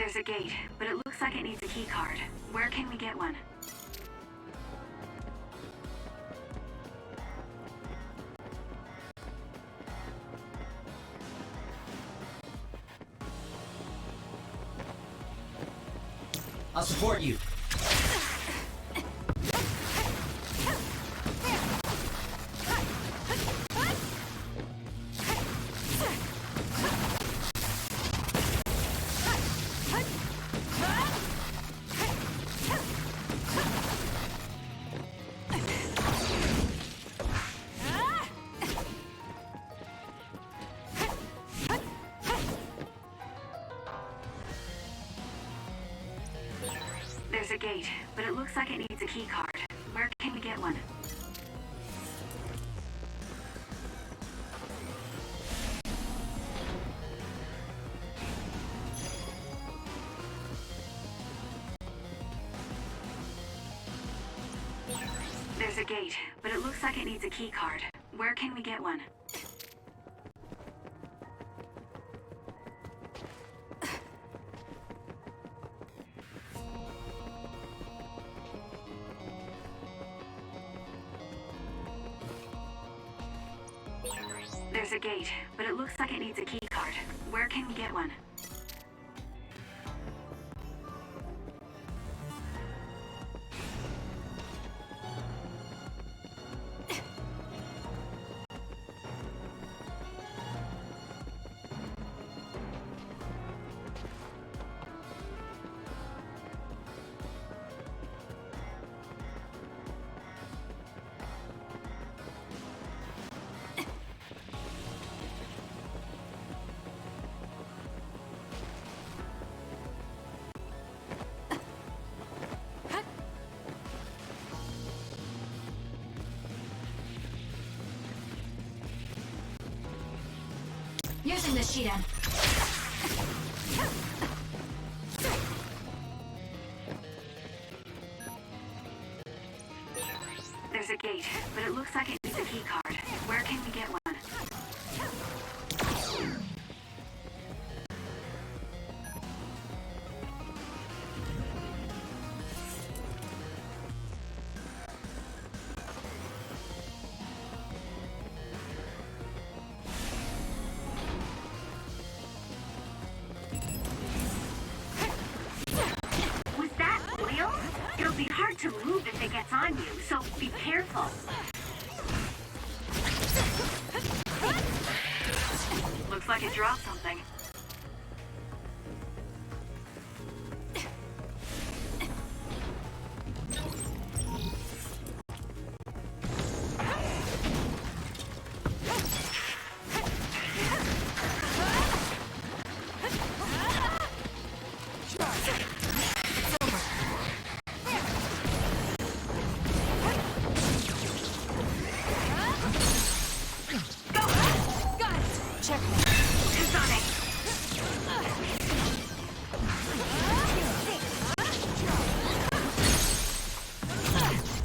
There's a gate, but it looks like it needs a key card. Where can we get one? I'll support you. There's a gate, but it looks like it needs a key card. Where can we get one? There's a gate, but it looks like it needs a key card. Where can we get one? There's a gate, but it looks like it needs a key card. Where can we get one? Using the Shidan. There's a gate, but it looks like it needs a key card. Where can we get one? Was that oil? It'll be hard to move if it gets on you, so be careful. Looks like it dropped something.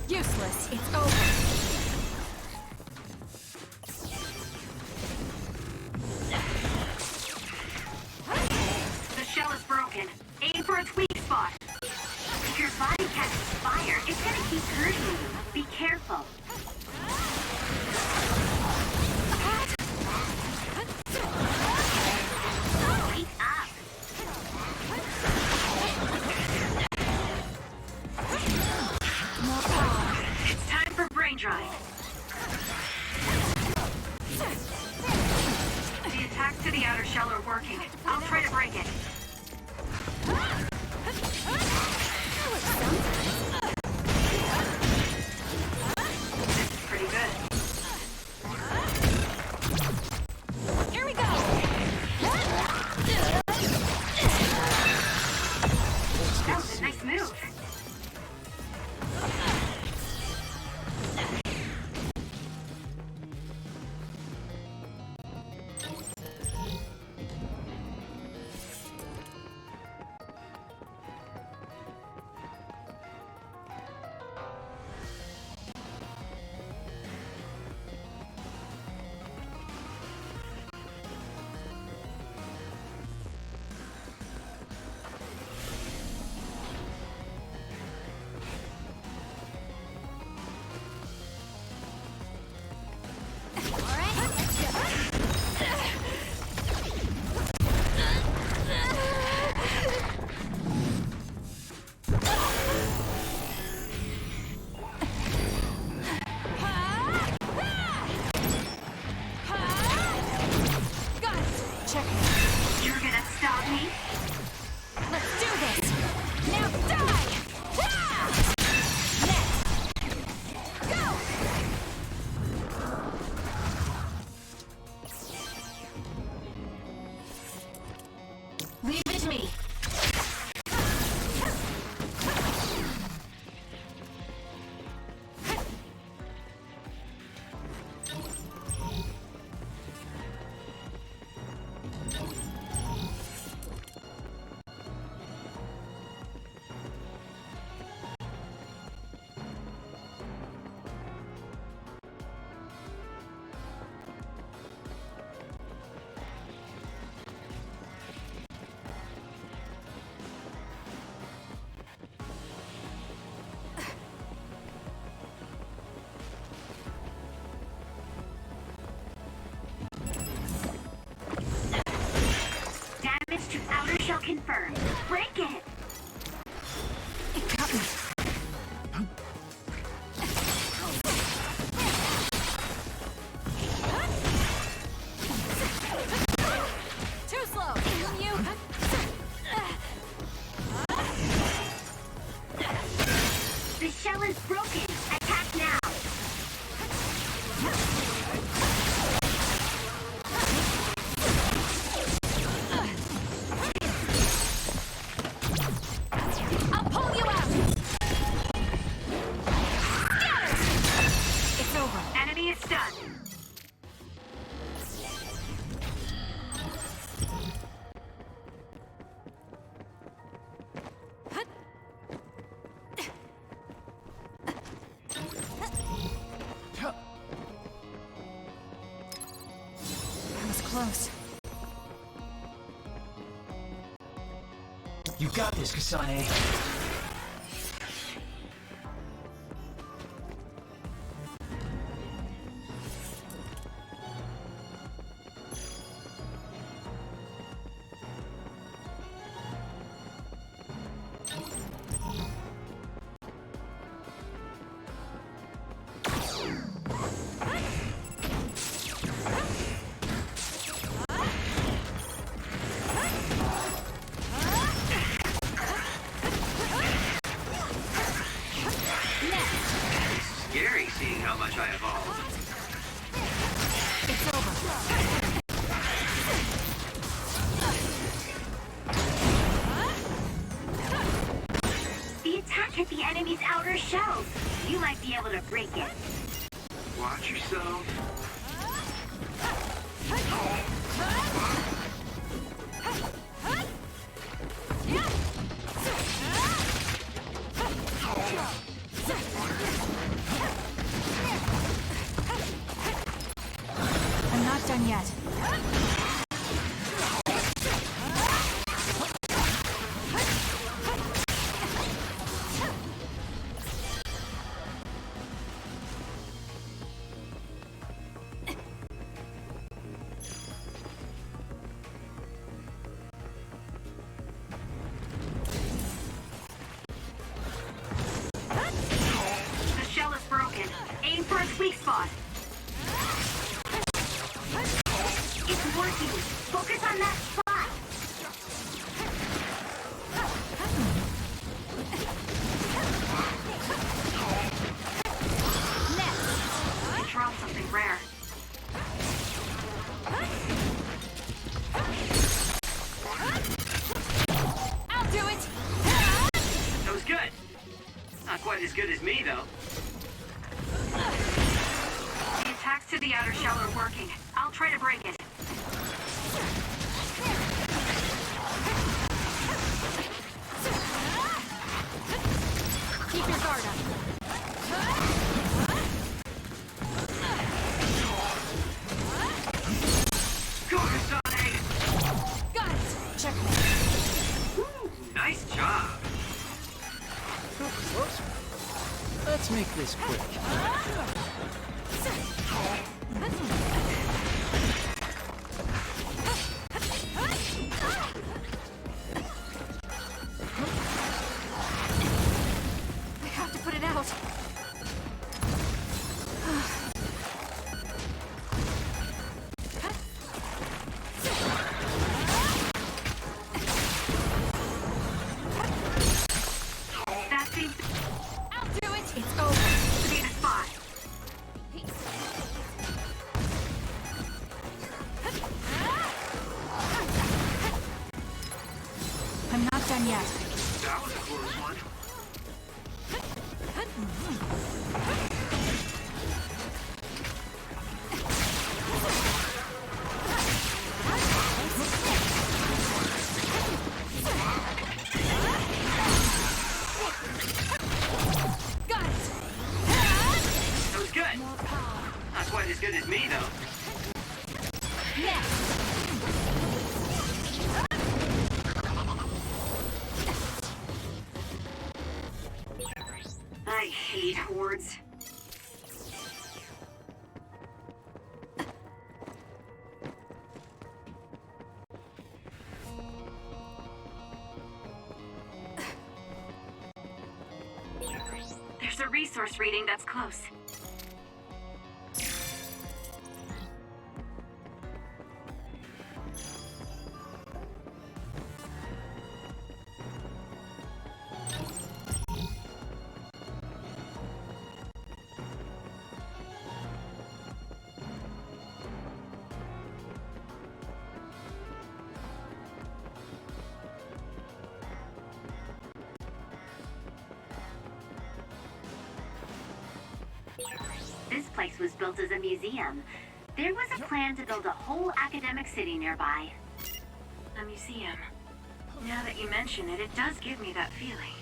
Useless. It's over. The shell is broken. Aim for its weak spot. If your body catches fire, it's gonna keep hurting you. Be careful. Wake up. It's time for brain drive. The attacks to the outer shell are working. I'll try to break it. This is pretty good. Here we go. That was a nice move. confirmed. Break it! It got me. Too slow. You. The shell is broken. Attack now. I'll pull you out. Scatter. It's over. Enemy is stunned. That was close. You got this, Kasane. Scary seeing how much I evolved. It's over. The attack hit the enemy's outer shell. You might be able to break it. Watch yourself. I'm not done yet. The shell is broken. Aim for its weak spot. It's working. Focus on that spot. I dropped something rare. I'll do it. That was good. Not quite as good as me, though. The attacks to the outer shell are working. I'll try to break it. Keep your guard up. Go, Kasane! Got it. Checkmate. Nice job. Closer. Let's make this quick. I have to put it out. That seems to I'll do it. It's over. be the spot. I'm not done yet. That was a close one. Got it. That was good. Not quite as good as me, though. Next. I hate hordes. resource reading that's close. This place was built as a museum. There was a plan to build a whole academic city nearby. A museum. Now that you mention it, it does give me that feeling.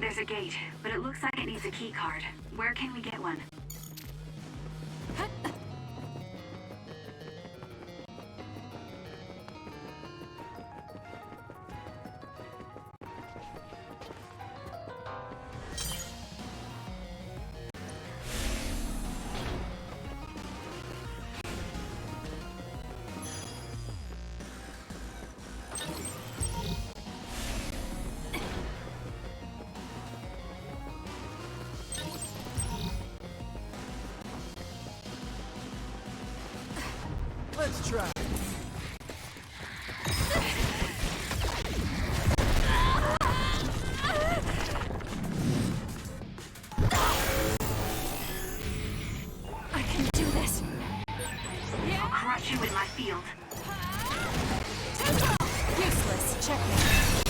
There's a gate, but it looks like it needs a key card. Where can we get one? Let's try. I can do this. I'll crush you in my field. Useless. Checkmate.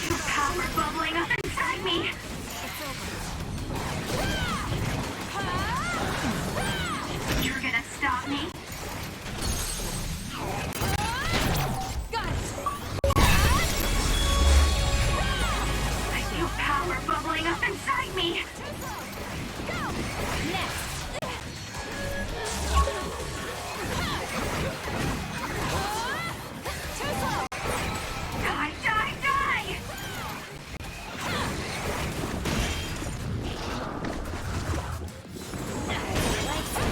Your power bubbling up inside me. You're gonna stop me? Got it. I feel power bubbling up inside me. Go. Next. Too slow. Die, die, die!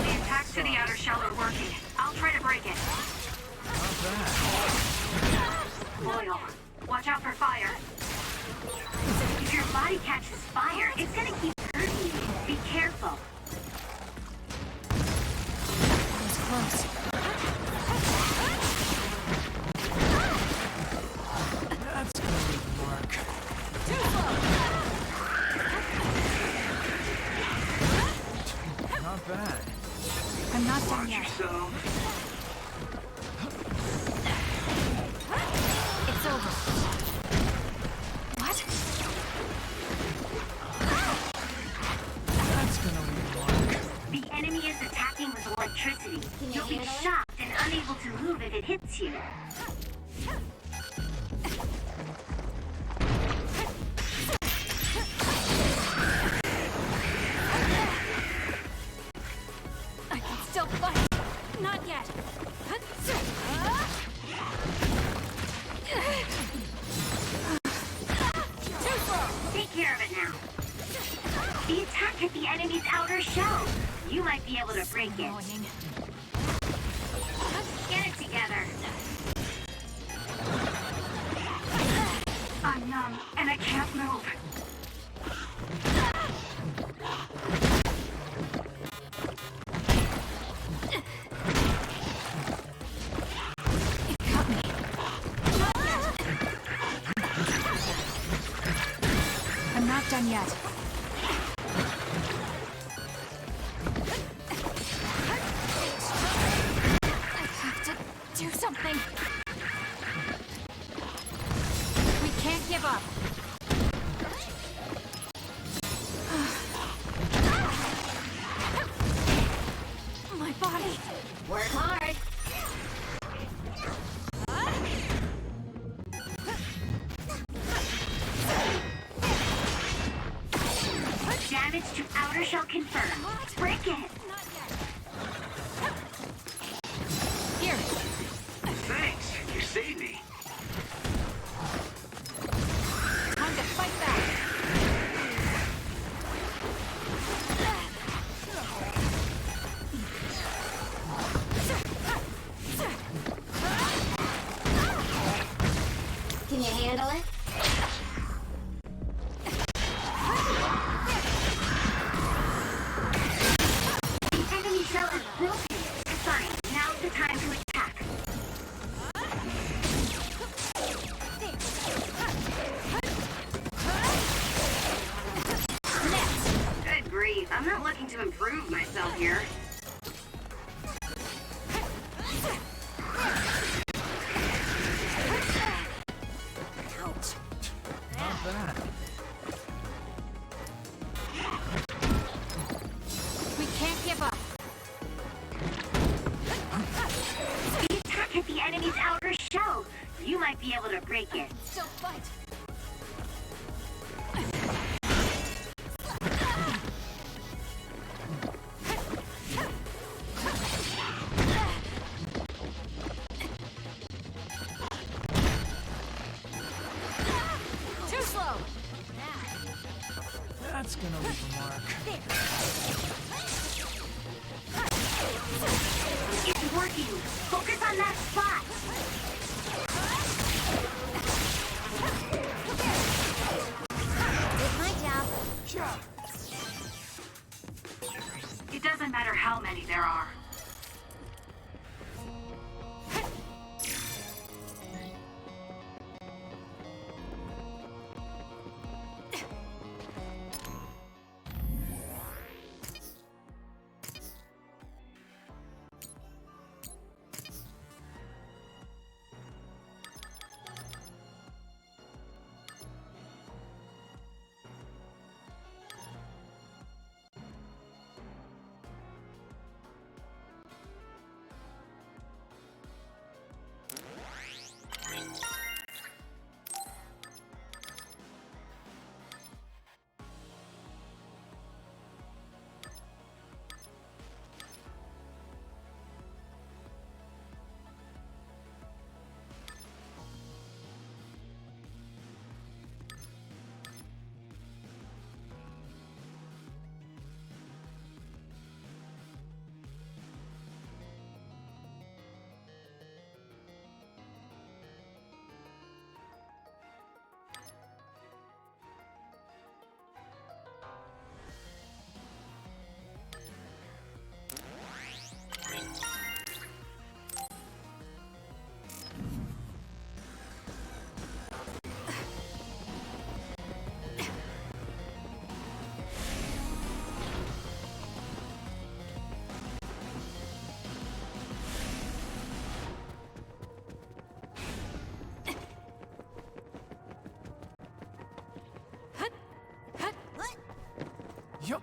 The attacks to the outer shell are working. I'll try to break it. Loyal, watch out for fire. If your body catches fire, it's gonna keep hurting you. Be careful. It's close. That's gonna leave a mark. Too slow. Not bad. I'm not done Watch yet. yourself. It's over. What? That's gonna leave a mark. The enemy is attacking with electricity. You'll be shocked and unable to move if it hits you. I can still fight. Not yet. Too slow. Take care of it now. The attack hit the enemy's outer shell. You might be able to break it. Annoying. Get it together. I'm numb and I can't move. It got me. I'm not done yet. I have to do something. We can't give up. My body. Work hard. Damage to outer shell confirmed. Break it. Not yet. Here. Thanks. You saved me. Time to fight back. I'm not looking to improve myself here. Ouch. Not bad. We can't give up. The attack hit the enemy's outer shell. You might be able to break it. Still fight. Too slow. That's gonna leave a mark. It's working. Focus on that spot. Did my job. It doesn't matter how many there are. Yup.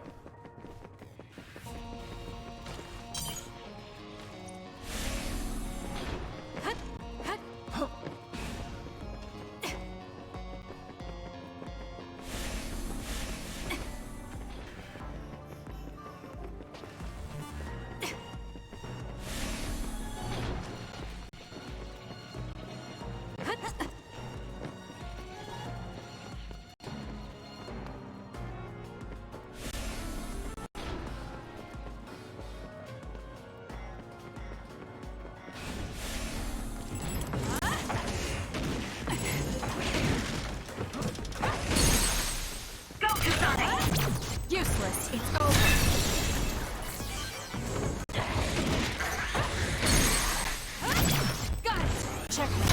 Useless. It's over. Got it. Checkmate.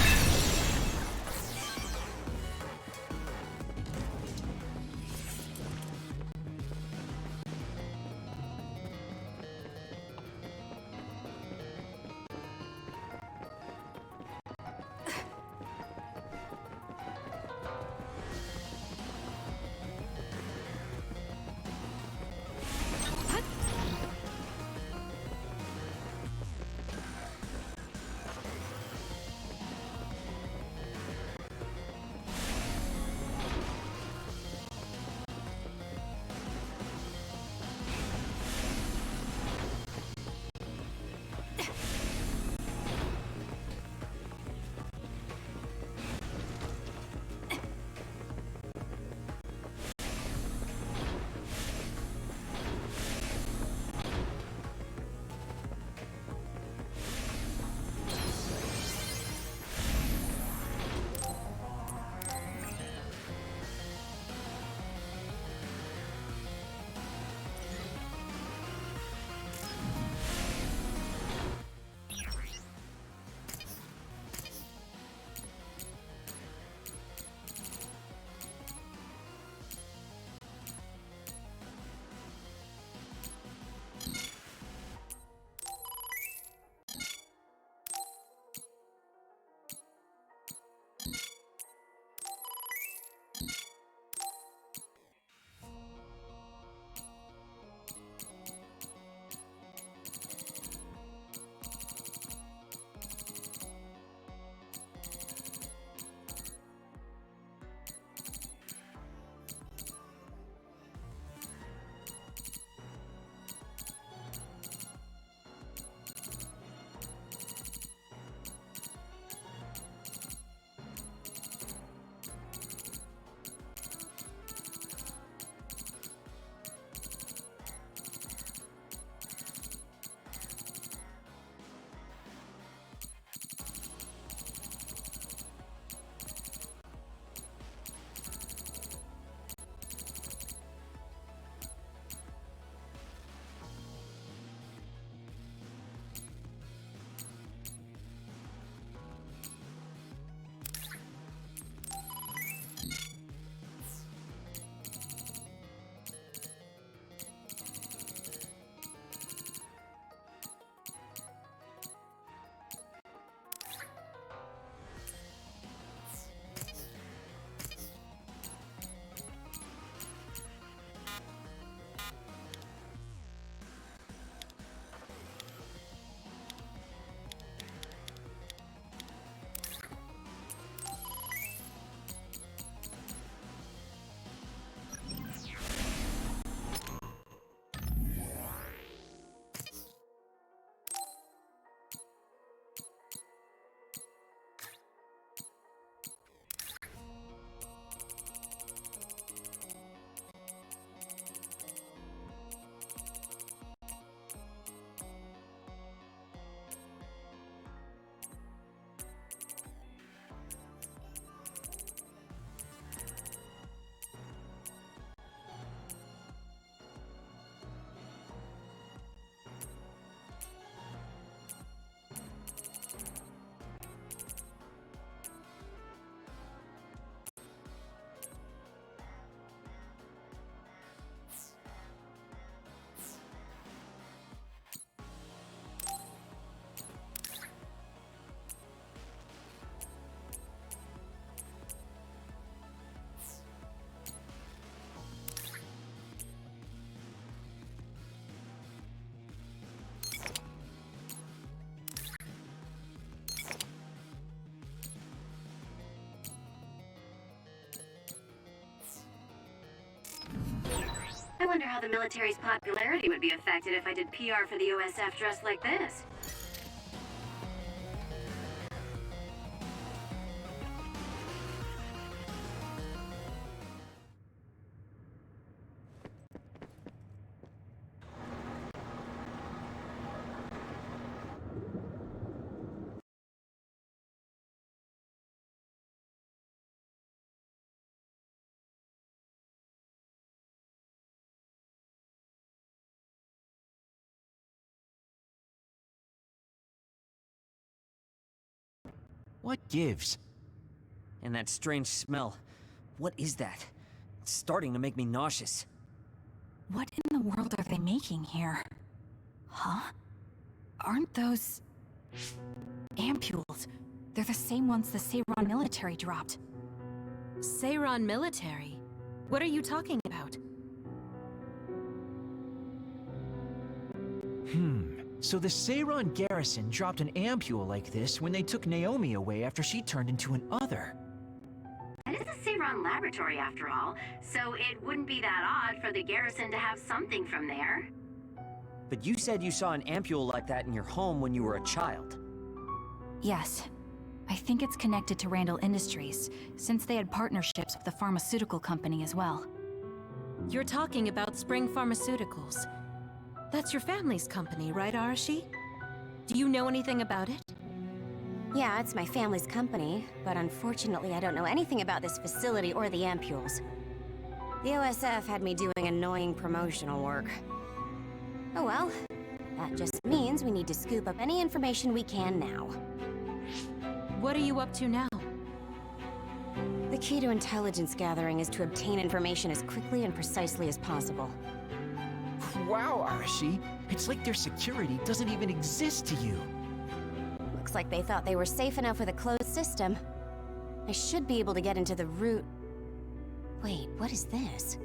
wonder how the military's popularity would be affected if I did PR for the OSF dressed like this. What gives? And that strange smell. What is that? It's starting to make me nauseous. What in the world are they making here? Huh? Aren't those... ampules? They're the same ones the Seiran military dropped. Seiran military? What are you talking about? So the Seiran garrison dropped an ampule like this when they took Naomi away after she turned into an other. It is a Seiran laboratory after all, so it wouldn't be that odd for the garrison to have something from there. But you said you saw an ampule like that in your home when you were a child. Yes. I think it's connected to Randall Industries, since they had partnerships with the pharmaceutical company as well. You're talking about Spring Pharmaceuticals. That's your family's company, right, Arashi? Do you know anything about it? Yeah, it's my family's company, but unfortunately I don't know anything about this facility or the ampules. The OSF had me doing annoying promotional work. Oh well, that just means we need to scoop up any information we can now. What are you up to now? The key to intelligence gathering is to obtain information as quickly and precisely as possible. Wow, Arashi. It's like their security doesn't even exist to you. Looks like they thought they were safe enough with a closed system. I should be able to get into the root... Wait, what is this?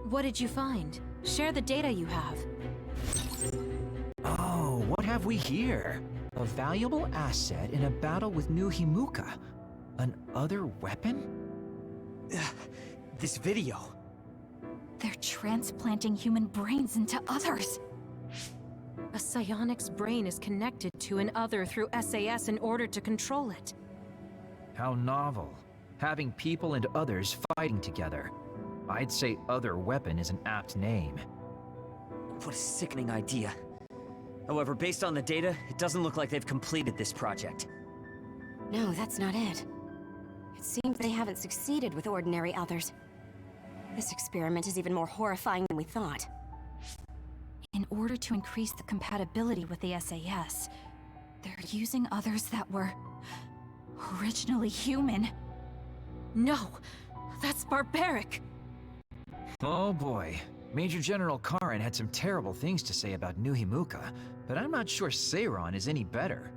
What did you find? Share the data you have. Oh, what have we here? A valuable asset in a battle with New Himuka. An other weapon? This video. They're transplanting human brains into others. A psionic's brain is connected to an other through SAS in order to control it. How novel. Having people and others fighting together. I'd say other weapon is an apt name. What a sickening idea. However, based on the data, it doesn't look like they've completed this project. No, that's not it. It seems they haven't succeeded with ordinary others. This experiment is even more horrifying than we thought. In order to increase the compatibility with the SAS, they're using others that were... originally human. No! That's barbaric! Oh boy. Major General Karin had some terrible things to say about New Himuka, but I'm not sure Seiran is any better.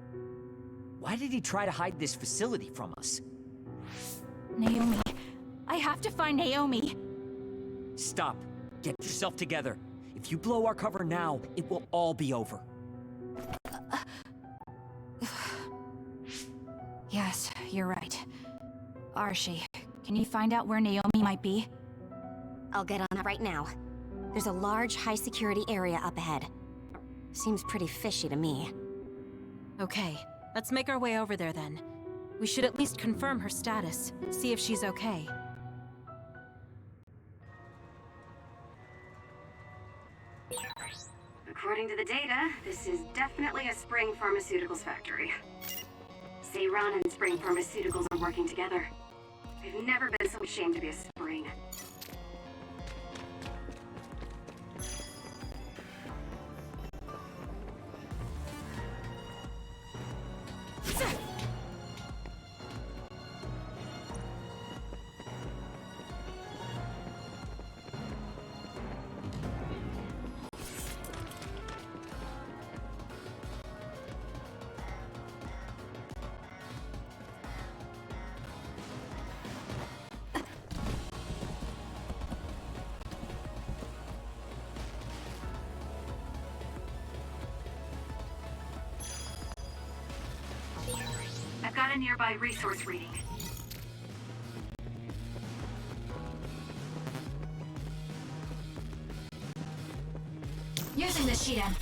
Why did he try to hide this facility from us? Naomi. I have to find Naomi. Stop. Get yourself together. If you blow our cover now, it will all be over. Yes, you're right. Arashi, can you find out where Naomi might be? I'll get on that right now. There's a large, high-security area up ahead. Seems pretty fishy to me. Okay, let's make our way over there then. We should at least confirm her status, see if she's okay. According to the data, this is definitely a Spring Pharmaceuticals factory. Seiran and Spring Pharmaceuticals are working together. I've never been so ashamed to be a Spring. I've got a nearby resource reading. Using the Shiden.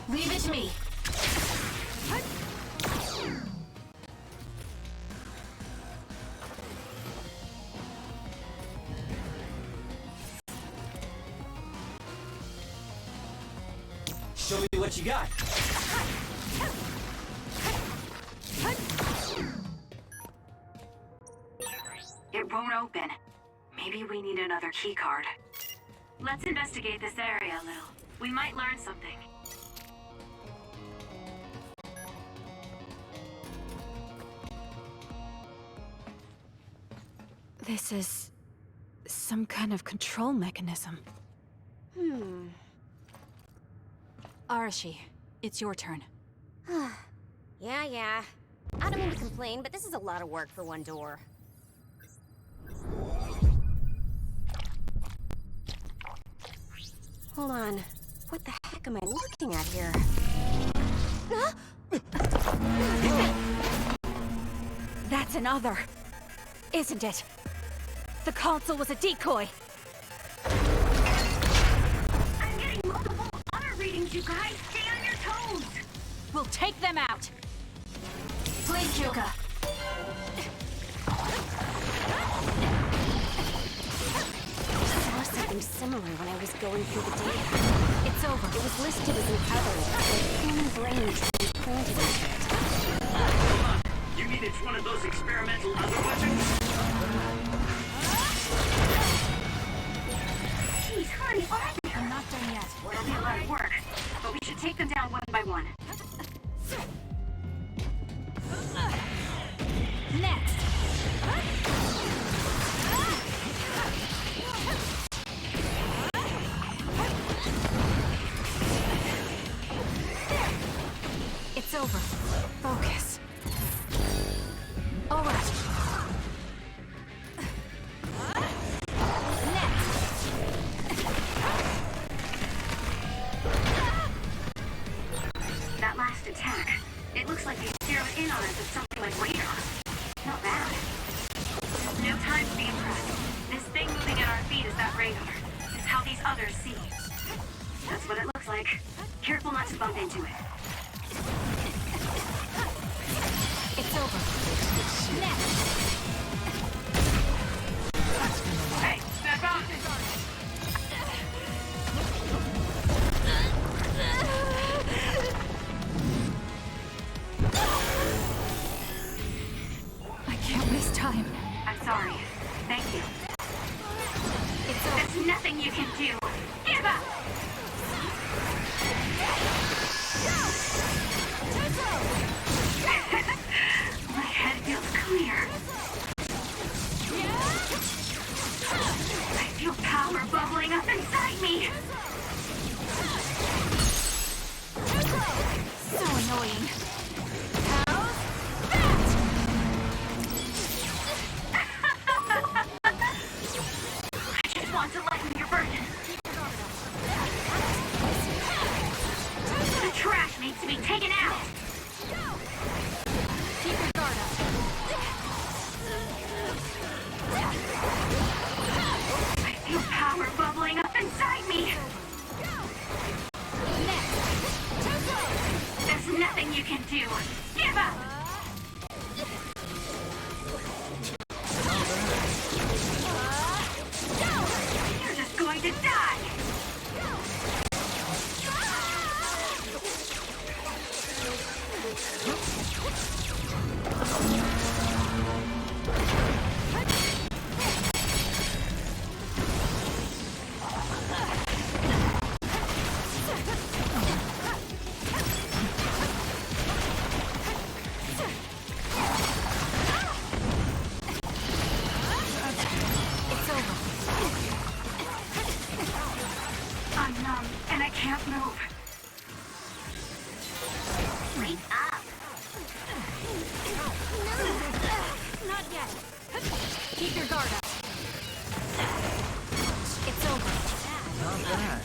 Leave it to me. Show me what you got. It won't open. Maybe we need another key card. Let's investigate this area a little. We might learn something. This is some kind of control mechanism. Arashi, it's your turn. Yeah. I don't mean to complain, but this is a lot of work for one door. Hold on. What the heck am I looking at here? That's another, isn't it? The console was a decoy. I'm getting multiple honor readings, you guys. Stay on your toes. We'll take them out. Please, Kyoka. I saw something similar when I was going through the data. It's over. It was listed as an other, like human brain transplanted into it. You mean it's one of those experimental other weapons? Jeez, honey, are they? I'm not done yet. It'll be a lot of work, but we should take them down one by one. Next. It's over. Focus. All right. That last attack, it looks like they zeroed in on us with something like radar. Not bad. No time to be impressed. This thing moving at our feet is that radar. It's how these others see. That's what it looks like. Careful not to bump into it. It's over. Next. Hey, step out! I can't waste time. I'm sorry. Thank you. It's over. There's nothing you can do. Give up! My head feels clear. I feel power bubbling up inside me. So annoying. I just want to lighten your burden. The trash needs to be taken out. Keep your guard up. I feel power bubbling up inside me. There's nothing you can do. Give up! You're just going to die! It's over. I'm numb and I can't move. Wake up! Not yet. Keep your guard up. It's over. Not bad.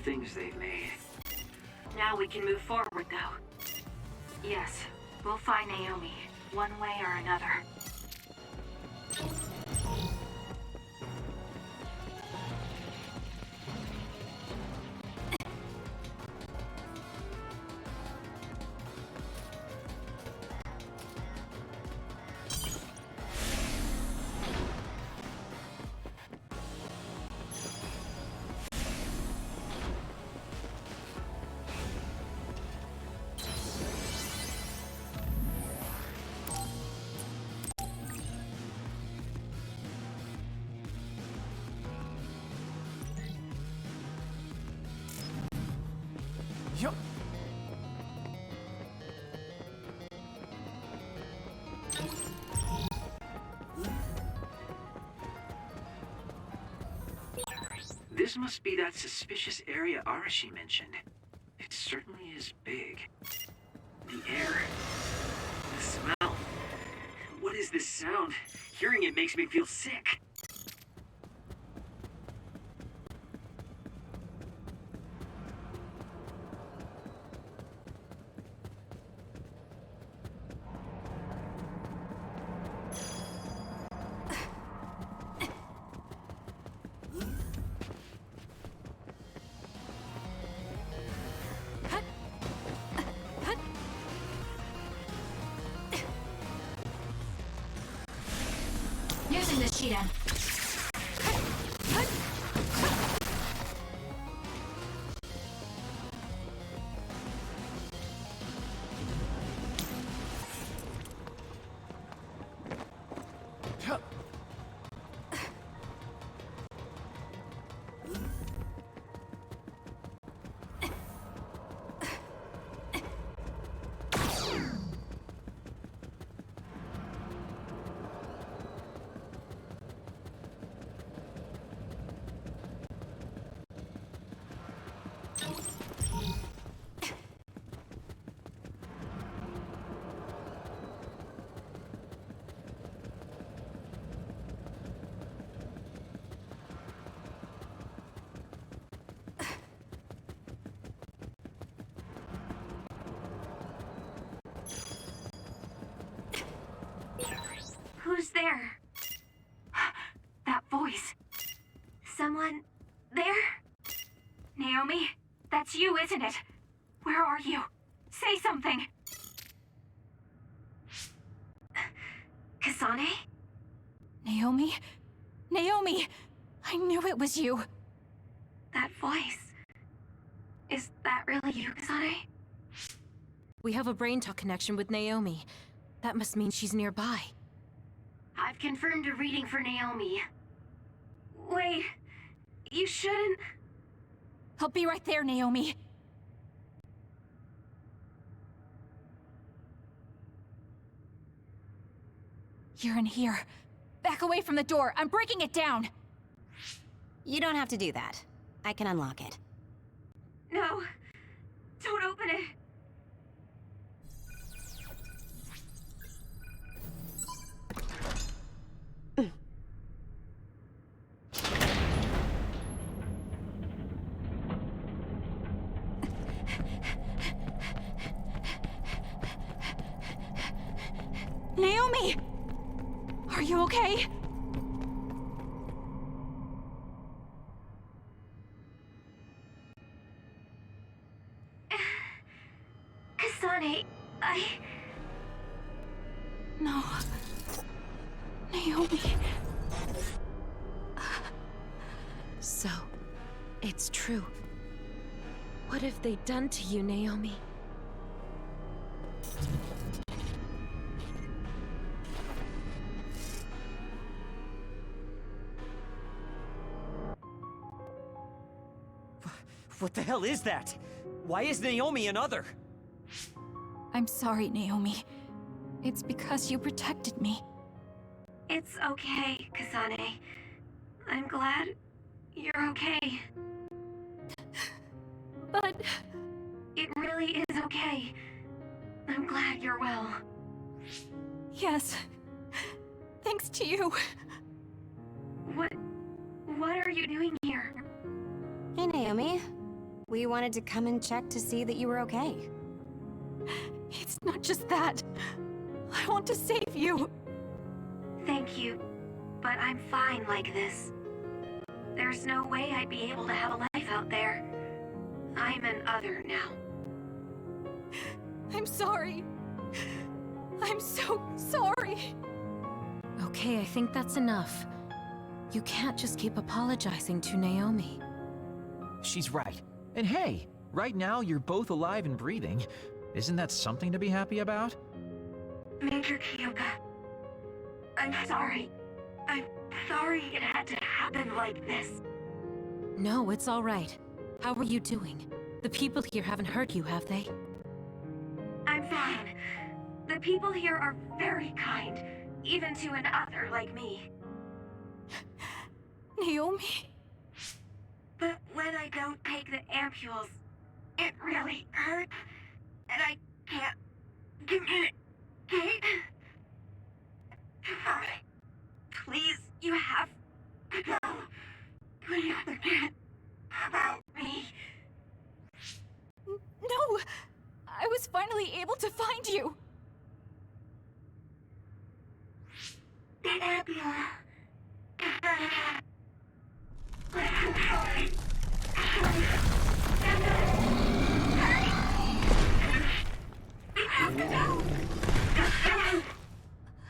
things they've made. Now we can move forward, though. Yes, we'll find Naomi, one way or another. Yup. This must be that suspicious area Arashi mentioned. It certainly is big. The air. The smell. What is this sound? Hearing it makes me feel sick. Using the Shidan. Yup. Who's there? That voice. Someone there? Naomi? That's you, isn't it? Where are you? Say something! Kasane? Naomi? Naomi! I knew it was you. That voice. Is that really you, Kasane? We have a brain talk connection with Naomi. That must mean she's nearby. I've confirmed a reading for Naomi. Wait, you shouldn't... I'll be right there, Naomi. You're in here. Back away from the door. I'm breaking it down. You don't have to do that. I can unlock it. No, don't open it. Naomi! Are you okay? Kasane, No. Naomi. So, it's true. What have they done to you, Naomi? What the hell is that? Why is Naomi another? I'm sorry, Naomi. It's because you protected me. It's okay, Kasane. I'm glad you're okay. But... It really is okay. I'm glad you're well. yes. Thanks to you. What are you doing here? Hey, Naomi. We wanted to come and check to see that you were okay. It's not just that. I want to save you. Thank you, but I'm fine like this. There's no way I'd be able to have a life out there. I'm an other now. I'm sorry. I'm so sorry. Okay, I think that's enough. You can't just keep apologizing to Naomi. She's right. And hey, right now you're both alive and breathing. Isn't that something to be happy about? Major Kyoka, I'm sorry. I'm sorry it had to happen like this. No, it's all right. How are you doing? The people here haven't hurt you, have they? I'm fine. The people here are very kind, even to an other like me. Naomi? But when I don't take the ampules, it really hurts, and I can't communicate. Sorry. Please, you have to go. Please forget about me. No! I was finally able to find you! The ambulance.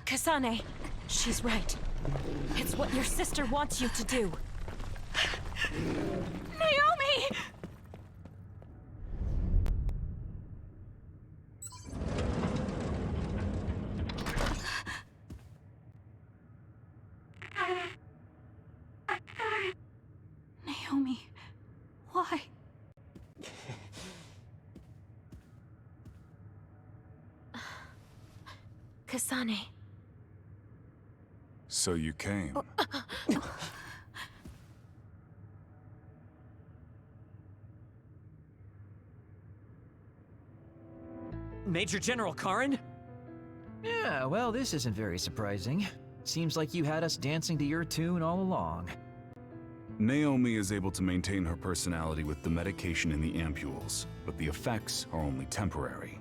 Kasane, she's right. It's what your sister wants you to do. Naomi! Naomi, why? Kasane. So you came. Major General Karin? Yeah, well, this isn't very surprising. Seems like you had us dancing to your tune all along. Naomi is able to maintain her personality with the medication in the ampules, but the effects are only temporary.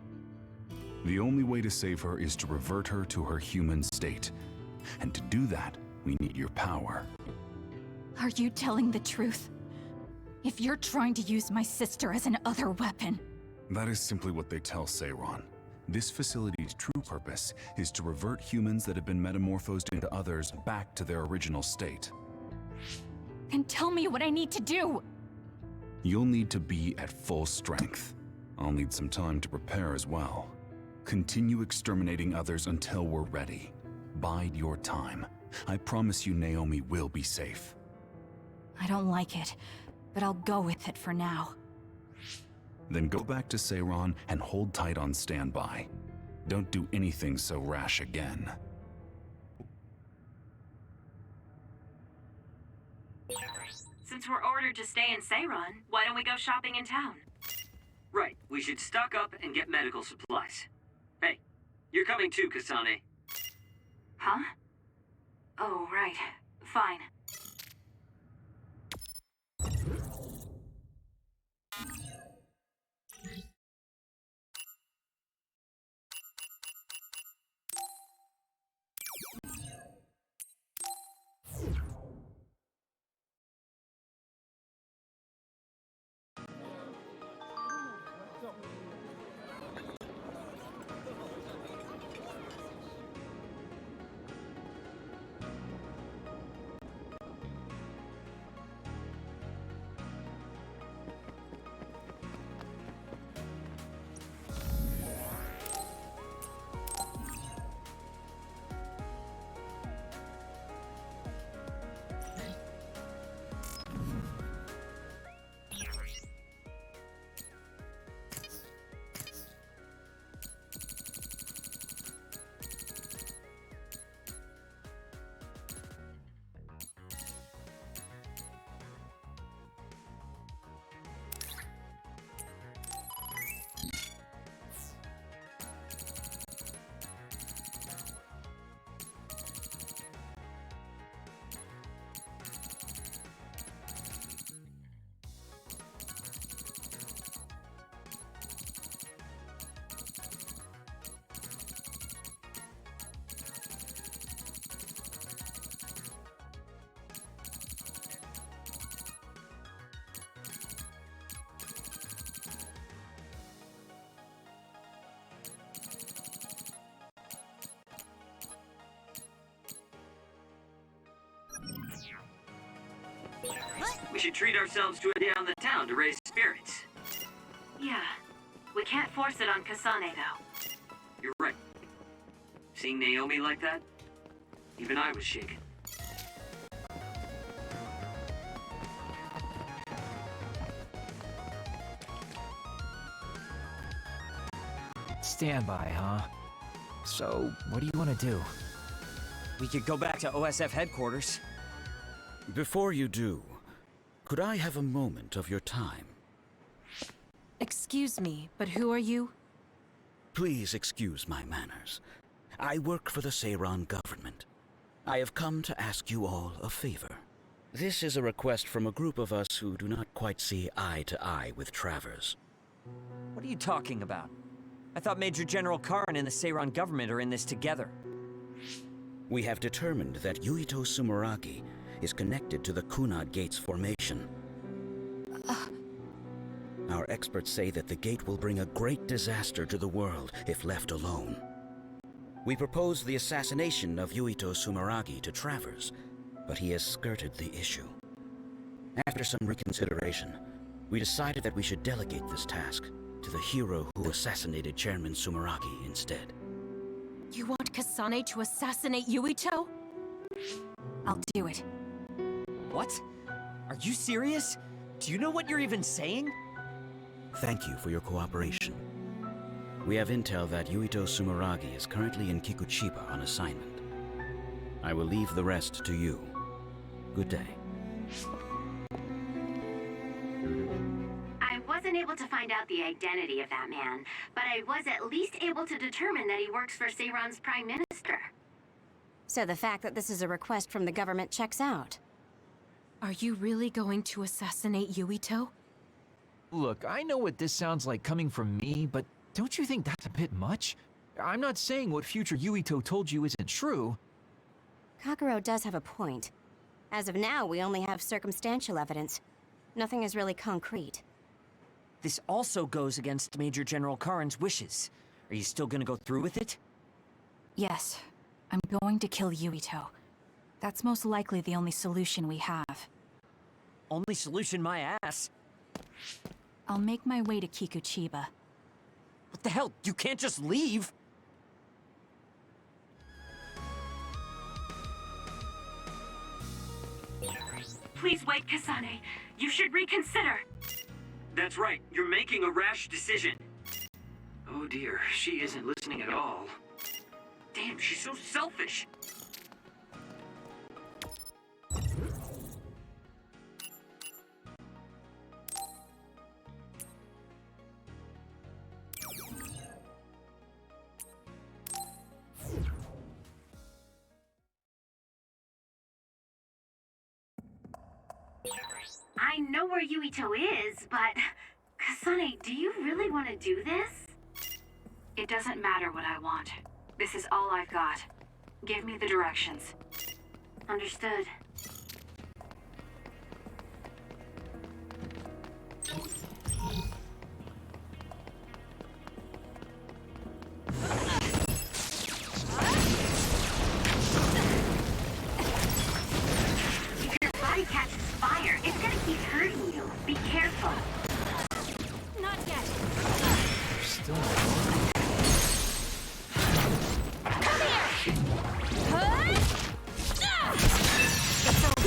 The only way to save her is to revert her to her human state. And to do that, we need your power. Are you telling the truth? If you're trying to use my sister as an other weapon... That is simply what they tell Seiron. This facility's true purpose is to revert humans that have been metamorphosed into others back to their original state. Then tell me what I need to do! You'll need to be at full strength. I'll need some time to prepare as well. Continue exterminating others until we're ready. Bide your time. I promise you Naomi will be safe. I don't like it, but I'll go with it for now. Then go back to Seiron and hold tight on standby. Don't do anything so rash again. Since we're ordered to stay in Seiron, why don't we go shopping in town? Right, we should stock up and get medical supplies. Hey, you're coming too, Kasane. Huh? Oh, right. Fine. We should treat ourselves to a day on the town to raise spirits. Yeah. We can't force it on Kasane, though. You're right. Seeing Naomi like that, even I was shaken. Standby, huh? So, what do you want to do? We could go back to OSF headquarters. Before you do, could I have a moment of your time? Excuse me, but who are you? Please excuse my manners. I work for the Seiran government. I have come to ask you all a favor. This is a request from a group of us who do not quite see eye to eye with Travers. What are you talking about? I thought Major General Karin and the Seiran government are in this together. We have determined that Yuito Sumeragi is connected to the Kunad Gates formation. Our experts say that the gate will bring a great disaster to the world if left alone. We proposed the assassination of Yuito Sumeragi to Travers, but he has skirted the issue. After some reconsideration, we decided that we should delegate this task to the hero who assassinated Chairman Sumeragi instead. You want Kasane to assassinate Yuito? I'll do it. What? Are you serious? Do you know what you're even saying? Thank you for your cooperation. We have intel that Yuito Sumeragi is currently in Kikuchiba on assignment. I will leave the rest to you. Good day. I wasn't able to find out the identity of that man, but I was at least able to determine that he works for Seiran's Prime Minister. So the fact that this is a request from the government checks out. Are you really going to assassinate Yuito? Look, I know what this sounds like coming from me, but don't you think that's a bit much? I'm not saying what future Yuito told you isn't true. Kakuro does have a point. As of now, we only have circumstantial evidence. Nothing is really concrete. This also goes against Major General Karin's wishes. Are you still gonna go through with it? Yes, I'm going to kill Yuito. That's most likely the only solution we have. Only solution, my ass. I'll make my way to Kikuchiba. What the hell? You can't just leave! Please wait, Kasane. You should reconsider. That's right, you're making a rash decision. Oh dear, she isn't listening at all. Damn, she's so selfish. I know where Yuito is, but... Kasane, do you really want to do this? It doesn't matter what I want. This is all I've got. Give me the directions. Understood. If your body catches fire, it's gonna keep hurting you. Be careful. Not yet. Still Come here! Huh? Ah!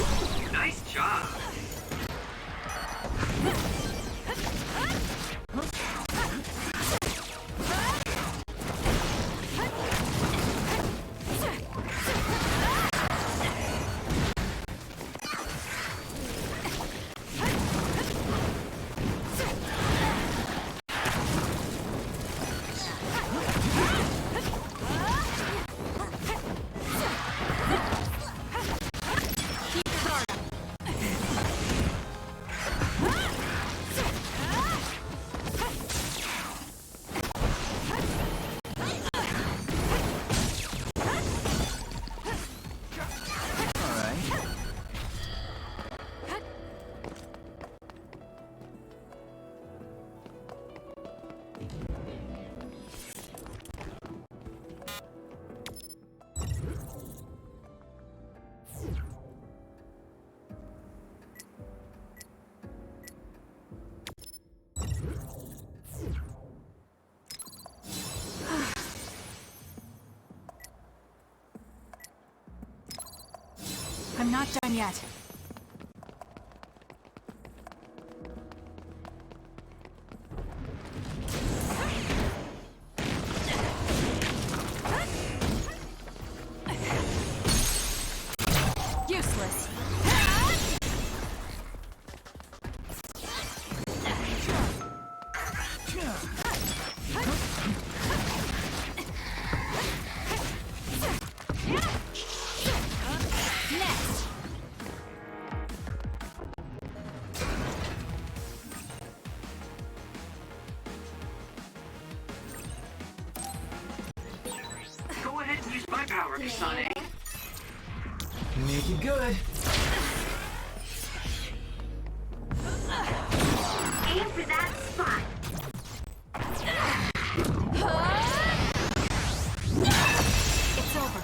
not done yet. Useless. Next. Go ahead and use my power, Kasane. Make it good. Aim for that spot. It's over.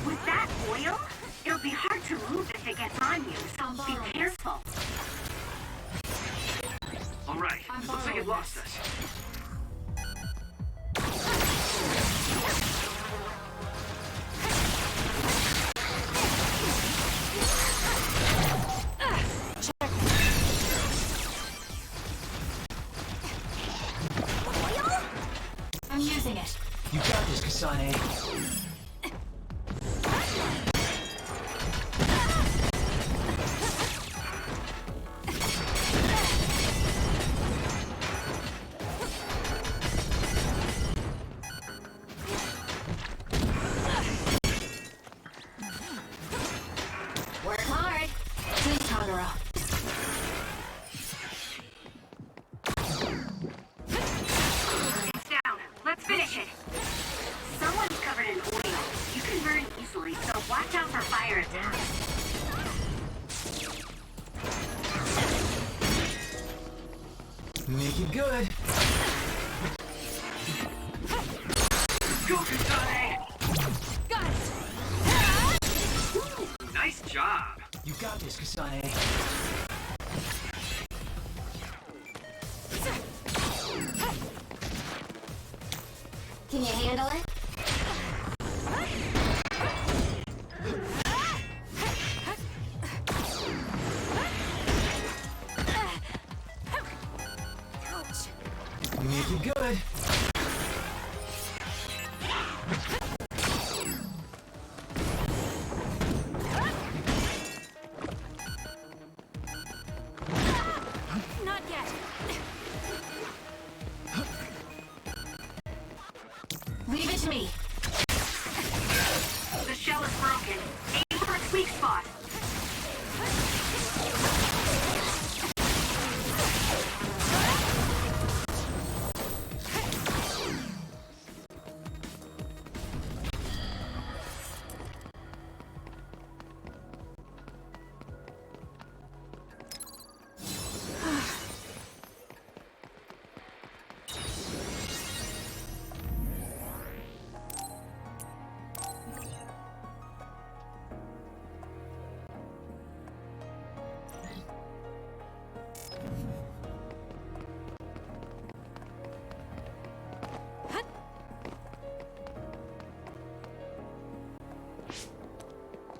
With that oil, it'll be hard to move if it gets on you, so be careful. All right, looks like it lost us. I'm using it. You got this, Kasane. Work hard. Please, Kagura. It's down. Let's finish it. Someone's covered in oil. You can burn easily, so watch out for fire attacks. Make it good. Go, Kasane! Got it. Ooh, nice job. You got this, Kasane. Can you handle it? Make it good. Not yet. Leave it to me. The shell is broken. Aim for its weak spot.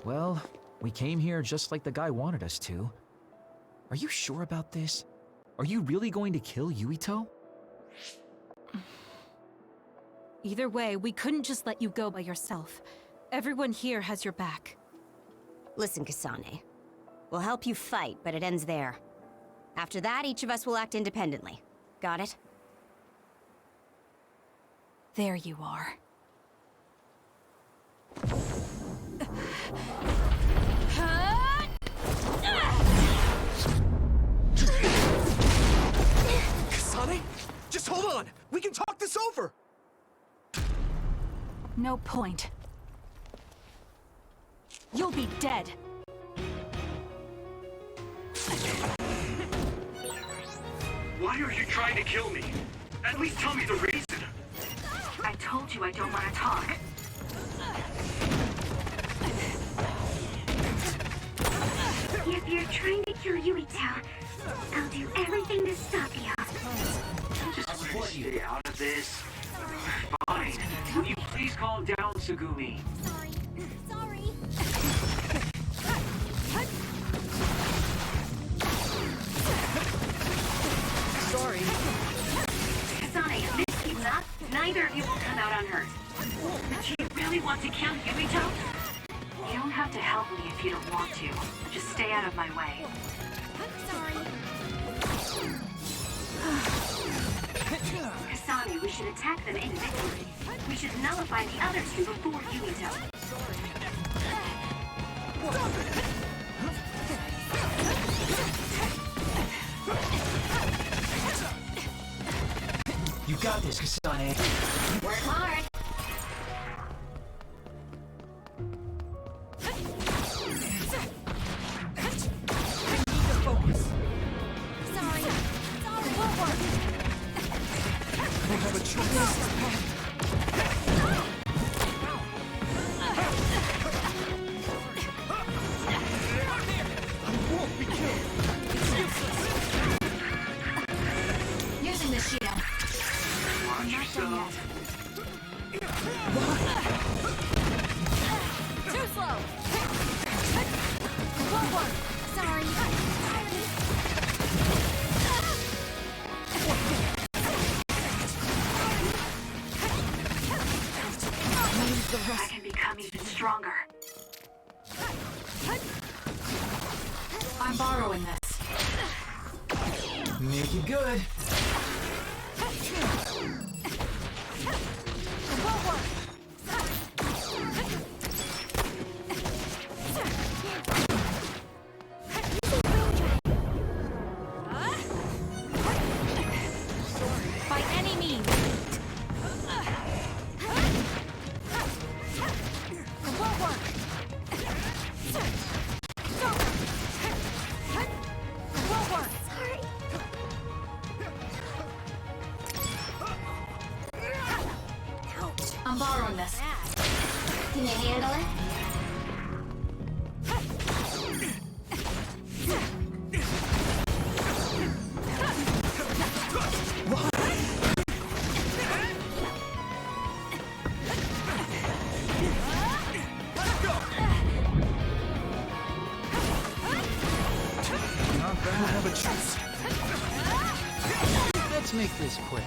Well, we came here just like the guy wanted us to. Are you sure about this? Are you really going to kill Yuito? Either way, we couldn't just let you go by yourself. Everyone here has your back. Listen, Kasane. We'll help you fight, but it ends there. After that, each of us will act independently. Got it? There you are. Kasane? Just hold on! We can talk this over! No point. You'll be dead. Why are you trying to kill me? At least tell me the reason. I told you I don't want to talk. If you're trying to kill Yuito, I'll do everything to stop you. Just try to stay out of this. Fine. Will you Please calm down, Sugumi. Sorry. Sorry. Sorry. Kasane, if this keeps up, neither of you will come out unhurt. But you really want to kill Yumito? You don't have to help me if you don't want to. Just stay out of my way. Sorry. Kasane, we should attack them individually. We should nullify the other two before Yumito. You got this, Kasane. Work hard. Sorry. Sorry. Won't work. I don't have a choice. I won't be killed. It's useless. Using the shield. Watch yourself. Too slow. Won't work. Sorry. I can become even stronger. I'm borrowing this. Make it good. Won't work. By any means. Won't work. Won't work. Sorry. Ouch. I'm borrowing this. Can you handle it? Not I don't bad. have a choice. Let's make this quick.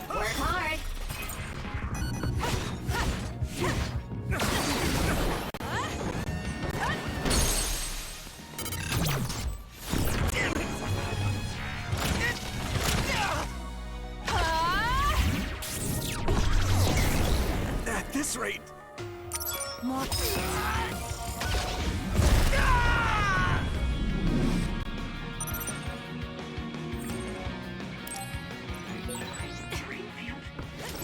Work hard. At this rate. More. Greenfield?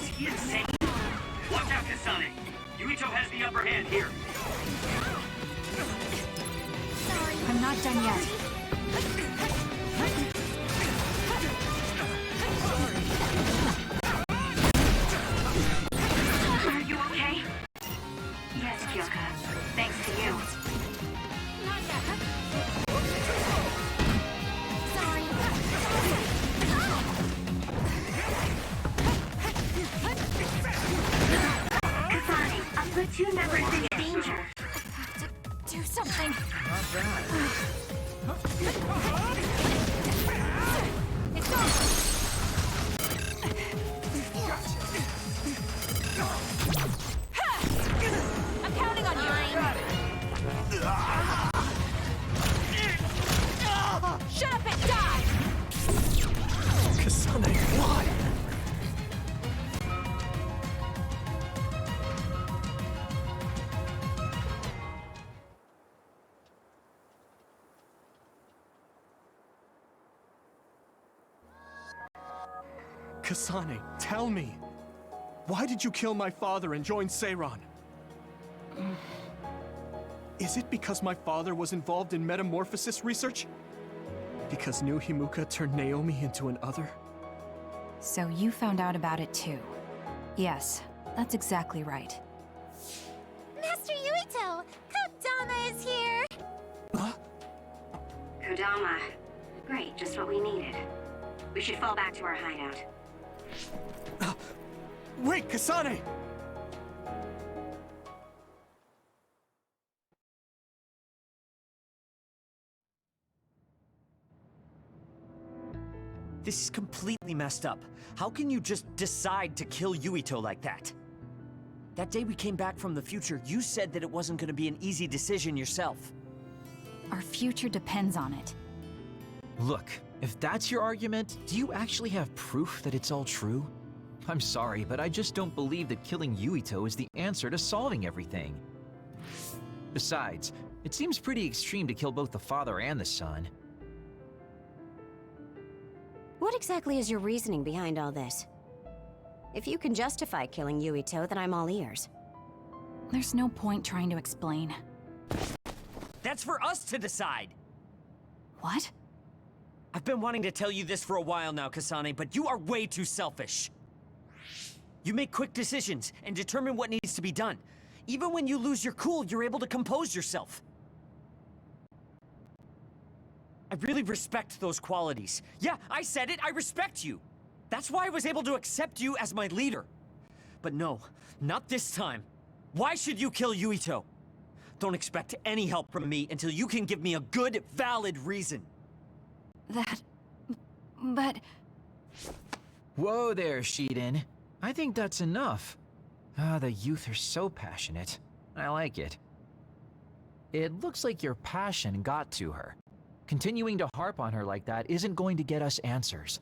Is he insane? Watch out, Kasane. Yuito has the upper hand here. Sorry. I'm not done yet. Are you okay? Yes, Kyoka. Thanks to you. Not yet. Sorry. Kasane, a platoon member is in danger. Do something. Not bad. It's over. I'm counting on you. Shut up and die! Kasane, why? Kasane, tell me. Why did you kill my father and join Seiran? Is it because my father was involved in metamorphosis research? Because New Himuka turned Naomi into an other? So you found out about it too. Yes, that's exactly right. Master Yuito, Kodama is here. Kodama. Great, just what we needed. We should fall back to our hideout. Wait, Kasane! This is completely messed up. How can you just decide to kill Yuito like that? That day we came back from the future, you said that it wasn't gonna be an easy decision yourself. Our future depends on it. Look, if that's your argument, do you actually have proof that it's all true? I'm sorry, but I just don't believe that killing Yuito is the answer to solving everything. Besides, it seems pretty extreme to kill both the father and the son. What exactly is your reasoning behind all this? If you can justify killing Yuito, then I'm all ears. There's no point trying to explain. That's for us to decide! What? I've been wanting to tell you this for a while now, Kasane, but you are way too selfish. You make quick decisions and determine what needs to be done. Even when you lose your cool, you're able to compose yourself. I really respect those qualities. Yeah, I said it, I respect you. That's why I was able to accept you as my leader. But no, not this time. Why should you kill Yuito? Don't expect any help from me until you can give me a good, valid reason. But... Whoa there, Shiden. I think that's enough. The youth are so passionate. I like it. It looks like your passion got to her. Continuing to harp on her like that isn't going to get us answers.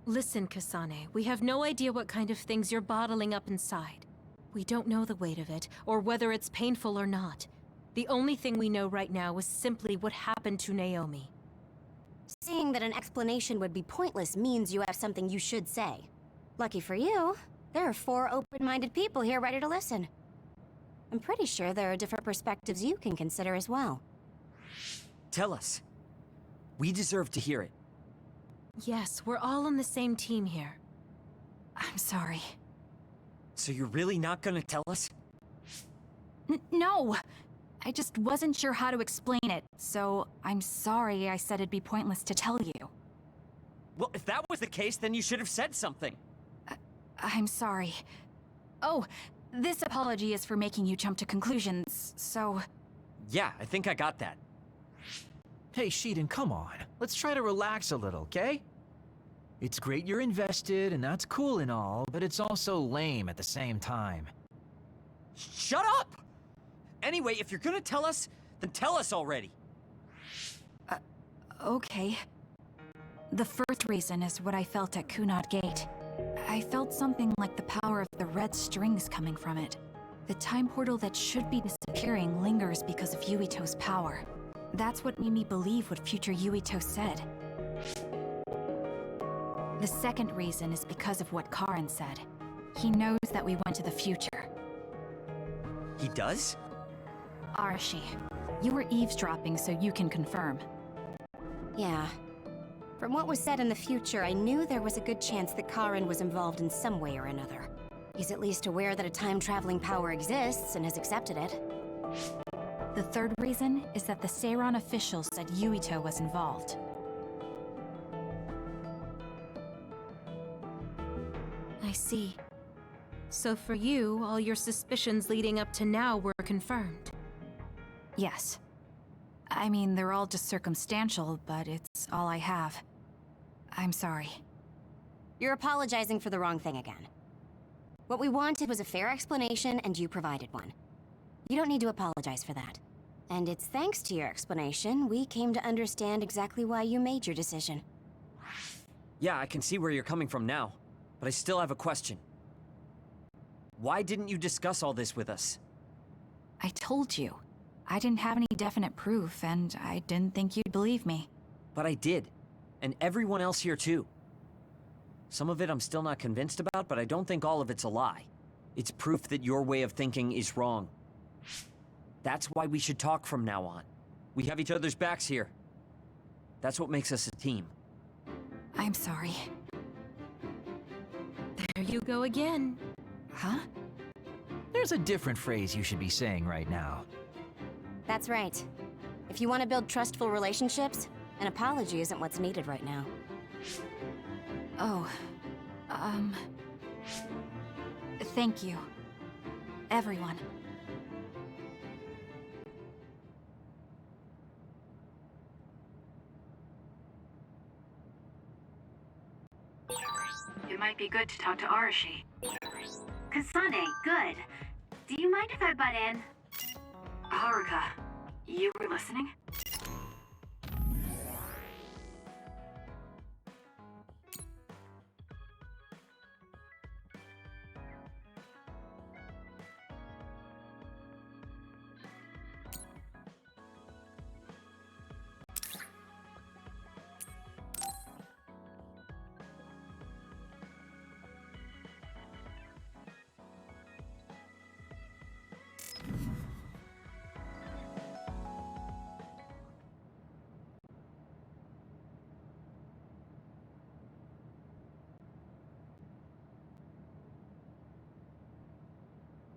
Listen, Kasane, we have no idea what kind of things you're bottling up inside. We don't know the weight of it, or whether it's painful or not. The only thing we know right now is simply what happened to Naomi. Seeing that an explanation would be pointless means you have something you should say. Lucky for you, there are 4 open-minded people here ready to listen. I'm pretty sure there are different perspectives you can consider as well. Tell us. We deserve to hear it. Yes, we're all on the same team here. I'm sorry. So you're really not gonna tell us? No! I just wasn't sure how to explain it, so I'm sorry I said it'd be pointless to tell you. Well, if that was the case, then you should have said something. I'm sorry. Oh, this apology is for making you jump to conclusions, so... Yeah, I think I got that. Hey, Shiden, come on. Let's try to relax a little, okay? It's great you're invested, and that's cool and all, but it's also lame at the same time. Shut up! Anyway, if you're gonna tell us, then tell us already. Okay. The first reason is what I felt at Kunad Gate. I felt something like the power of the red strings coming from it. The time portal that should be disappearing lingers because of Yuito's power. That's what made me believe what future Yuito said. The second reason is because of what Karin said. He knows that we went to the future. He does? Arashi, you were eavesdropping so you can confirm. Yeah. From what was said in the future, I knew there was a good chance that Karin was involved in some way or another. He's at least aware that a time-traveling power exists and has accepted it. The third reason is that the Seiran officials said Yuito was involved. I see. So for you, all your suspicions leading up to now were confirmed. Yes. I mean, they're all just circumstantial, but it's all I have. I'm sorry. You're apologizing for the wrong thing again. What we wanted was a fair explanation, and you provided one. You don't need to apologize for that. And it's thanks to your explanation, we came to understand exactly why you made your decision. Yeah, I can see where you're coming from now, but I still have a question. Why didn't you discuss all this with us? I told you. I didn't have any definite proof, and I didn't think you'd believe me. But I did. And everyone else here too. Some of it I'm still not convinced about, but I don't think all of it's a lie. It's proof that your way of thinking is wrong. That's why we should talk from now on. We have each other's backs here. That's what makes us a team. I'm sorry. There you go again. Huh? There's a different phrase you should be saying right now. That's right. If you want to build trustful relationships, an apology isn't what's needed right now. Oh, Thank you. Everyone. It might be good to talk to Arashi. Kasane, good. Do you mind if I butt in? Haruka, you were listening?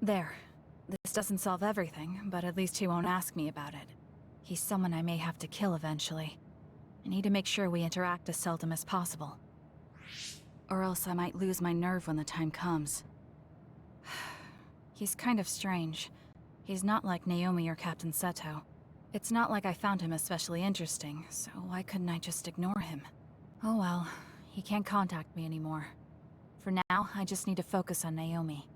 There. This doesn't solve everything, but at least he won't ask me about it. He's someone I may have to kill eventually. I need to make sure we interact as seldom as possible. Or else I might lose my nerve when the time comes. He's kind of strange. He's not like Naomi or Captain Seto. It's not like I found him especially interesting, so why couldn't I just ignore him? Oh well, he can't contact me anymore. For now, I just need to focus on Naomi.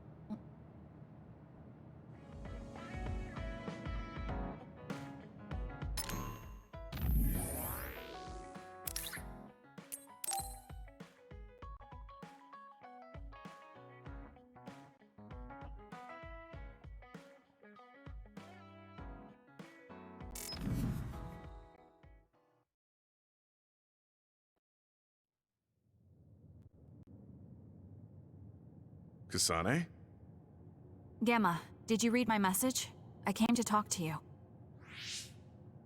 Kasane? Gamma, did you read my message? I came to talk to you.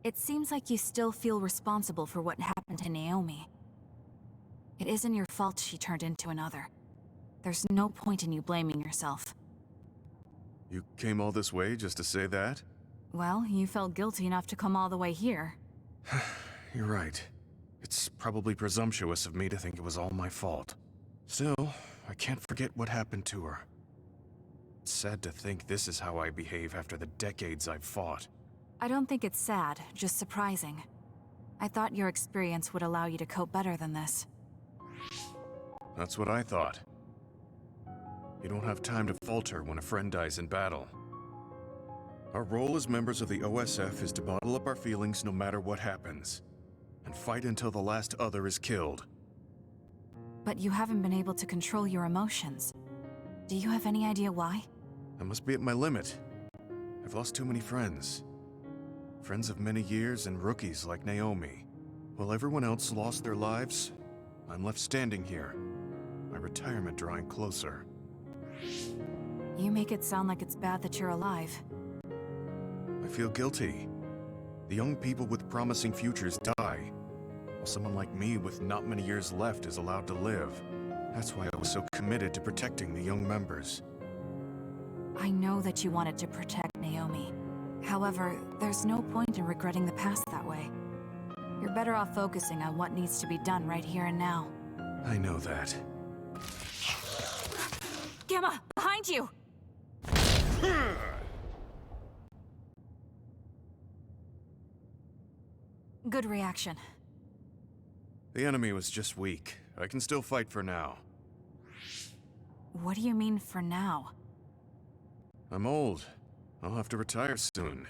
It seems like you still feel responsible for what happened to Naomi. It isn't your fault she turned into another. There's no point in you blaming yourself. You came all this way just to say that? Well, you felt guilty enough to come all the way here. You're right. It's probably presumptuous of me to think it was all my fault. Still, I can't forget what happened to her. It's sad to think this is how I behave after the decades I've fought. I don't think it's sad, just surprising. I thought your experience would allow you to cope better than this. That's what I thought. You don't have time to falter when a friend dies in battle. Our role as members of the OSF is to bottle up our feelings no matter what happens, and fight until the last other is killed. But you haven't been able to control your emotions. Do you have any idea why? I must be at my limit. I've lost too many friends. Friends of many years and rookies like Naomi. While everyone else lost their lives, I'm left standing here, my retirement drawing closer. You make it sound like it's bad that you're alive. I feel guilty. The young people with promising futures die, while someone like me with not many years left is allowed to live. That's why I was so committed to protecting the young members. I know that you wanted to protect Naomi. However, there's no point in regretting the past that way. You're better off focusing on what needs to be done right here and now. I know that. Gamma, behind you! Good reaction. The enemy was just weak. I can still fight for now. What do you mean for now? I'm old. I'll have to retire soon.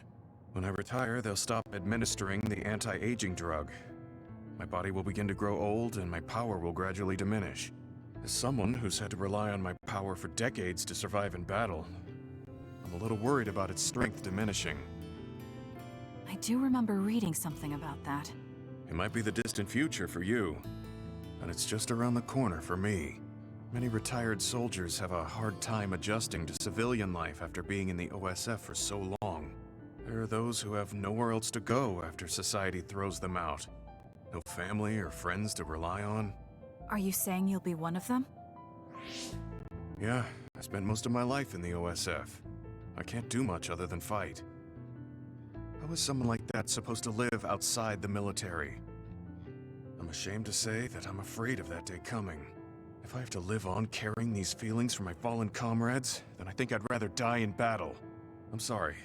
When I retire, they'll stop administering the anti-aging drug. My body will begin to grow old, and my power will gradually diminish. As someone who's had to rely on my power for decades to survive in battle, I'm a little worried about its strength diminishing. I do remember reading something about that. It might be the distant future for you, and it's just around the corner for me. Many retired soldiers have a hard time adjusting to civilian life after being in the OSF for so long. There are those who have nowhere else to go after society throws them out. No family or friends to rely on. Are you saying you'll be one of them? Yeah, I spent most of my life in the OSF. I can't do much other than fight. How is someone like that supposed to live outside the military? I'm ashamed to say that I'm afraid of that day coming. If I have to live on carrying these feelings for my fallen comrades, then I think I'd rather die in battle. I'm sorry.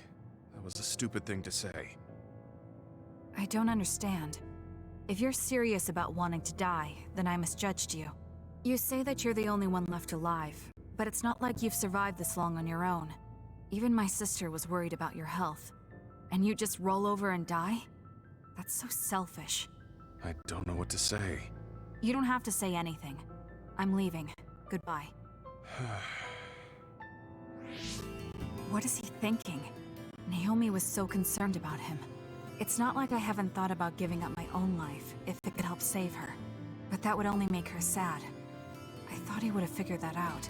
That was a stupid thing to say. I don't understand. If you're serious about wanting to die, then I misjudged you. You say that you're the only one left alive, but it's not like you've survived this long on your own. Even my sister was worried about your health. And you just roll over and die? That's so selfish. I don't know what to say. You don't have to say anything. I'm leaving. Goodbye. What is he thinking? Naomi was so concerned about him. It's not like I haven't thought about giving up my own life if it could help save her. But that would only make her sad. I thought he would have figured that out.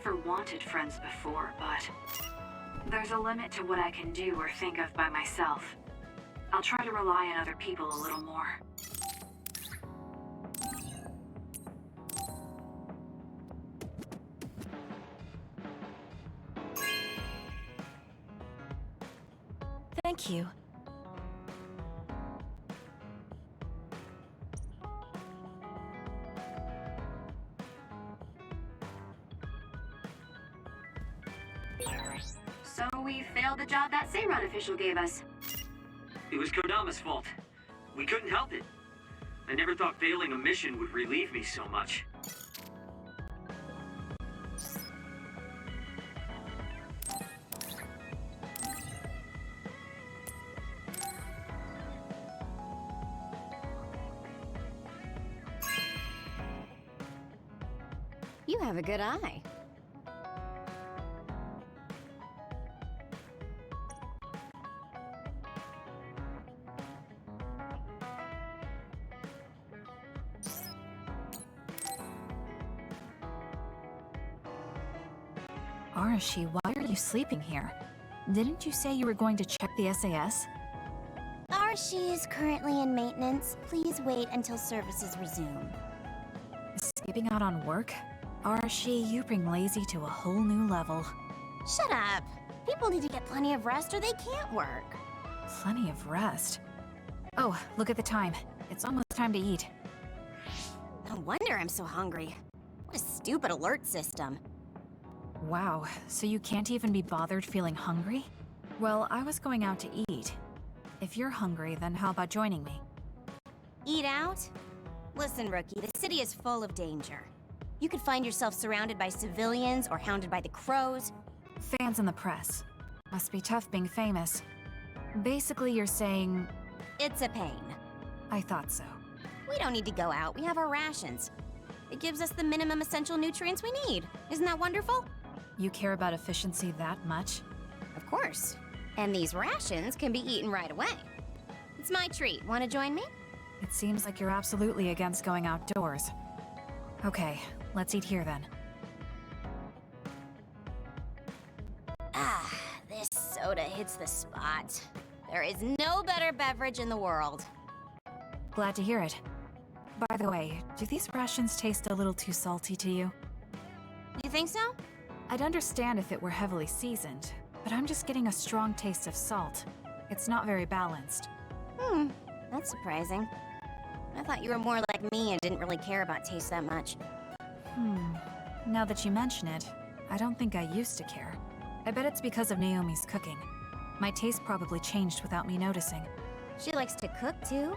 never wanted friends before, but there's a limit to what I can do or think of by myself. I'll try to rely on other people a little more. Thank you. So we failed the job that Seiran official gave us. It was Kodama's fault. We couldn't help it. I never thought failing a mission would relieve me so much. You have a good eye. Arashi, why are you sleeping here? Didn't you say you were going to check the SAS? Arashi is currently in maintenance. Please wait until services resume. Skipping out on work? Arashi, you bring lazy to a whole new level. Shut up! People need to get plenty of rest or they can't work. Plenty of rest. Oh, look at the time. It's almost time to eat. No wonder I'm so hungry. What a stupid alert system. Wow, so you can't even be bothered feeling hungry? Well, I was going out to eat. If you're hungry, then how about joining me? Eat out? Listen, Rookie, the city is full of danger. You could find yourself surrounded by civilians or hounded by the crows. Fans in the press. Must be tough being famous. Basically, you're saying... It's a pain. I thought so. We don't need to go out. We have our rations. It gives us the minimum essential nutrients we need. Isn't that wonderful? You care about efficiency that much? Of course. And these rations can be eaten right away. It's my treat. Want to join me? It seems like you're absolutely against going outdoors. Okay, let's eat here then. Ah, this soda hits the spot. There is no better beverage in the world. Glad to hear it. By the way, do these rations taste a little too salty to you? You think so? I'd understand if it were heavily seasoned, but I'm just getting a strong taste of salt. It's not very balanced. That's surprising. I thought you were more like me and didn't really care about taste that much. Now that you mention it, I don't think I used to care. I bet it's because of Naomi's cooking. My taste probably changed without me noticing. She likes to cook too.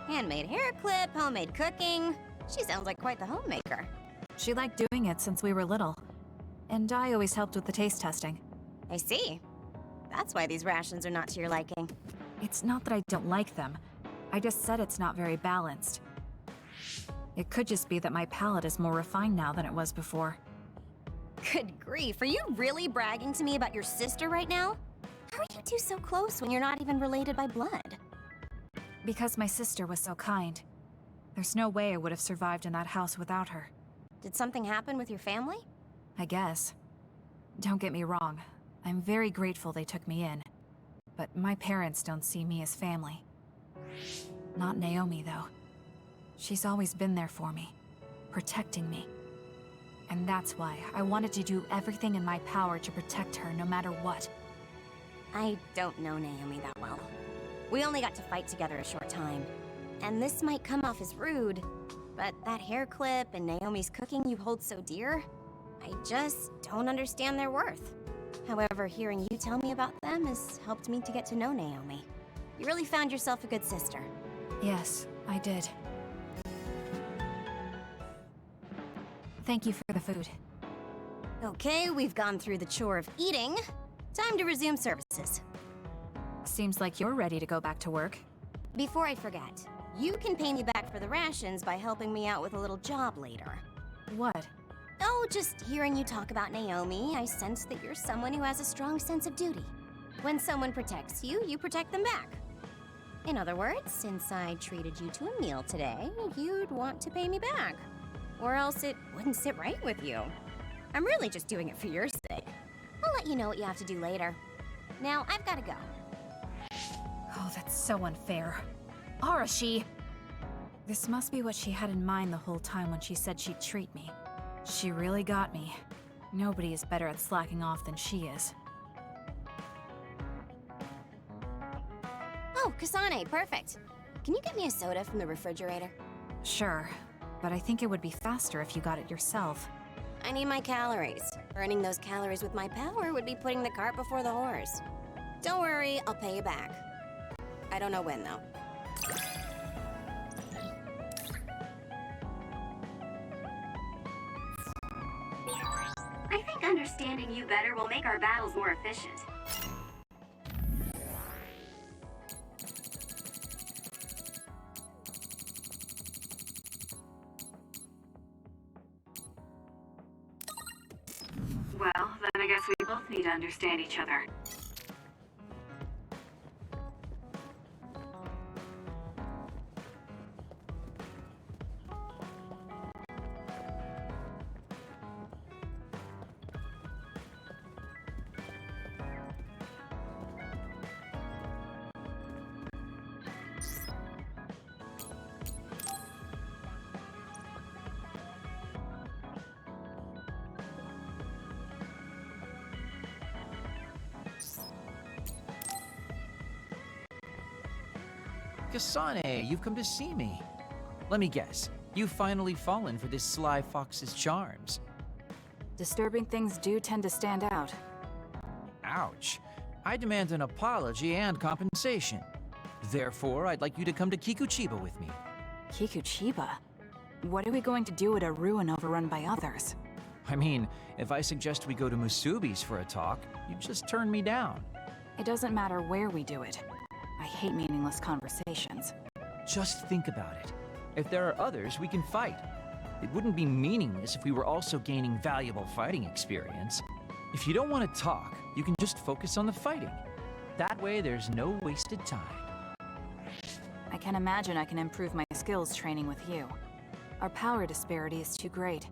Handmade hair clip, homemade cooking. She sounds like quite the homemaker. She liked doing it since we were little. And I always helped with the taste testing. I see. That's why these rations are not to your liking. It's not that I don't like them. I just said it's not very balanced. It could just be that my palate is more refined now than it was before. Good grief, are you really bragging to me about your sister right now? How are you two so close when you're not even related by blood? Because my sister was so kind. There's no way I would have survived in that house without her. Did something happen with your family? I guess. Don't get me wrong. I'm very grateful they took me in. But my parents don't see me as family. Not Naomi, though. She's always been there for me, protecting me. And that's why I wanted to do everything in my power to protect her no matter what. I don't know Naomi that well. We only got to fight together a short time. And this might come off as rude, but that hair clip and Naomi's cooking you hold so dear, I just don't understand their worth. However, hearing you tell me about them has helped me to get to know Naomi. You really found yourself a good sister. Yes, I did. Thank you for the food. Okay, we've gone through the chore of eating. Time to resume services. Seems like you're ready to go back to work. Before I forget, you can pay me back for the rations by helping me out with a little job later. What? Oh, just hearing you talk about Naomi, I sense that you're someone who has a strong sense of duty. When someone protects you, you protect them back. In other words, since I treated you to a meal today, you'd want to pay me back. Or else it wouldn't sit right with you. I'm really just doing it for your sake. I'll let you know what you have to do later. Now, I've gotta go. Oh, that's so unfair. Arashi! This must be what she had in mind the whole time when she said she'd treat me. She really got me. Nobody is better at slacking off than she is. Oh, Kasane, perfect. Can you get me a soda from the refrigerator? Sure, but I think it would be faster if you got it yourself. I need my calories. Earning those calories with my power would be putting the cart before the horse. Don't worry, I'll pay you back. I don't know when, though. I think understanding you better will make our battles more efficient. Well, then I guess we both need to understand each other. Kasane, you've come to see me. Let me guess, you've finally fallen for this sly fox's charms. Disturbing things do tend to stand out. Ouch. I demand an apology and compensation. Therefore, I'd like you to come to Kikuchiba with me. Kikuchiba? What are we going to do at a ruin overrun by others? I mean, if I suggest we go to Musubi's for a talk, you just turn me down. It doesn't matter where we do it. I hate meaningless conversations. Just think about it. If there are others, we can fight. It wouldn't be meaningless if we were also gaining valuable fighting experience. If you don't want to talk, you can just focus on the fighting. That way, there's no wasted time. I can imagine I can improve my skills training with you. Our power disparity is too great.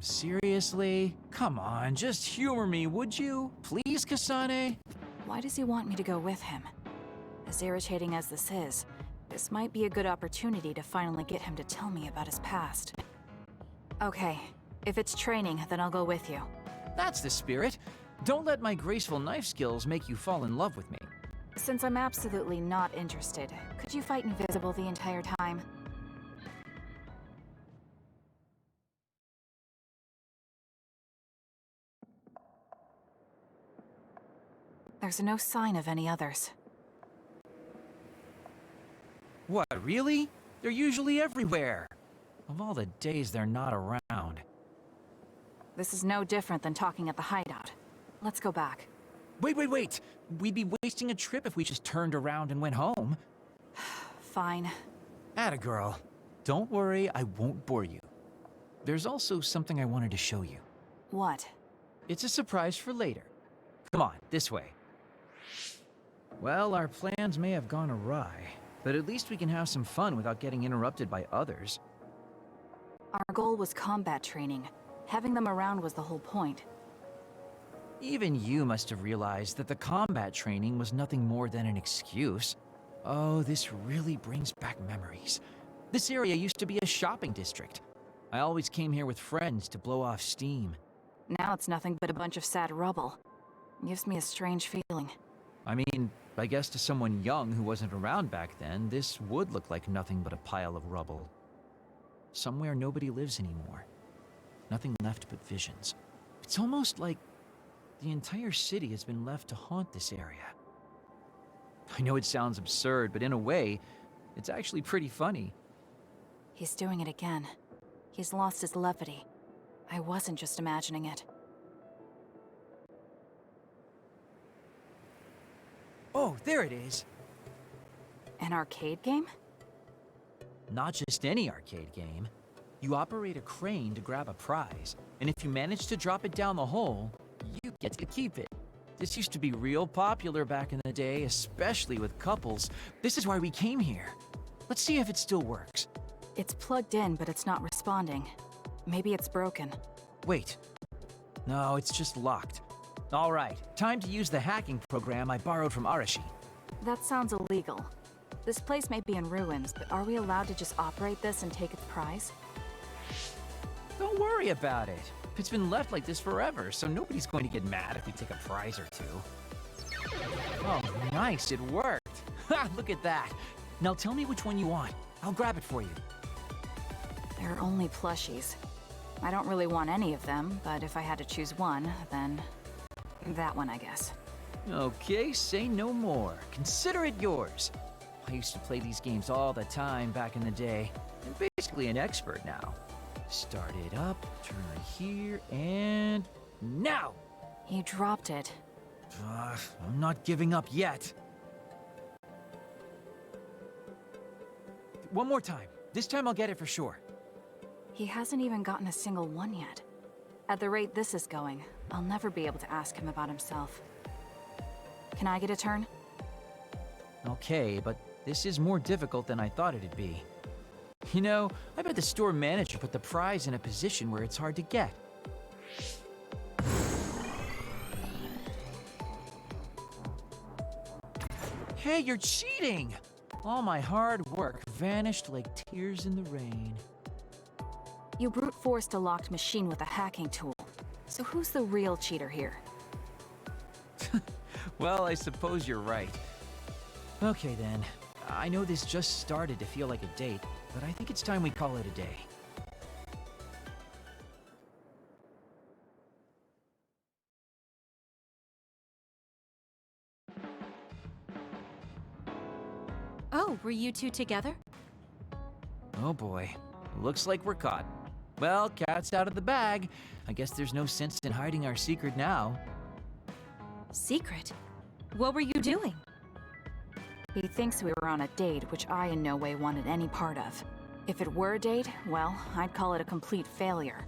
Seriously? Come on, just humor me, would you? Please, Kasane? Why does he want me to go with him? As irritating as this might be a good opportunity to finally get him to tell me about his past. Okay, if it's training, then I'll go with you. That's the spirit. Don't let my graceful knife skills make you fall in love with me. Since I'm absolutely not interested, could you fight invisible the entire time? There's no sign of any others. What, really? They're usually everywhere. Of all the days they're not around. This is no different than talking at the hideout. Let's go back. Wait! We'd be wasting a trip if we just turned around and went home. Fine. Atta girl. Don't worry, I won't bore you. There's also something I wanted to show you. What? It's a surprise for later. Come on, this way. Well, our plans may have gone awry, but at least we can have some fun without getting interrupted by others. Our goal was combat training. Having them around was the whole point. Even you must have realized that the combat training was nothing more than an excuse. Oh, this really brings back memories. This area used to be a shopping district. I always came here with friends to blow off steam. Now it's nothing but a bunch of sad rubble. Gives me a strange feeling. I mean, I guess to someone young who wasn't around back then, this would look like nothing but a pile of rubble. Somewhere nobody lives anymore. Nothing left but visions. It's almost like the entire city has been left to haunt this area. I know it sounds absurd, but in a way, it's actually pretty funny. He's doing it again. He's lost his levity. I wasn't just imagining it. Oh, there it is. An arcade game? Not just any arcade game. You operate a crane to grab a prize, and if you manage to drop it down the hole, you get to keep it. This used to be real popular back in the day, especially with couples. This is why we came here. Let's see if it still works. It's plugged in, but it's not responding. Maybe it's broken. Wait, No, it's just locked. All right, time to use the hacking program I borrowed from Arashi. That sounds illegal. This place may be in ruins, but are we allowed to just operate this and take its prize? Don't worry about it. It's been left like this forever, so nobody's going to get mad if we take a prize or two. Oh, nice, it worked. Ha, look at that. Now tell me which one you want. I'll grab it for you. They're only plushies. I don't really want any of them, but if I had to choose one, then that one, I guess. Okay, say no more. Consider it yours. I used to play these games all the time back in the day. I'm basically an expert now. Start it up, turn it here, and now! You dropped it. I'm not giving up yet. One more time. This time I'll get it for sure. He hasn't even gotten a single one yet. At the rate this is going, I'll never be able to ask him about himself. Can I get a turn? Okay, but this is more difficult than I thought it'd be. You know, I bet the store manager put the prize in a position where it's hard to get. Hey, you're cheating! All my hard work vanished like tears in the rain. You brute forced a locked machine with a hacking tool. So who's the real cheater here? Well, I suppose you're right. Okay then. I know this just started to feel like a date, but I think it's time we call it a day. Oh, were you two together? Oh boy. Looks like we're caught. Well, cat's out of the bag. I guess there's no sense in hiding our secret now. Secret? What were you doing? He thinks we were on a date, which I in no way wanted any part of. If it were a date, well, I'd call it a complete failure.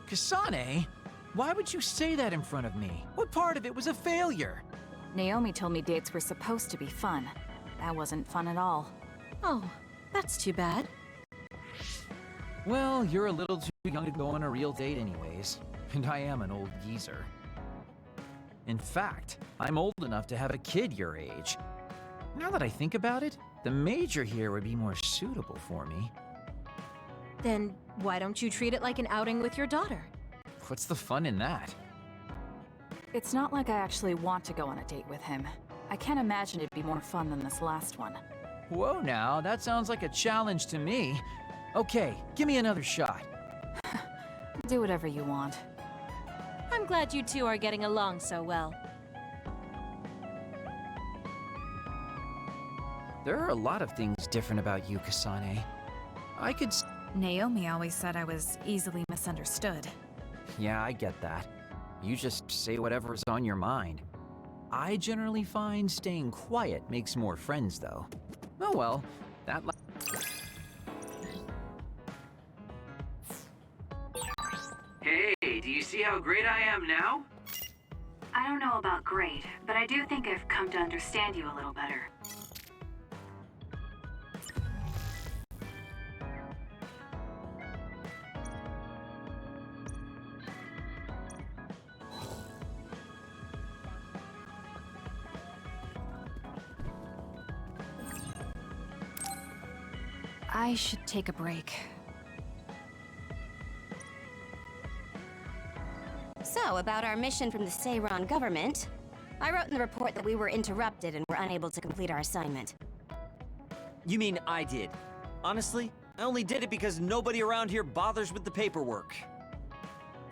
Kasane? Why would you say that in front of me? What part of it was a failure? Naomi told me dates were supposed to be fun. That wasn't fun at all. Oh, that's too bad. Well, you're a little too young to go on a real date anyways, and I am an old geezer. In fact, I'm old enough to have a kid your age. Now that I think about it, the major here would be more suitable for me. Then why don't you treat it like an outing with your daughter? What's the fun in that? It's not like I actually want to go on a date with him. I can't imagine it'd be more fun than this last one. Whoa now, that sounds like a challenge to me. Okay, give me another shot. Do whatever you want. I'm glad you two are getting along so well. There are a lot of things different about you, Kasane. I could Naomi always said I was easily misunderstood. Yeah, I get that. You just say whatever's on your mind. I generally find staying quiet makes more friends, though. Oh well, that Hey, do you see how great I am now? I don't know about great, but I do think I've come to understand you a little better. I should take a break. So, about our mission from the Seiran government, I wrote in the report that we were interrupted and were unable to complete our assignment. You mean I did? Honestly, I only did it because nobody around here bothers with the paperwork.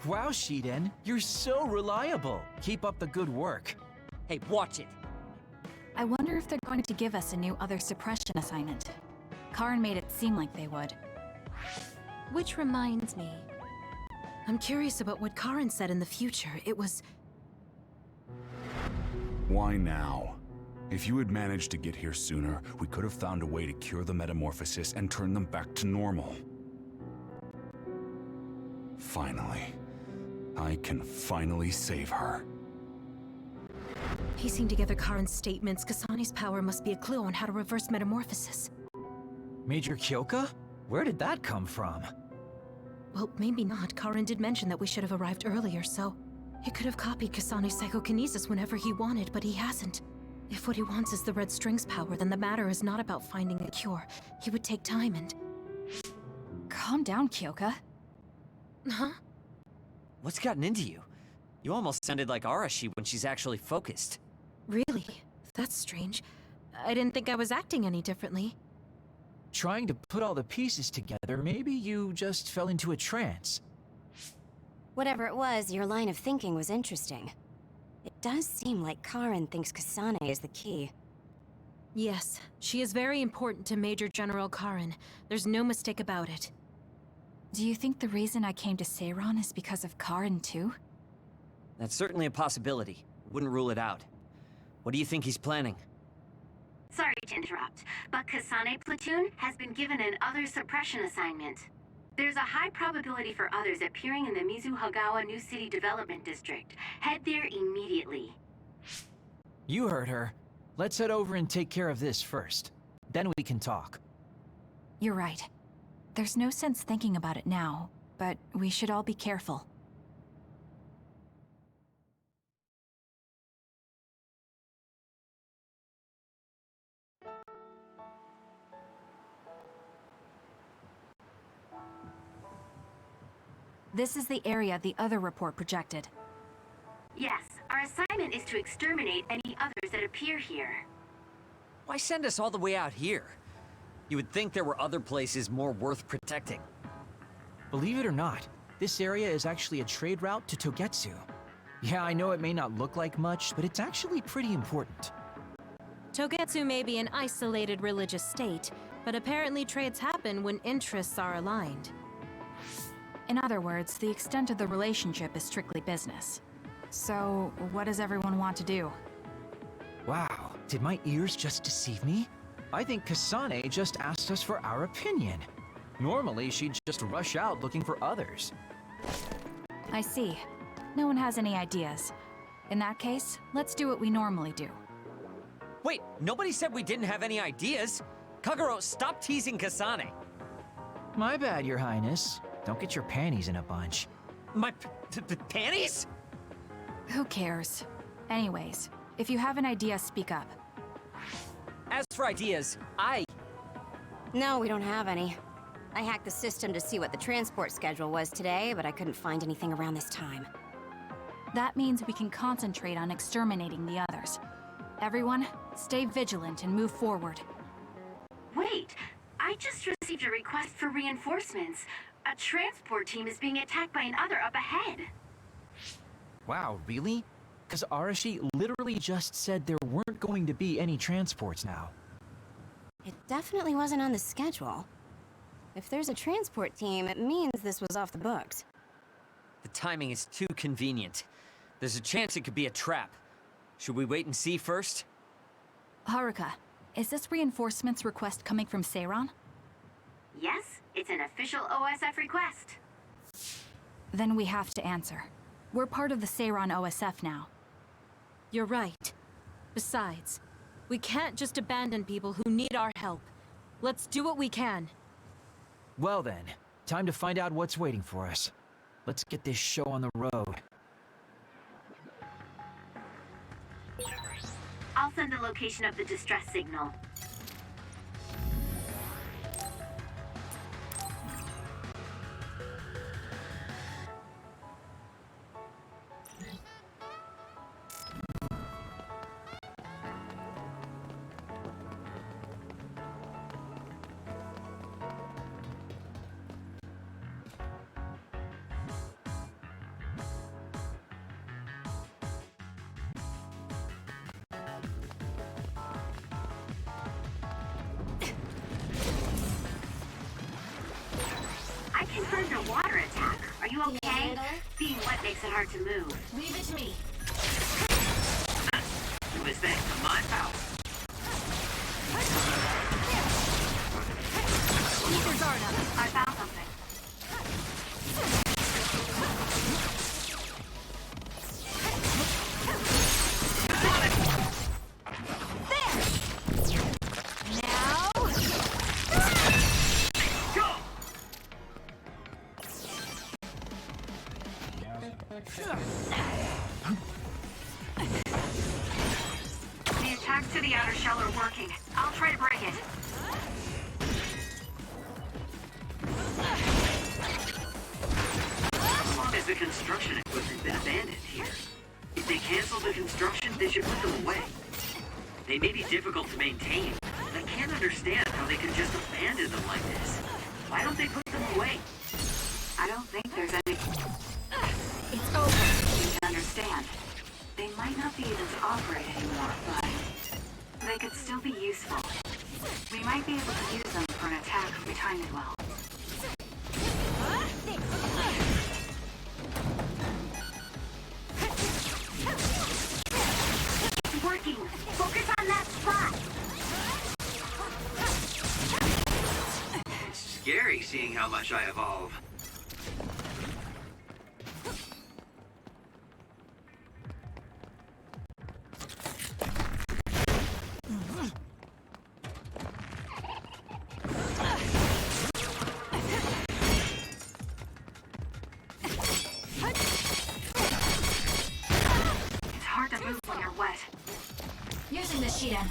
Wow, Shiden, you're so reliable. Keep up the good work. Hey, watch it. I wonder if they're going to give us a new other suppression assignment. Karin made it seem like they would. Which reminds me, I'm curious about what Karin said in the future. It was... Why now? If you had managed to get here sooner, we could have found a way to cure the metamorphosis and turn them back to normal. Finally. I can finally save her. Piecing together Karin's statements, Kasane's power must be a clue on how to reverse metamorphosis. Major Kyoka? Where did that come from? Well, maybe not. Karin did mention that we should have arrived earlier, so... He could have copied Kasane's psychokinesis whenever he wanted, but he hasn't. If what he wants is the red string's power, then the matter is not about finding a cure. He would take time and... Calm down, Kyoka. Huh? What's gotten into you? You almost sounded like Arashi when she's actually focused. Really? That's strange. I didn't think I was acting any differently. Trying to put all the pieces together, maybe you just fell into a trance. Whatever it was, your line of thinking was interesting. It does seem like Karin thinks Kasane is the key. Yes, she is very important to Major General Karin. There's no mistake about it. Do you think the reason I came to Seiran is because of Karin too? That's certainly a possibility. Wouldn't rule it out. What do you think he's planning? Sorry to interrupt, but Kasane Platoon has been given an other suppression assignment. There's a high probability for others appearing in the Mizuhagawa New City Development District. Head there immediately. You heard her. Let's head over and take care of this first. Then we can talk. You're right. There's no sense thinking about it now, but we should all be careful. This is the area the other report projected. Yes, our assignment is to exterminate any others that appear here. Why send us all the way out here? You would think there were other places more worth protecting. Believe it or not, this area is actually a trade route to Togetsu. Yeah, I know it may not look like much, but it's actually pretty important. Togetsu may be an isolated religious state, but apparently trades happen when interests are aligned. In other words, the extent of the relationship is strictly business. So, what does everyone want to do? Wow, did my ears just deceive me? I think Kasane just asked us for our opinion. Normally, she'd just rush out looking for others. I see. No one has any ideas. In that case, let's do what we normally do. Wait, nobody said we didn't have any ideas. Kagero, stop teasing Kasane. My bad, Your Highness. Don't get your panties in a bunch. My panties? Who cares? Anyways, if you have an idea, speak up. As for ideas, No, we don't have any. I hacked the system to see what the transport schedule was today, but I couldn't find anything around this time. That means we can concentrate on exterminating the others. Everyone, stay vigilant and move forward. Wait, I just received a request for reinforcements. A transport team is being attacked by another up ahead. Wow, really? Because Arashi literally just said there weren't going to be any transports now. It definitely wasn't on the schedule. If there's a transport team, it means this was off the books. the timing is too convenient. There's a chance it could be a trap. Should we wait and see first? Haruka, is this reinforcements request coming from Seiran? Yes, it's an official OSF request. Then we have to answer. We're part of the Seiran OSF now. You're right. Besides, we can't just abandon people who need our help. Let's do what we can. Well then, time to find out what's waiting for us. Let's get this show on the road. I'll send the location of the distress signal. I confirmed a water attack. Are you okay? Being wet makes it hard to move. Leave it to me. Who is that? My house. I found something. break it. How long has the construction equipment been abandoned here? If they cancel the construction, they should put them away. They may be difficult to maintain, but I can't understand how they can just abandon them like this. Why don't they put them away? I don't think there's any... It's over. You can understand. They might not be able to operate anymore, but... they could still be useful. We might be able to use them for an attack if we time it well. It's working! Focus on that spot! It's scary seeing how much I evolve. It's hard to move when you're wet. Using the Shiden.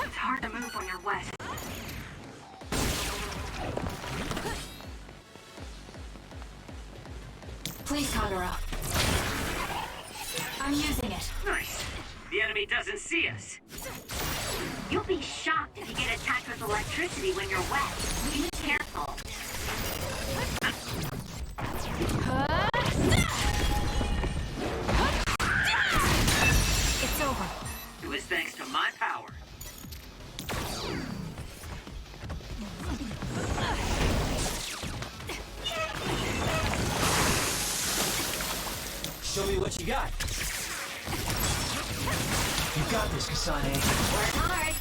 It's hard to move when you're wet. Please, Kagura. I'm using it. Nice. The enemy doesn't see us. You'll be shocked if you get attacked with electricity when you're wet. Be careful. It's over. It was thanks to my power. Show me what you got. You got this, Kasane. Work hard.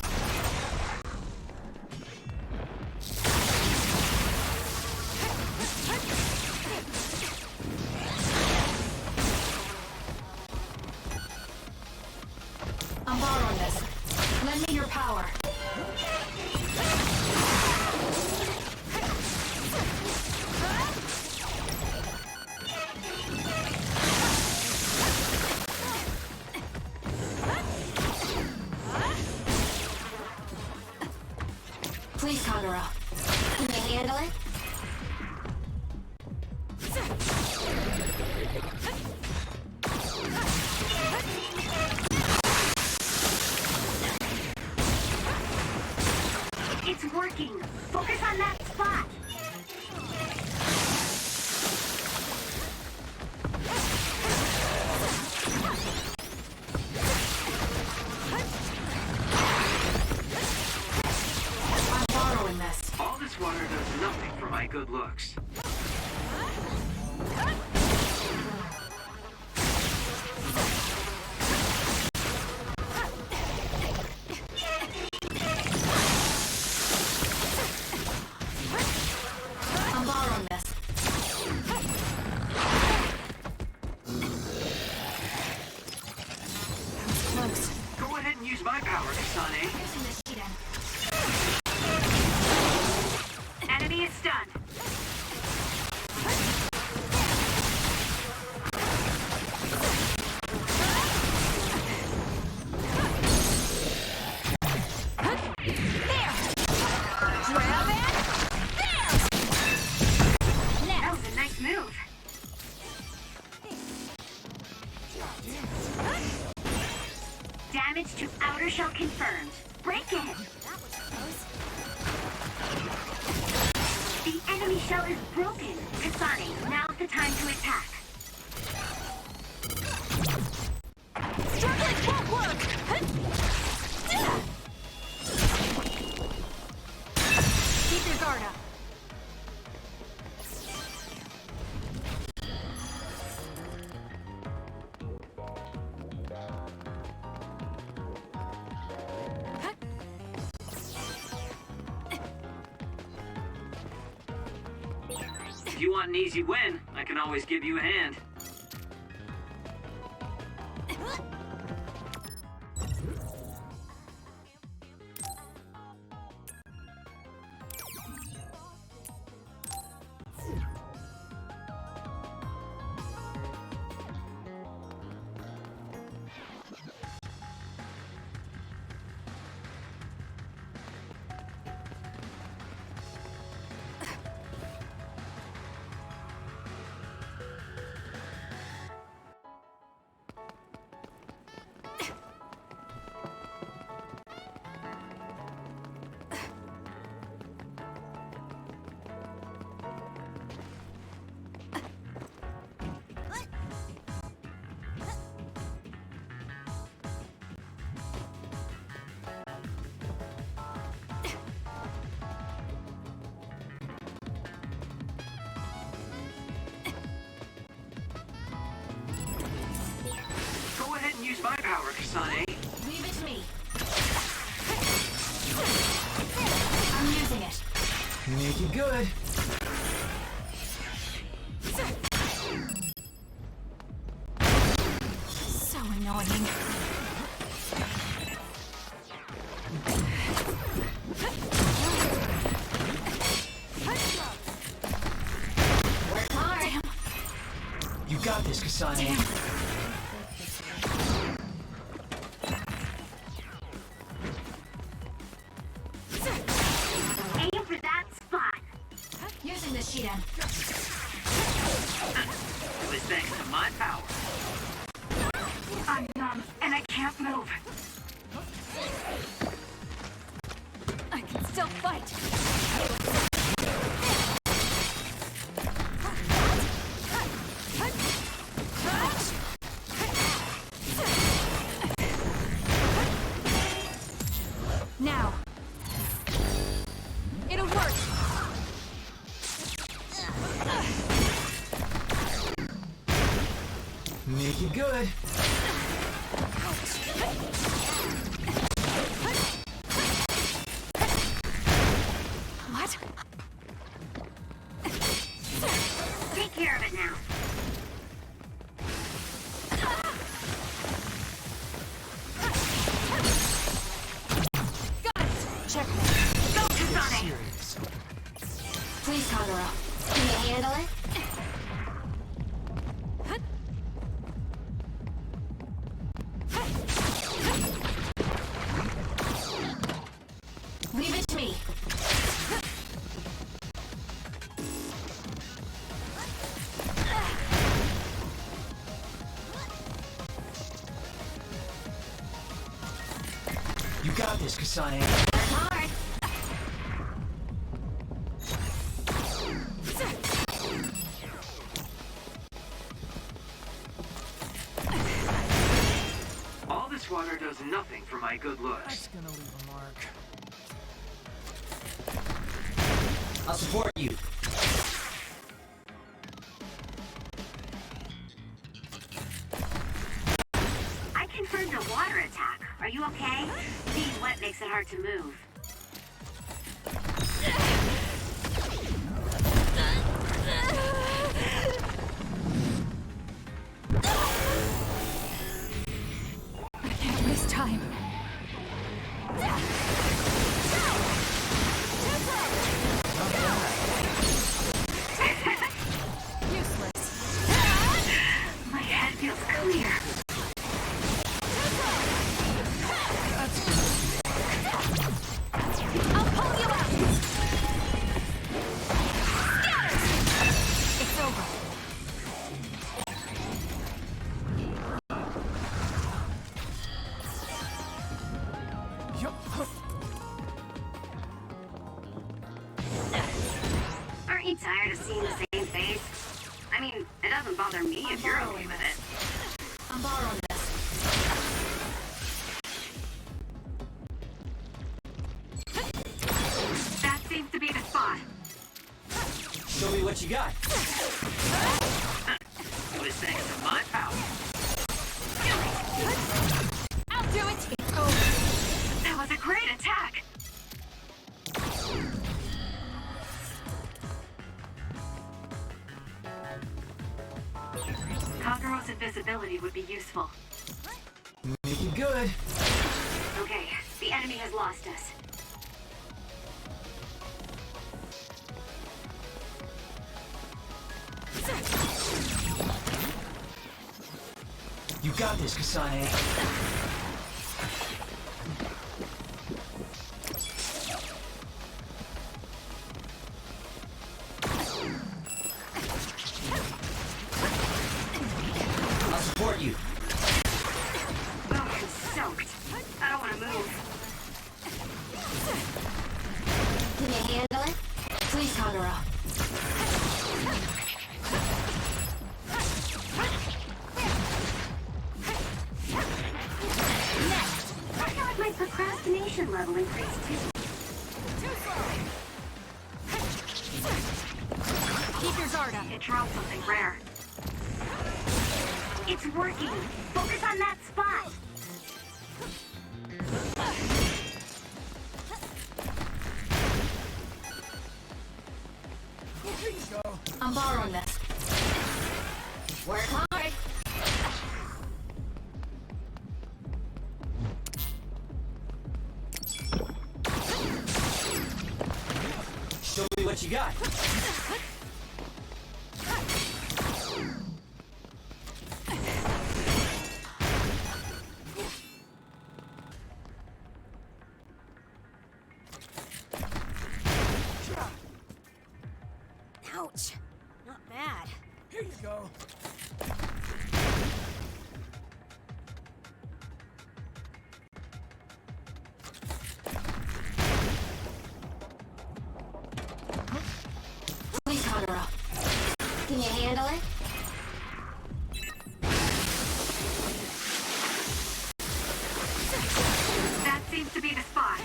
I'm borrowing this. Lend me your power. Please, Kagura. Can you handle it? It's working. Focus on that spot. I'm borrowing this. All this water does nothing for my good looks. I'm borrowing this. Close. Go ahead and use my power, Kasane. Using the Shiden. Enemy is stunned. shell is broken. Kasane, now's the time to attack. Struggling won't work! Keep your guard up. If you want an easy win, I can always give you a hand. Use my power, Kasane. Leave it to me. I'm using it. Make it good. So annoying. Work hard. Damn. You got this, Kasane. Aim for that spot. Using the Shidan. It was thanks to my power. I'm numb, and I can't move. I can still fight. Now. It'll work. Make it good. What? Take care of it now. Got it. Check. Go, Kasane! Please, Kagura. Can you handle it? Leave it to me. You got this, Kasane. Hard. All this water does nothing for my good looks. That's gonna leave a mark. I'll support you. I confirmed a water attack. Are you okay? Being wet makes it hard to move. I can't waste time. Useless. My head feels clear. tired of seeing the same face? I mean, it doesn't bother me if you're okay with it. I'm borrowing this. That seems to be the spot. Show me what you got. It was thanks to my power. I'll do it! It's over. That was a great attack. Kagero's invisibility would be useful. Make it good. Okay, the enemy has lost us. You got this, Kasane. I'll support you. Oh, I'm soaked. I don't want to move. Can you handle it? Please, Kagero. I feel like my procrastination level increased too. Keep your guard up. It dropped something rare. It's working. Focus on that spot. I'm borrowing this. Work hard. Show me what you got. Ouch. Not bad. Here you go. Please, Kagero. Can you handle it? That seems to be the spot.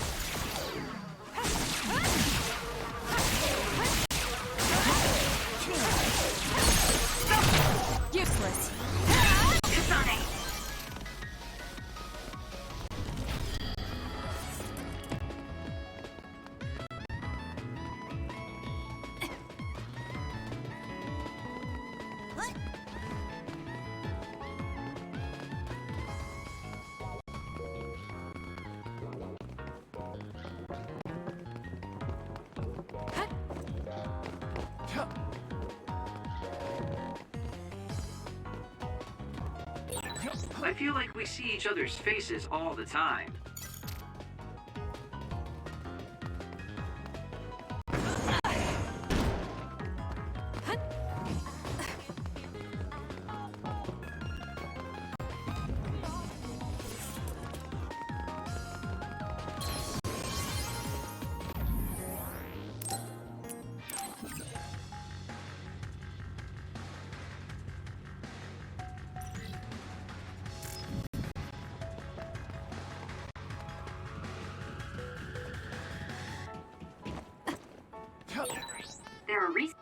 Useless. Kasane. I feel like we see each other's faces all the time. There are reasons.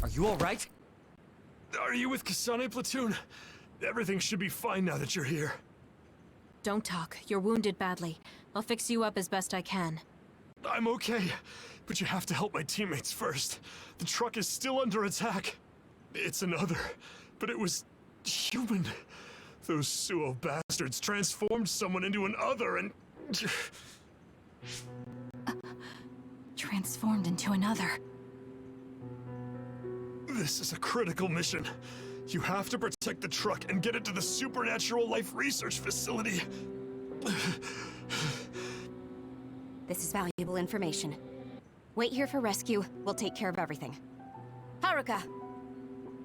Are you all right? Are you with Kasane Platoon? Everything should be fine now that you're here. Don't talk. You're wounded badly. I'll fix you up as best I can. I'm okay, but you have to help my teammates first. The truck is still under attack. It's another, but it was human. Those Suo bastards transformed someone into an other and... Transformed into another. This is a critical mission. You have to protect the truck and get it to the Supernatural Life Research Facility. This is valuable information. Wait here for rescue. We'll take care of everything. Haruka!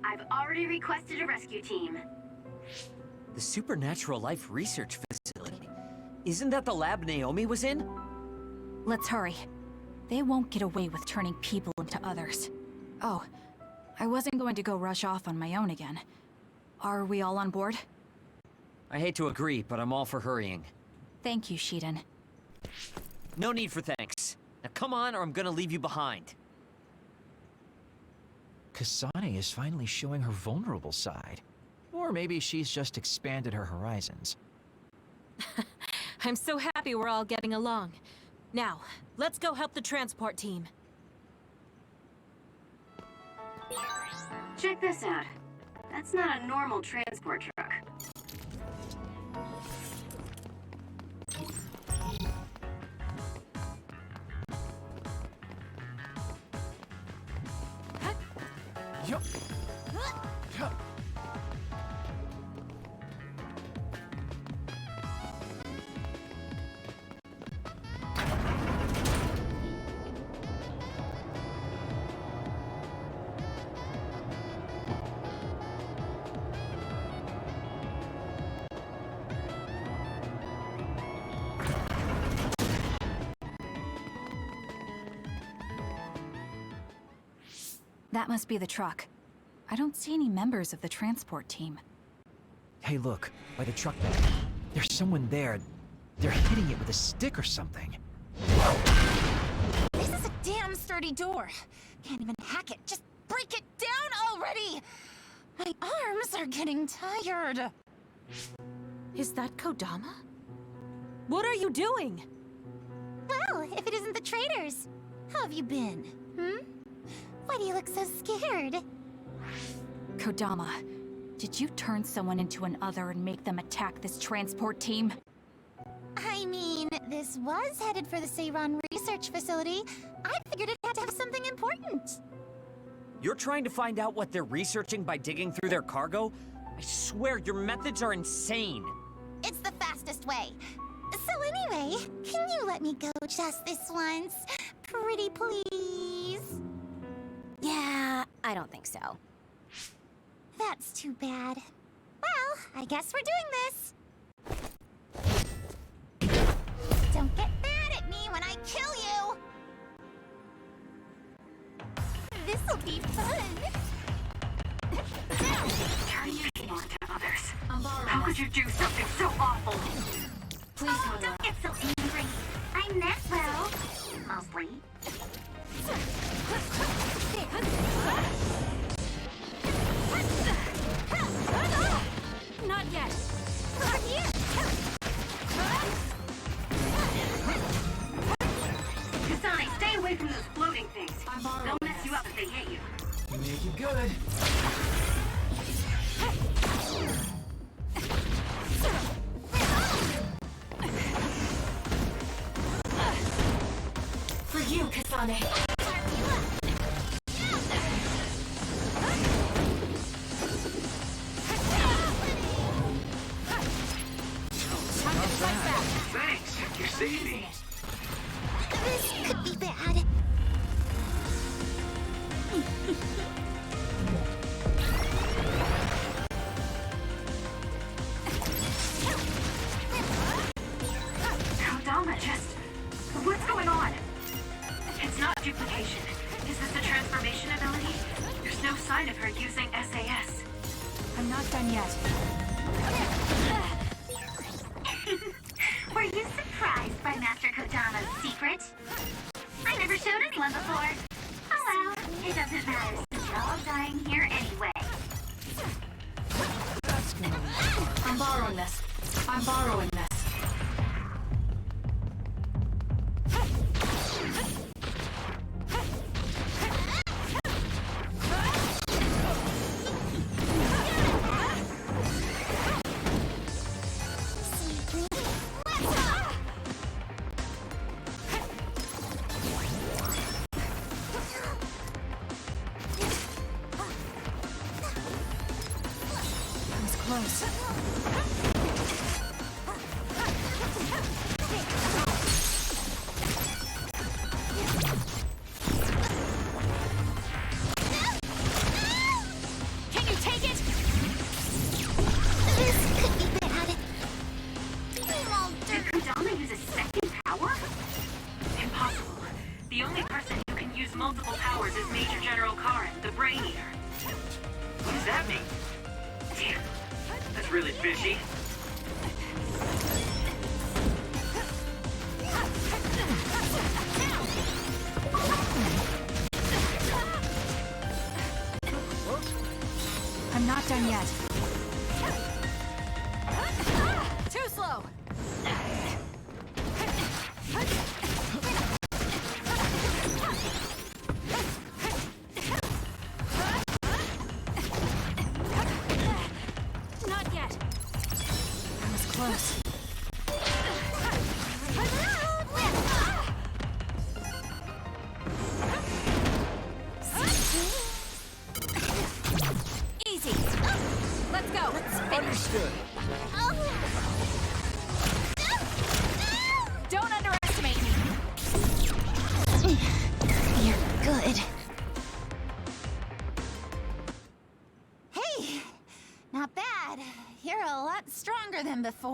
I've already requested a rescue team. The Supernatural Life Research Facility. Isn't that the lab Naomi was in? Let's hurry. They won't get away with turning people into others. Oh, I wasn't going to go rush off on my own again. Are we all on board? I hate to agree, but I'm all for hurrying. Thank you, Shiden. No need for thanks. Now come on, or I'm gonna leave you behind. Kasane is finally showing her vulnerable side. Or maybe she's just expanded her horizons. I'm so happy we're all getting along. Now, let's go help the transport team. Check this out. That's not a normal transport truck. Yup. Yup. That must be the truck. I don't see any members of the transport team. Hey, look, by the truck bed. There's someone there. They're hitting it with a stick or something. This is a damn sturdy door. Can't even hack it. Just break it down already! My arms are getting tired. Is that Kodama? What are you doing? Well, if it isn't the traitors, how have you been? Why do you look so scared? Kodama, did you turn someone into an other and make them attack this transport team? I mean, this was headed for the Seiran research facility. I figured it had to have something important. You're trying to find out what they're researching by digging through their cargo? I swear, your methods are insane. It's the fastest way. So anyway, can you let me go just this once? Pretty please? Yeah, I don't think so. That's too bad. Well, I guess we're doing this. Don't get mad at me when I kill you! This'll be fun! Turn your evil into others. How could you do something so awful? Please Don't get so angry. I meant well. Mostly. Not yet. Kasane, stay away from those floating things. They'll mess you up if they hit you. Make it good. For you, Kasane. Thanks, you saved me. This could be bad. Kodama what's going on? It's not duplication. Is this a transformation ability? There's no sign of her using SAS. I'm not done yet. Were you surprised by Master Kodama's secret? I never showed anyone before. Oh well, it doesn't matter since you're all dying here anyway. I'm borrowing this. I'm borrowing this.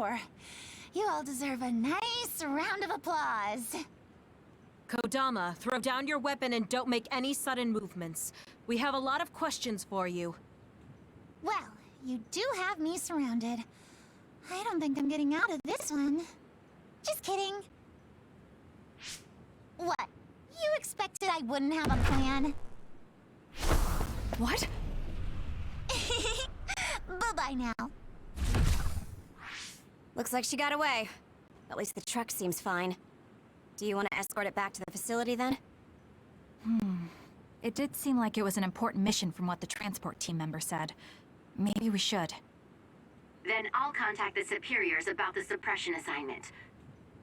for. You all deserve a nice round of applause. Kodama, throw down your weapon and don't make any sudden movements. We have a lot of questions for you. Well, you do have me surrounded. I don't think I'm getting out of this one. Just kidding. What? You expected I wouldn't have a plan? What? Bye-bye now. Looks like she got away. At least the truck seems fine. Do you want to escort it back to the facility then? It did seem like it was an important mission from what the transport team member said. Maybe we should. Then I'll contact the superiors about the suppression assignment.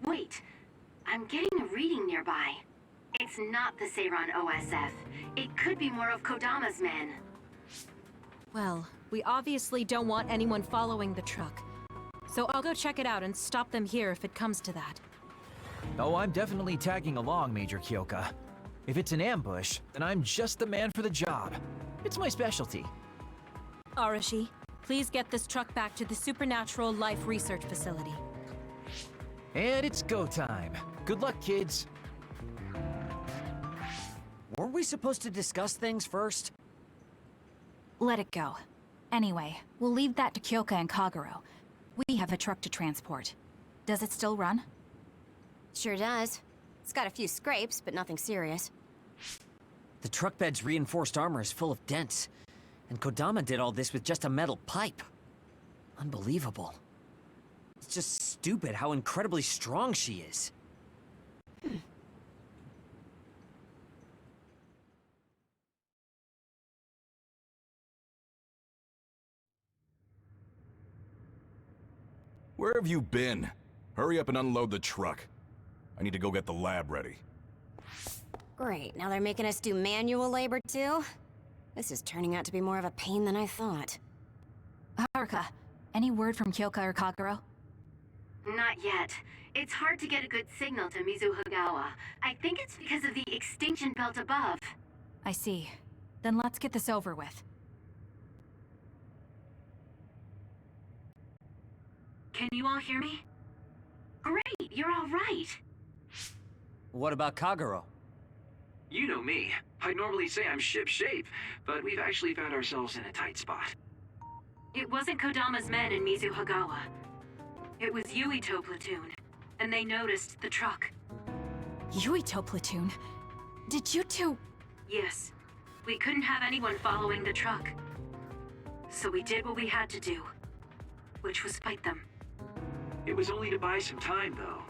Wait, I'm getting a reading nearby. It's not the Seiran OSF. It could be more of Kodama's men. Well, we obviously don't want anyone following the truck. So I'll go check it out and stop them here if it comes to that. Oh, I'm definitely tagging along, Major Kyoka. If it's an ambush, then I'm just the man for the job. It's my specialty. Arashi, please get this truck back to the Supernatural Life Research Facility. And it's go time. Good luck, kids. Weren't we supposed to discuss things first? Let it go. Anyway, we'll leave that to Kyoka and Kagero. We have a truck to transport. Does it still run? Sure does. It's got a few scrapes, but nothing serious. The truck bed's reinforced armor is full of dents. And Kodama did all this with just a metal pipe. Unbelievable. It's just stupid how incredibly strong she is. Where have you been? Hurry up and unload the truck. I need to go get the lab ready. Great, now they're making us do manual labor too? This is turning out to be more of a pain than I thought. Haruka, any word from Kyoka or Kagero? Not yet. It's hard to get a good signal to Mizuhagawa. I think it's because of the extinction belt above. I see. Then let's get this over with. Can you all hear me? Great, you're all right. What about Kagero? You know me. I'd normally say I'm ship-shape, but we've actually found ourselves in a tight spot. It wasn't Kodama's men in Mizuhagawa. It was Yuito platoon, and they noticed the truck. Yuito platoon? Did you two... Yes. We couldn't have anyone following the truck. So we did what we had to do, which was fight them. It was only to buy some time, though.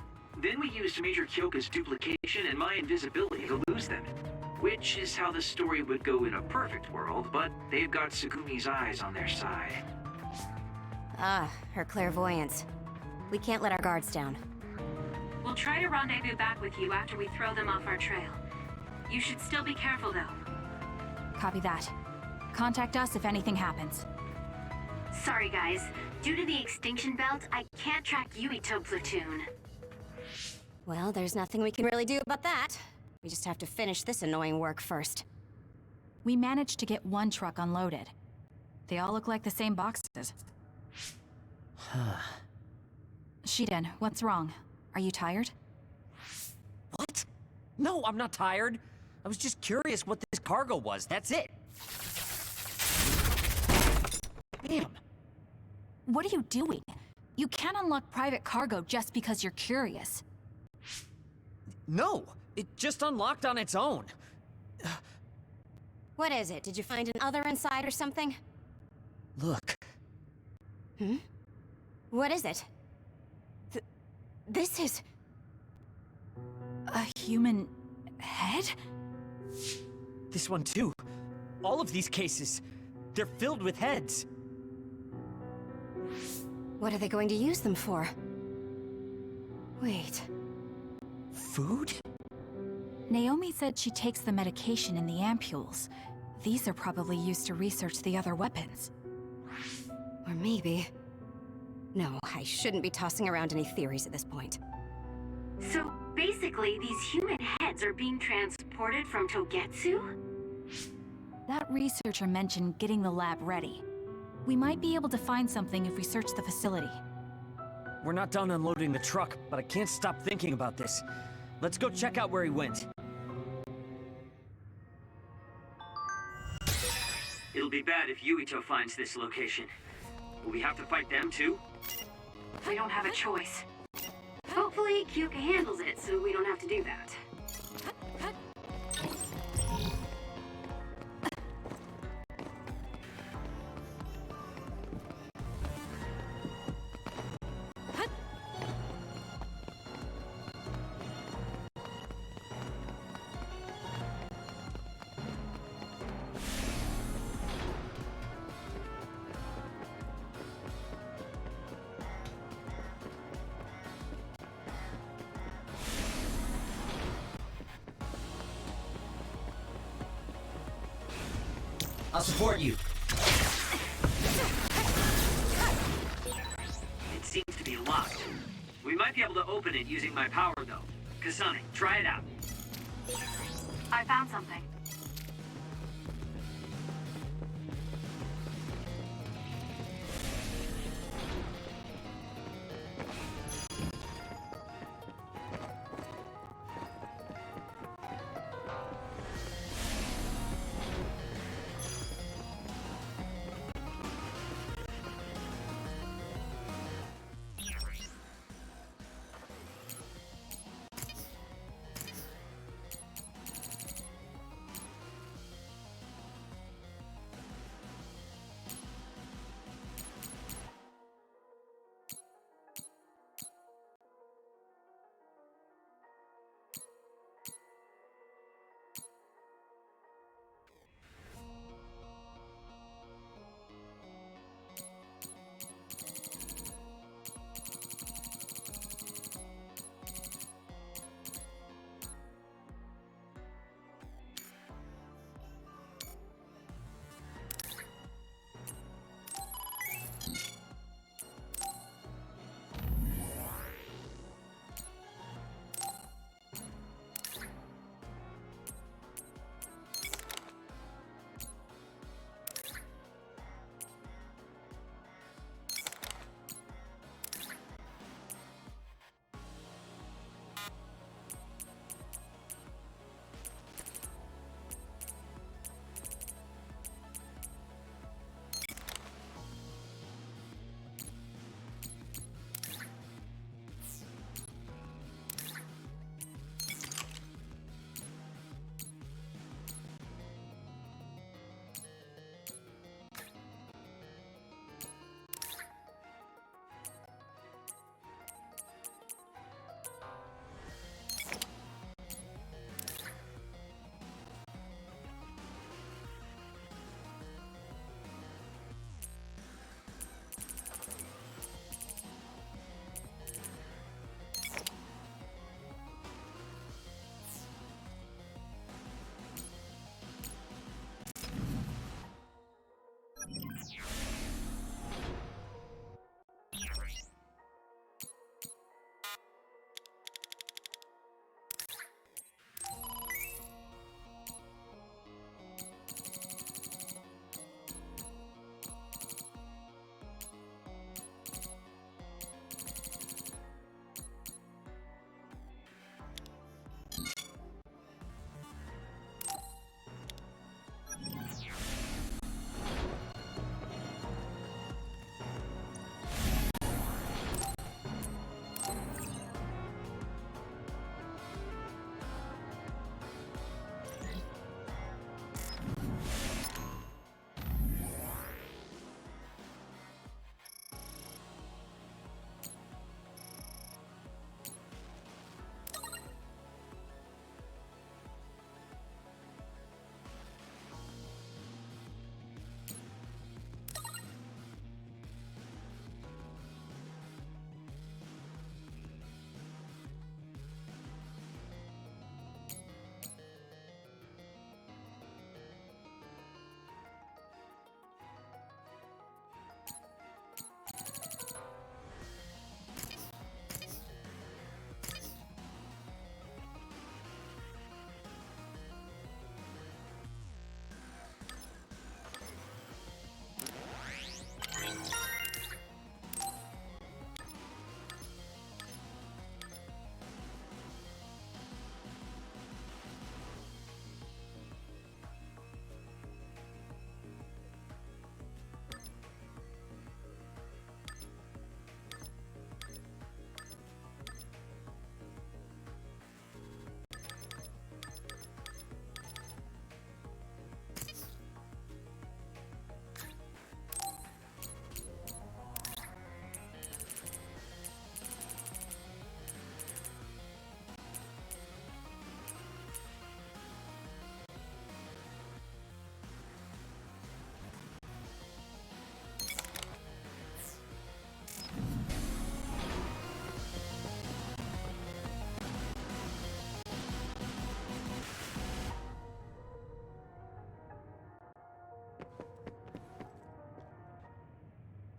Then we used Major Kyoka's duplication and my invisibility to lose them. Which is how the story would go in a perfect world, but they've got Tsukumi's eyes on their side. Ah, her clairvoyance. We can't let our guards down. We'll try to rendezvous back with you after we throw them off our trail. You should still be careful, though. Copy that. Contact us if anything happens. Sorry, guys. Due to the extinction belt, I can't track Yuito platoon. Well, there's nothing we can really do about that. We just have to finish this annoying work first. We managed to get one truck unloaded. They all look like the same boxes. Shiden, what's wrong? Are you tired? What? No, I'm not tired. I was just curious what this cargo was, that's it. Damn. What are you doing? You can't unlock private cargo just because you're curious. No, it just unlocked on its own. What is it? Did you find an other inside or something? Look. Hmm? What is it? This is... A human head? This one too. All of these cases, they're filled with heads. What are they going to use them for? Wait. Food? Naomi said she takes the medication in the ampules. These are probably used to research the other weapons. Or maybe... No, I shouldn't be tossing around any theories at this point. So, basically, these human heads are being transported from Togetsu? That researcher mentioned getting the lab ready. We might be able to find something if we search the facility. We're not done unloading the truck, but I can't stop thinking about this. Let's go check out where he went. It'll be bad if Yuito finds this location. Will we have to fight them too? We don't have a choice. Hopefully, Kyoka handles it so we don't have to do that. I'll support you. It seems to be locked. We might be able to open it using my power, though. Kasane, try it out. I found something.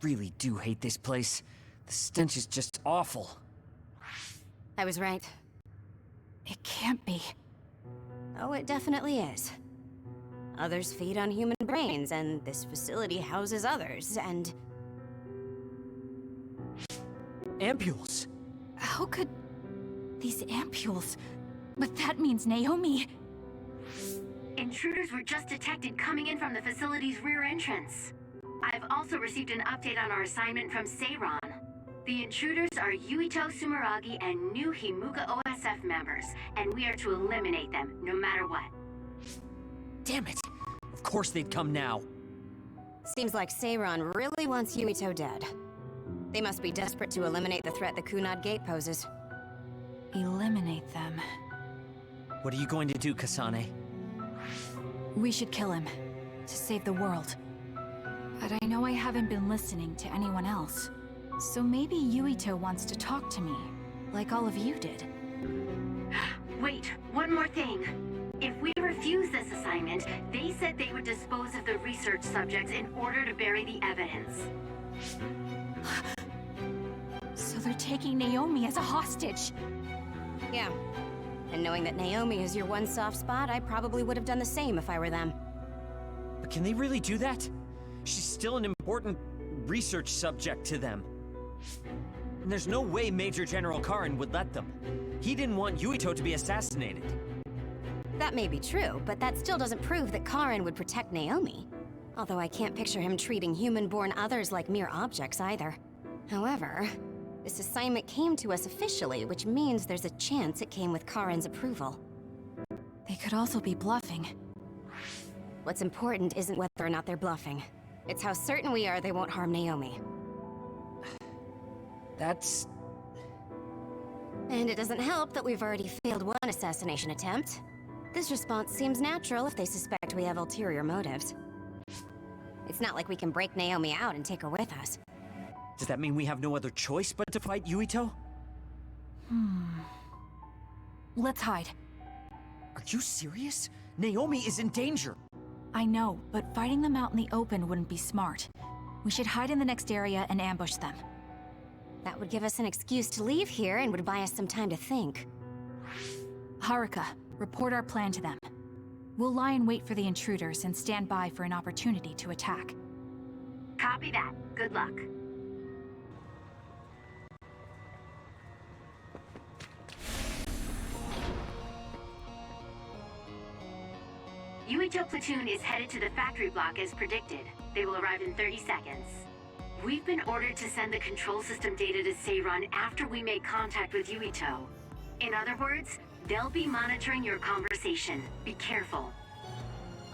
really do hate this place. The stench is just awful. I was right. It can't be. Oh, it definitely is. Others feed on human brains, and this facility houses others, and... Ampules! How could... these ampules... But that means Naomi... Intruders were just detected coming in from the facility's rear entrance. I've also received an update on our assignment from Seiran. The intruders are Yuito Sumeragi and new Himuka OSF members, and we are to eliminate them, no matter what. Damn it! Of course they'd come now. Seems like Seiran really wants Yuito dead. They must be desperate to eliminate the threat the Kunad Gate poses. Eliminate them. What are you going to do, Kasane? We should kill him, to save the world. But I know I haven't been listening to anyone else. So maybe Yuito wants to talk to me, like all of you did. Wait, one more thing. If we refuse this assignment, they said they would dispose of the research subjects in order to bury the evidence. So they're taking Naomi as a hostage. Yeah. And knowing that Naomi is your one soft spot, I probably would have done the same if I were them. But can they really do that? She's still an important research subject to them. And there's no way Major General Karin would let them. He didn't want Yuito to be assassinated. That may be true, but that still doesn't prove that Karin would protect Naomi. Although I can't picture him treating human-born others like mere objects either. However, this assignment came to us officially, which means there's a chance it came with Karin's approval. They could also be bluffing. What's important isn't whether or not they're bluffing. It's how certain we are they won't harm Naomi. That's... And it doesn't help that we've already failed one assassination attempt. This response seems natural if they suspect we have ulterior motives. It's not like we can break Naomi out and take her with us. Does that mean we have no other choice but to fight Yuito? Let's hide. Are you serious? Naomi is in danger. I know, but fighting them out in the open wouldn't be smart. We should hide in the next area and ambush them. That would give us an excuse to leave here and would buy us some time to think. Haruka, report our plan to them. We'll lie in wait for the intruders and stand by for an opportunity to attack. Copy that. Good luck. Yuito platoon is headed to the factory block as predicted. They will arrive in 30 seconds. We've been ordered to send the control system data to Seiran after we make contact with Yuito. In other words, they'll be monitoring your conversation. Be careful.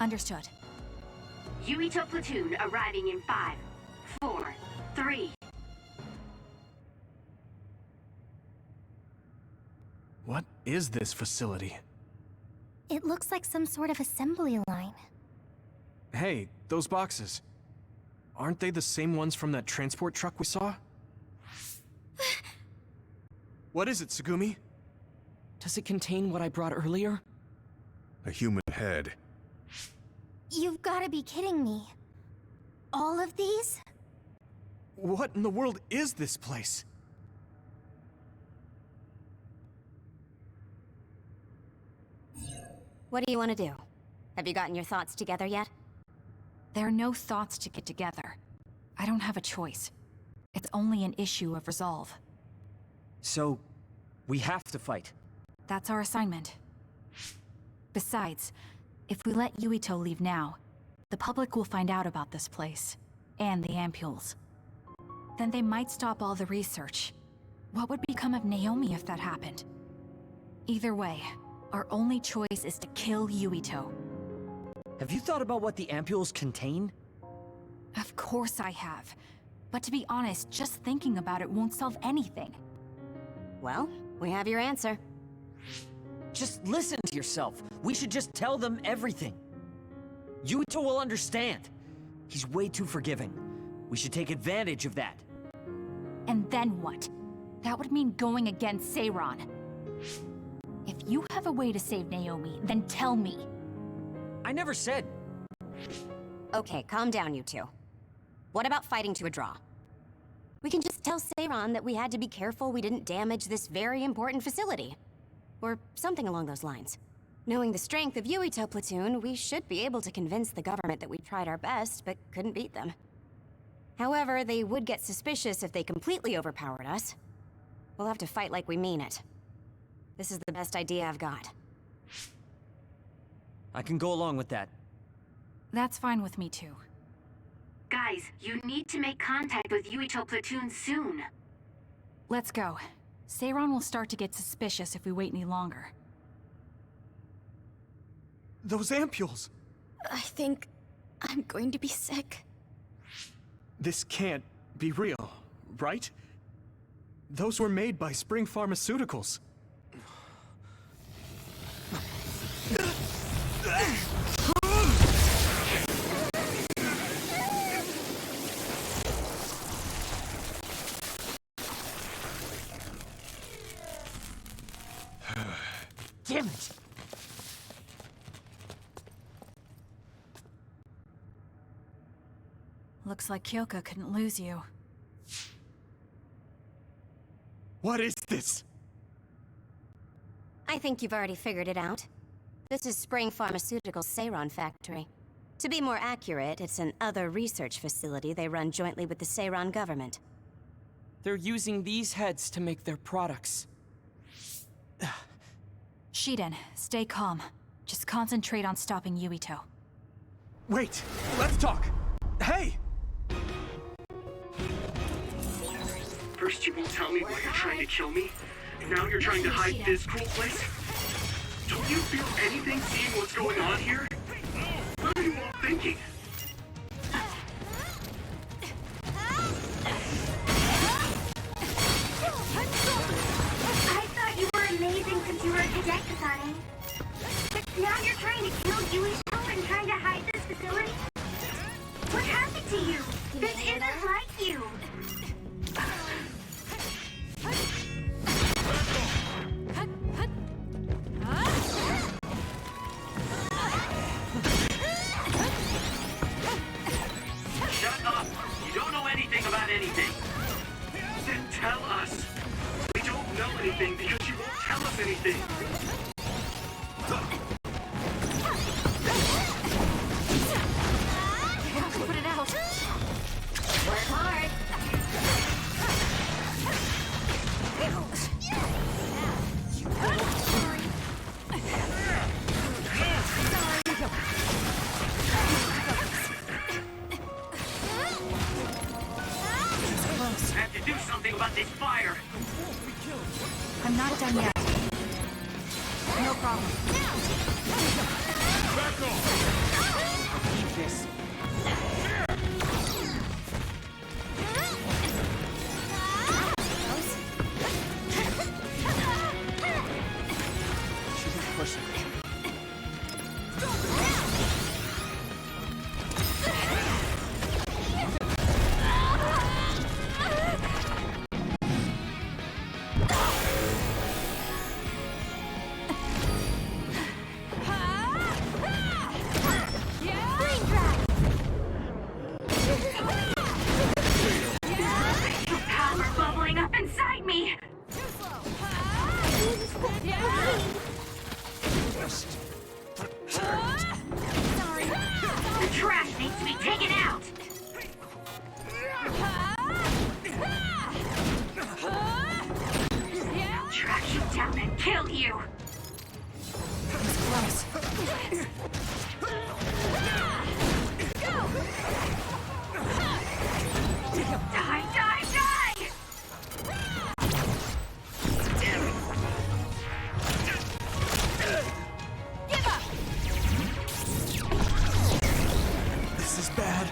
Understood. Yuito platoon arriving in 5, 4, 3. What is this facility? It looks like some sort of assembly line. Hey, those boxes. Aren't they the same ones from that transport truck we saw? What is it, Tsugumi? Does it contain what I brought earlier? A human head. You've gotta be kidding me. All of these? What in the world is this place? What do you want to do? Have you gotten your thoughts together yet? There are no thoughts to get together. I don't have a choice. It's only an issue of resolve. So, we have to fight. That's our assignment. Besides, if we let Yuito leave now, the public will find out about this place, and the ampules. Then they might stop all the research. What would become of Naomi if that happened? Either way, our only choice is to kill Yuito. Have you thought about what the ampules contain? Of course I have. But to be honest, just thinking about it won't solve anything. Well, we have your answer. Just listen to yourself. We should just tell them everything. Yuito will understand. He's way too forgiving. We should take advantage of that. And then what? That would mean going against Seiran. If you have a way to save Naomi, then tell me. I never said... Okay, calm down, you two. What about fighting to a draw? We can just tell Seiran that we had to be careful we didn't damage this very important facility. Or something along those lines. Knowing the strength of Yuito Platoon, we should be able to convince the government that we tried our best, but couldn't beat them. However, they would get suspicious if they completely overpowered us. We'll have to fight like we mean it. This is the best idea I've got. I can go along with that. That's fine with me too. Guys, you need to make contact with Yuito Platoon soon. Let's go. Seiran will start to get suspicious if we wait any longer. Those ampules! I think I'm going to be sick. This can't be real, right? Those were made by Spring Pharmaceuticals. Damn it! Looks like Kyoka couldn't lose you. What is this? I think you've already figured it out. This is Spring Pharmaceuticals' Seiran factory. To be more accurate, it's an other research facility they run jointly with the Seiran government. They're using these heads to make their products. Shiden, stay calm. Just concentrate on stopping Yuito. Wait, let's talk! Hey! First you won't tell me why you're trying to kill me, and now you're trying to hide this cool place? Don't you feel anything seeing what's going on here? What are you all thinking? I thought you were amazing since you were a cadet, Kasane. But now you're trying to kill Yuito and trying to hide this facility? What happened to you? This isn't like you. Shut up! You don't know anything about anything! Then tell us! We don't know anything because you won't tell us anything! You have to put it out. Work hard. I have to do something about this fire! I'm not done yet. No problem. Back off! Keep this. She's not pushing. Power bubbling up inside me. The trash needs to be taken out. I'll track you down and kill you. Die, die, die! This is bad.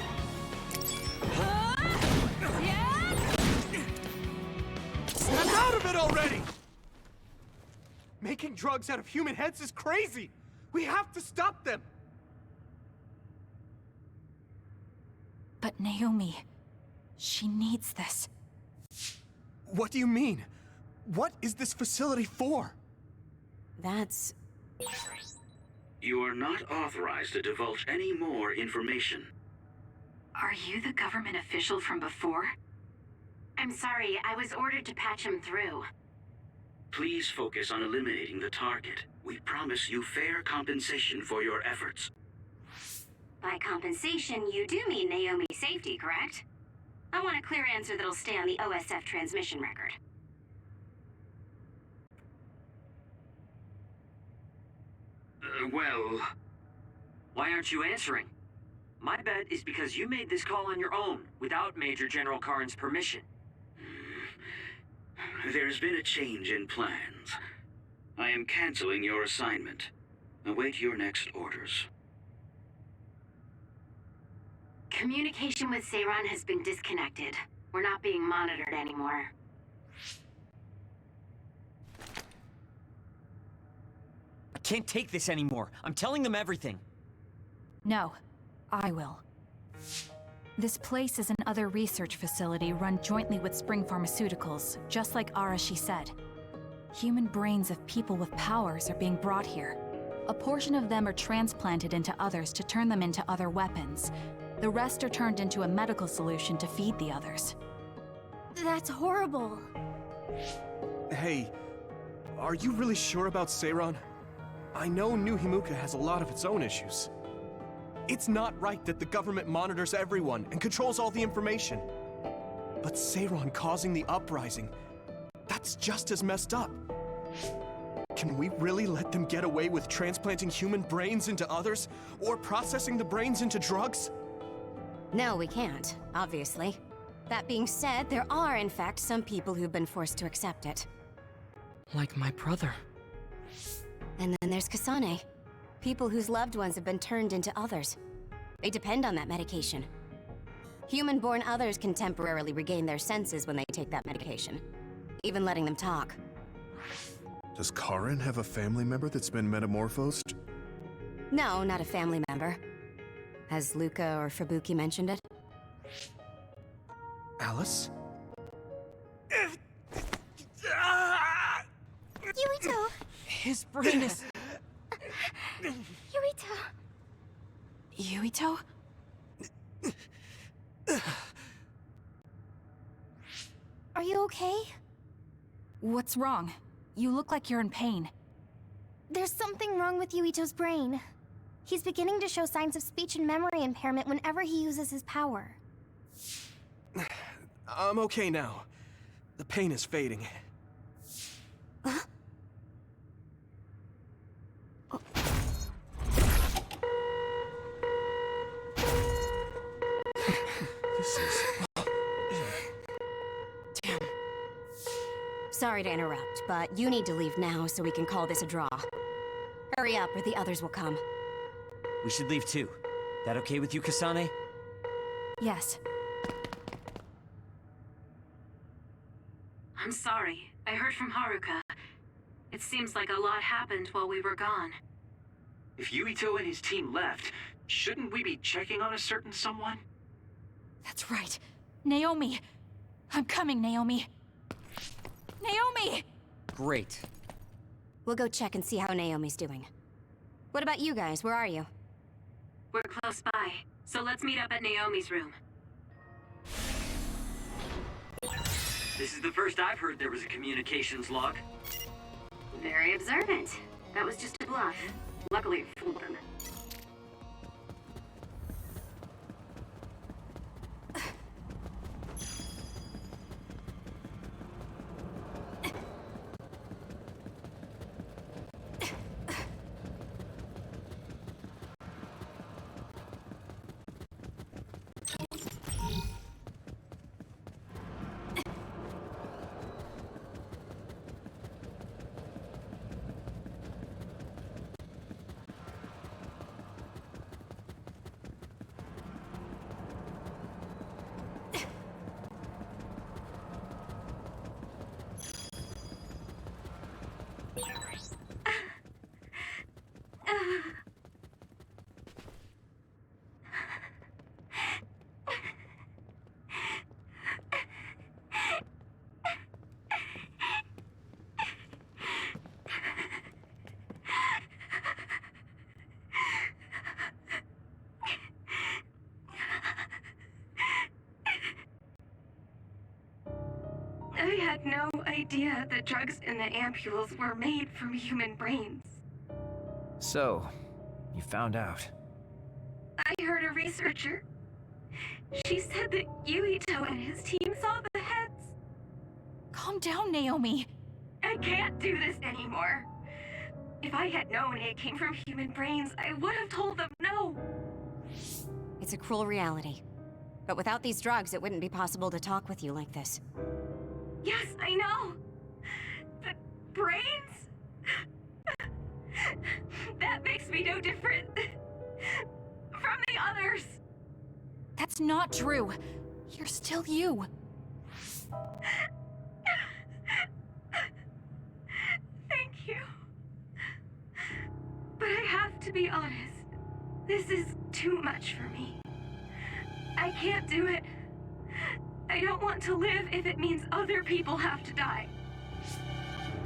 Snap out of it already! Making drugs out of human heads is crazy! We have to stop them! But Naomi, she needs this. What do you mean? What is this facility for? That's... You are not authorized to divulge any more information. Are you the government official from before? I'm sorry, I was ordered to patch him through. Please focus on eliminating the target. We promise you fair compensation for your efforts. By compensation, you do mean Naomi's safety, correct? I want a clear answer that'll stay on the OSF transmission record. Well... Why aren't you answering? My bet is because you made this call on your own, without Major General Karn's permission. There's been a change in plans. I am canceling your assignment. Await your next orders. Communication with Seiran has been disconnected. We're not being monitored anymore. I can't take this anymore. I'm telling them everything. No, I will. This place is another research facility run jointly with Spring Pharmaceuticals, just like Arashi said. Human brains of people with powers are being brought here. A portion of them are transplanted into others to turn them into other weapons. The rest are turned into a medical solution to feed the others. That's horrible. Hey, are you really sure about Seiran? I know New Himuka has a lot of its own issues. It's not right that the government monitors everyone and controls all the information. But Seiran causing the uprising, that's just as messed up. Can we really let them get away with transplanting human brains into others, or processing the brains into drugs? No, we can't, obviously. That being said, there are, in fact, some people who've been forced to accept it. Like my brother. And then there's Kasane. People whose loved ones have been turned into others. They depend on that medication. Human-born others can temporarily regain their senses when they take that medication, even letting them talk. Does Karin have a family member that's been metamorphosed? No, not a family member. Has Luca or Fubuki mentioned it? Alice? Yuito! His brain is... Yuito! Yuito? Are you okay? What's wrong? You look like you're in pain. There's something wrong with Yuito's brain. He's beginning to show signs of speech and memory impairment whenever he uses his power. I'm okay now. The pain is fading. This is... Damn. Sorry to interrupt, but you need to leave now so we can call this a draw. Hurry up or the others will come. We should leave too. That okay with you, Kasane? Yes. I'm sorry. I heard from Haruka. It seems like a lot happened while we were gone. If Yuito and his team left, shouldn't we be checking on a certain someone? That's right. Naomi! I'm coming, Naomi! Naomi! Great. We'll go check and see how Naomi's doing. What about you guys? Where are you? We're close by, so let's meet up at Naomi's room. This is the first I've heard there was a communications log. Very observant. That was just a bluff. Luckily, it fooled them. I had no idea the drugs in the ampules were made from human brains. So, you found out. I heard a researcher. She said that Yuito and his team saw the heads. Calm down, Naomi. I can't do this anymore. If I had known it came from human brains, I would have told them no. It's a cruel reality. But without these drugs, it wouldn't be possible to talk with you like this. Yes, I know. But brains? That makes me no different from the others. That's not true. You're still you. Thank you. But I have to be honest. This is too much for me. I can't do it. I don't want to live if it means other people have to die.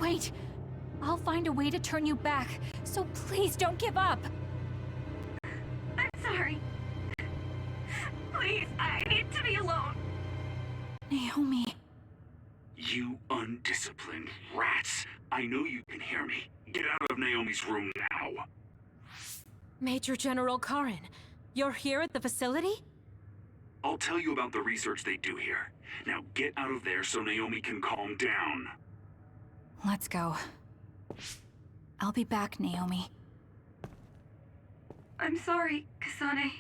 Wait. I'll find a way to turn you back, so please don't give up. I'm sorry. Please, I need to be alone. Naomi. You undisciplined rats! I know you can hear me. Get out of Naomi's room now! Major General Karin, you're here at the facility? I'll tell you about the research they do here. Now get out of there so Naomi can calm down. Let's go. I'll be back, Naomi. I'm sorry, Kasane.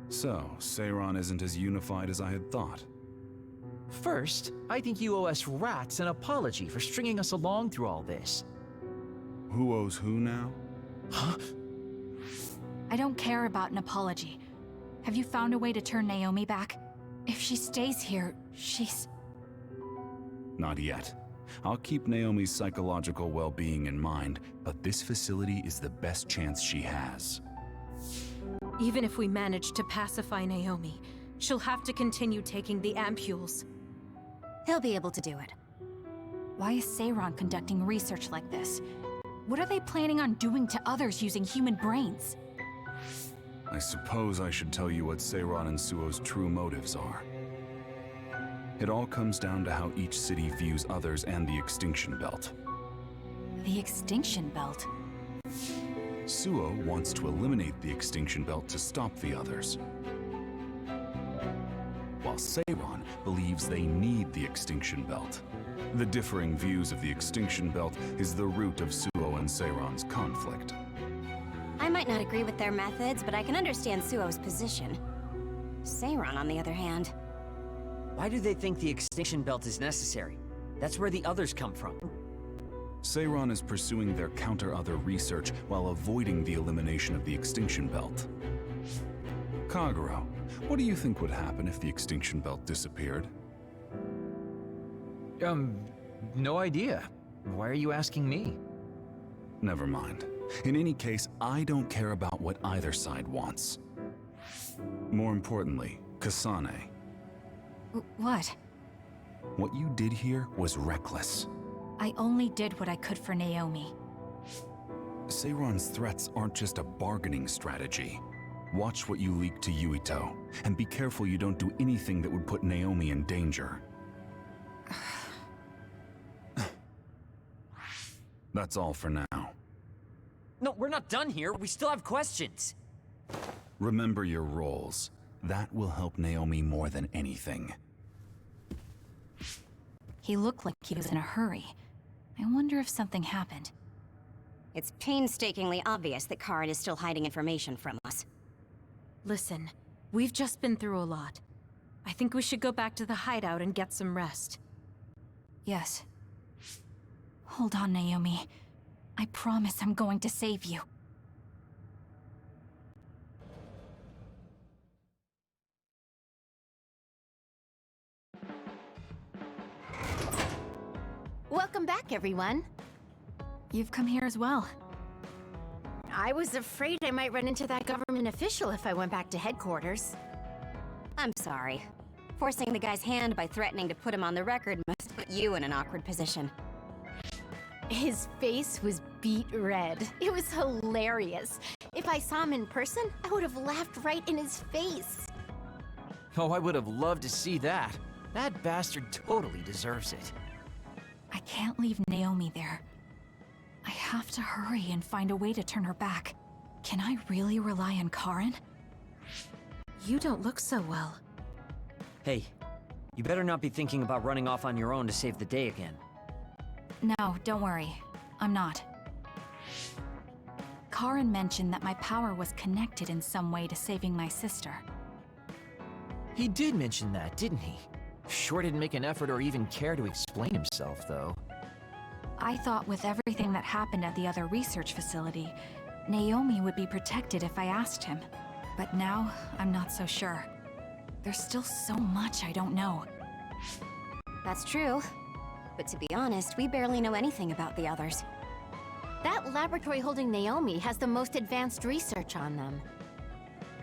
So, Seiron isn't as unified as I had thought. First, I think you owe us rats an apology for stringing us along through all this. Who owes who now? Huh? I don't care about an apology. Have you found a way to turn Naomi back? If she stays here, she's... Not yet. I'll keep Naomi's psychological well-being in mind, but this facility is the best chance she has. Even if we manage to pacify Naomi, she'll have to continue taking the ampules. He'll be able to do it. Why is Seiron conducting research like this? What are they planning on doing to others using human brains? I suppose I should tell you what Seiron and Suo's true motives are. It all comes down to how each city views others and the Extinction Belt. The Extinction Belt? Suo wants to eliminate the Extinction Belt to stop the others, while Seiron believes they need the Extinction Belt. The differing views of the Extinction Belt is the root of Suo and Seiron's conflict. I might not agree with their methods, but I can understand Suo's position. Seiron, on the other hand... Why do they think the Extinction Belt is necessary? That's where the others come from. Seiron is pursuing their counter-other research while avoiding the elimination of the Extinction Belt. Kagero, what do you think would happen if the Extinction Belt disappeared? No idea. Why are you asking me? Never mind. In any case, I don't care about what either side wants. More importantly, Kasane. What? What you did here was reckless. I only did what I could for Naomi. Seiron's threats aren't just a bargaining strategy. Watch what you leak to Yuito, and be careful you don't do anything that would put Naomi in danger. That's all for now. No, we're not done here. We still have questions. Remember your roles. That will help Naomi more than anything. He looked like he was in a hurry. I wonder if something happened. It's painstakingly obvious that Karin is still hiding information from us. Listen, we've just been through a lot. I think we should go back to the hideout and get some rest. Yes. Hold on, Naomi. I promise I'm going to save you. Welcome back, everyone. You've come here as well. I was afraid I might run into that government official if I went back to headquarters. I'm sorry. Forcing the guy's hand by threatening to put him on the record must put you in an awkward position. His face was beet red. It was hilarious. If I saw him in person, I would have laughed right in his face. Oh, I would have loved to see that. That bastard totally deserves it. I can't leave Naomi there. I have to hurry and find a way to turn her back. Can I really rely on Karen? You don't look so well. Hey, you better not be thinking about running off on your own to save the day again. No, don't worry. I'm not. Karen mentioned that my power was connected in some way to saving my sister. He did mention that, didn't he? Sure didn't make an effort or even care to explain himself, though. I thought with everything that happened at the other research facility, Naomi would be protected if I asked him. But now, I'm not so sure. There's still so much I don't know. That's true. But to be honest, we barely know anything about the others. That laboratory holding Naomi has the most advanced research on them.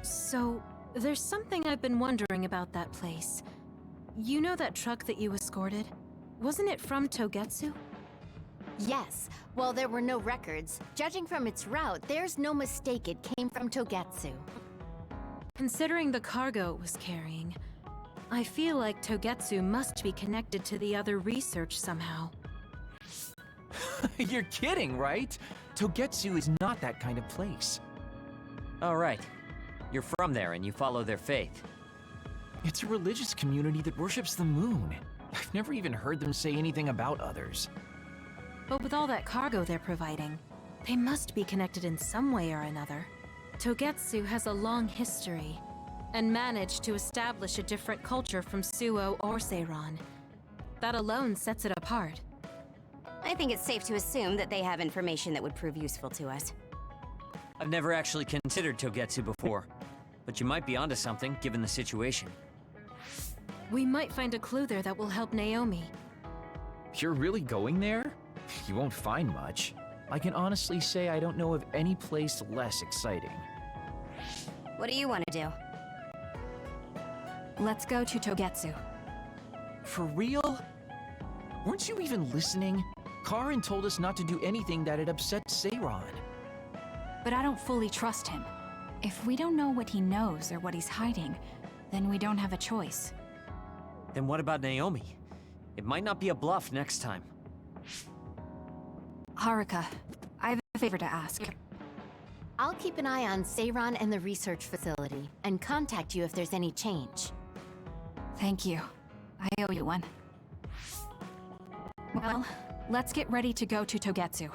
So, there's something I've been wondering about that place. You know that truck that you escorted? Wasn't it from Togetsu? Yes. While there were no records, judging from its route, there's no mistake it came from Togetsu. Considering the cargo it was carrying, I feel like Togetsu must be connected to the other research somehow. You're kidding, right? Togetsu is not that kind of place. All right. You're from there and you follow their faith. It's a religious community that worships the moon. I've never even heard them say anything about others. But with all that cargo they're providing, they must be connected in some way or another. Togetsu has a long history, and managed to establish a different culture from Suo or Seiran. That alone sets it apart. I think it's safe to assume that they have information that would prove useful to us. I've never actually considered Togetsu before, but you might be onto something given the situation. We might find a clue there that will help Naomi. You're really going there? You won't find much. I can honestly say I don't know of any place less exciting. What do you want to do? Let's go to Togetsu. For real? Weren't you even listening? Karen told us not to do anything that'd upset Seiran. But I don't fully trust him. If we don't know what he knows or what he's hiding, then we don't have a choice. Then what about Naomi? It might not be a bluff next time. Haruka, I have a favor to ask. I'll keep an eye on Seiran and the research facility, and contact you if there's any change. Thank you. I owe you one. Well, let's get ready to go to Togetsu.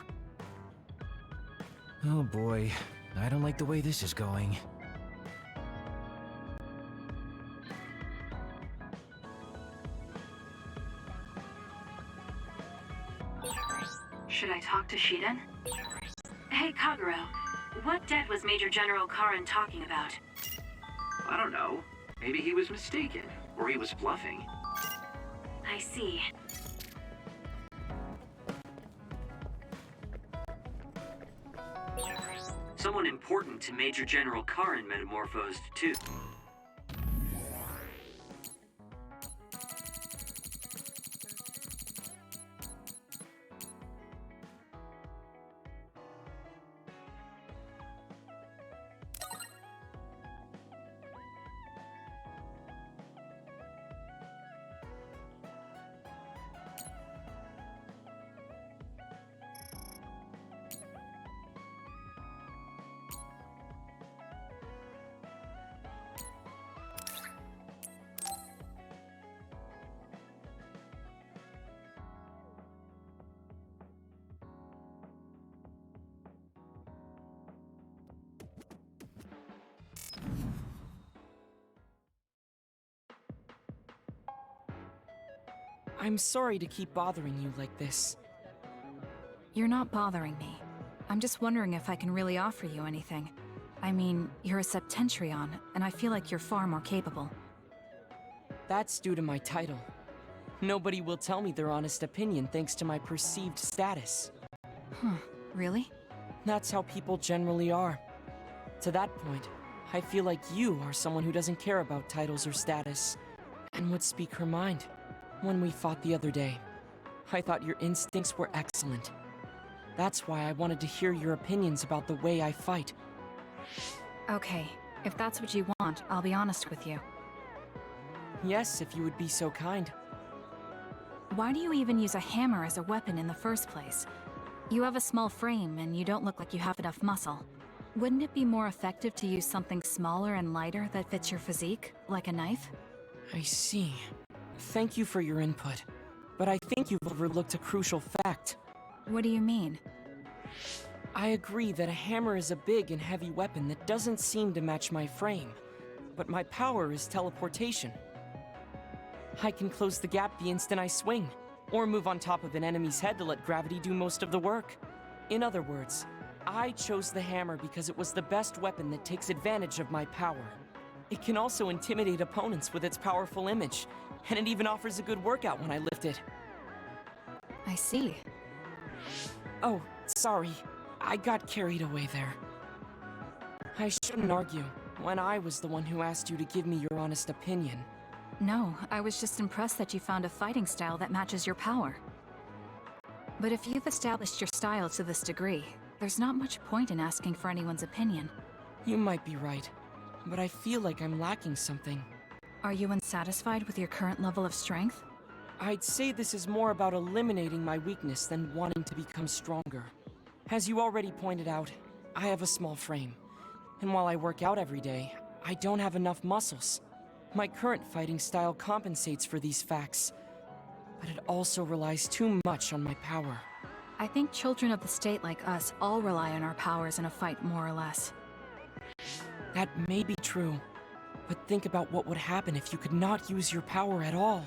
Oh boy, I don't like the way this is going. Should I talk to Shiden? Hey, Kagero. What debt was Major General Karen talking about? I don't know. Maybe he was mistaken, or he was bluffing. I see. Someone important to Major General Karen metamorphosed, too. I'm sorry to keep bothering you like this. You're not bothering me. I'm just wondering if I can really offer you anything. I mean, you're a Septentrion, and I feel like you're far more capable. That's due to my title. Nobody will tell me their honest opinion thanks to my perceived status. Huh, really? That's how people generally are. To that point, I feel like you are someone who doesn't care about titles or status, and would speak her mind. When we fought the other day, I thought your instincts were excellent. That's why I wanted to hear your opinions about the way I fight. Okay, if that's what you want, I'll be honest with you. Yes, if you would be so kind. Why do you even use a hammer as a weapon in the first place? You have a small frame, and you don't look like you have enough muscle. Wouldn't it be more effective to use something smaller and lighter that fits your physique, like a knife? I see. Thank you for your input, but I think you've overlooked a crucial fact. What do you mean? I agree that a hammer is a big and heavy weapon that doesn't seem to match my frame, but my power is teleportation. I can close the gap the instant I swing, or move on top of an enemy's head to let gravity do most of the work. In other words, I chose the hammer because it was the best weapon that takes advantage of my power. It can also intimidate opponents with its powerful image, and it even offers a good workout when I lift it. I see. Oh, sorry. I got carried away there. I shouldn't argue, when I was the one who asked you to give me your honest opinion. No, I was just impressed that you found a fighting style that matches your power. But if you've established your style to this degree, there's not much point in asking for anyone's opinion. You might be right, but I feel like I'm lacking something. Are you unsatisfied with your current level of strength? I'd say this is more about eliminating my weakness than wanting to become stronger. As you already pointed out, I have a small frame, and while I work out every day, I don't have enough muscles. My current fighting style compensates for these facts, but it also relies too much on my power. I think children of the state like us all rely on our powers in a fight, more or less. That may be true, but think about what would happen if you could not use your power at all.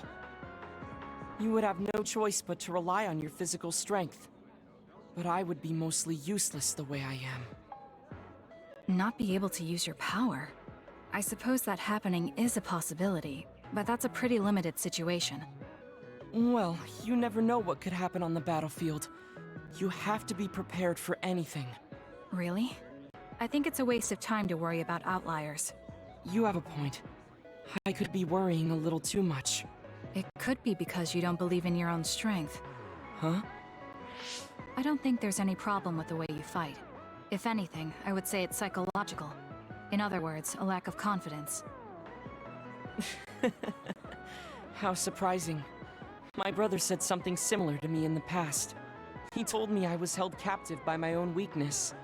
You would have no choice but to rely on your physical strength, but I would be mostly useless the way I am. Not be able to use your power? I suppose that happening is a possibility, but that's a pretty limited situation. Well, you never know what could happen on the battlefield. You have to be prepared for anything. Really? I think it's a waste of time to worry about outliers. You have a point. I could be worrying a little too much. It could be because you don't believe in your own strength. Huh? I don't think there's any problem with the way you fight. If anything, I would say it's psychological. In other words, a lack of confidence. How surprising. My brother said something similar to me in the past. He told me I was held captive by my own weakness.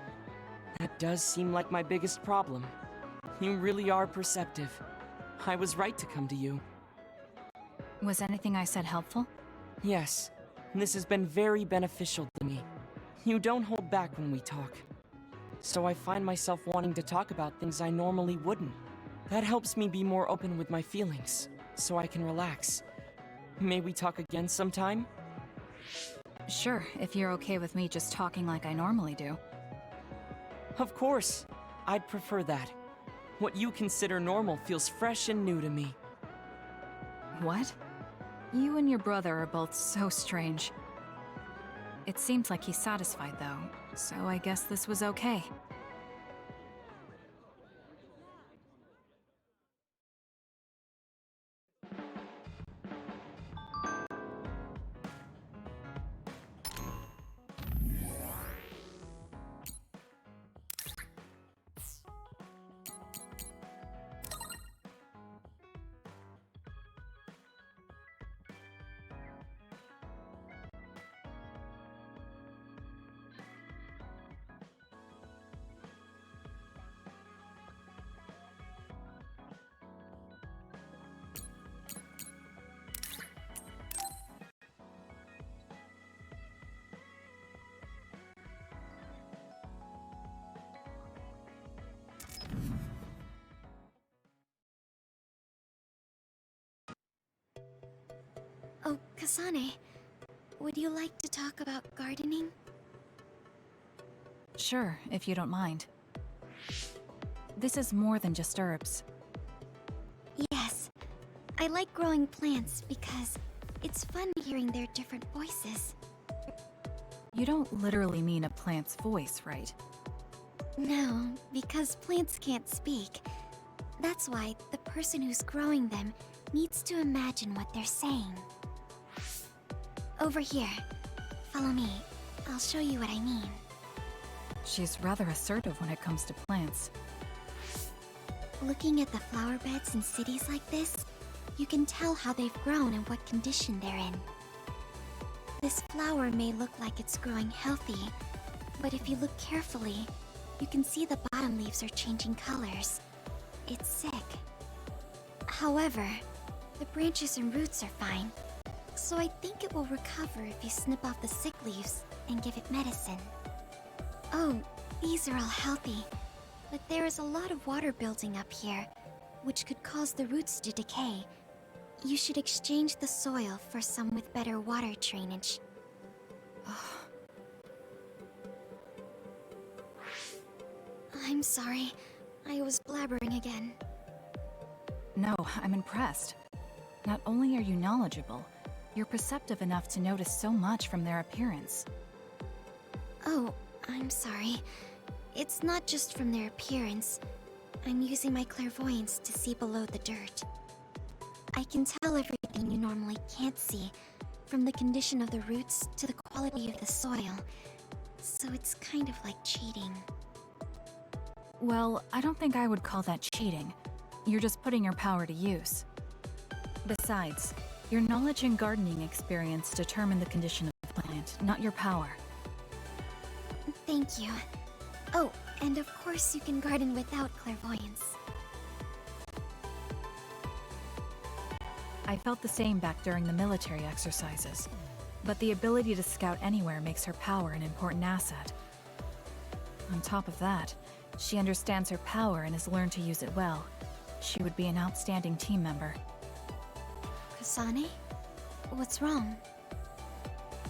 That does seem like my biggest problem. You really are perceptive. I was right to come to you. Was anything I said helpful? Yes. This has been very beneficial to me. You don't hold back when we talk. So I find myself wanting to talk about things I normally wouldn't. That helps me be more open with my feelings, so I can relax. May we talk again sometime? Sure, if you're okay with me just talking like I normally do. Of course. I'd prefer that. What you consider normal feels fresh and new to me. What? You and your brother are both so strange. It seems like he's satisfied, though, so I guess this was okay. Oh, Kasane, would you like to talk about gardening? Sure, if you don't mind. This is more than just herbs. Yes. I like growing plants because it's fun hearing their different voices. You don't literally mean a plant's voice, right? No, because plants can't speak. That's why the person who's growing them needs to imagine what they're saying. Over here. Follow me. I'll show you what I mean. She's rather assertive when it comes to plants. Looking at the flower beds in cities like this, you can tell how they've grown and what condition they're in. This flower may look like it's growing healthy, but if you look carefully, you can see the bottom leaves are changing colors. It's sick. However, the branches and roots are fine, so I think it will recover if you snip off the sick leaves and give it medicine. Oh, these are all healthy, but there is a lot of water building up here, which could cause the roots to decay. You should exchange the soil for some with better water drainage. I'm sorry. I was blabbering again. No, I'm impressed. Not only are you knowledgeable, you're perceptive enough to notice so much from their appearance. Oh, I'm sorry. It's not just from their appearance. I'm using my clairvoyance to see below the dirt. I can tell everything you normally can't see, from the condition of the roots to the quality of the soil. So it's kind of like cheating. Well, I don't think I would call that cheating. You're just putting your power to use. Besides, your knowledge and gardening experience determine the condition of the plant, not your power. Thank you. Oh, and of course you can garden without clairvoyance. I felt the same back during the military exercises, but the ability to scout anywhere makes her power an important asset. On top of that, she understands her power and has learned to use it well. She would be an outstanding team member. Kasane? What's wrong?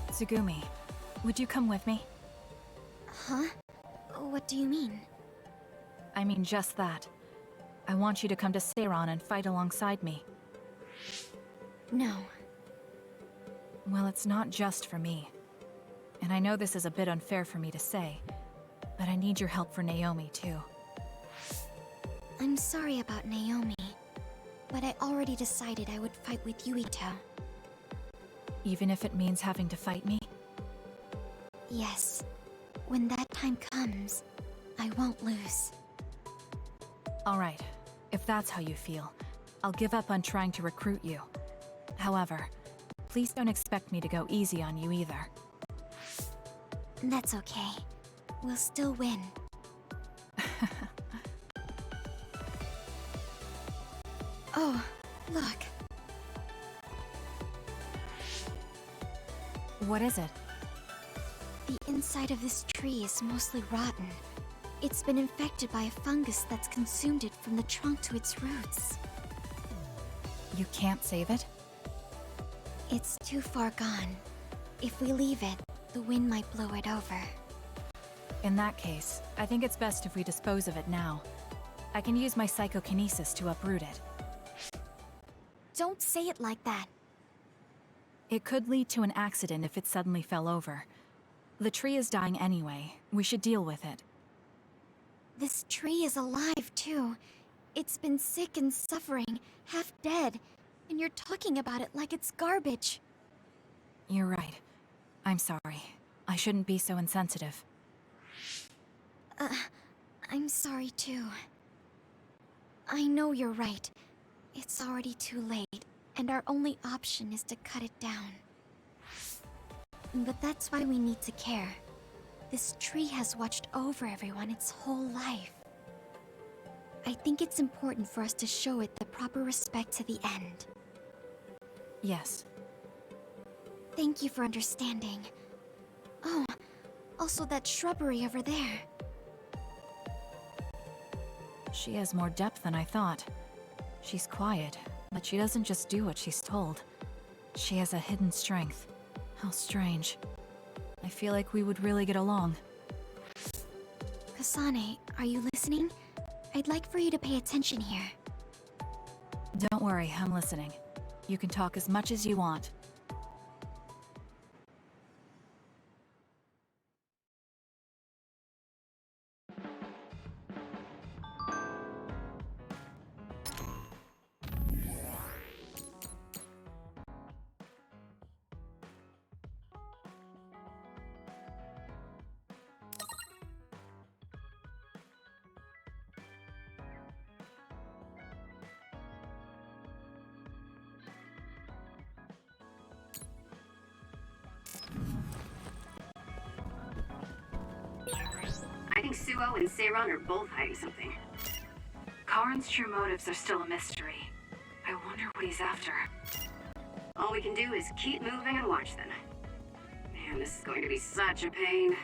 Tsugumi, would you come with me? Huh? What do you mean? I mean just that. I want you to come to Seiran and fight alongside me. No. Well, it's not just for me. And I know this is a bit unfair for me to say, but I need your help for Naomi, too. I'm sorry about Naomi, but I already decided I would fight with Yuito. Even if it means having to fight me? Yes. When that time comes, I won't lose. Alright, if that's how you feel, I'll give up on trying to recruit you. However, please don't expect me to go easy on you either. That's okay. We'll still win. Oh, look. What is it? The inside of this tree is mostly rotten. It's been infected by a fungus that's consumed it from the trunk to its roots. You can't save it? It's too far gone. If we leave it, the wind might blow it over. In that case, I think it's best if we dispose of it now. I can use my psychokinesis to uproot it. Don't say it like that. It could lead to an accident if it suddenly fell over. The tree is dying anyway. We should deal with it. This tree is alive, too. It's been sick and suffering, half dead, and you're talking about it like it's garbage. You're right. I'm sorry. I shouldn't be so insensitive. I'm sorry, too. I know you're right. It's already too late, and our only option is to cut it down. But that's why we need to care. This tree has watched over everyone its whole life. I think it's important for us to show it the proper respect to the end. Yes. Thank you for understanding. Oh, also that shrubbery over there. She has more depth than I thought. She's quiet, but she doesn't just do what she's told. She has a hidden strength. How strange. I feel like we would really get along. Kasane, are you listening? I'd like for you to pay attention here. Don't worry, I'm listening. You can talk as much as you want. think Suo and Seiron are both hiding something. Karin's true motives are still a mystery. I wonder what he's after. All we can do is keep moving and watch them. Man, this is going to be such a pain.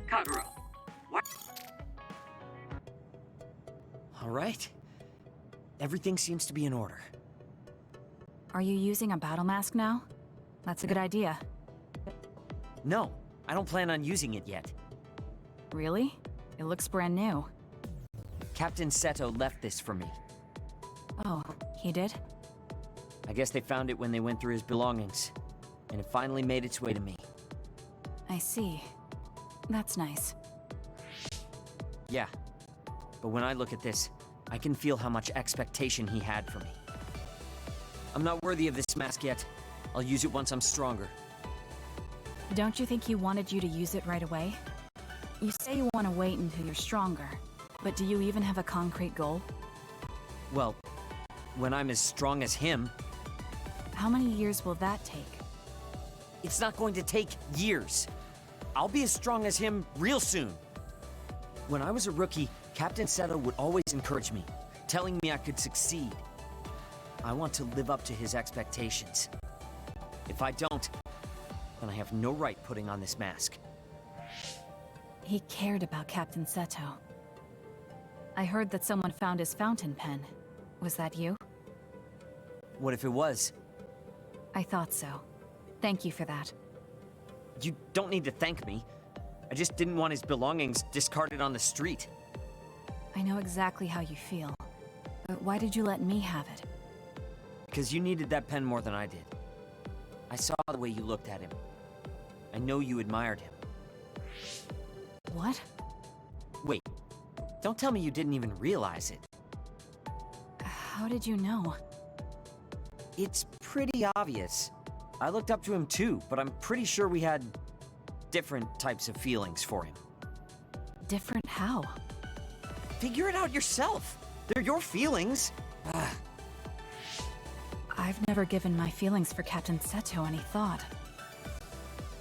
Kaguro, what? All right. Everything seems to be in order. Are you using a battle mask now? That's a good idea. No, I don't plan on using it yet. Really? It looks brand new. Captain Seto left this for me. Oh, he did? I guess they found it when they went through his belongings, and it finally made its way to me. I see. That's nice. Yeah, but when I look at this, I can feel how much expectation he had for me. I'm not worthy of this mask yet. I'll use it once I'm stronger. Don't you think he wanted you to use it right away? You say you want to wait until you're stronger, but do you even have a concrete goal? Well, when I'm as strong as him... How many years will that take? It's not going to take years. I'll be as strong as him real soon. When I was a rookie, Captain Seto would always encourage me, telling me I could succeed. I want to live up to his expectations. If I don't, then I have no right putting on this mask. He cared about Captain Seto. I heard that someone found his fountain pen. Was that you? What if it was? I thought so. Thank you for that. You don't need to thank me. I just didn't want his belongings discarded on the street. I know exactly how you feel. But why did you let me have it? Because you needed that pen more than I did. I saw the way you looked at him. I know you admired him. What? Wait, don't tell me you didn't even realize it. How did you know? It's pretty obvious. I looked up to him too, but I'm pretty sure we had different types of feelings for him. Different how? Figure it out yourself. They're your feelings. I've never given my feelings for Captain Seto any thought.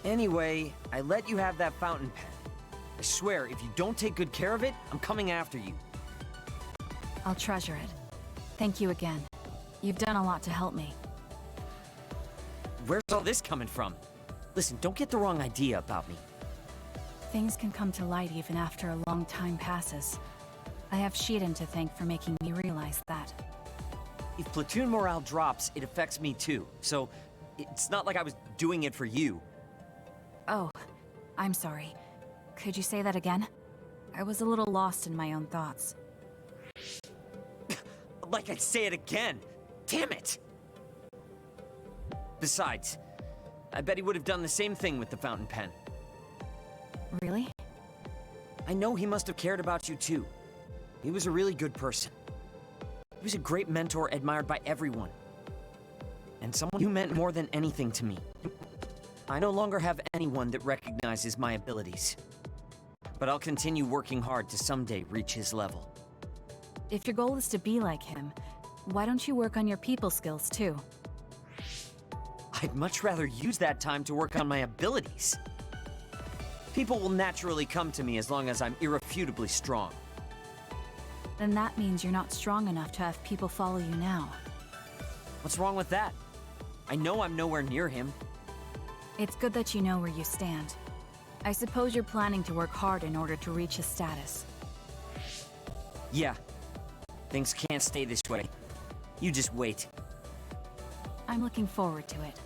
Anyway, I let you have that fountain pen. I swear, if you don't take good care of it, I'm coming after you. I'll treasure it. Thank you again. You've done a lot to help me. Where's all this coming from? Listen, don't get the wrong idea about me. Things can come to light even after a long time passes. I have Shiden to thank for making me realize that. If platoon morale drops, it affects me too. So, it's not like I was doing it for you. Oh, I'm sorry. Could you say that again? I was a little lost in my own thoughts. Like I'd say it again! Damn it! Besides, I bet he would have done the same thing with the fountain pen. Really? I know he must have cared about you too. He was a really good person. He was a great mentor admired by everyone. And someone who meant more than anything to me. I no longer have anyone that recognizes my abilities. But I'll continue working hard to someday reach his level. If your goal is to be like him, why don't you work on your people skills too? I'd much rather use that time to work on my abilities. People will naturally come to me as long as I'm irrefutably strong. Then that means you're not strong enough to have people follow you now. What's wrong with that? I know I'm nowhere near him. It's good that you know where you stand. I suppose you're planning to work hard in order to reach his status. Yeah. Things can't stay this way. You just wait. I'm looking forward to it.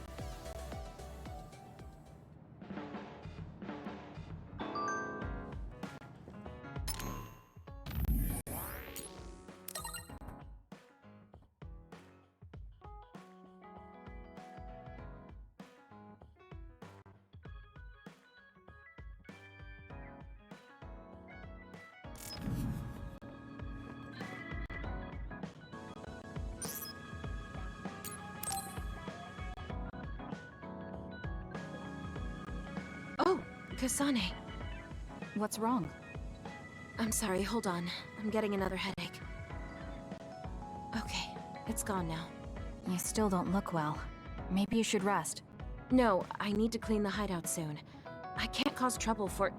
Kasane. What's wrong? I'm sorry, hold on. I'm getting another headache. Okay, it's gone now. You still don't look well. Maybe you should rest. No, I need to clean the hideout soon. I can't cause trouble for...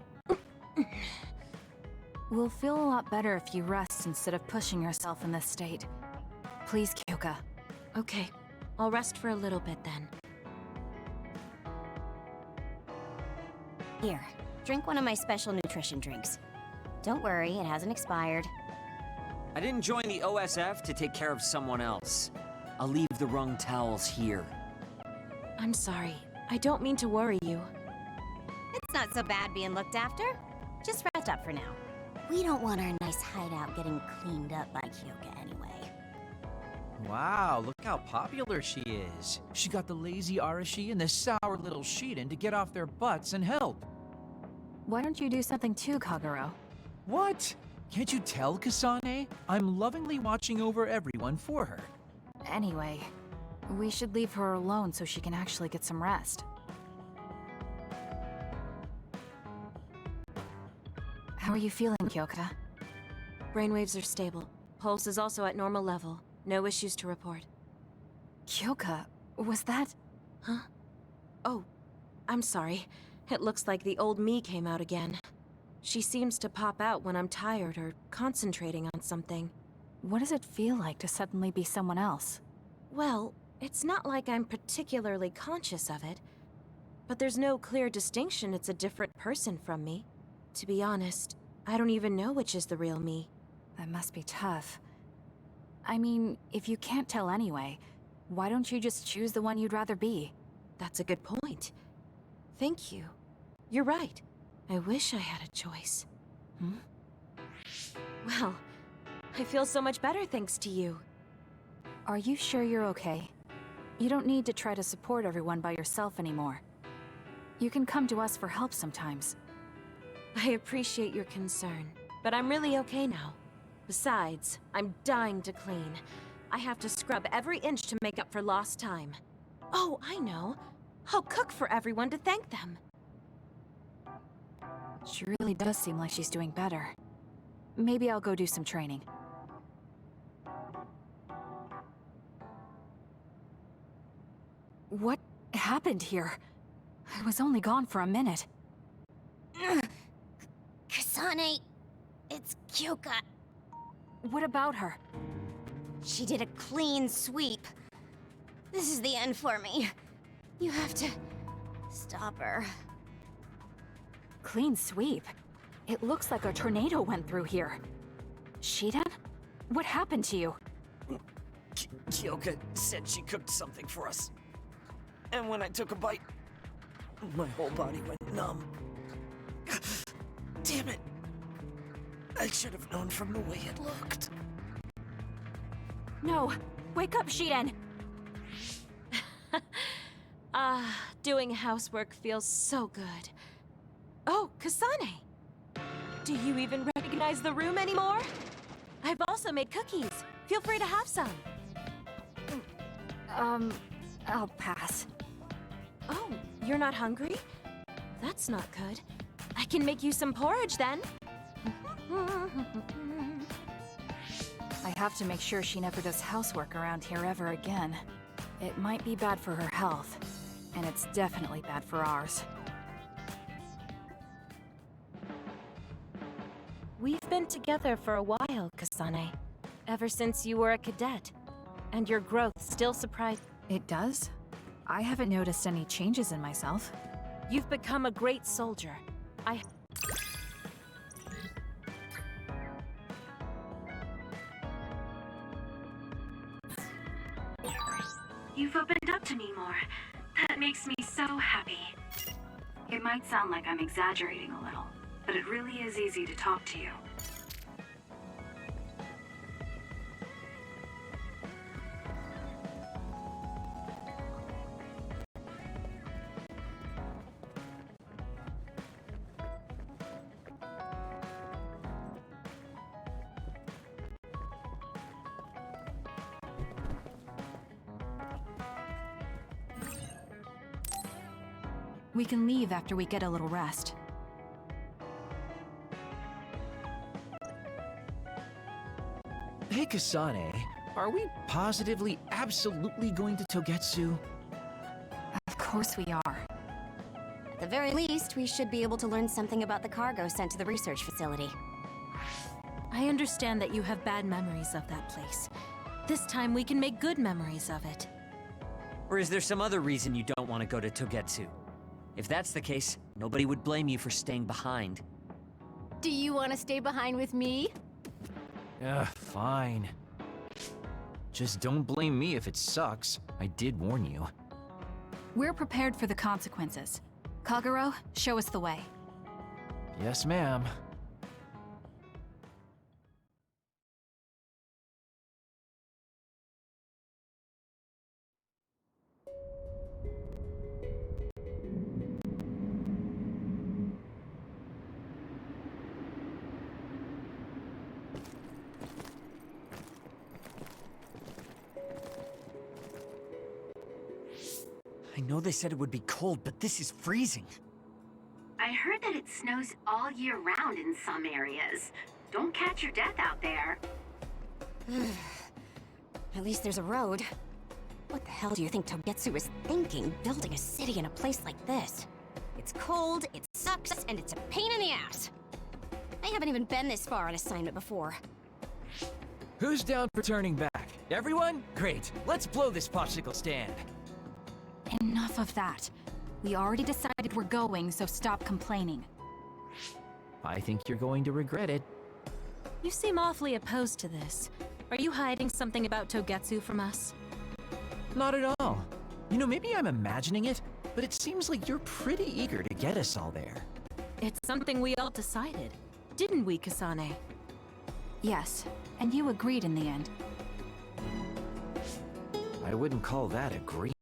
We'll feel a lot better if you rest instead of pushing yourself in this state. Please, Kyoka. Okay, I'll rest for a little bit then. Here, drink one of my special nutrition drinks. Don't worry, it hasn't expired. I didn't join the OSF to take care of someone else. I'll leave the wrung towels here. I'm sorry. I don't mean to worry you. It's not so bad being looked after. Just rest up for now. We don't want our nice hideout getting cleaned up by Kyoka anyway. Wow, look how popular she is. She got the lazy Arashi and the sour little Shiden to get off their butts and help. Why don't you do something too, Kagero? What? Can't you tell, Kasane? I'm lovingly watching over everyone for her. Anyway, we should leave her alone so she can actually get some rest. How are you feeling, Kyoka? Brainwaves are stable. Pulse is also at normal level. No issues to report. Kyoka, was that... Huh? Oh, I'm sorry. It looks like the old me came out again. She seems to pop out when I'm tired or concentrating on something. What does it feel like to suddenly be someone else? Well, it's not like I'm particularly conscious of it. But there's no clear distinction it's a different person from me. To be honest, I don't even know which is the real me. That must be tough. I mean, if you can't tell anyway, why don't you just choose the one you'd rather be? That's a good point. Thank you. You're right. I wish I had a choice. Hmm? Well, I feel so much better thanks to you. Are you sure you're okay? You don't need to try to support everyone by yourself anymore. You can come to us for help sometimes. I appreciate your concern, but I'm really okay now. Besides, I'm dying to clean. I have to scrub every inch to make up for lost time. Oh, I know. I'll cook for everyone to thank them. She really does seem like she's doing better. Maybe I'll go do some training. What happened here? I was only gone for a minute. Kasane, it's Kyoka. What about her? She did a clean sweep. This is the end for me. You have to stop her. Clean sweep? It looks like a tornado went through here. Shiden? What happened to you? Kyoka said she cooked something for us. And when I took a bite, my whole body went numb. Damn it. I should have known from the way it looked. No! Wake up, Shiden! Doing housework feels so good. Oh, Kasane! Do you even recognize the room anymore? I've also made cookies. Feel free to have some. I'll pass. Oh, you're not hungry? That's not good. I can make you some porridge then. I have to make sure she never does housework around here ever again. It might be bad for her health, and it's definitely bad for ours. We've been together for a while, Kasane. Ever since you were a cadet. And your growth still surprised. It does? I haven't noticed any changes in myself. You've become a great soldier. You've opened up to me more. That makes me so happy. It might sound like I'm exaggerating a little, but it really is easy to talk to you. We can leave after we get a little rest. Hey, Kasane, are we positively, absolutely going to Togetsu? Of course we are. At the very least, we should be able to learn something about the cargo sent to the research facility. I understand that you have bad memories of that place. This time we can make good memories of it. Or is there some other reason you don't want to go to Togetsu? If that's the case, nobody would blame you for staying behind. Do you want to stay behind with me? Fine. Just don't blame me if it sucks. I did warn you. We're prepared for the consequences. Kagero, show us the way. Yes, ma'am. I know they said it would be cold, but this is freezing. I heard that it snows all year round in some areas. Don't catch your death out there. At least there's a road. What the hell do you think Togetsu is thinking, building a city in a place like this? It's cold, it sucks, and it's a pain in the ass. I haven't even been this far on assignment before. Who's down for turning back? Everyone? Great. Let's blow this popsicle stand. Enough of that. We already decided we're going, so stop complaining. I think you're going to regret it. You seem awfully opposed to this. Are you hiding something about Togetsu from us? Not at all. You know, maybe I'm imagining it, but it seems like you're pretty eager to get us all there. It's something we all decided. Didn't we, Kasane? Yes, and you agreed in the end. I wouldn't call that agreeing.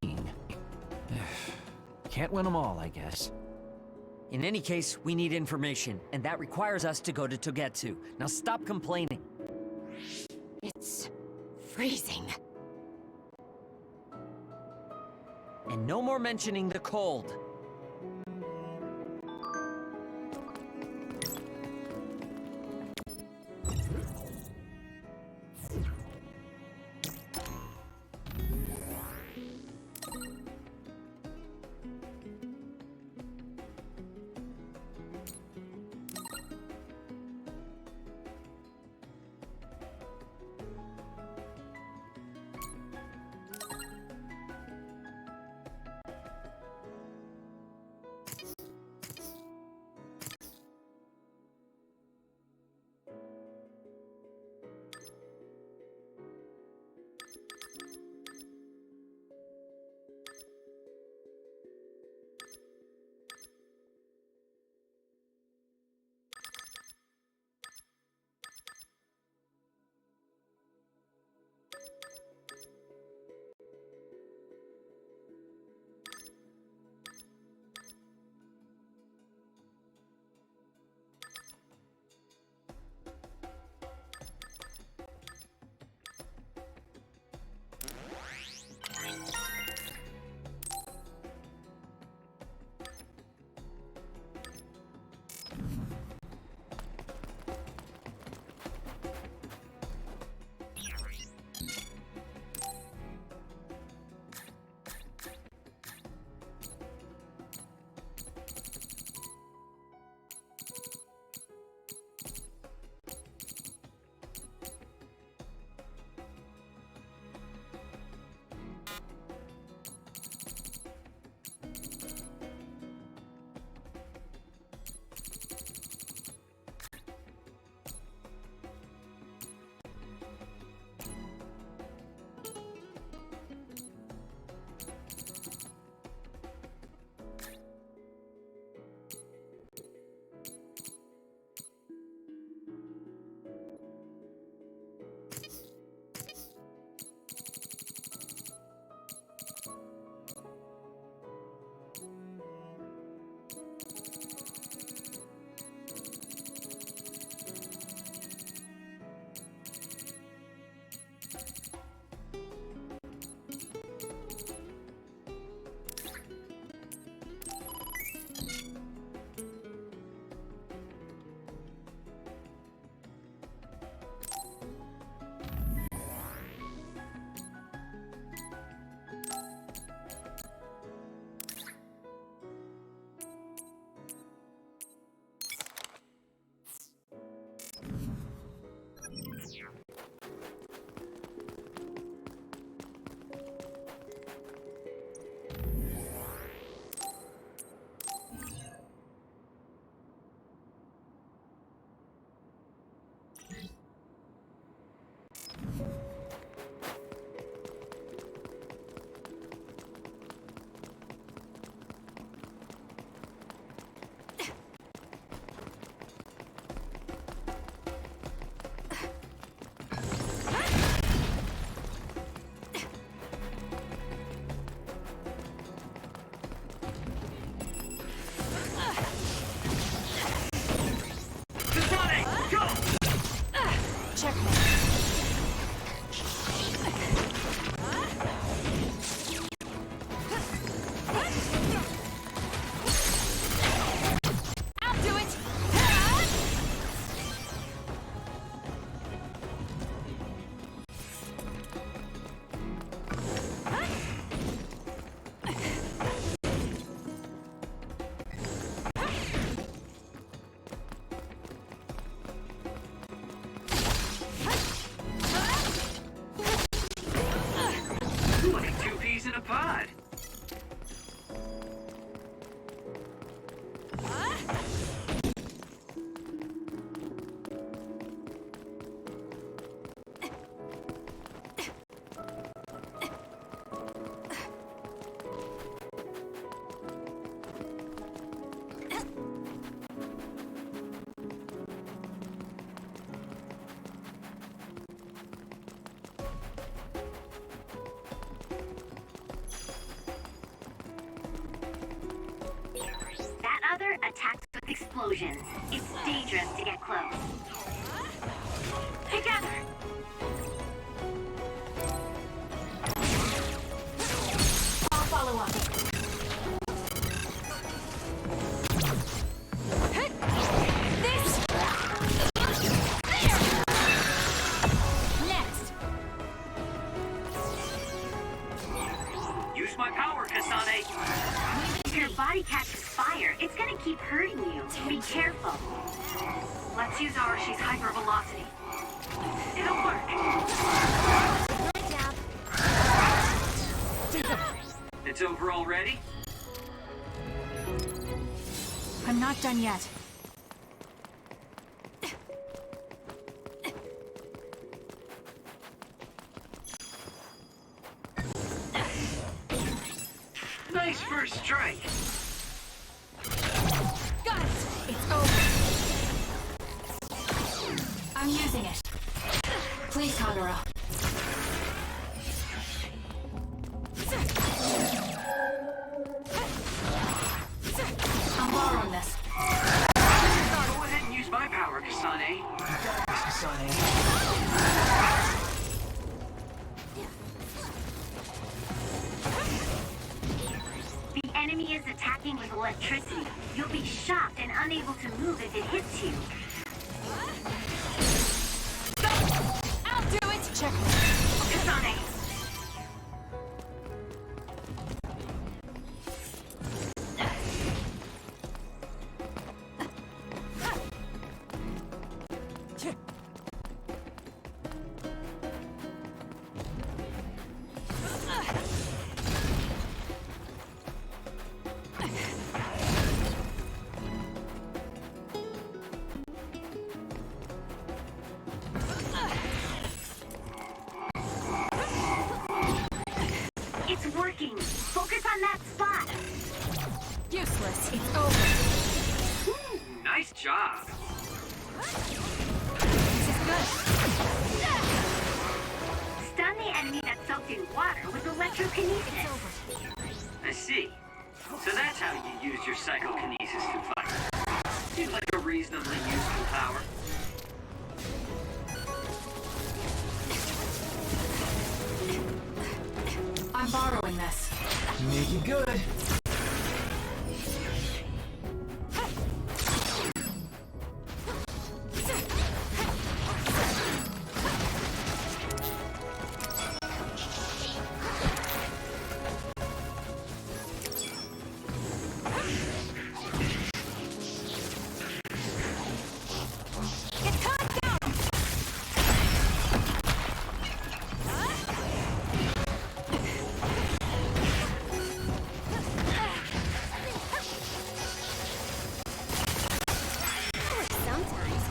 Can't win them all, I guess. In any case, we need information, and that requires us to go to Togetsu. Now stop complaining. It's freezing. And no more mentioning the cold. pod. That other attacks with explosions. It's dangerous to get close. Together! I'll follow up. This! Next! Use my power, Kasane. If your body catches fire, it's gonna keep hurting you. Be careful. Let's use Arashi's hypervelocity. It'll work. Good job. It's over already? I'm not done yet. Nice first strike. Got it! It's over. I'm using it. Please, Kagura. I'm borrowing this. Go ahead and use my power, Kasane. The enemy is attacking with electricity. You'll be shocked and unable to move if it hits you. I'll do it! Check. Kasane! It's working! Focus on that spot! Useless. It's over. Ooh, nice job. This is good. Stun the enemy that's soaked in water with electrokinesis. I see. So that's how you use your psychokinesis to fight. Seems like a reasonably useful power. I'm borrowing this. Make it good. Sometimes.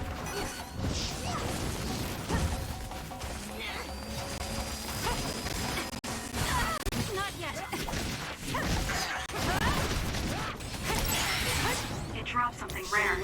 Not yet. It dropped something rare.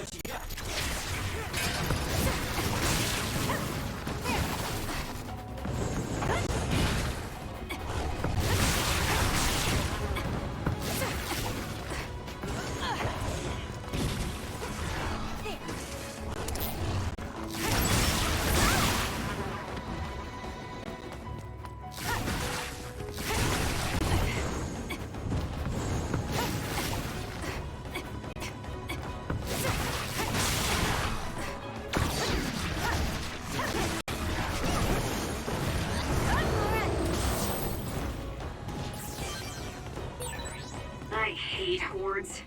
I hate hordes.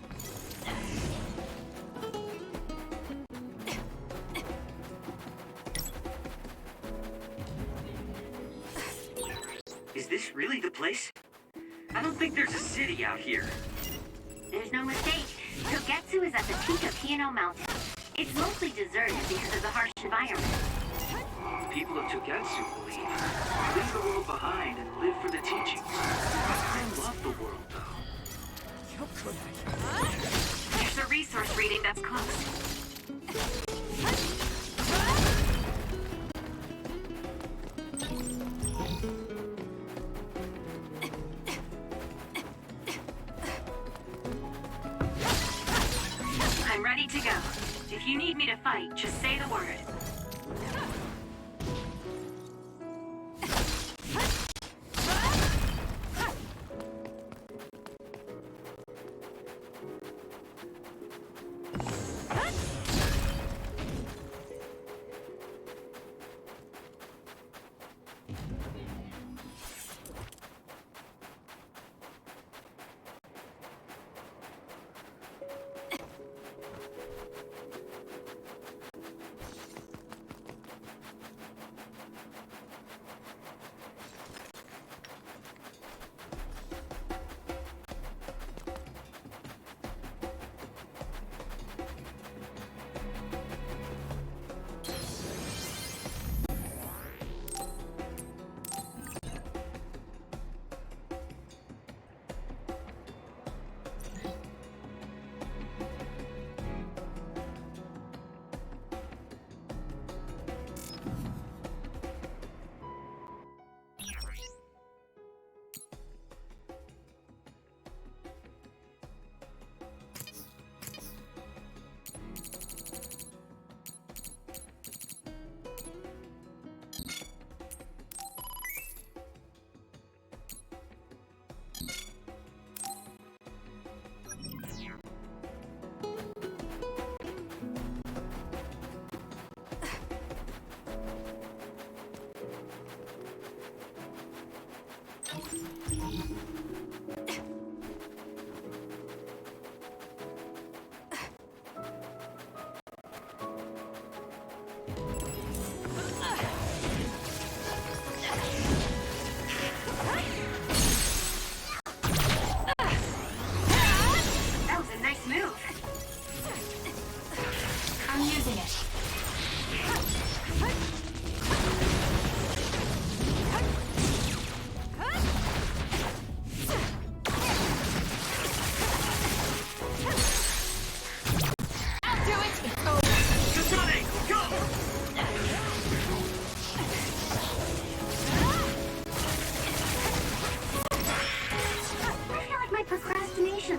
Is this really the place? I don't think there's a city out here. There's no mistake. Togetsu is at the peak of Hino Mountain. It's mostly deserted because of the harsh environment. The people of Togetsu believe leave the world behind and live for the teachings. I love the world, though. There's a resource reading that's close. I'm ready to go. If you need me to fight, just say the word.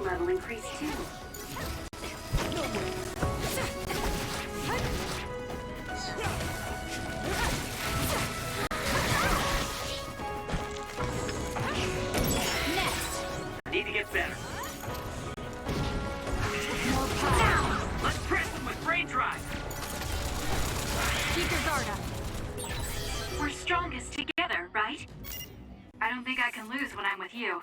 Level increased too. I need to get better. Now, let's press them with brain drive. Keep your guard up. We're strongest together, right? I don't think I can lose when I'm with you.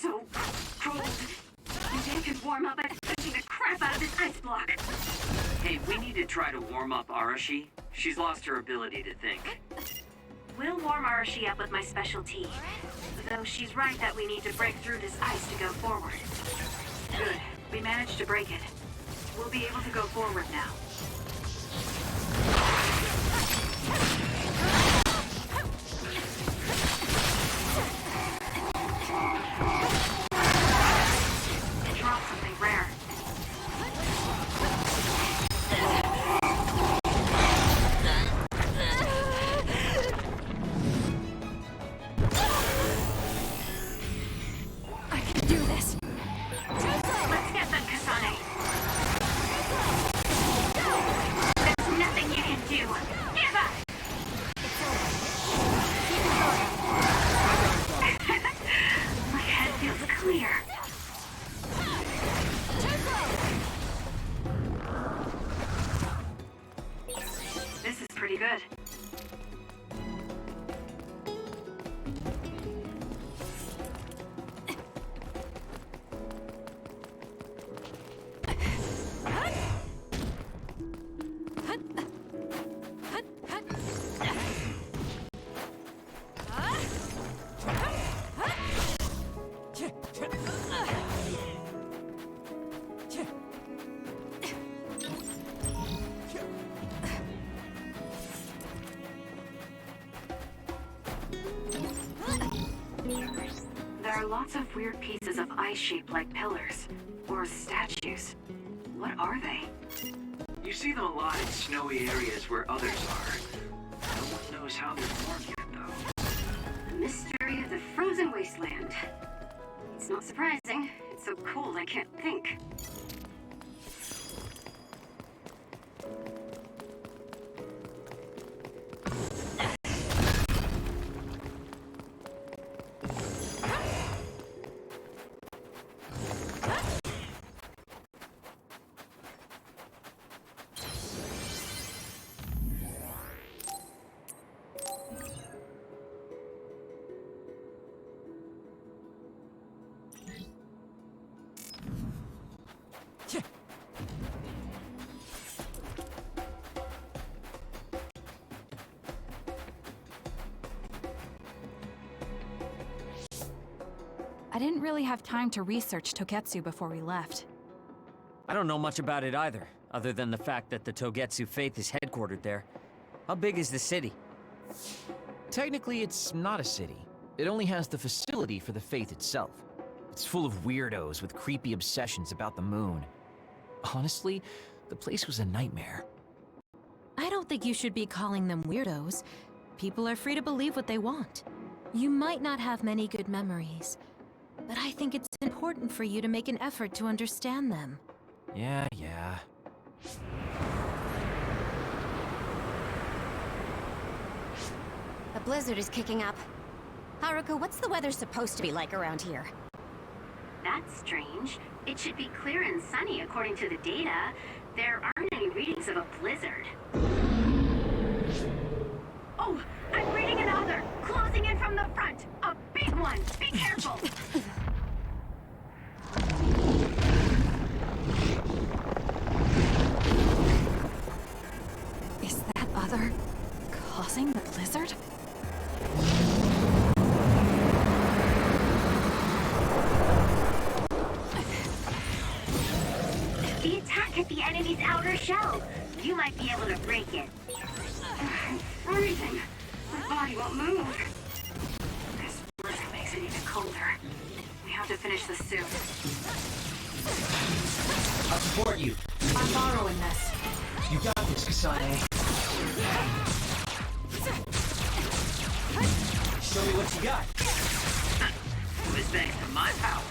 So cold. Maybe I could warm up by punching the crap out of this ice block. Hey, we need to try to warm up Arashi. She's lost her ability to think. We'll warm Arashi up with my special tea. Though she's right that we need to break through this ice to go forward. Good. We managed to break it. We'll be able to go forward now. Drop something rare. I can do this. Let's get them, Kasane. There are lots of weird pieces of ice shaped like pillars, or statues. What are they? You see them a lot in snowy areas where others are. No one knows how they're formed yet, though. The mystery of the frozen wasteland. It's not surprising. It's so cold I can't think. I didn't really have time to research Togetsu before we left. I don't know much about it either, other than the fact that the Togetsu faith is headquartered there. How big is the city? Technically, it's not a city. It only has the facility for the faith itself. It's full of weirdos with creepy obsessions about the moon. Honestly, the place was a nightmare. I don't think you should be calling them weirdos. People are free to believe what they want. You might not have many good memories, but I think it's important for you to make an effort to understand them. Yeah. A blizzard is kicking up. Haruka, what's the weather supposed to be like around here? That's strange. It should be clear and sunny according to the data. There aren't any readings of a blizzard. Oh, I'm reading another! Closing in from the front! A big one! Be careful! Is that other causing the blizzard? The attack hit the enemy's outer shell. You might be able to break it. I'm freezing. My body won't move. This blizzard makes it even colder. We have to finish this soon. I'll support you. I'm borrowing this. You got this, Kasane. Show me what you got. It was thanks to my power.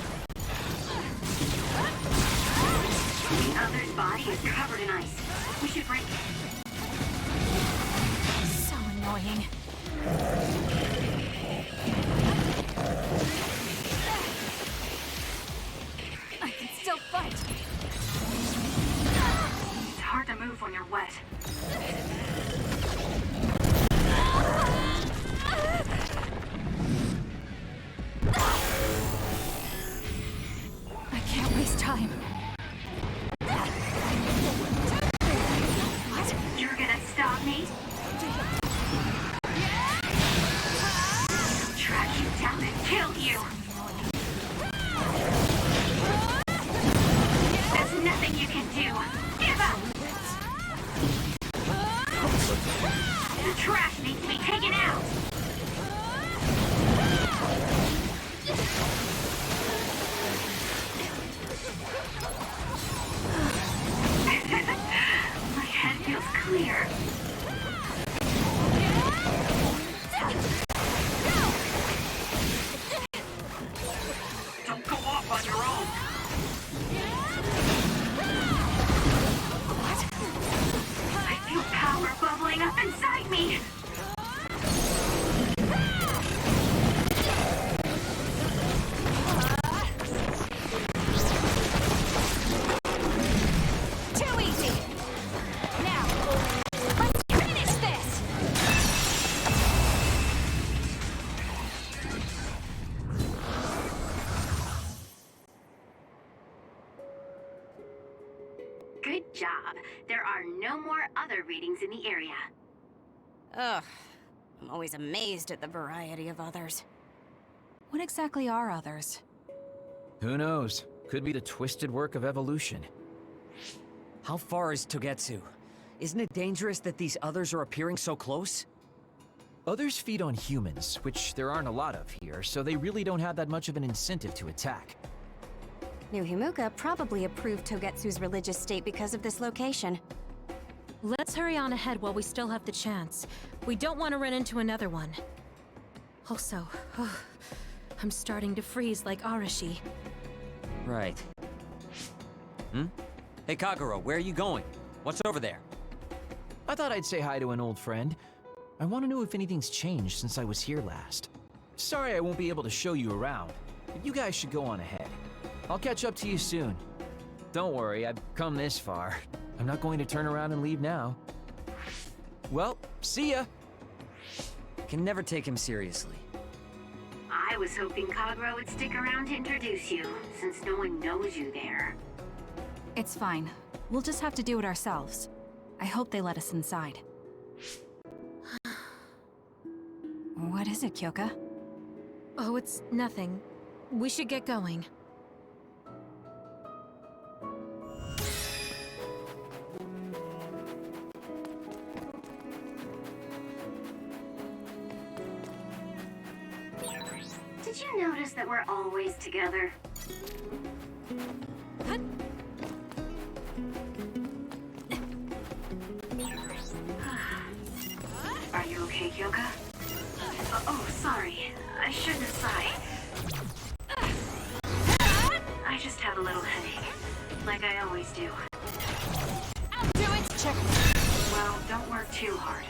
The other's body is covered in ice. We should break it. So annoying. I can still fight. It's hard to move when you're wet. I can't waste time. You're gonna stop me? I'll track you down and kill you! There's nothing you can do! Give up! The trash needs to be taken out! My head feels clear. Don't go off on your own. I feel power bubbling up inside me. Too easy. Now, let's finish this. Good job. There are no more other readings in the area. Ugh. I'm always amazed at the variety of others. What exactly are others? Who knows? Could be the twisted work of evolution. How far is Togetsu? Isn't it dangerous that these others are appearing so close? Others feed on humans, which there aren't a lot of here, so they really don't have that much of an incentive to attack. New Himuka probably approved Togetsu's religious state because of this location. Let's hurry on ahead while we still have the chance. We don't want to run into another one. Also, I'm starting to freeze like Arashi. Right. Hey Kagero, where are you going? What's over there? I thought I'd say hi to an old friend. I want to know if anything's changed since I was here last. Sorry I won't be able to show you around, but you guys should go on ahead. I'll catch up to you soon. Don't worry, I've come this far. I'm not going to turn around and leave now. Well, see ya! Can never take him seriously. I was hoping Kagero would stick around to introduce you, since no one knows you there. It's fine. We'll just have to do it ourselves. I hope they let us inside. What is it, Kyoka? Oh, it's nothing. We should get going. Did you notice that we're always together? Are you okay, Kyoka? Oh, sorry. I shouldn't sigh. I just have a little headache, like I always do. I'll do it! Check. Well, don't work too hard.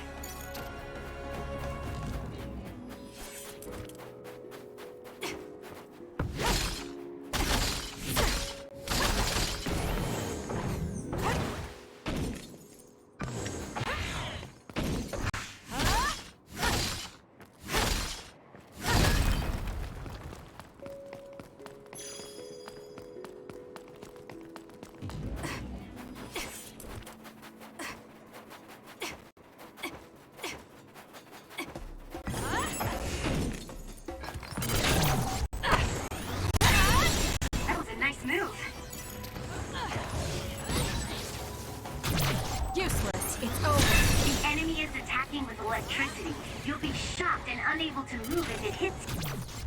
Useless. It's over. The enemy is attacking with electricity. You'll be shocked and unable to move if it hits you.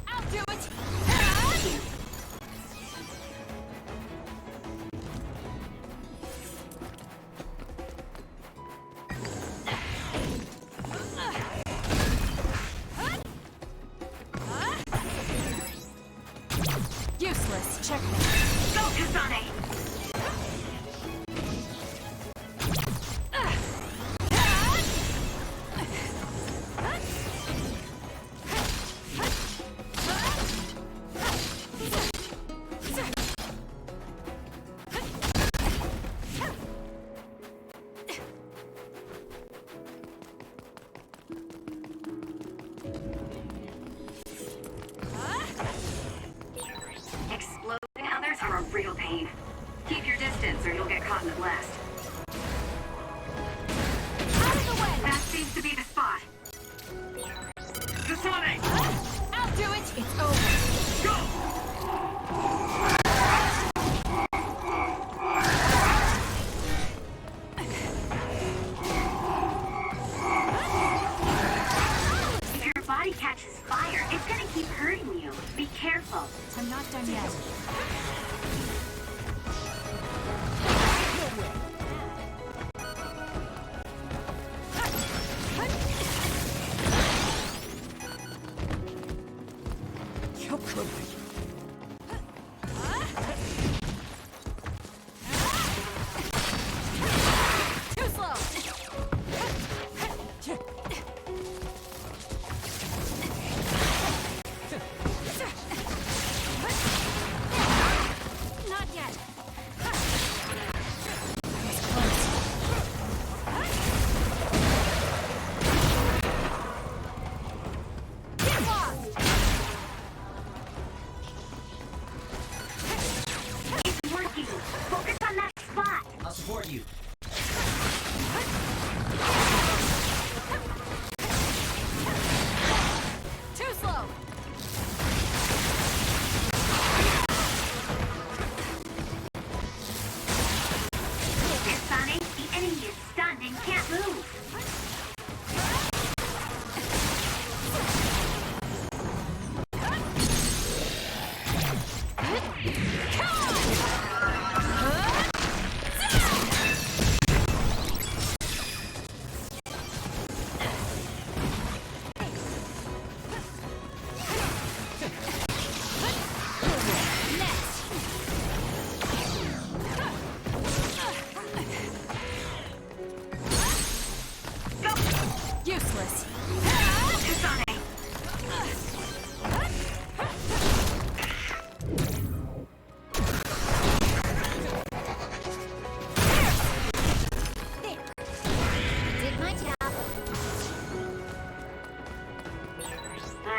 I'll do it! Useless. Check. Go, Kasane! Exploding others are a real pain. Keep your distance or you'll get caught in the blast. Out of the way! That seems to be the spot. Kasane! I'll do it! It's over. Go! If your body catches fire, it's gonna keep hurting you. Be careful. I'm not done yet. Too slow! Not yet. Get lost!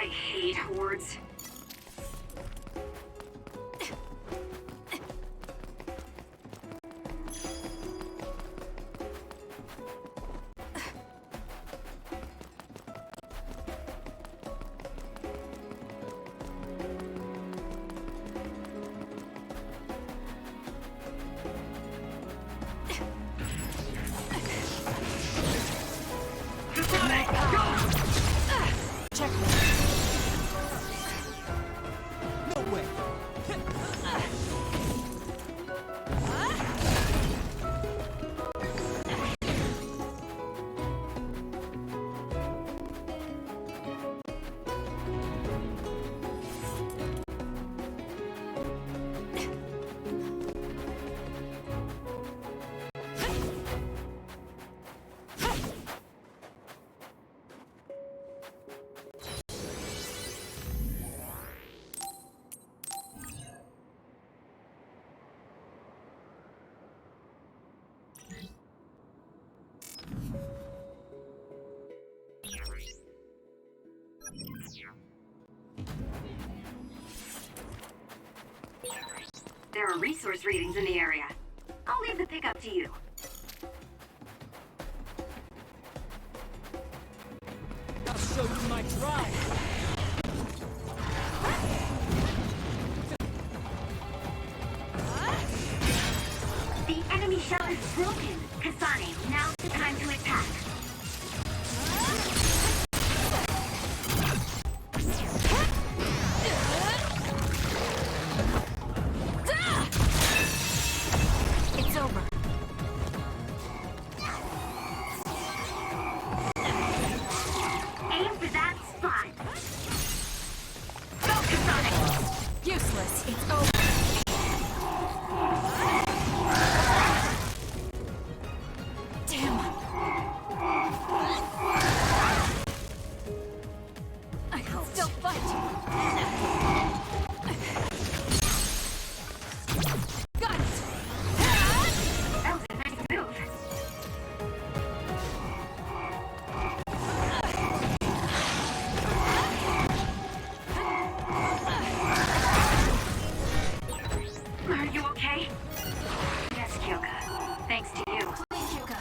I hate hordes. There are resource readings in the area. I'll leave the pickup to you. I'll show you my drive. The enemy shell is broken. Kasane, now's the time to attack. It's over. Aim for that spot. Go, Kasane! Useless. It's over. Damn. I can still fight. Got it. That was a nice move. Are you okay? Yes, Kyoka. Thanks to you. Kyoka.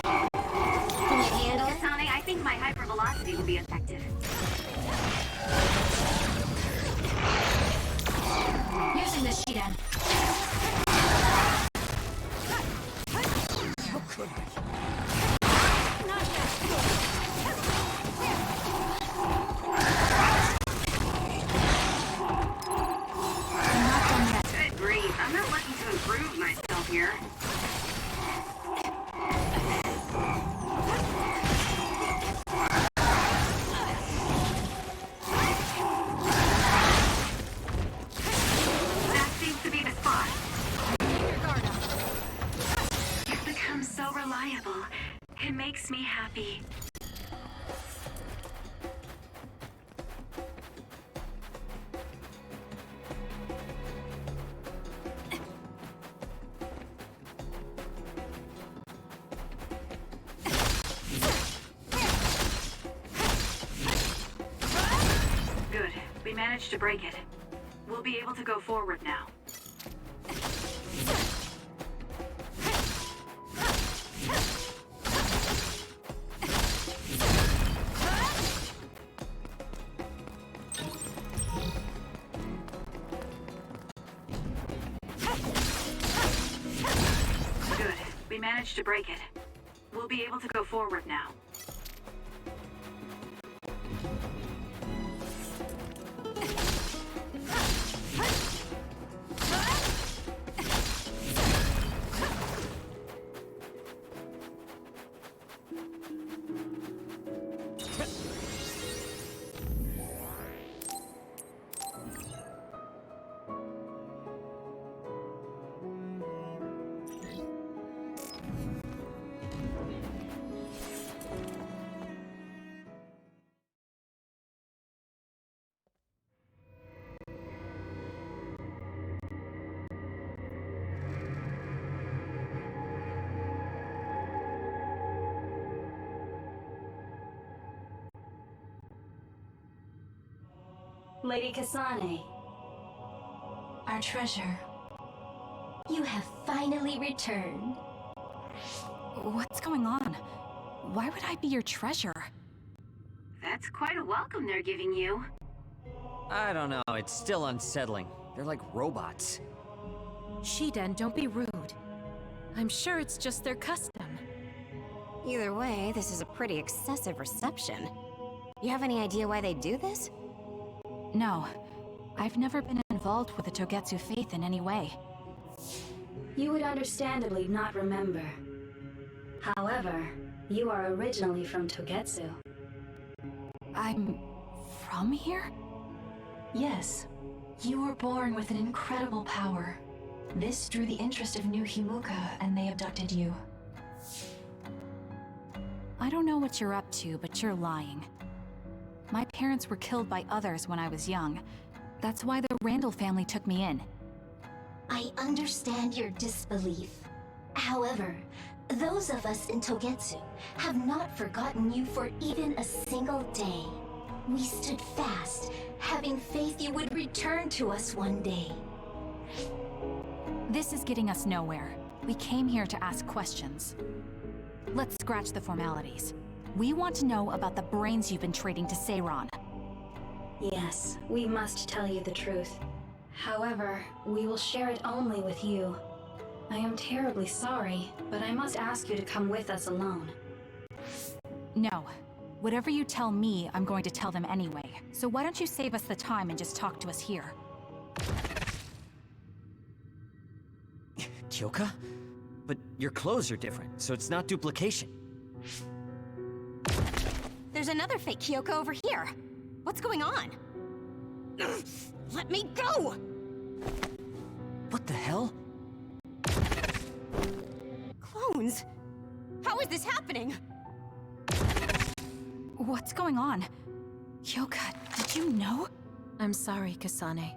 Can you handle it? Kasane, I think my hypervelocity will be effective. Using the Shidan. How could I? Good grief, I'm not looking to improve myself here. That seems to be the spot. You've become so reliable. It makes me happy. Good. We managed to break it. We'll be able to go forward now. Good. We managed to break it. We'll be able to go forward now. Lady Kasane. Our treasure. You have finally returned. What's going on? Why would I be your treasure? That's quite a welcome they're giving you. I don't know, it's still unsettling. They're like robots. Shiden, don't be rude. I'm sure it's just their custom. Either way, this is a pretty excessive reception. You have any idea why they do this? No. I've never been involved with the Togetsu faith in any way. You would understandably not remember. However, you are originally from Togetsu. I'm from here? Yes. You were born with an incredible power. This drew the interest of New Himuka, and they abducted you. I don't know what you're up to, but you're lying. My parents were killed by others when I was young. That's why the Randall family took me in. I understand your disbelief. However, those of us in Togetsu have not forgotten you for even a single day. We stood fast, having faith you would return to us one day. This is getting us nowhere. We came here to ask questions. Let's scratch the formalities. We want to know about the brains you've been trading to Seiron. Yes, we must tell you the truth. However, we will share it only with you. I am terribly sorry, but I must ask you to come with us alone. No. Whatever you tell me, I'm going to tell them anyway. So why don't you save us the time and just talk to us here? Kyoka? But your clothes are different, so it's not duplication. There's another fake Kyoko over here. What's going on? Let me go! What the hell? Clones? How is this happening? What's going on? Kyoka, did you know? I'm sorry, Kasane.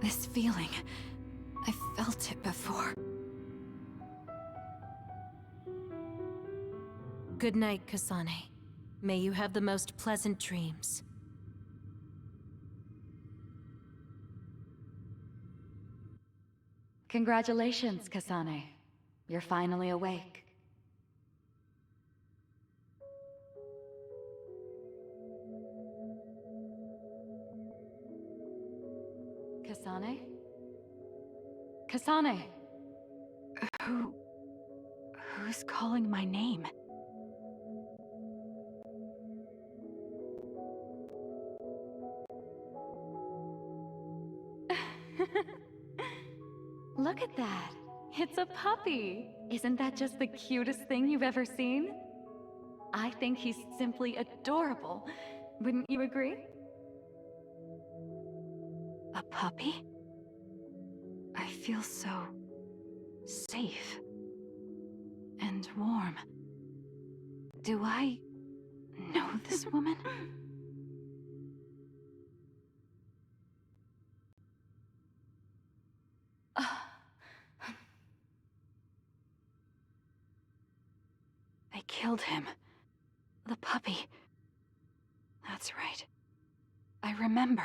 This feeling, I felt it before. Good night, Kasane. May you have the most pleasant dreams. Congratulations, Kasane. You're finally awake. Kasane? Kasane! Who's calling my name? Look at that! It's a puppy! Isn't that just the cutest thing you've ever seen? I think he's simply adorable. Wouldn't you agree? A puppy? I feel so safe and warm. Do I know this woman? They killed him. The puppy. That's right. I remember.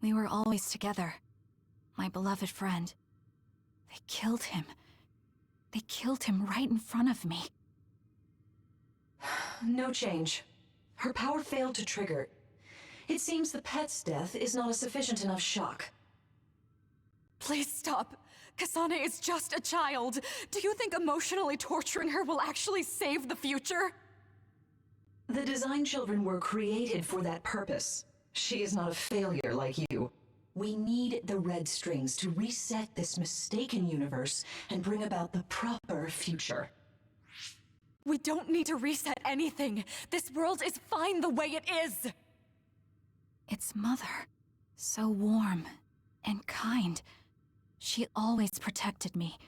We were always together. My beloved friend. They killed him. They killed him right in front of me. No change. Her power failed to trigger. It seems the pet's death is not a sufficient enough shock. Please stop. Kasane is just a child. Do you think emotionally torturing her will actually save the future? The design children were created for that purpose. She is not a failure like you. We need the red strings to reset this mistaken universe and bring about the proper future. We don't need to reset anything. This world is fine the way it is. It's Mother. So warm and kind. She always protected me.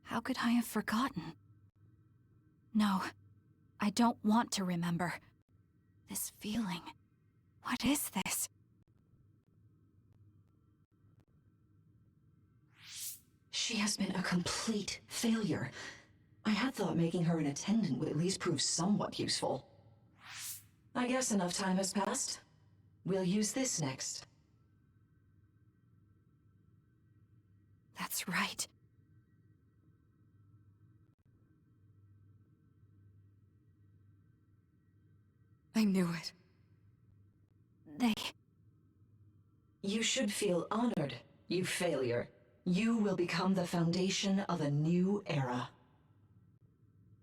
How could I have forgotten? No, I don't want to remember. This feeling. What is this? She has been a complete failure. I had thought making her an attendant would at least prove somewhat useful. I guess enough time has passed. We'll use this next. That's right. I knew it. You should feel honored, you failure. You will become the foundation of a new era.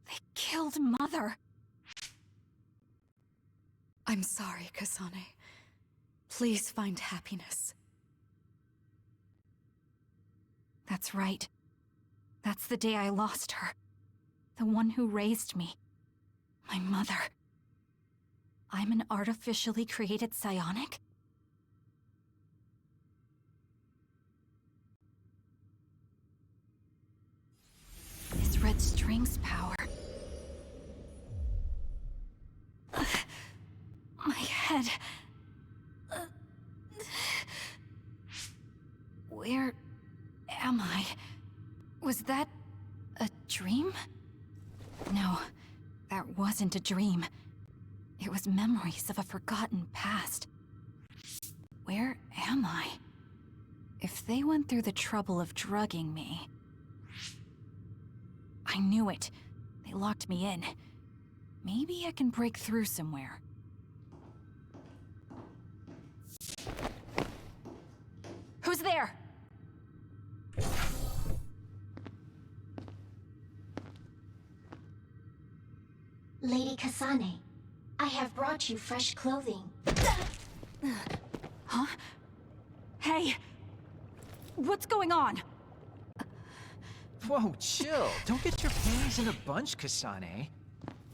They killed Mother. I'm sorry, Kasane. Please find happiness. That's right. That's the day I lost her. The one who raised me. My mother. I'm an artificially created psionic? This red string's power. My head. Where am I? Was that a dream? No, that wasn't a dream. It was memories of a forgotten past. Where am I? If they went through the trouble of drugging me... I knew it. They locked me in. Maybe I can break through somewhere. Who's there? Lady Kasane, I have brought you fresh clothing. Huh? Hey! What's going on? Whoa, chill. Don't get your panties in a bunch, Kasane.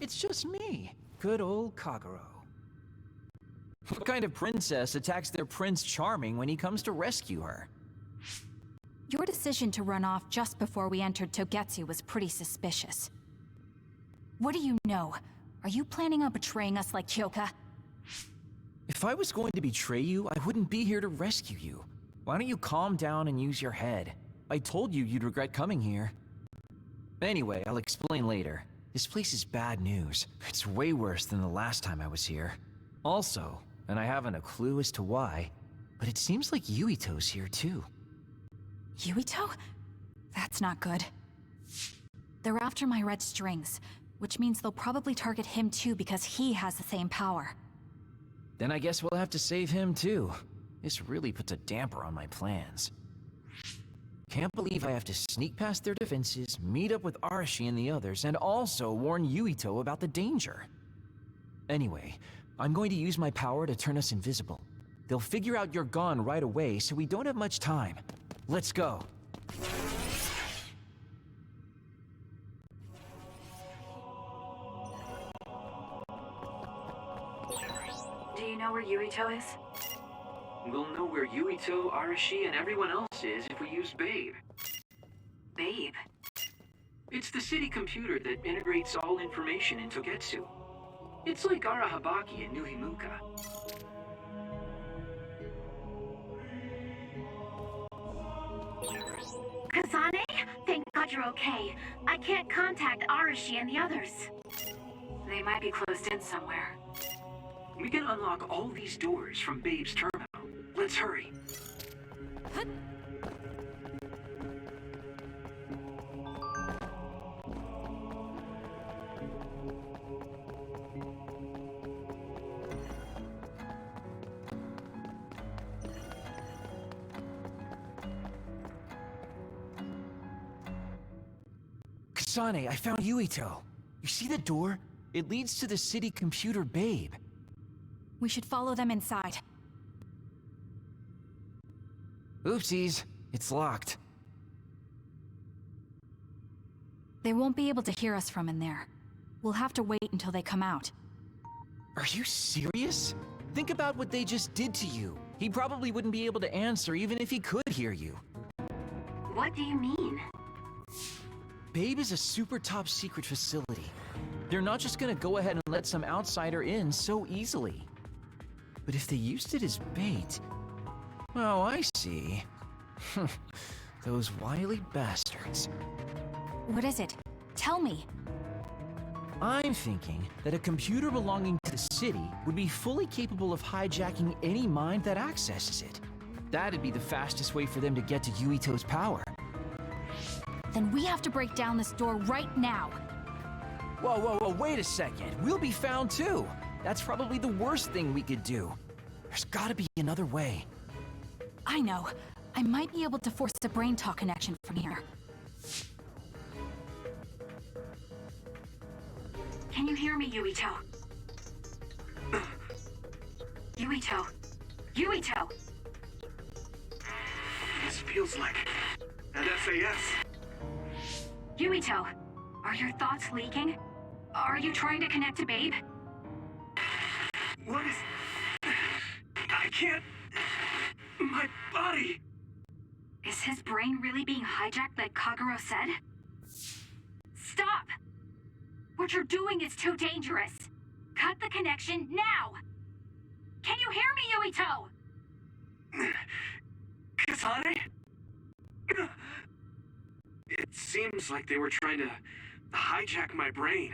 It's just me, good old Kagero. What kind of princess attacks their Prince Charming when he comes to rescue her? Your decision to run off just before we entered Togetsu was pretty suspicious. What do you know? Are you planning on betraying us like Kyoka? If I was going to betray you, I wouldn't be here to rescue you. Why don't you calm down and use your head? I told you you'd regret coming here. Anyway, I'll explain later. This place is bad news. It's way worse than the last time I was here. Also, and I haven't a clue as to why, but it seems like Yuito's here too. Yuito? That's not good. They're after my red strings, which means they'll probably target him too because he has the same power. Then I guess we'll have to save him too. This really puts a damper on my plans. Can't believe I have to sneak past their defenses, meet up with Arashi and the others, and also warn Yuito about the danger. Anyway, I'm going to use my power to turn us invisible. They'll figure out you're gone right away, so we don't have much time. Let's go. Do you know where Yuito is? We'll know where Yuito, Arashi, and everyone else is if we use Babe. Babe? It's the city computer that integrates all information in Togetsu. It's like Arahabaki in New Himuka. Kasane? Thank God you're okay. I can't contact Arashi and the others. They might be closed in somewhere. We can unlock all these doors from Babe's terminal. Let's hurry. Kasane, I found Yuito. You see the door? It leads to the city computer Babe. We should follow them inside. Oopsies, it's locked. They won't be able to hear us from in there. We'll have to wait until they come out. Are you serious? Think about what they just did to you. He probably wouldn't be able to answer even if he could hear you. What do you mean? Babe is a super top secret facility. They're not just gonna go ahead and let some outsider in so easily. But if they used it as bait... Oh, I see. Those wily bastards. What is it? Tell me. I'm thinking that a computer belonging to the city would be fully capable of hijacking any mind that accesses it. That'd be the fastest way for them to get to Yuito's power. Then we have to break down this door right now. Whoa, wait a second. We'll be found too. That's probably the worst thing we could do. There's gotta be another way. I know. I might be able to force a brain talk connection from here. Can you hear me, Yuito? Yuito? Yuito! This feels like an SAS. Yuito, are your thoughts leaking? Are you trying to connect to Babe? What is... I can't... My body... Is his brain really being hijacked like Kagero said? Stop! What you're doing is too dangerous. Cut the connection now! Can you hear me, Yuito? Kasane? It seems like they were trying to hijack my brain.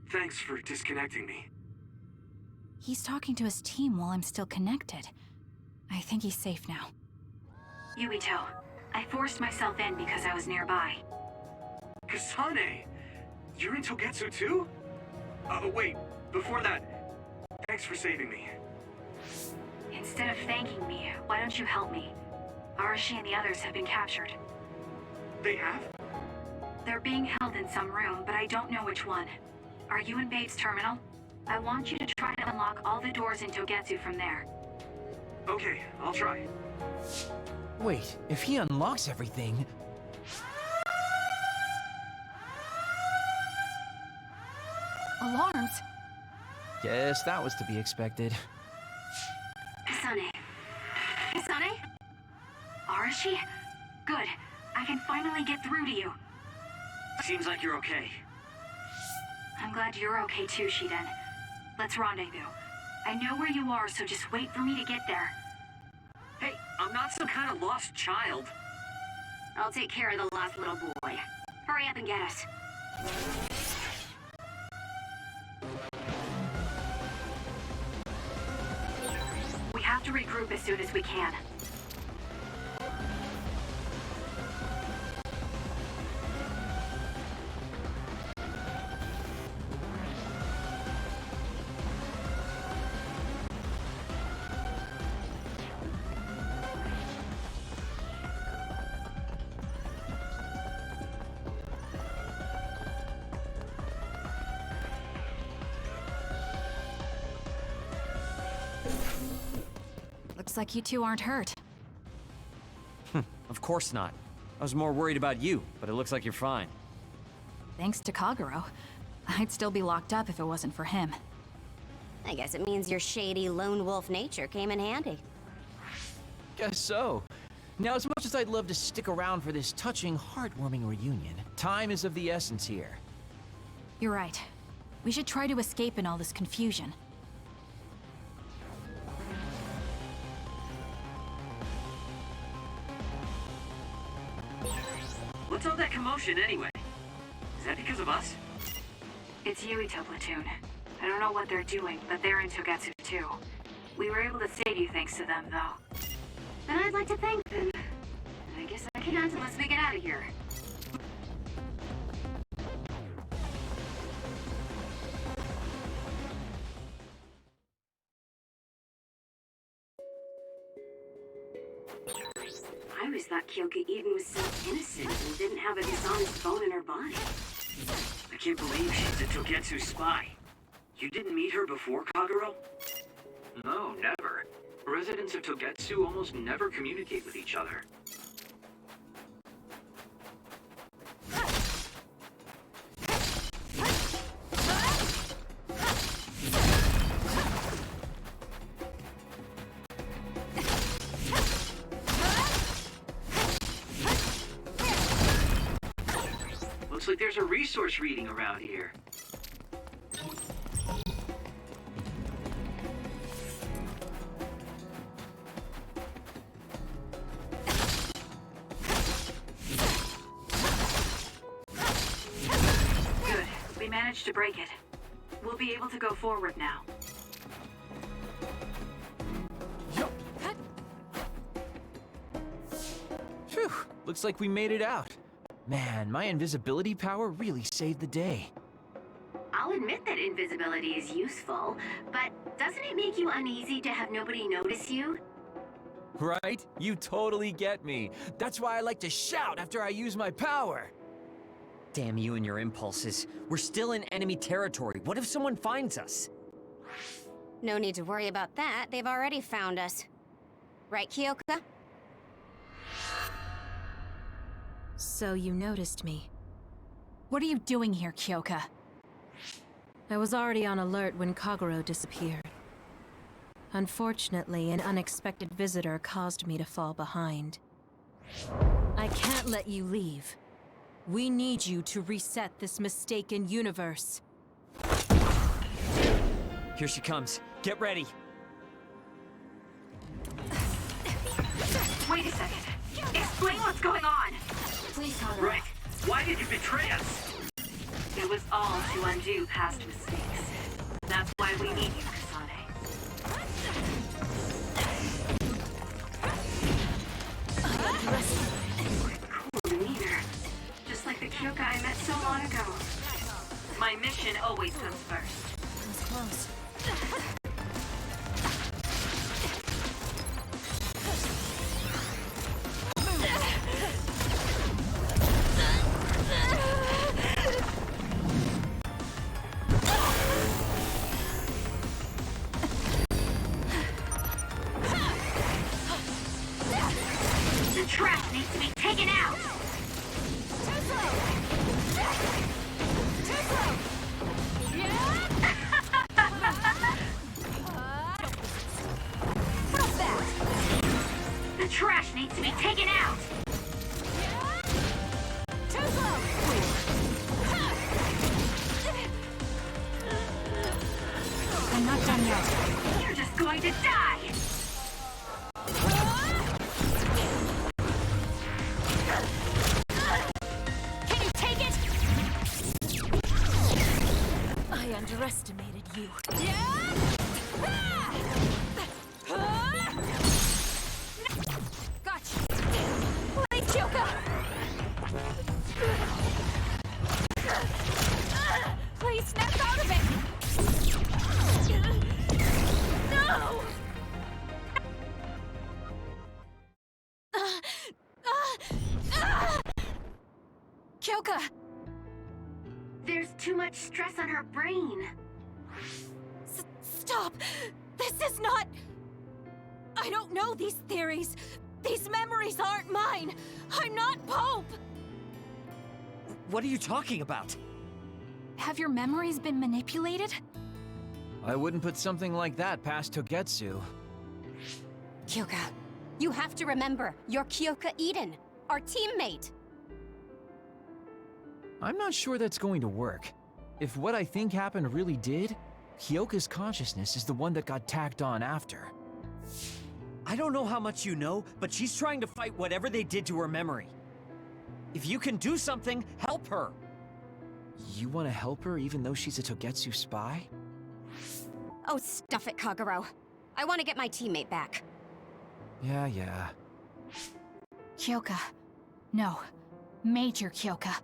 Thanks for disconnecting me. He's talking to his team while I'm still connected. I think he's safe now. Yuito, I forced myself in because I was nearby. Kasane! You're in Togetsu too? Wait, before that, thanks for saving me. Instead of thanking me, why don't you help me? Arashi and the others have been captured. They have? They're being held in some room, but I don't know which one. Are you in Babe's terminal? I want you to try to unlock all the doors in Togetsu from there. Okay, I'll try. Wait, if he unlocks everything... Alarms? Guess that was to be expected. Kasane? Kasane? Arashi? Good. I can finally get through to you. Seems like you're okay. I'm glad you're okay too, Shiden. Let's rendezvous. I know where you are, so just wait for me to get there. Hey, I'm not some kind of lost child. I'll take care of the lost little boy. Hurry up and get us. We have to regroup as soon as we can. Looks like you two aren't hurt. Of course not. I was more worried about you, but it looks like you're fine. Thanks to Kagero. I'd still be locked up if it wasn't for him. I guess it means your shady lone wolf nature came in handy. Guess so. Now, as much as I'd love to stick around for this touching, heartwarming reunion, time is of the essence here. You're right. We should try to escape in all this confusion. What's all that commotion anyway? Is that because of us? It's Yuito platoon. I don't know what they're doing, but they're in Togetsu too. We were able to save you thanks to them, though. And I'd like to thank them. I guess I can't unless we get out of here. I always thought Kyoka Eden was so innocent and didn't have a dishonest bone in her body. I can't believe she's a Togetsu spy. You didn't meet her before, Kagero? No, never. Residents of Togetsu almost never communicate with each other. Looks like there's a resource reading around here. managed to break it. We'll be able to go forward now. Phew, looks like we made it out. Man, my invisibility power really saved the day. I'll admit that invisibility is useful, but doesn't it make you uneasy to have nobody notice you? Right? You totally get me. That's why I like to shout after I use my power. Damn you and your impulses. We're still in enemy territory. What if someone finds us? No need to worry about that. They've already found us. Right, Kyoka? So you noticed me. What are you doing here, Kyoka? I was already on alert when Kagero disappeared. Unfortunately, an unexpected visitor caused me to fall behind. I can't let you leave. We need you to reset this mistaken universe. Here she comes. Get ready. Wait a second. Explain what's going on. Please, Kagero. Right. Why did you betray us? It was all to undo past mistakes. That's why we need you, Kasane. Cool demeanor. Just like the Kyoka I met so long ago. My mission always comes first. That was close. The trash needs to be taken out! The trash needs to be taken out! I'm not done yet. You're just going to die! Can you take it? I underestimated you. Gotcha. Please, Kyoka! Please snap out of it! No! Kyoka! There's too much stress on her brain. Stop! This is not... I don't know these theories. These memories aren't mine. I'm not Pope! What are you talking about? Have your memories been manipulated? I wouldn't put something like that past Togetsu. Kyoka, you have to remember, you're Kyoka Eden, our teammate. I'm not sure that's going to work. If what I think happened really did, Kyoka's consciousness is the one that got tacked on after. I don't know how much you know, but she's trying to fight whatever they did to her memory. If you can do something, help her! You want to help her even though she's a Togetsu spy? Oh, stuff it, Kagero. I want to get my teammate back. Yeah. Kyoka. No. Major Kyoka.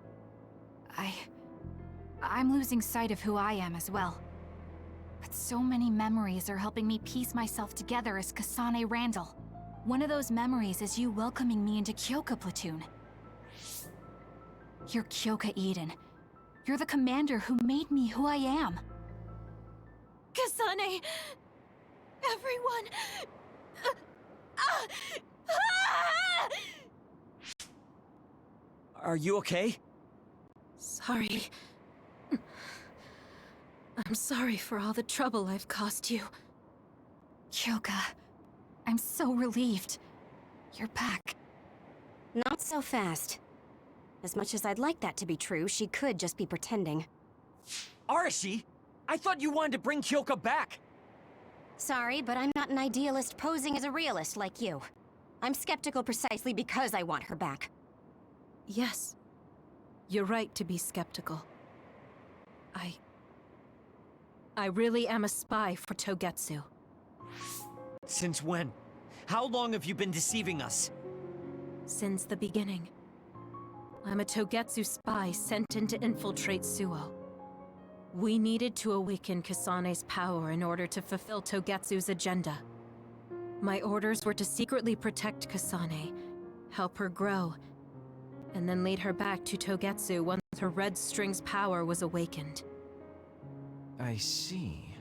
I'm losing sight of who I am as well. But so many memories are helping me piece myself together as Kasane Randall. One of those memories is you welcoming me into Kyoka Platoon. You're Kyoka Eden. You're the commander who made me who I am. Kasane! Everyone! Are you okay? Sorry. I'm sorry for all the trouble I've caused you. Kyoka, I'm so relieved. You're back. Not so fast. As much as I'd like that to be true, she could just be pretending. Arashi! I thought you wanted to bring Kyoka back! Sorry, but I'm not an idealist posing as a realist like you. I'm skeptical precisely because I want her back. Yes. You're right to be skeptical. I really am a spy for Togetsu. Since when? How long have you been deceiving us? Since the beginning. I'm a Togetsu spy sent in to infiltrate Suo. We needed to awaken Kasane's power in order to fulfill Togetsu's agenda. My orders were to secretly protect Kasane, help her grow, and then lead her back to Togetsu once her red string's power was awakened. I see.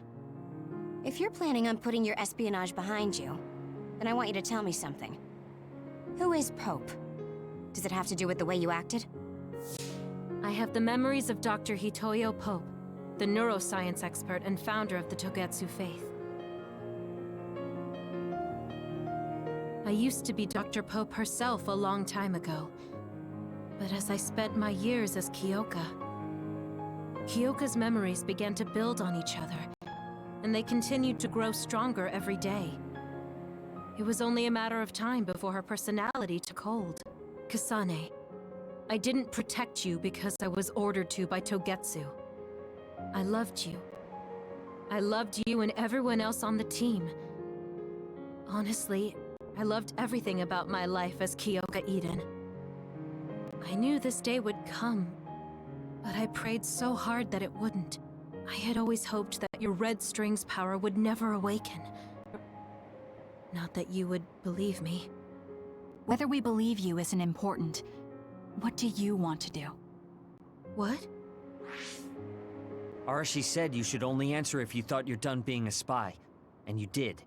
If you're planning on putting your espionage behind you, then I want you to tell me something. Who is Pope? Does it have to do with the way you acted? I have the memories of Dr. Hitoyo Pope, the neuroscience expert and founder of the Togetsu faith. I used to be Dr. Pope herself a long time ago. But as I spent my years as Kyoka's memories began to build on each other, and they continued to grow stronger every day. It was only a matter of time before her personality took hold. Kasane, I didn't protect you because I was ordered to by Togetsu. I loved you. I loved you and everyone else on the team. Honestly, I loved everything about my life as Kyoka Eden. I knew this day would come, but I prayed so hard that it wouldn't. I had always hoped that your red string's power would never awaken. Not that you would believe me. Whether we believe you isn't important. What do you want to do? What? Arashi said you should only answer if you thought you're done being a spy. And you did.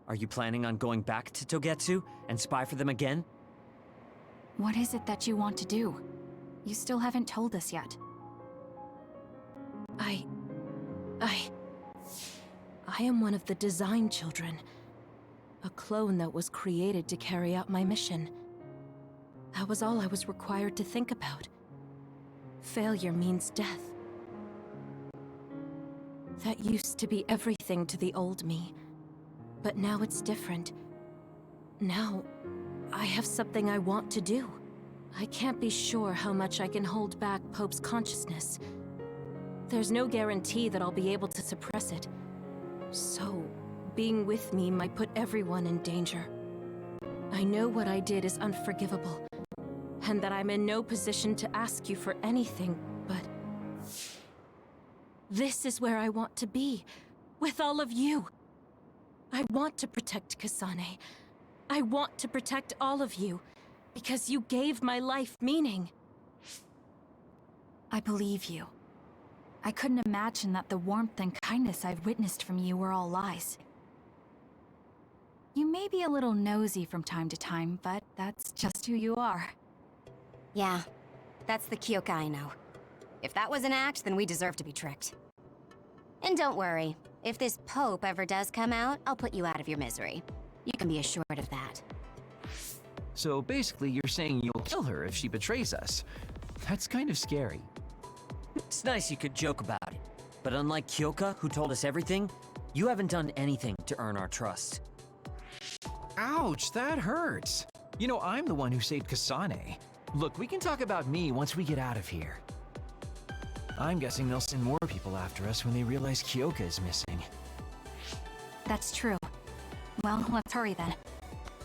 Are you planning on going back to Togetsu and spy for them again? What is it that you want to do? You still haven't told us yet. I am one of the design children. A clone that was created to carry out my mission. That was all I was required to think about. Failure means death. That used to be everything to the old me. But now it's different. Now, I have something I want to do. I can't be sure how much I can hold back Pope's consciousness. There's no guarantee that I'll be able to suppress it. So, being with me might put everyone in danger. I know what I did is unforgivable, and that I'm in no position to ask you for anything, but... this is where I want to be, with all of you. I want to protect Kasane. I want to protect all of you, because you gave my life meaning. I believe you. I couldn't imagine that the warmth and kindness I've witnessed from you were all lies. You may be a little nosy from time to time, but that's just who you are. Yeah, that's the Kyoka I know. If that was an act, then we deserve to be tricked. And don't worry, if this Pope ever does come out, I'll put you out of your misery. You can be assured of that. So basically, you're saying you'll kill her if she betrays us. That's kind of scary. It's nice you could joke about it. But unlike Kyoka, who told us everything, you haven't done anything to earn our trust. Ouch, that hurts. You know, I'm the one who saved Kasane. Look, we can talk about me once we get out of here. I'm guessing they'll send more people after us when they realize Kyoka is missing. That's true. Well, let's hurry then.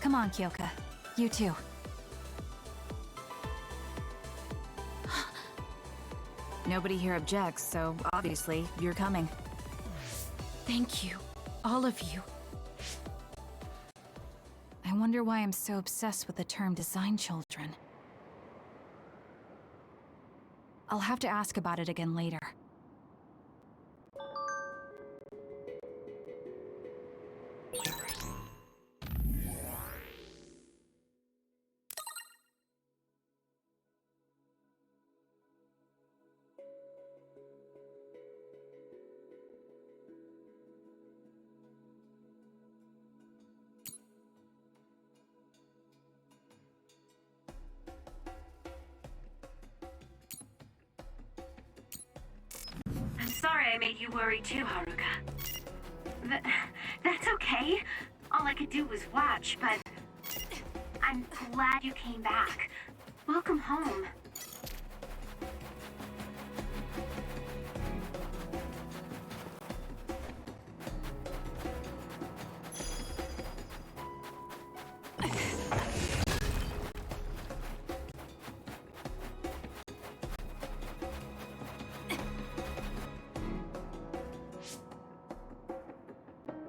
Come on, Kyoka. You too. Nobody here objects, so obviously you're coming. Thank you, all of you. I wonder why I'm so obsessed with the term design children. I'll have to ask about it again later. I'm sorry I made you worry too, Haruka. That's okay. All I could do was watch, but... I'm glad you came back. Welcome home.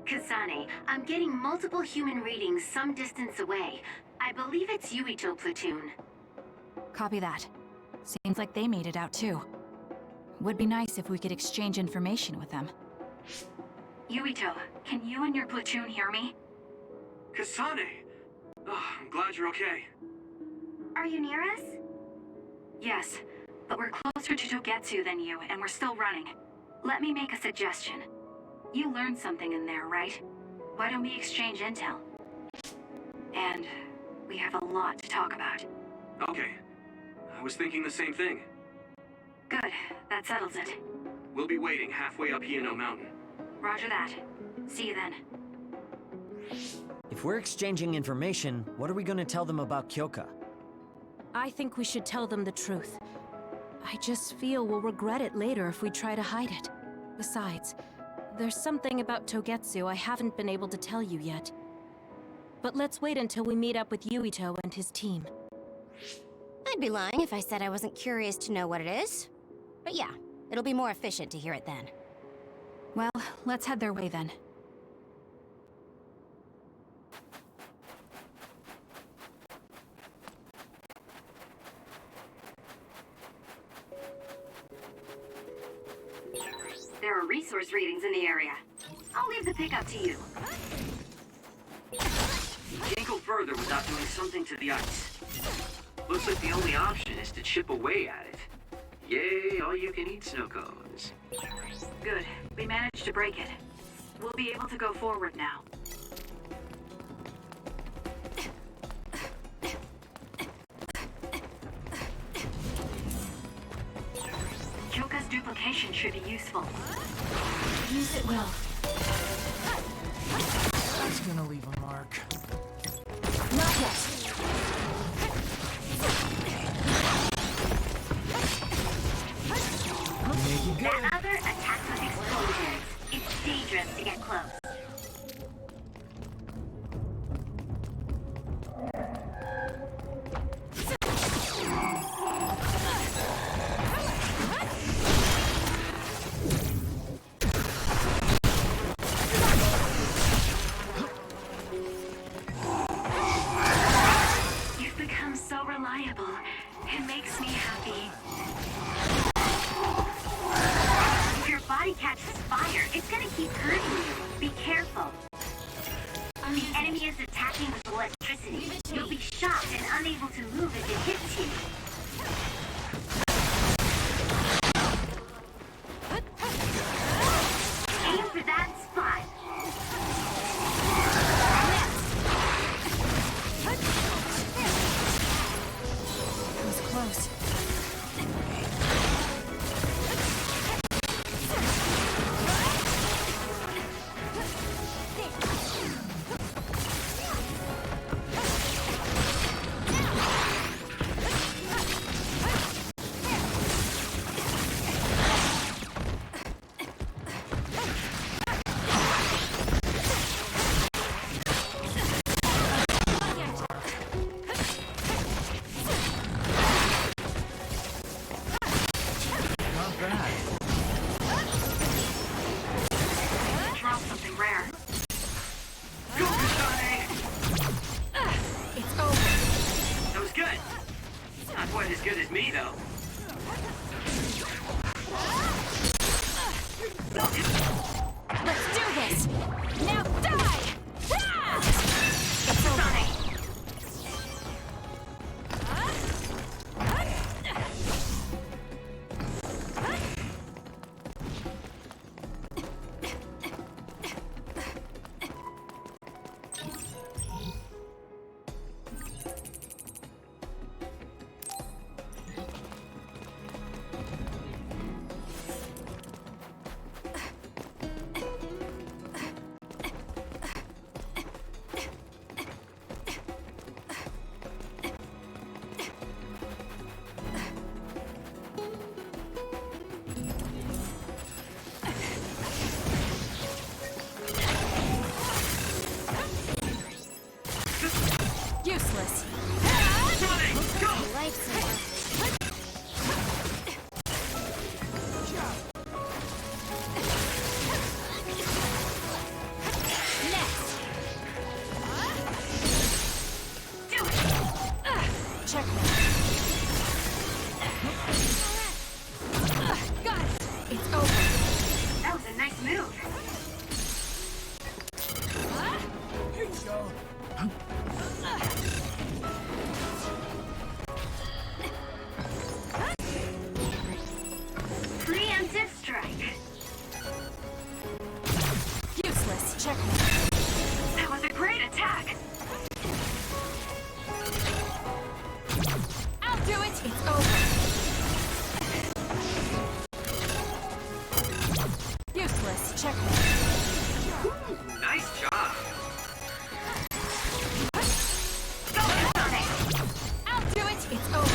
Kasane, I'm getting multiple human readings some distance away. I believe it's Yuito platoon. Copy that. Seems like they made it out too. Would be nice if we could exchange information with them. Yuito, can you and your platoon hear me? Kasane! Oh, I'm glad you're okay. Are you near us? Yes, but we're closer to Togetsu than you, and we're still running. Let me make a suggestion. You learned something in there, right? Why don't we exchange intel? And we have a lot to talk about. Okay. I was thinking the same thing. Good, that settles it. We'll be waiting halfway up Hino Mountain. Roger that. See you then. If we're exchanging information, what are we gonna tell them about Kyoka? I think we should tell them the truth. I just feel we'll regret it later if we try to hide it. Besides, there's something about Togetsu I haven't been able to tell you yet. But let's wait until we meet up with Yuito and his team. I'd be lying if I said I wasn't curious to know what it is. But yeah, it'll be more efficient to hear it then. Well, let's head their way then. There are resource readings in the area. I'll leave the pickup to you. You can't go further without doing something to the ice. Looks like the only option is to chip away at it. Yay, all you can eat snow cones. Good. We managed to break it. We'll be able to go forward now. Kyoka's duplication should be useful. Use it well. That's gonna leave a mark. Not yet. That other attacks with explosions. It's dangerous to get close. You've become so reliable. It makes me happy. If your body catches fire, it's gonna keep hurting you. Be careful. The enemy is attacking with electricity. You'll be shocked and unable to move if it hits you. Aim for that spot. It was close. Drop something rare. Go, Kasane! It's over. That was good. Not quite as good as me, though. Let's do this! Now die! Ah! Kasane! checkmate. That was a great attack! I'll do it! It's over. Useless. Checkmate. Ooh, nice job. Go, Kasane! I'll do it! It's over.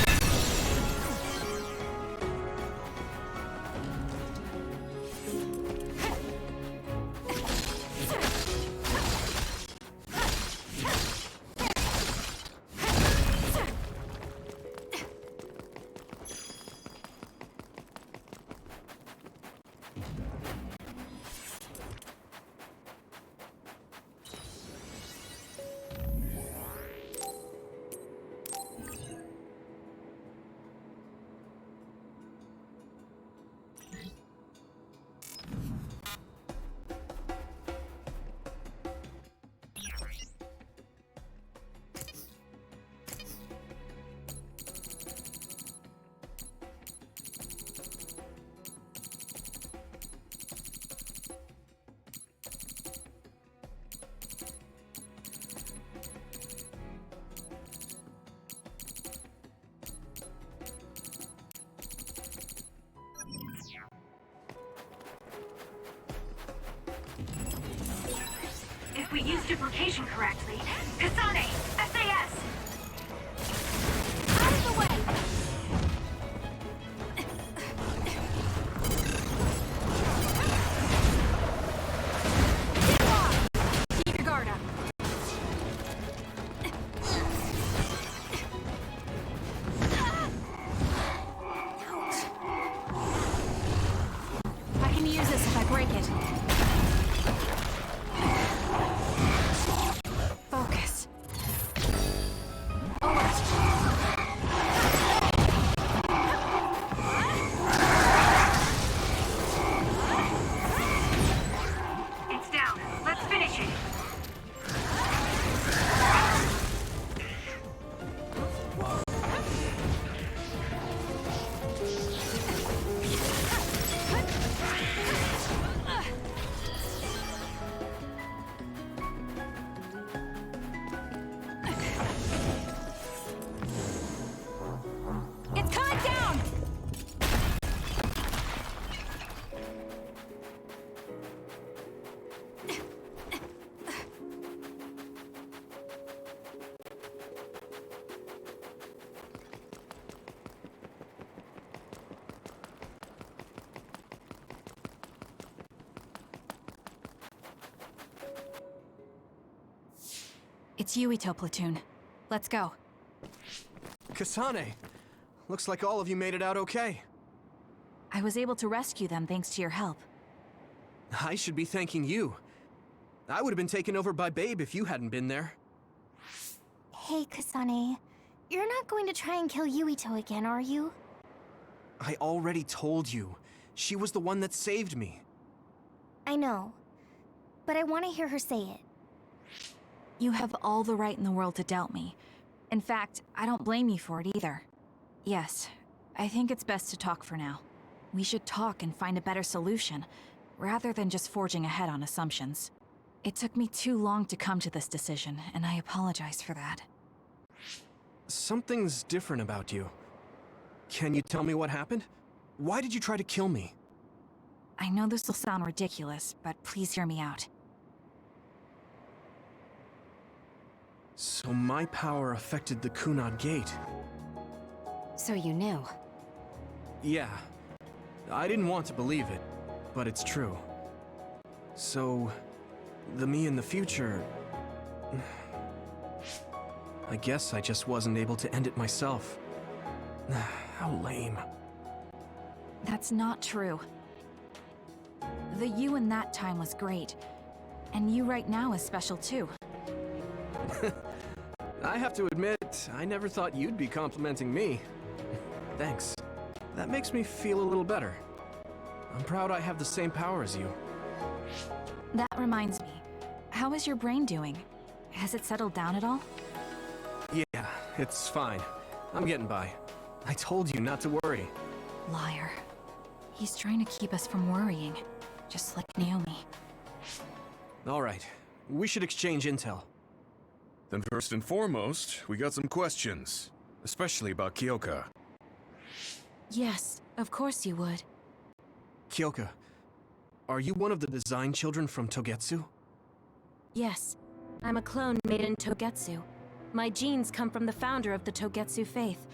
If we use duplication correctly, Kasane, SAS! Out of the way! Get off! Keep your guard up. I can use this if I break it. Focus. It's down. Let's finish it. It's coming down! It's Yuito platoon. Let's go. Kasane! Looks like all of you made it out okay. I was able to rescue them thanks to your help. I should be thanking you. I would have been taken over by Babe if you hadn't been there. Hey, Kasane. You're not going to try and kill Yuito again, are you? I already told you. She was the one that saved me. I know. But I want to hear her say it. You have all the right in the world to doubt me. In fact, I don't blame you for it either. Yes, I think it's best to talk for now. We should talk and find a better solution, rather than just forging ahead on assumptions. It took me too long to come to this decision, and I apologize for that. Something's different about you. Can you tell me what happened? Why did you try to kill me? I know this will sound ridiculous, but please hear me out. So my power affected the Kunad Gate. So you knew. Yeah. I didn't want to believe it, but it's true. So, the me in the future... I guess I just wasn't able to end it myself. How lame. That's not true. The you in that time was great, and you right now is special too. I have to admit, I never thought you'd be complimenting me. Thanks. That makes me feel a little better. I'm proud I have the same power as you. That reminds me, how is your brain doing? Has it settled down at all? Yeah, it's fine. I'm getting by. I told you not to worry. Liar. He's trying to keep us from worrying, just like Naomi. Alright, we should exchange intel. Then first and foremost, we got some questions. Especially about Kyoka. Yes, of course you would. Kyoka, are you one of the design children from Togetsu? Yes, I'm a clone made in Togetsu. My genes come from the founder of the Togetsu faith,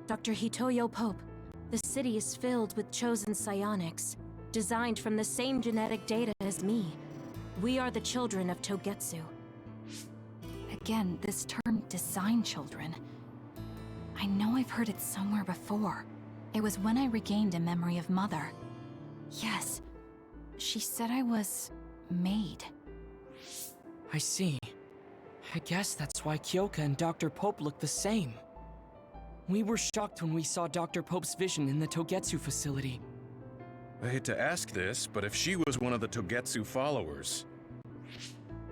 Dr. Hitoyo Pope. The city is filled with chosen psionics, designed from the same genetic data as me. We are the children of Togetsu. Again, this term design children. I know I've heard it somewhere before. It was when I regained a memory of Mother. Yes, she said I was made. I see. I guess that's why Kyoka and Dr. Pope look the same. We were shocked when we saw Dr. Pope's vision in the Togetsu facility. I hate to ask this, but if she was one of the Togetsu followers...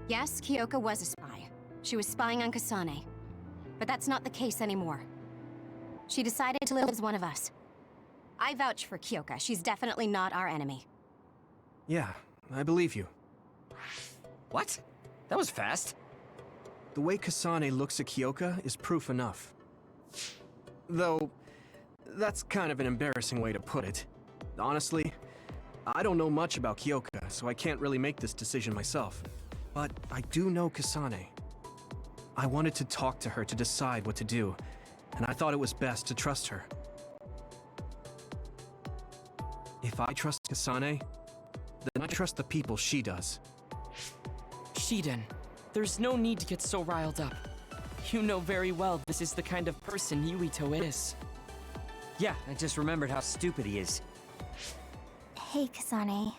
Yes, Kyoka was a spy. She was spying on Kasane. But that's not the case anymore. She decided to live as one of us. I vouch for Kyoka. She's definitely not our enemy. Yeah, I believe you. What? That was fast. The way Kasane looks at Kyoka is proof enough. Though, that's kind of an embarrassing way to put it. Honestly, I don't know much about Kyoka, so I can't really make this decision myself. But I do know Kasane. I wanted to talk to her to decide what to do, and I thought it was best to trust her. If I trust Kasane, then I trust the people she does. Shiden, there's no need to get so riled up. You know very well this is the kind of person Yuito is. Yeah, I just remembered how stupid he is. Hey, Kasane.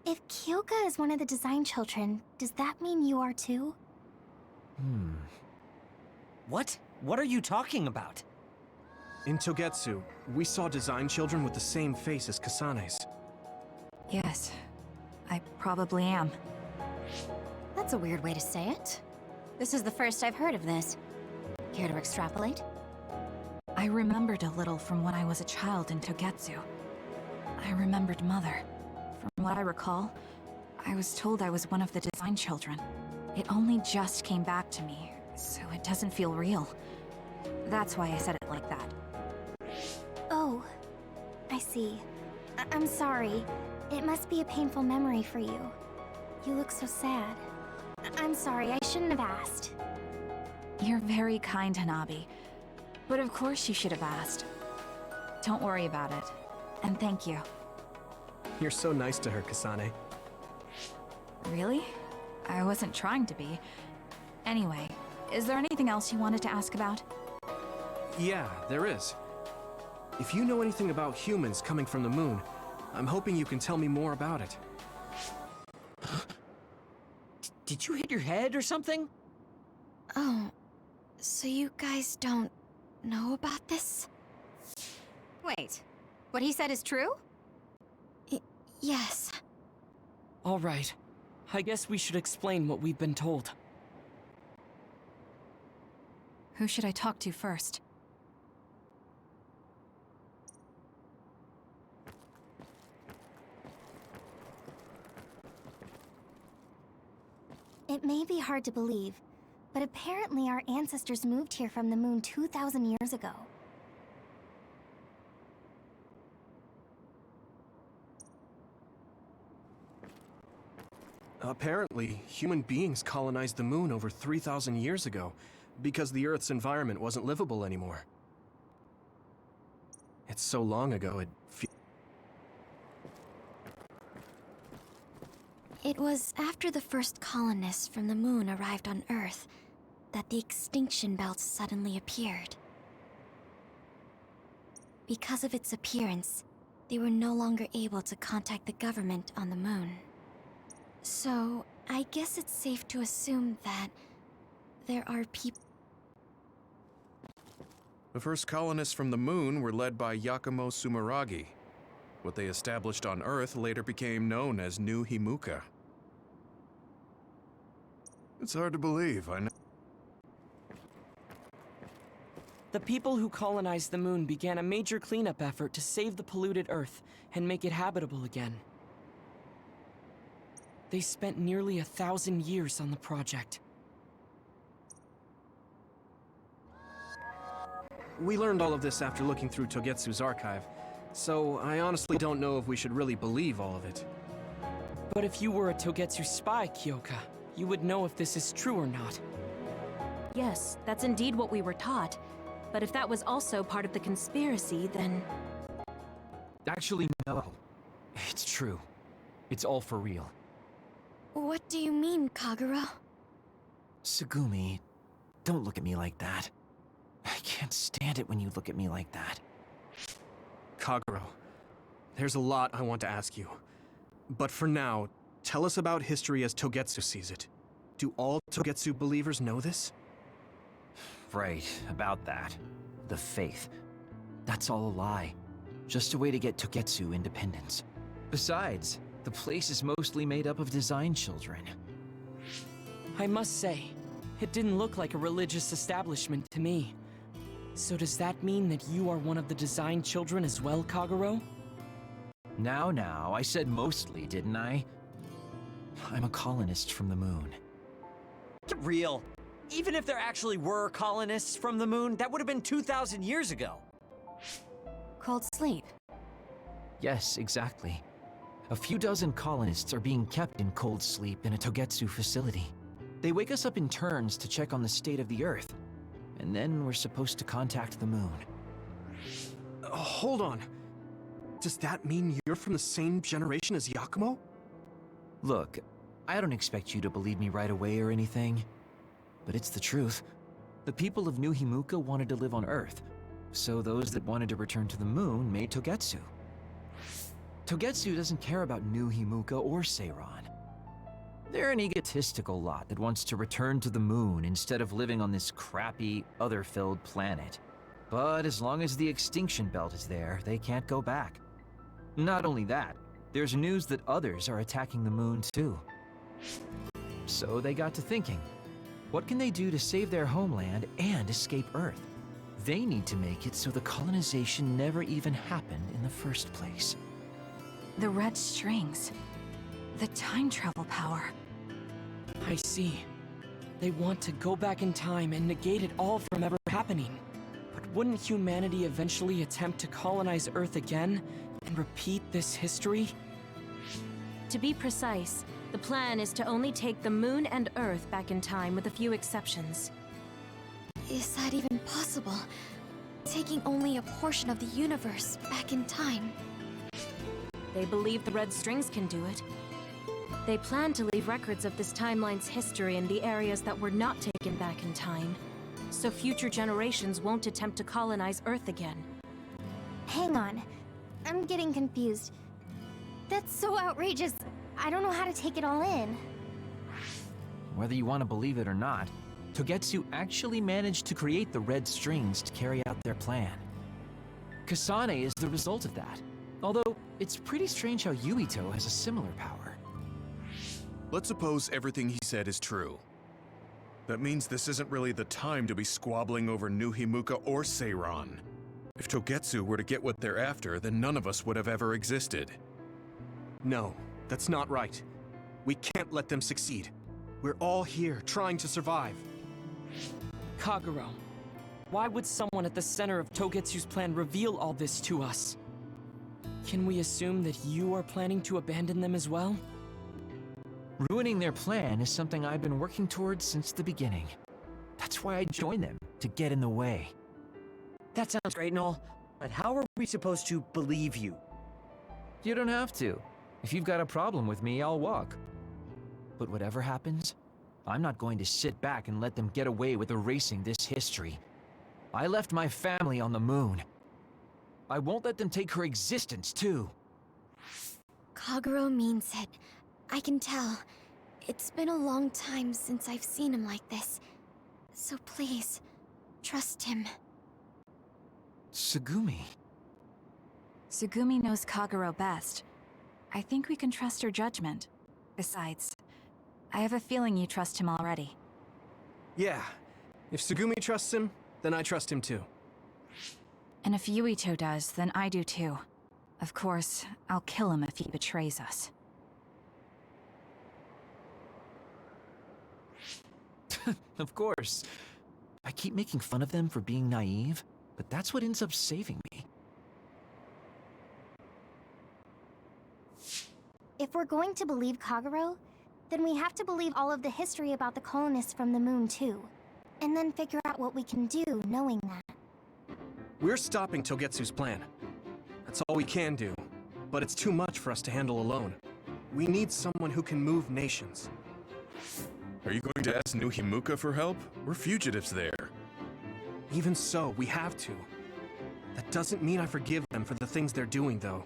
If Kyoka is one of the design children, does that mean you are too? What? What are you talking about? In Togetsu, we saw design children with the same face as Kasane's. Yes, I probably am. That's a weird way to say it. This is the first I've heard of this. Care to extrapolate? I remembered a little from when I was a child in Togetsu. I remembered Mother. From what I recall, I was told I was one of the design children. It only just came back to me, so it doesn't feel real. That's why I said it like that. Oh, I see. I'm sorry. It must be a painful memory for you. You look so sad. I'm sorry, I shouldn't have asked. You're very kind, Hanabi. But of course you should have asked. Don't worry about it. And thank you. You're so nice to her, Kasane. Really? I wasn't trying to be. Anyway, is there anything else you wanted to ask about? Yeah, there is. If you know anything about humans coming from the moon, I'm hoping you can tell me more about it. Did you hit your head or something? Oh, so you guys don't know about this? Wait, what he said is true? Yes. All right. I guess we should explain what we've been told. Who should I talk to first? It may be hard to believe, but apparently our ancestors moved here from the moon 2,000 years ago. Apparently, human beings colonized the moon over 3,000 years ago, because the Earth's environment wasn't livable anymore. It's so long ago, It was after the first colonists from the moon arrived on Earth that the extinction belt suddenly appeared. Because of its appearance, they were no longer able to contact the government on the moon. So, I guess it's safe to assume that there are people. The first colonists from the moon were led by Yakumo Sumeragi. What they established on Earth later became known as New Himuka. It's hard to believe, I know. The people who colonized the moon began a major cleanup effort to save the polluted Earth and make it habitable again. They spent nearly 1,000 years on the project. We learned all of this after looking through Togetsu's archive, so I honestly don't know if we should really believe all of it. But if you were a Togetsu spy, Kyoka, you would know if this is true or not. Yes, that's indeed what we were taught. But if that was also part of the conspiracy, then... Actually, no. It's true. It's all for real. What do you mean, Kagura? Tsugumi, don't look at me like that. I can't stand it when you look at me like that. Kaguro, there's a lot I want to ask you. But for now, tell us about history as Togetsu sees it. Do all Togetsu believers know this? Right, about that. The faith. That's all a lie. Just a way to get Togetsu independence. Besides, the place is mostly made up of design children. I must say, it didn't look like a religious establishment to me. So does that mean that you are one of the design children as well, Kaguro? Now, I said mostly, didn't I? I'm a colonist from the moon. Real. Even if there actually were colonists from the moon, that would have been 2,000 years ago. Cold sleep. Yes, exactly. A few dozen colonists are being kept in cold sleep in a Togetsu facility. They wake us up in turns to check on the state of the Earth, and then we're supposed to contact the moon. Hold on. Does that mean you're from the same generation as Yakumo? Look, I don't expect you to believe me right away or anything, but it's the truth. The people of New Himuka wanted to live on Earth, so those that wanted to return to the moon made Togetsu. Togetsu doesn't care about New Himuka or Seiran. They're an egotistical lot that wants to return to the moon instead of living on this crappy, other-filled planet. But as long as the extinction belt is there, they can't go back. Not only that, there's news that others are attacking the moon too. So they got to thinking, what can they do to save their homeland and escape Earth? They need to make it so the colonization never even happened in the first place. The red strings. The time travel power. I see. They want to go back in time and negate it all from ever happening. But wouldn't humanity eventually attempt to colonize Earth again and repeat this history? To be precise, the plan is to only take the moon and Earth back in time with a few exceptions. Is that even possible? Taking only a portion of the universe back in time. They believe the red strings can do it. They plan to leave records of this timeline's history in the areas that were not taken back in time, so future generations won't attempt to colonize Earth again. Hang on. I'm getting confused. That's so outrageous. I don't know how to take it all in. Whether you want to believe it or not, Togetsu actually managed to create the red strings to carry out their plan. Kasane is the result of that, although it's pretty strange how Yuito has a similar power. Let's suppose everything he said is true. That means this isn't really the time to be squabbling over New Himuka or Seiran. If Togetsu were to get what they're after, then none of us would have ever existed. No, that's not right. We can't let them succeed. We're all here trying to survive. Kaguro, why would someone at the center of Togetsu's plan reveal all this to us? Can we assume that you are planning to abandon them as well? Ruining their plan is something I've been working towards since the beginning. That's why I joined them, to get in the way. That sounds great and all, but how are we supposed to believe you? You don't have to. If you've got a problem with me, I'll walk. But whatever happens, I'm not going to sit back and let them get away with erasing this history. I left my family on the moon. I won't let them take her existence, too. Kaguro means it. I can tell. It's been a long time since I've seen him like this. So please, trust him. Tsugumi. Tsugumi knows Kaguro best. I think we can trust her judgment. Besides, I have a feeling you trust him already. Yeah. If Tsugumi trusts him, then I trust him too. And if Yuito does, then I do too. Of course, I'll kill him if he betrays us. Of course. I keep making fun of them for being naive, but that's what ends up saving me. If we're going to believe Kagero, then we have to believe all of the history about the colonists from the moon too. And then figure out what we can do knowing that. We're stopping Togetsu's plan. That's all we can do. But it's too much for us to handle alone. We need someone who can move nations. Are you going to ask New Himuka for help? We're fugitives there. Even so, we have to. That doesn't mean I forgive them for the things they're doing, though.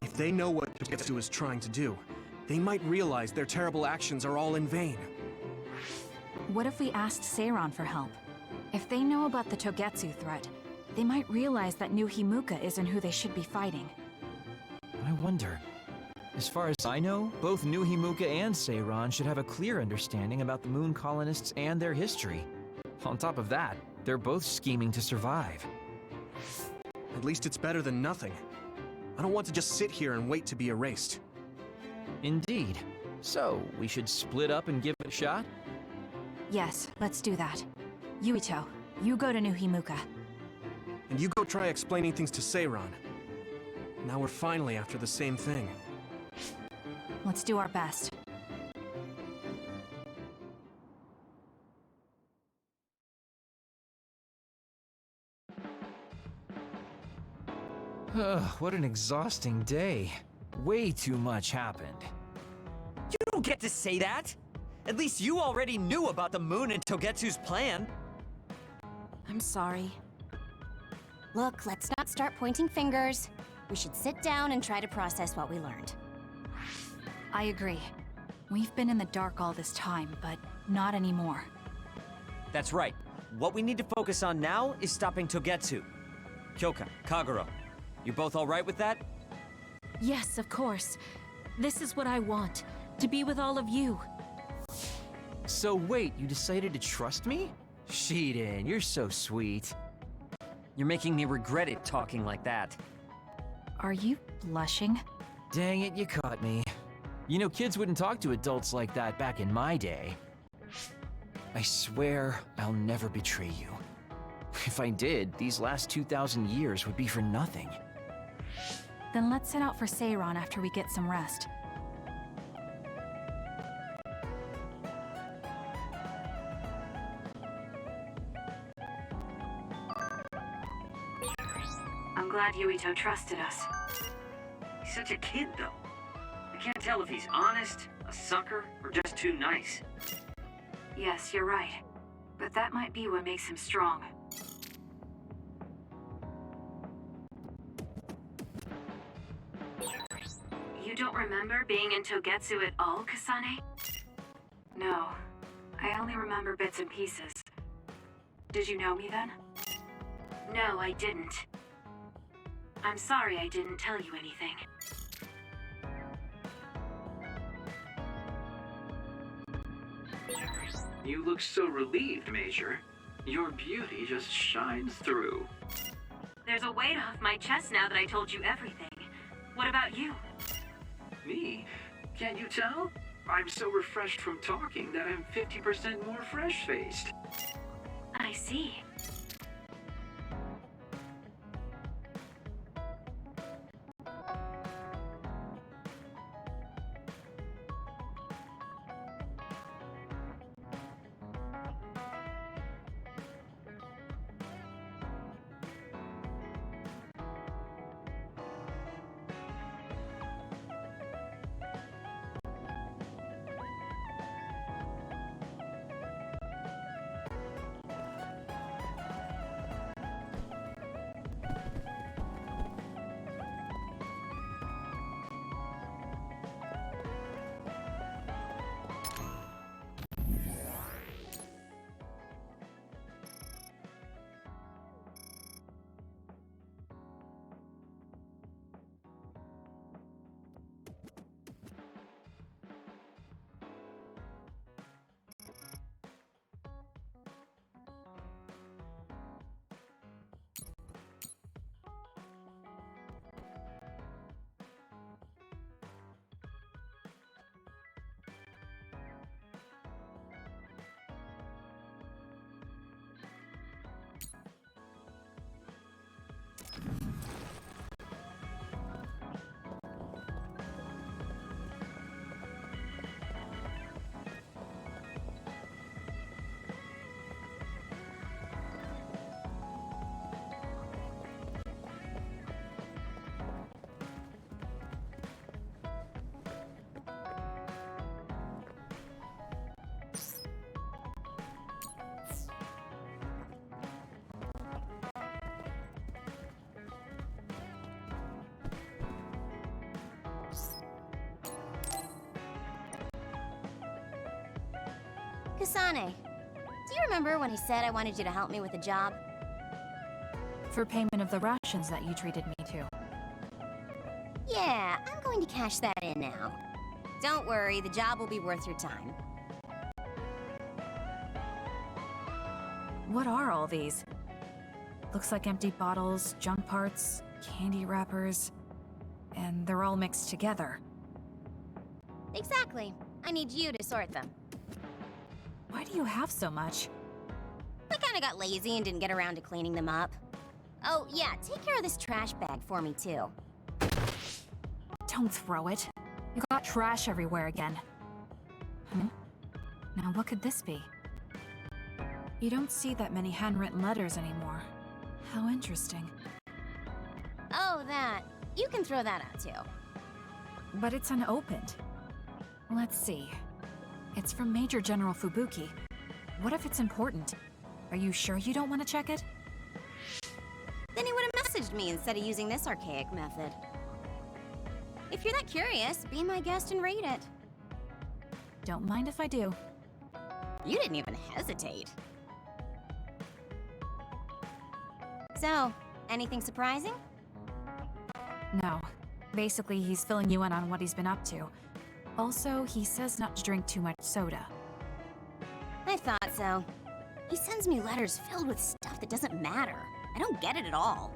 If they know what Togetsu is trying to do, they might realize their terrible actions are all in vain. What if we asked Seiran for help? If they know about the Togetsu threat, they might realize that New Himuka isn't who they should be fighting. I wonder. As far as I know, both New Himuka and Seiran should have a clear understanding about the moon colonists and their history. On top of that, they're both scheming to survive. At least it's better than nothing. I don't want to just sit here and wait to be erased. Indeed. So, we should split up and give it a shot? Yes, let's do that. Yuito, you go to New Himuka. And you go try explaining things to Seiran. Now we're finally after the same thing. Let's do our best. What an exhausting day. Way too much happened. You don't get to say that! At least you already knew about the moon and Togetsu's plan. I'm sorry. Look, let's not start pointing fingers. We should sit down and try to process what we learned. I agree. We've been in the dark all this time, but not anymore. That's right. What we need to focus on now is stopping Togetsu. Kyoka, Kagero, you both alright with that? Yes, of course. This is what I want, to be with all of you. So wait, you decided to trust me? Shiden, you're so sweet. You're making me regret it talking like that. Are you blushing? Dang it, you caught me. You know, kids wouldn't talk to adults like that back in my day. I swear I'll never betray you. If I did, these last 2,000 years would be for nothing. Then let's set out for Seiran after we get some rest. I'm glad Yuito trusted us. He's such a kid, though. I can't tell if he's honest, a sucker, or just too nice. Yes, you're right. But that might be what makes him strong. You don't remember being in Togetsu at all, Kasane? No. I only remember bits and pieces. Did you know me then? No, I didn't. I'm sorry I didn't tell you anything. You look so relieved, Major. Your beauty just shines through. There's a weight off my chest now that I told you everything. What about you? Me? Can't you tell? I'm so refreshed from talking that I'm 50% more fresh-faced. I see. Kasane, do you remember when I said I wanted you to help me with a job? For payment of the rations that you treated me to. Yeah, I'm going to cash that in now. Don't worry, the job will be worth your time. What are all these? Looks like empty bottles, junk parts, candy wrappers, and they're all mixed together. Exactly. I need you to sort them. Why do you have so much? I kinda got lazy and didn't get around to cleaning them up. Oh, yeah, take care of this trash bag for me, too. Don't throw it. You got trash everywhere again. Now what could this be? You don't see that many handwritten letters anymore. How interesting. Oh, that. You can throw that out, too. But it's unopened. Let's see. It's from Major General Fubuki. What if it's important? Are you sure you don't want to check it? Then he would have messaged me instead of using this archaic method. If you're that curious, be my guest and read it. Don't mind if I do. You didn't even hesitate. So, anything surprising? No. Basically, he's filling you in on what he's been up to. Also, he says not to drink too much soda. I thought so. He sends me letters filled with stuff that doesn't matter. I don't get it at all.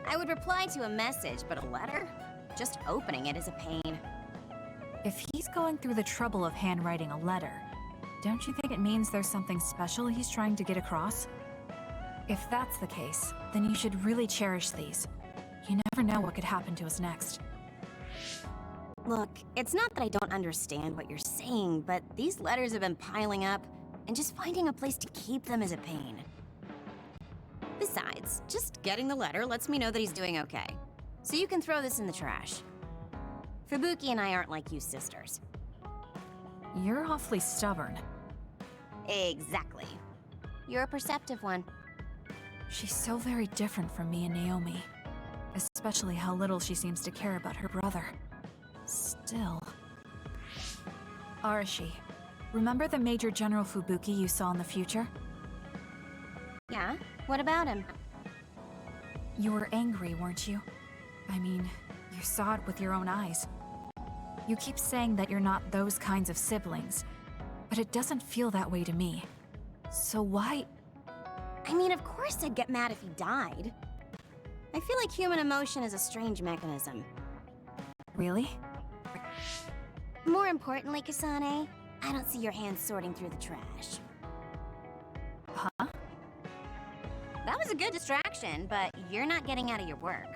I would reply to a message, but a letter? Just opening it is a pain. If he's going through the trouble of handwriting a letter, don't you think it means there's something special he's trying to get across? If that's the case, then you should really cherish these. You never know what could happen to us next. Look, it's not that I don't understand what you're saying, but these letters have been piling up, and just finding a place to keep them is a pain. Besides, just getting the letter lets me know that he's doing okay. So you can throw this in the trash. Fubuki and I aren't like you sisters. You're awfully stubborn. Exactly. You're a perceptive one. She's so very different from me and Naomi. Especially how little she seems to care about her brother. Still... Arashi, remember the Major General Fubuki you saw in the future? Yeah? What about him? You were angry, weren't you? I mean, you saw it with your own eyes. You keep saying that you're not those kinds of siblings, but it doesn't feel that way to me. So why... I mean, of course I'd get mad if he died. I feel like human emotion is a strange mechanism. Really? More importantly, Kasane, I don't see your hands sorting through the trash. Huh? That was a good distraction, but you're not getting out of your work.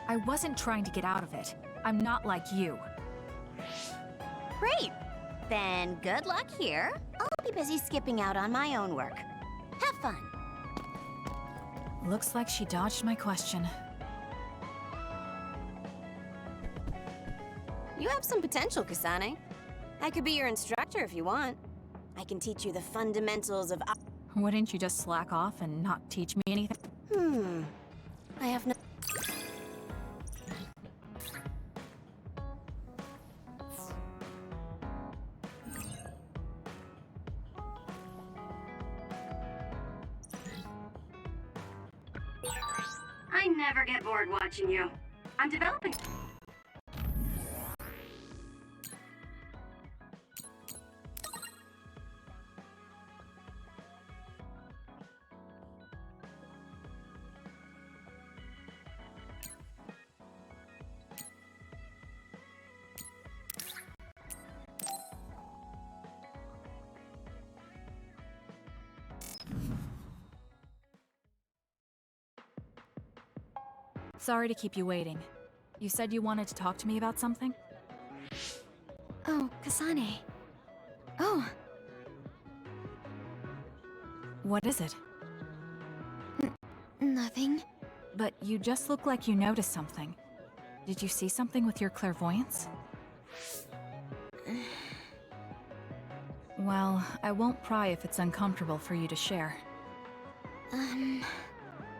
I wasn't trying to get out of it. I'm not like you. Great. Then good luck here. I'll be busy skipping out on my own work. Have fun. Looks like she dodged my question. You have some potential, Kasane. I could be your instructor if you want. I can teach you the fundamentals of... Wouldn't you just slack off and not teach me anything? I have no... I never get bored watching you. I'm developing... Sorry to keep you waiting. You said you wanted to talk to me about something? Oh, Kasane. Oh. What is it? Nothing. But you just look like you noticed something. Did you see something with your clairvoyance? Well, I won't pry if it's uncomfortable for you to share.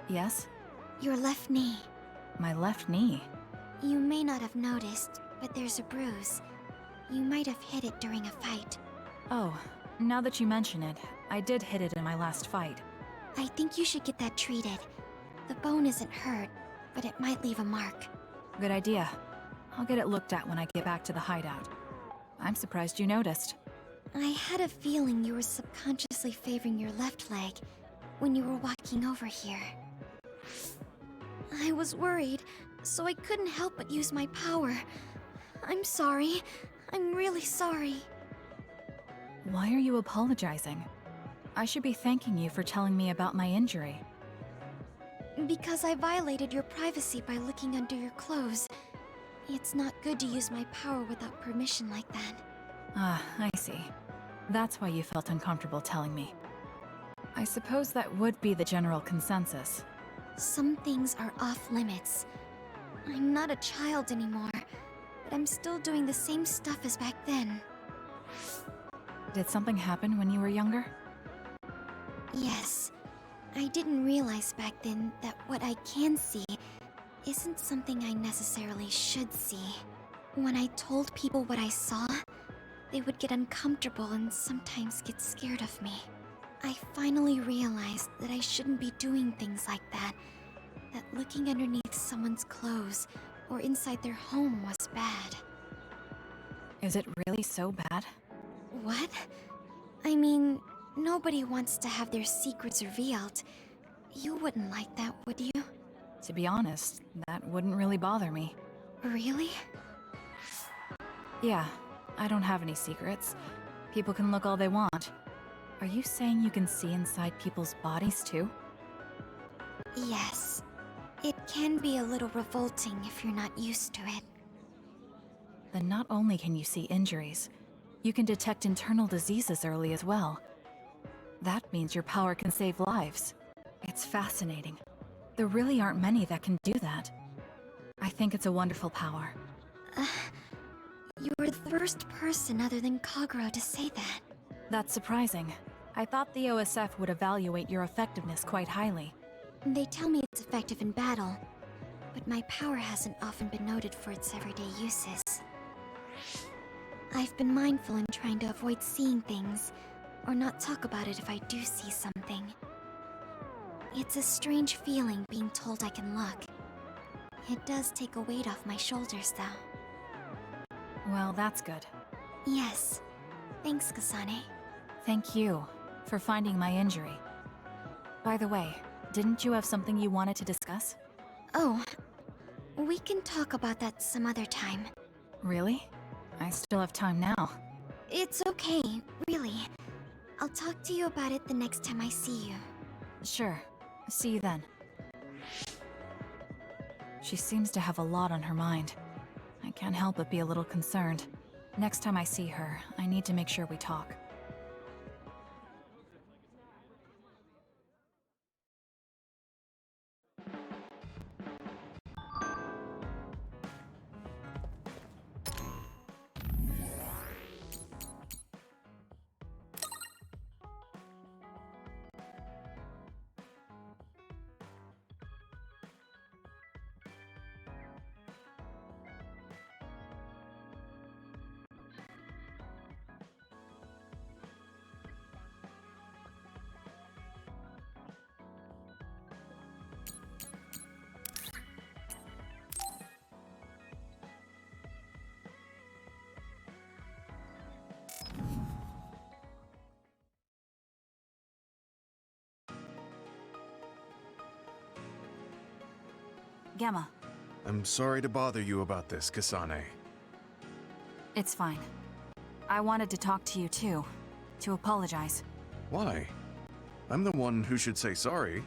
Yes? Your left knee. My left knee? You may not have noticed, but there's a bruise. You might have hit it during a fight. Oh, Now that you mention it, I did hit it in my last fight. I think you should get that treated. The bone isn't hurt, but it might leave a mark. Good idea. I'll get it looked at when I get back to the hideout. I'm surprised you noticed. I had a feeling you were subconsciously favoring your left leg when you were walking over here. I was worried, so I couldn't help but use my power. I'm sorry. I'm really sorry. Why are you apologizing? I should be thanking you for telling me about my injury. Because I violated your privacy by looking under your clothes. It's not good to use my power without permission like that. Ah, I see. That's why you felt uncomfortable telling me. I suppose that would be the general consensus. Some things are off limits. I'm not a child anymore, but I'm still doing the same stuff as back then. Did something happen when you were younger? Yes. I didn't realize back then that what I can see isn't something I necessarily should see. When I told people what I saw, they would get uncomfortable and sometimes get scared of me. I finally realized that I shouldn't be doing things like that, that looking underneath someone's clothes or inside their home was bad. Is it really so bad? What? I mean, nobody wants to have their secrets revealed. You wouldn't like that, would you? To be honest, that wouldn't really bother me. Really? Yeah, I don't have any secrets. People can look all they want. Are you saying you can see inside people's bodies too? Yes. It can be a little revolting if you're not used to it. Then not only can you see injuries, you can detect internal diseases early as well. That means your power can save lives. It's fascinating. There really aren't many that can do that. I think it's a wonderful power. You were the first person other than Kagura to say that. That's surprising. I thought the OSF would evaluate your effectiveness quite highly. They tell me it's effective in battle, but my power hasn't often been noted for its everyday uses. I've been mindful in trying to avoid seeing things, or not talk about it if I do see something. It's a strange feeling being told I can look. It does take a weight off my shoulders, though. Well, that's good. Yes. Thanks, Kasane. Thank you for finding my injury. By the way, didn't you have something you wanted to discuss? Oh, we can talk about that some other time. Really? I still have time now. It's okay, really. I'll talk to you about it the next time I see you. Sure. See you then. She seems to have a lot on her mind. I can't help but be a little concerned. Next time I see her, I need to make sure we talk. Gamma. I'm sorry to bother you about this, Kasane. It's fine. I wanted to talk to you too, to apologize. Why? I'm the one who should say sorry.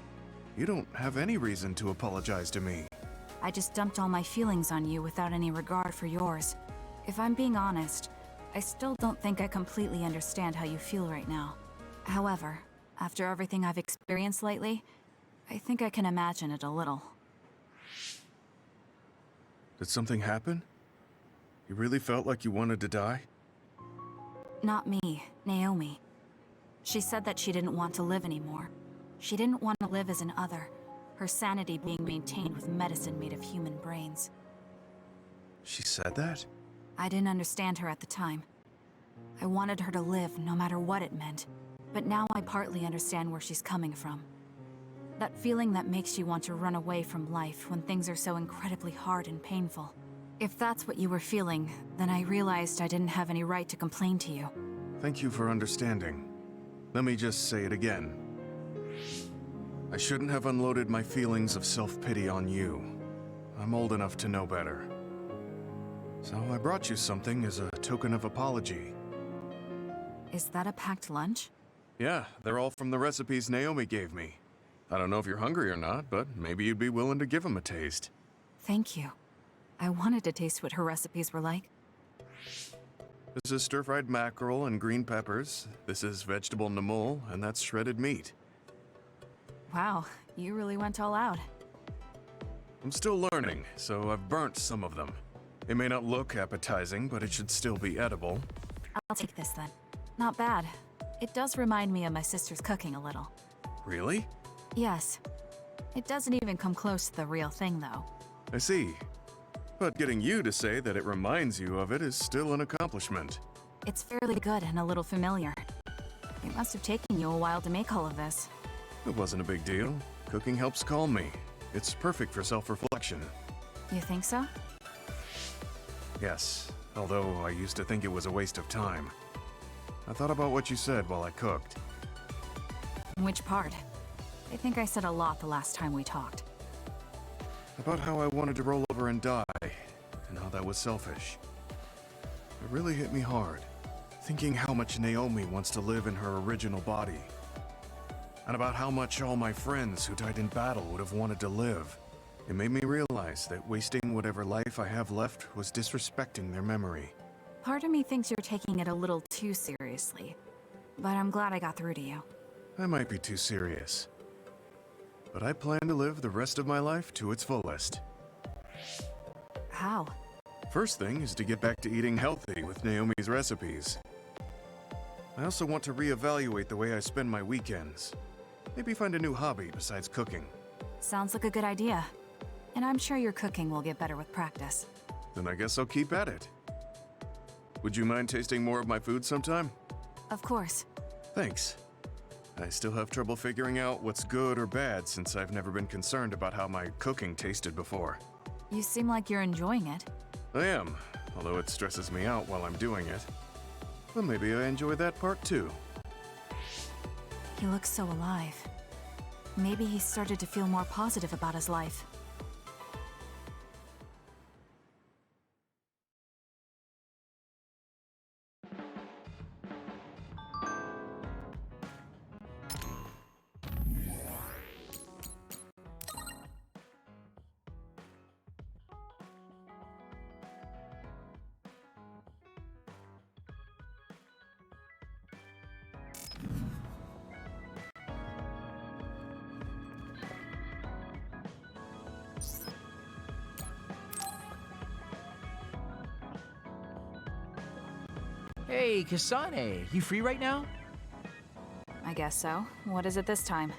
You don't have any reason to apologize to me. I just dumped all my feelings on you without any regard for yours. If I'm being honest, I still don't think I completely understand how you feel right now. However, after everything I've experienced lately, I think I can imagine it a little. Did something happen? You really felt like you wanted to die? Not me, Naomi. She said that she didn't want to live anymore. She didn't want to live as an other, her sanity being maintained with medicine made of human brains. She said that? I didn't understand her at the time. I wanted her to live, no matter what it meant. But now I partly understand where she's coming from. That feeling that makes you want to run away from life when things are so incredibly hard and painful. If that's what you were feeling, then I realized I didn't have any right to complain to you. Thank you for understanding. Let me just say it again. I shouldn't have unloaded my feelings of self-pity on you. I'm old enough to know better. So I brought you something as a token of apology. Is that a packed lunch? Yeah, they're all from the recipes Naomi gave me. I don't know if you're hungry or not, but maybe you'd be willing to give them a taste. Thank you. I wanted to taste what her recipes were like. This is stir-fried mackerel and green peppers. This is vegetable namul, and that's shredded meat. Wow, you really went all out. I'm still learning, so I've burnt some of them. It may not look appetizing, but it should still be edible. I'll take this then. Not bad. It does remind me of my sister's cooking a little. Really? Yes. It doesn't even come close to the real thing, though. I see. But getting you to say that it reminds you of it is still an accomplishment. It's fairly good and a little familiar. It must have taken you a while to make all of this. It wasn't a big deal. Cooking helps calm me. It's perfect for self-reflection. You think so? Yes, although I used to think it was a waste of time. I thought about what you said while I cooked. Which part? I think I said a lot the last time we talked. About how I wanted to roll over and die, and how that was selfish. It really hit me hard, thinking how much Naomi wants to live in her original body. And about how much all my friends who died in battle would have wanted to live. It made me realize that wasting whatever life I have left was disrespecting their memory. Part of me thinks you're taking it a little too seriously, but I'm glad I got through to you. I might be too serious, but I plan to live the rest of my life to its fullest. How? First thing is to get back to eating healthy with Naomi's recipes. I also want to reevaluate the way I spend my weekends. Maybe find a new hobby besides cooking. Sounds like a good idea. And I'm sure your cooking will get better with practice. Then I guess I'll keep at it. Would you mind tasting more of my food sometime? Of course. Thanks. I still have trouble figuring out what's good or bad since I've never been concerned about how my cooking tasted before. You seem like you're enjoying it. I am, although it stresses me out while I'm doing it. Well, maybe I enjoy that part too. He looks so alive. Maybe he started to feel more positive about his life. Hey, Kasane, you free right now? I guess so. What is it this time?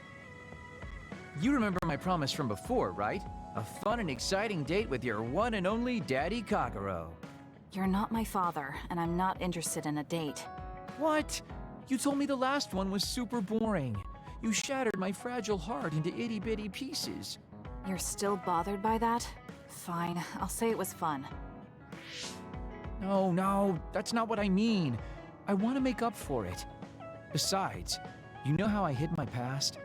You remember my promise from before, right? A fun and exciting date with your one and only Daddy Kagero. You're not my father, and I'm not interested in a date. What? You told me the last one was super boring. You shattered my fragile heart into itty-bitty pieces. You're still bothered by that? Fine, I'll say it was fun. No, that's not what I mean. I want to make up for it. Besides, you know how I hid my past?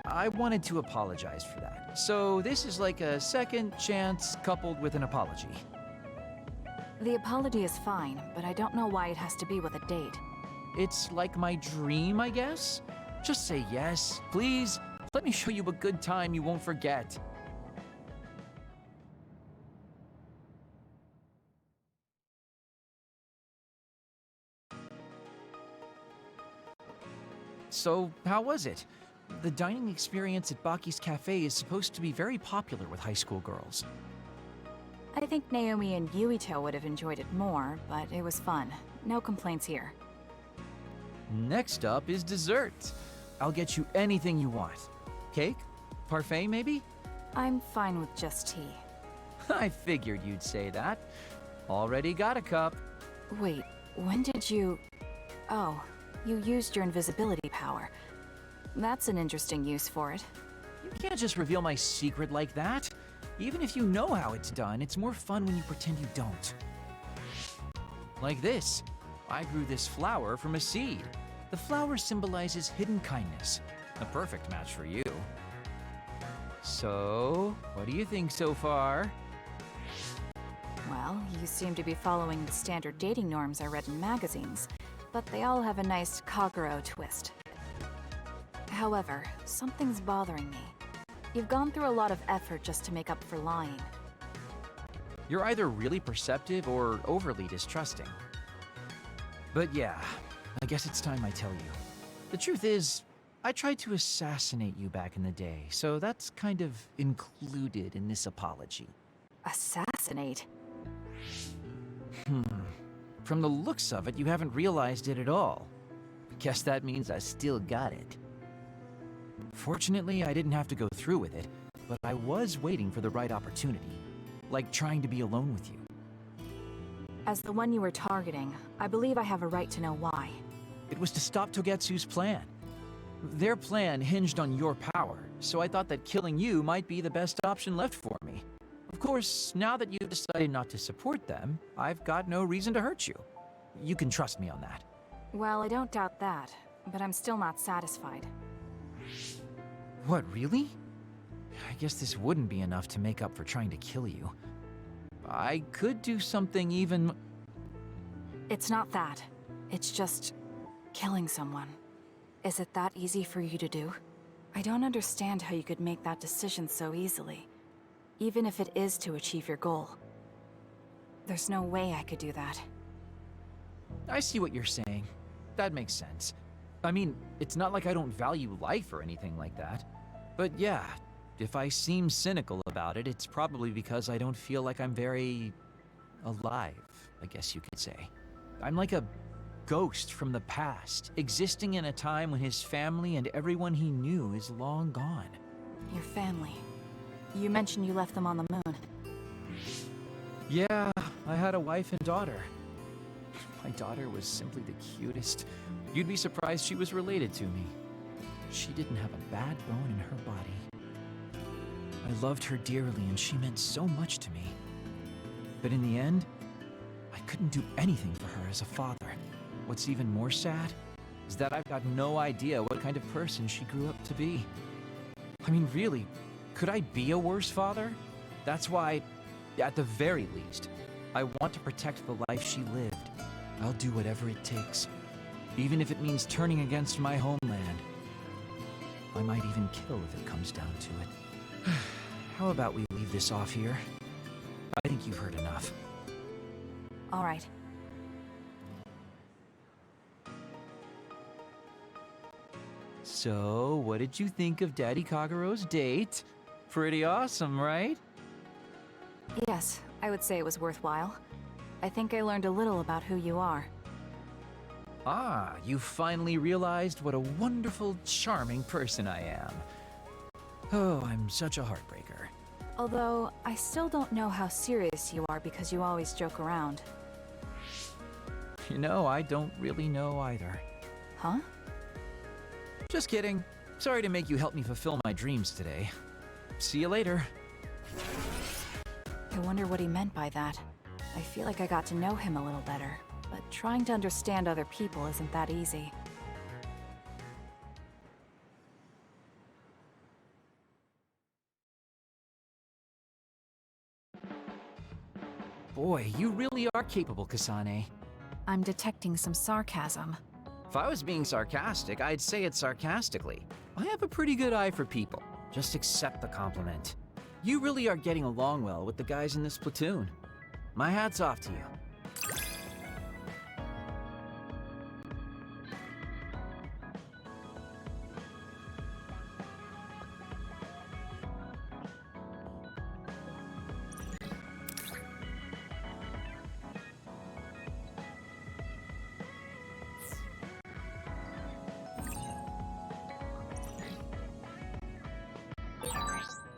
I wanted to apologize for that. So this is like a second chance coupled with an apology. The apology is fine, but I don't know why it has to be with a date. It's like my dream, I guess? Just say yes, please. Let me show you a good time you won't forget. So, how was it? The dining experience at Baki's Cafe is supposed to be very popular with high school girls. I think Naomi and Yuito would have enjoyed it more, but it was fun. No complaints here. Next up is dessert. I'll get you anything you want. Cake? Parfait, maybe? I'm fine with just tea. I figured you'd say that. Already got a cup. Wait, When did you... Oh, you used your invisibility power. That's an interesting use for it. You can't just reveal my secret like that. Even if you know how it's done, it's more fun when you pretend you don't. Like this. I grew this flower from a seed. The flower symbolizes hidden kindness. A perfect match for you. So, what do you think so far? Well, you seem to be following the standard dating norms I read in magazines, but they all have a nice Kagero twist. However, something's bothering me. You've gone through a lot of effort just to make up for lying. You're either really perceptive or overly distrusting. But yeah, I guess it's time I tell you. The truth is, I tried to assassinate you back in the day, so that's kind of included in this apology. Assassinate? From the looks of it, you haven't realized it at all. Guess that means I still got it. Fortunately, I didn't have to go through with it, but I was waiting for the right opportunity. Like trying to be alone with you. As the one you were targeting, I believe I have a right to know why. It was to stop Togetsu's plan. Their plan hinged on your power, so I thought that killing you might be the best option left for me. Of course, now that you've decided not to support them, I've got no reason to hurt you. You can trust me on that. Well, I don't doubt that, but I'm still not satisfied. What, really? I guess this wouldn't be enough to make up for trying to kill you. I could do something even... It's not that. It's just... killing someone. Is it that easy for you to do? I don't understand how you could make that decision so easily. Even if it is to achieve your goal. There's no way I could do that. I see what you're saying. That makes sense. I mean, it's not like I don't value life or anything like that. But yeah, if I seem cynical about it, it's probably because I don't feel like I'm very... alive, I guess you could say. I'm like a ghost from the past, existing in a time when his family and everyone he knew is long gone. Your family. You mentioned you left them on the moon. Yeah, I had a wife and daughter. My daughter was simply the cutest. You'd be surprised she was related to me. She didn't have a bad bone in her body. I loved her dearly and she meant so much to me. But in the end, I couldn't do anything for her as a father. What's even more sad is that I've got no idea what kind of person she grew up to be. I mean, really, could I be a worse father? That's why, at the very least, I want to protect the life she lived. I'll do whatever it takes, even if it means turning against my homeland. I might even kill if it comes down to it. How about we leave this off here? I think you've heard enough. All right. So, what did you think of Daddy Kagero's date? Pretty awesome, right? Yes, I would say it was worthwhile. I think I learned a little about who you are. Ah, you finally realized what a wonderful, charming person I am. Oh, I'm such a heartbreaker. Although, I still don't know how serious you are because you always joke around. You know, I don't really know either. Huh? Just kidding. Sorry to make you help me fulfill my dreams today. See you later. I wonder what he meant by that. I feel like I got to know him a little better, but trying to understand other people isn't that easy. Boy, you really are capable, Kasane. I'm detecting some sarcasm. If I was being sarcastic, I'd say it sarcastically. I have a pretty good eye for people. Just accept the compliment. You really are getting along well with the guys in this platoon. My hat's off to you.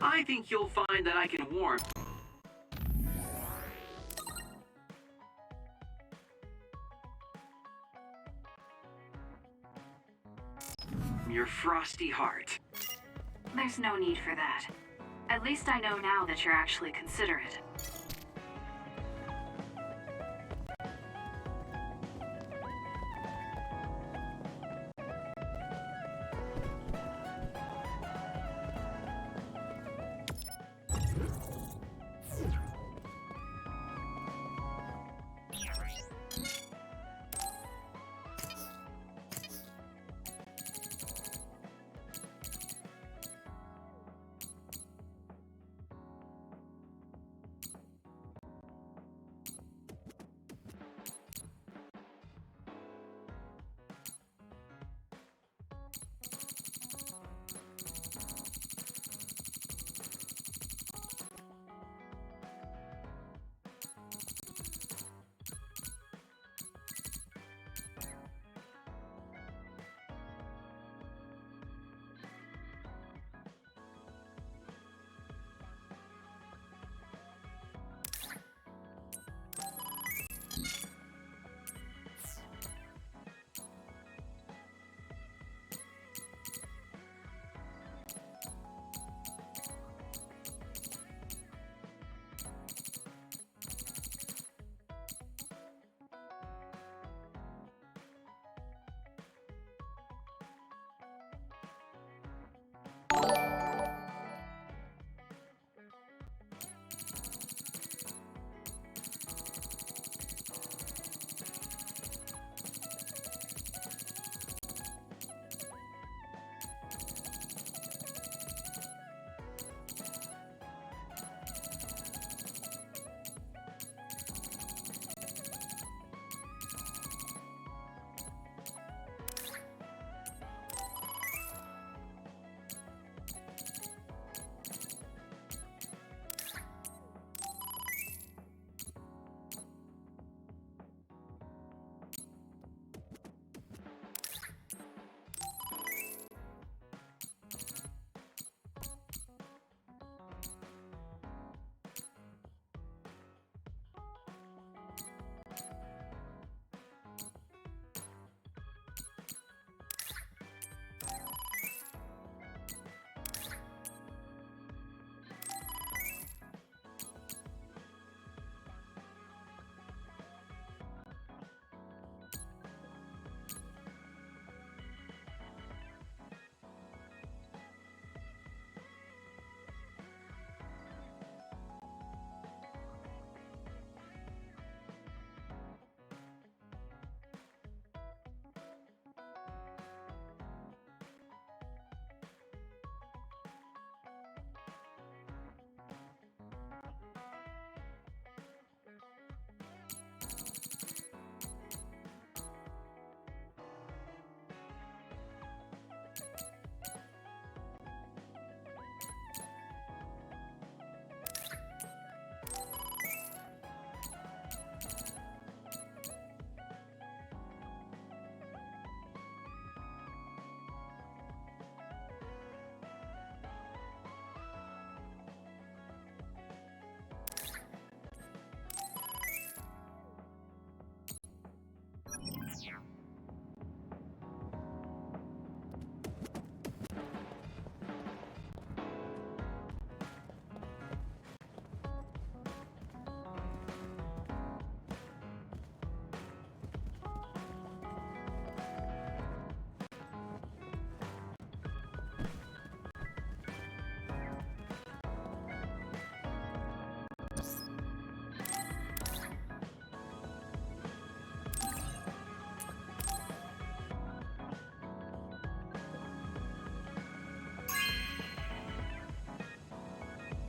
I think you'll find that I can warn. your frosty heart. There's no need for that. At least I know now that you're actually considerate.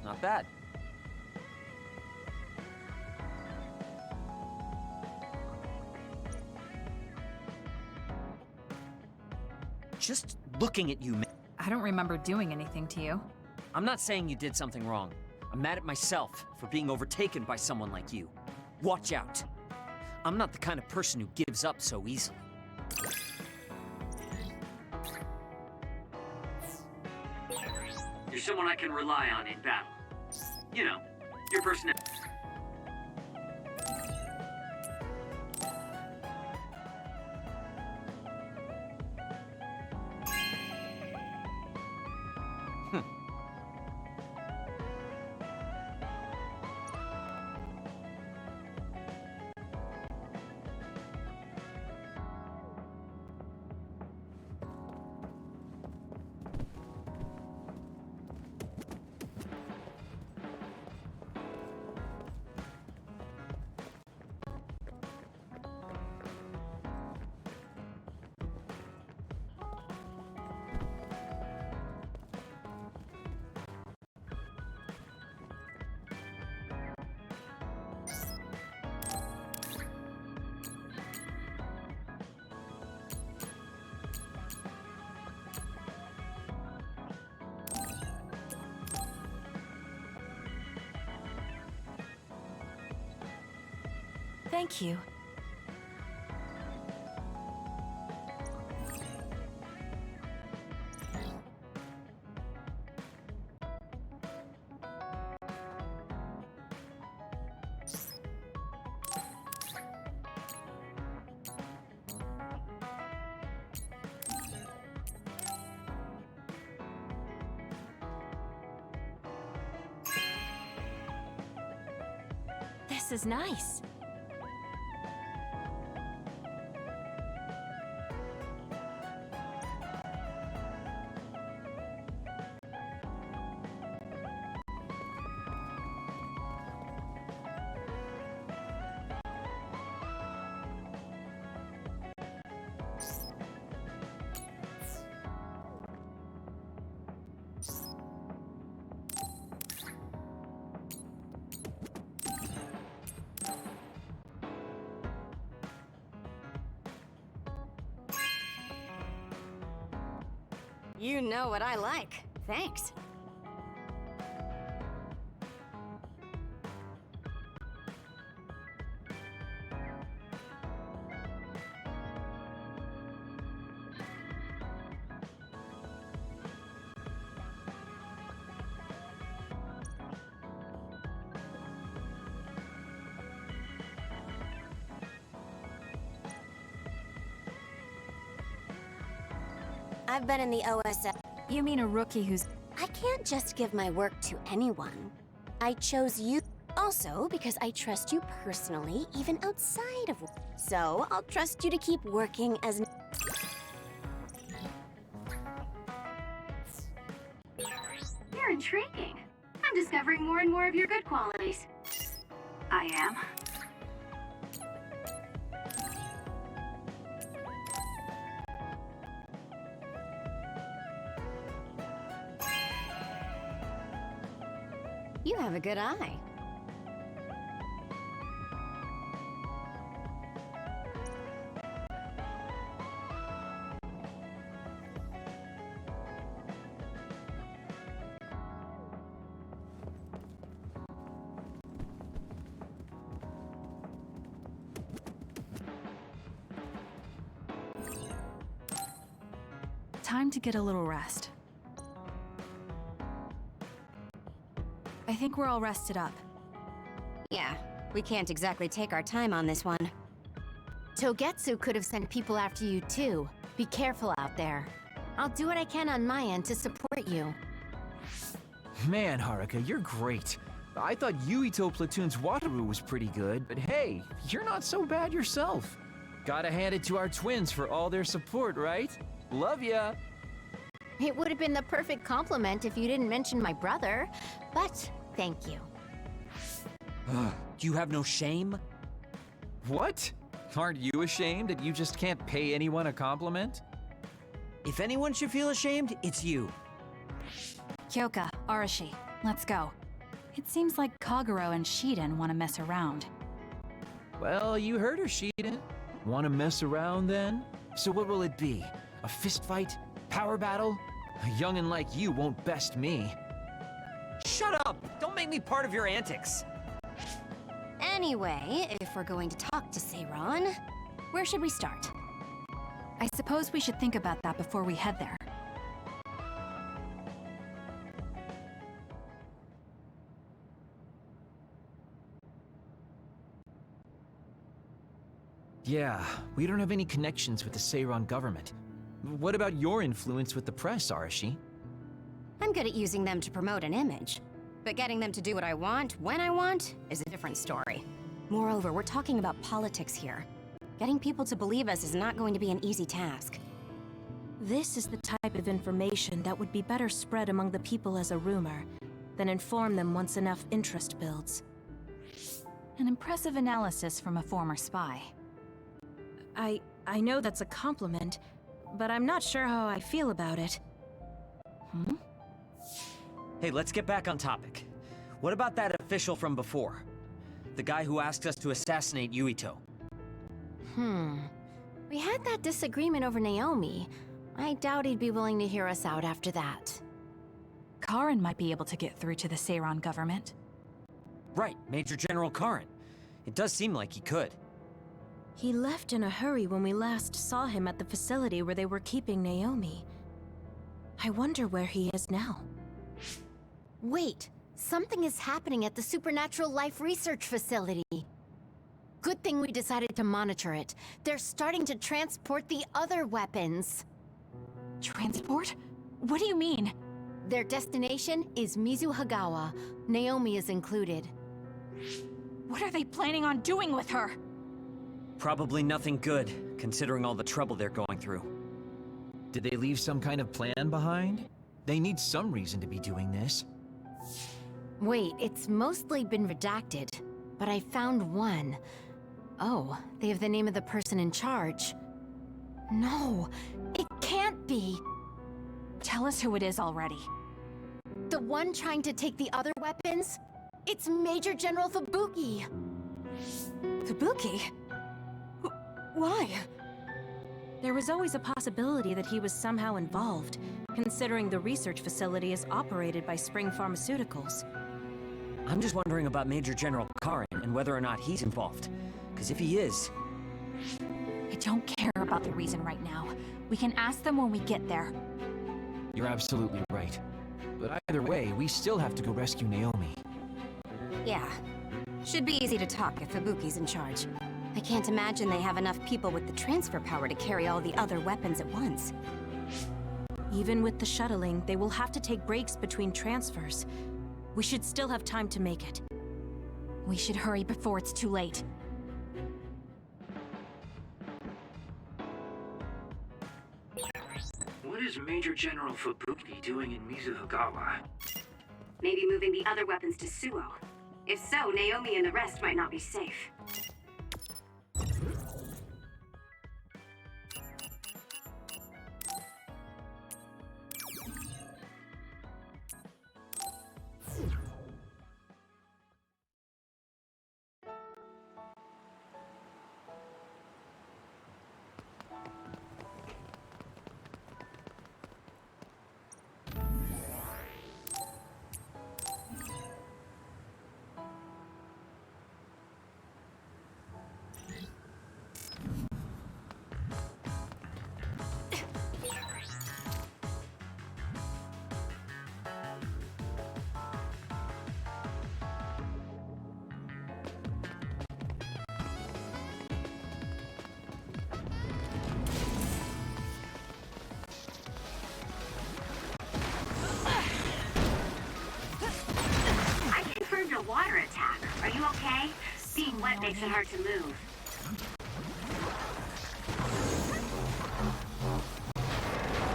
Not bad. Just looking at you, I don't remember doing anything to you. I'm not saying you did something wrong. I'm mad at myself for being overtaken by someone like you. Watch out. I'm not the kind of person who gives up so easily. You're someone I can rely on in battle. You know, your personality. Thank you. This is nice. You know what I like. Thanks. I've been in the OSF. You mean a rookie who's... I can't just give my work to anyone. I chose you also because I trust you personally, even outside of work. So I'll trust you to keep working as... You're intriguing. I'm discovering more and more of your good qualities. I am. You have a good eye. Time to get a little rest. I think we're all rested up. Yeah, we can't exactly take our time on this one. Togetsu could have sent people after you too. Be careful out there. I'll do what I can on my end to support you. Man, Haruka, you're great. I thought Yuito Platoon's Wataru was pretty good, but hey, you're not so bad yourself. Gotta hand it to our twins for all their support, right? Love ya! It would have been the perfect compliment if you didn't mention my brother, but thank you. Do you have no shame? What? Aren't you ashamed that you just can't pay anyone a compliment? If anyone should feel ashamed, it's you. Kyoka, Arashi, let's go. It seems like Kagero and Shiden want to mess around. Well, you heard her, Shiden. Want to mess around then? So what will it be? A fist fight? Power battle? A youngin' like you won't best me. Shut up! Don't make me part of your antics! Anyway, if we're going to talk to Seiron, where should we start? I suppose we should think about that before we head there. Yeah, we don't have any connections with the Seiron government. What about your influence with the press, Arashi? I'm good at using them to promote an image. But getting them to do what I want, when I want, is a different story. Moreover, we're talking about politics here. Getting people to believe us is not going to be an easy task. This is the type of information that would be better spread among the people as a rumor, than inform them once enough interest builds. An impressive analysis from a former spy. I know that's a compliment, but I'm not sure how I feel about it. Hey, let's get back on topic. What about that official from before? The guy who asked us to assassinate Yuito? We had that disagreement over Naomi. I doubt he'd be willing to hear us out after that. Karin might be able to get through to the Seiron government. Right, Major General Karin. It does seem like he could. He left in a hurry when we last saw him at the facility where they were keeping Naomi. I wonder where he is now. Wait, something is happening at the Supernatural Life Research Facility. Good thing we decided to monitor it. They're starting to transport the other weapons. Transport? What do you mean? Their destination is Mizuhagawa. Naomi is included. What are they planning on doing with her? Probably nothing good, considering all the trouble they're going through. Did they leave some kind of plan behind? They need some reason to be doing this. Wait, it's mostly been redacted, but I found one. Oh, they have the name of the person in charge. No, it can't be. Tell us who it is already. The one trying to take the other weapons? It's Major General Fubuki. Fubuki? Why? There was always a possibility that he was somehow involved, considering the research facility is operated by Spring Pharmaceuticals. I'm just wondering about Major General Karin and whether or not he's involved. Because if he is... I don't care about the reason right now. We can ask them when we get there. You're absolutely right. But either way, we still have to go rescue Naomi. Yeah. Should be easy to talk if Fubuki's in charge. I can't imagine they have enough people with the transfer power to carry all the other weapons at once. Even with the shuttling, they will have to take breaks between transfers. We should still have time to make it. We should hurry before it's too late. What is Major General Fubuki doing in Mizuhagawa? Maybe moving the other weapons to Suo. If so, Naomi and the rest might not be safe. Water attack. Are you okay? Being wet makes it hard to move.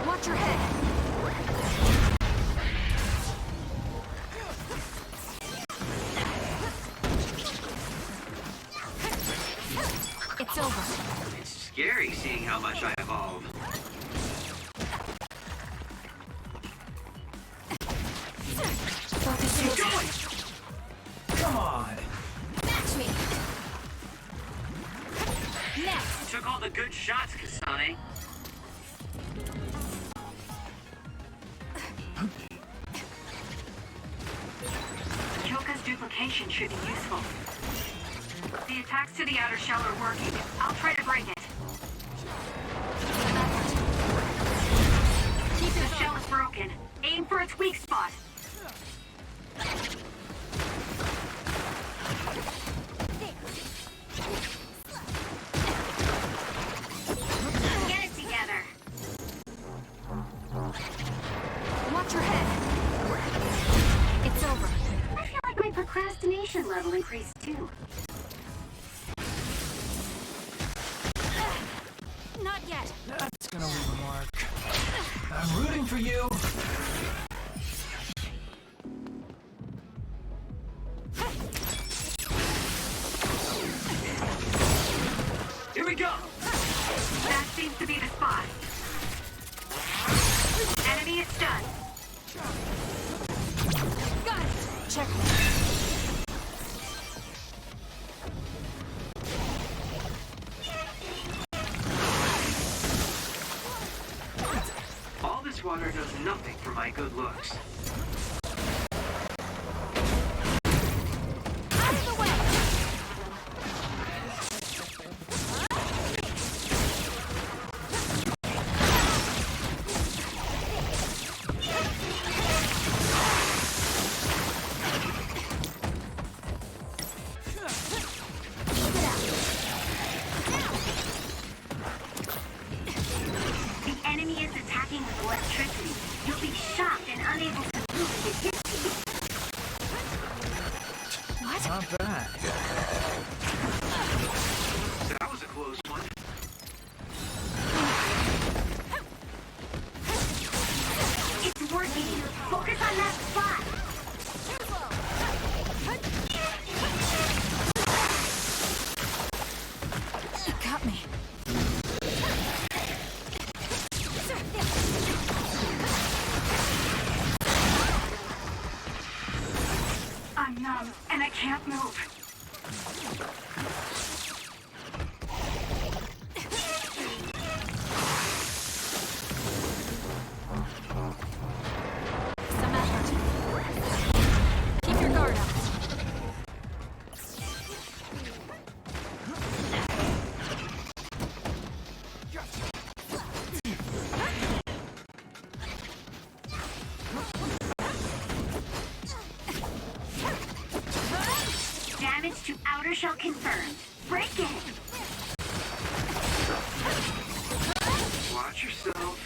Watch your head! It's over. It's scary seeing how much I evolve. Focus your going! Come on! Match me! Next! You took all the good shots, Kasane. Choka's duplication should be useful. The attacks to the outer shell are working. I'll try to break it. The shell is broken. Aim for its weak spot. Get it together. Watch your head! It's over. I feel like my procrastination level increased too. Not yet. That's gonna leave a mark. I'm rooting for you! Here we go! That seems to be the spot. Enemy is stunned. Got it! Check. All this water does nothing for my good looks. Out of the way! shell confirmed. Break it! Watch yourself.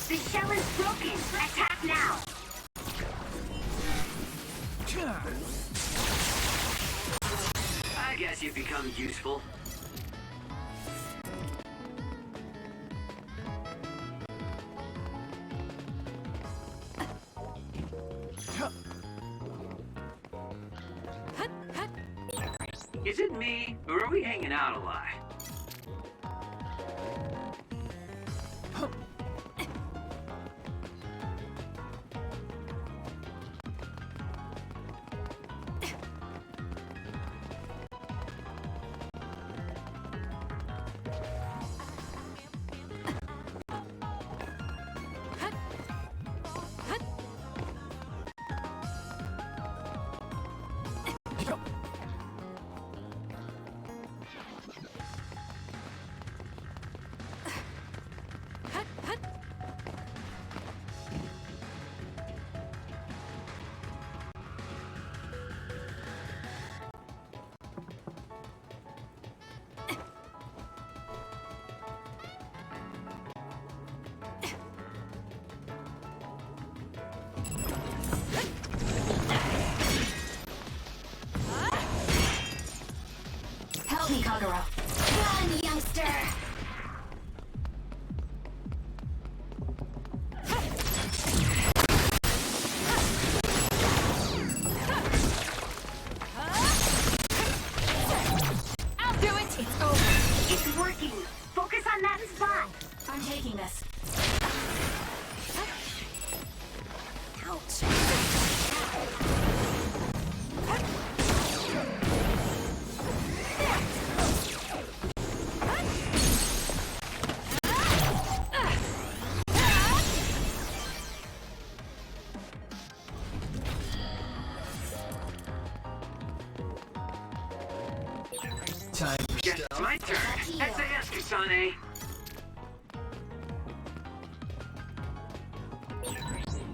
The shell is broken! Attack now! I guess you've become useful. Is it me, or are we hanging out a lot? Help me, Kagura. Run, youngster! I'll do it! It's over. It's working! Focus on that spot! I'm taking this. Time for Guess it's my turn. SAS, Kasane.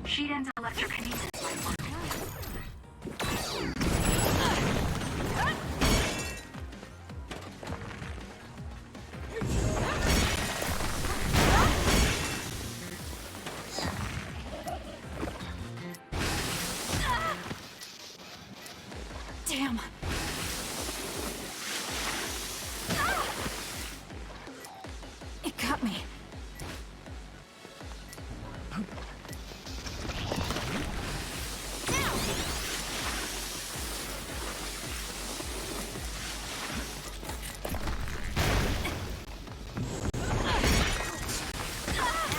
Shiden's electrokinesis might work. Damn. It got me.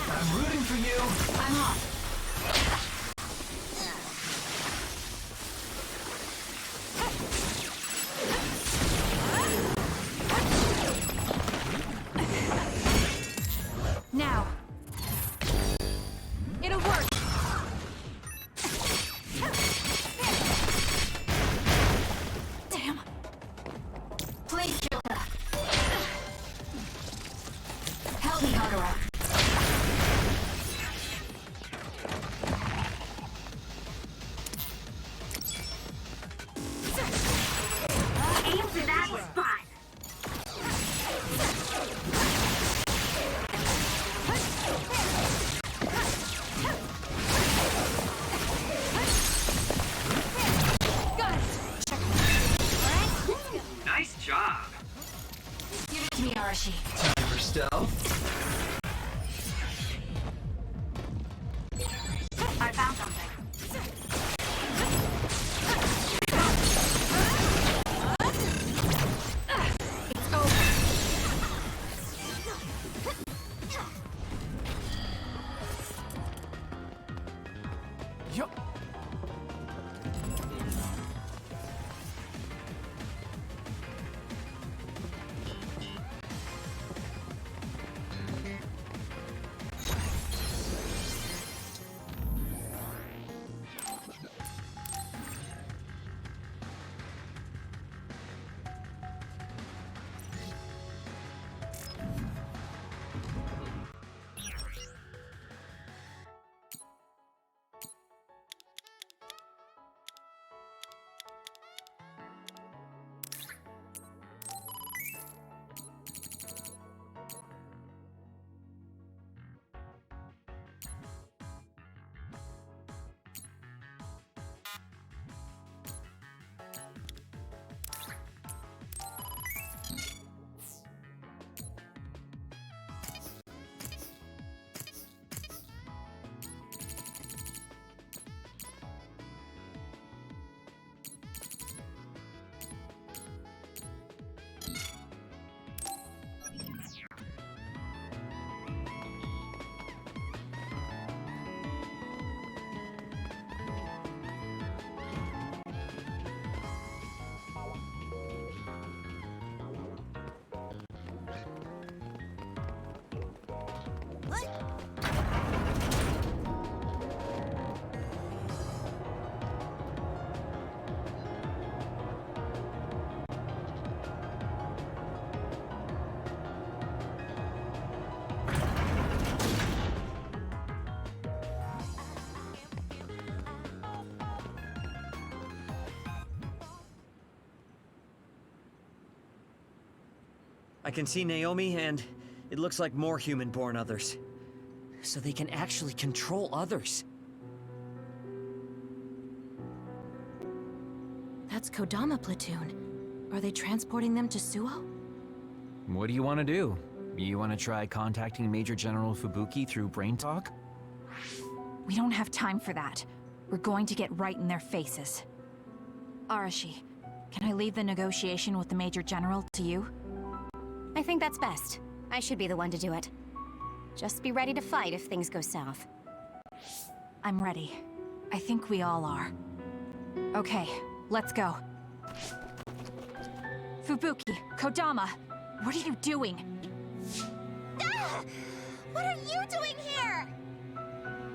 I'm rooting for you. I'm off. Now. It'll work. Damn. Please kill her. Help me, Kagura. Aim for that spot! Got it. Nice job. Give it to me, Arashi. Time for stealth. I found something. It's over. Yup. I can see Naomi, and it looks like more human-born others. So they can actually control others. That's Kodama platoon. Are they transporting them to Suo? What do you want to do? You want to try contacting Major General Fubuki through Brain Talk? We don't have time for that. We're going to get right in their faces. Arashi, can I leave the negotiation with the Major General to you? I think that's best. I should be the one to do it. Just be ready to fight if things go south. I'm ready. I think we all are. Okay, let's go. Fubuki, Kodama, what are you doing? Ah! What are you doing here?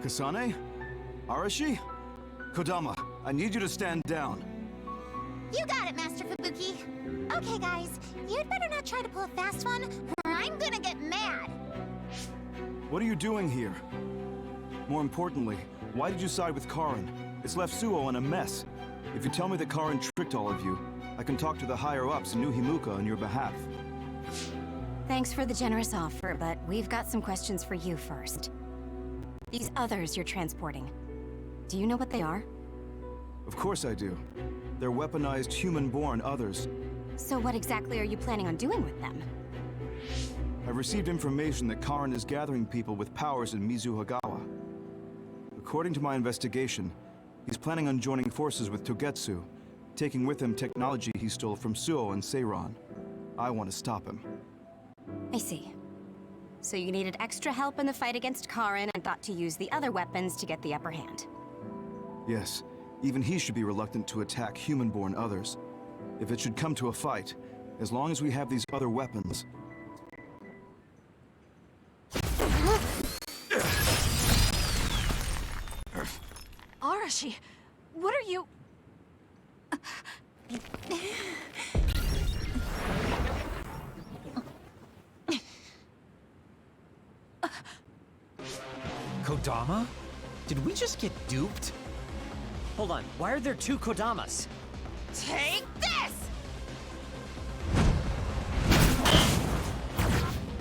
Kasane? Arashi? Kodama, I need you to stand down. You got it, Master Fubuki. Okay, guys, you'd better not try to pull a fast one, or I'm gonna get mad. What are you doing here? More importantly, why did you side with Karin? It's left Suo in a mess. If you tell me that Karin tricked all of you, I can talk to the higher-ups in New Himuka on your behalf. Thanks for the generous offer, but we've got some questions for you first. These others you're transporting, do you know what they are? Of course I do. They're weaponized human-born others. So what exactly are you planning on doing with them? I've received information that Karin is gathering people with powers in Mizuhagawa. According to my investigation, he's planning on joining forces with Togetsu, taking with him technology he stole from Suo and Seiran. I want to stop him. I see. So you needed extra help in the fight against Karin and thought to use the other weapons to get the upper hand. Yes, even he should be reluctant to attack human-born others. If it should come to a fight, as long as we have these other weapons... Arashi, what are you... Kodama? Did we just get duped? Hold on, why are there two Kodamas? Take this!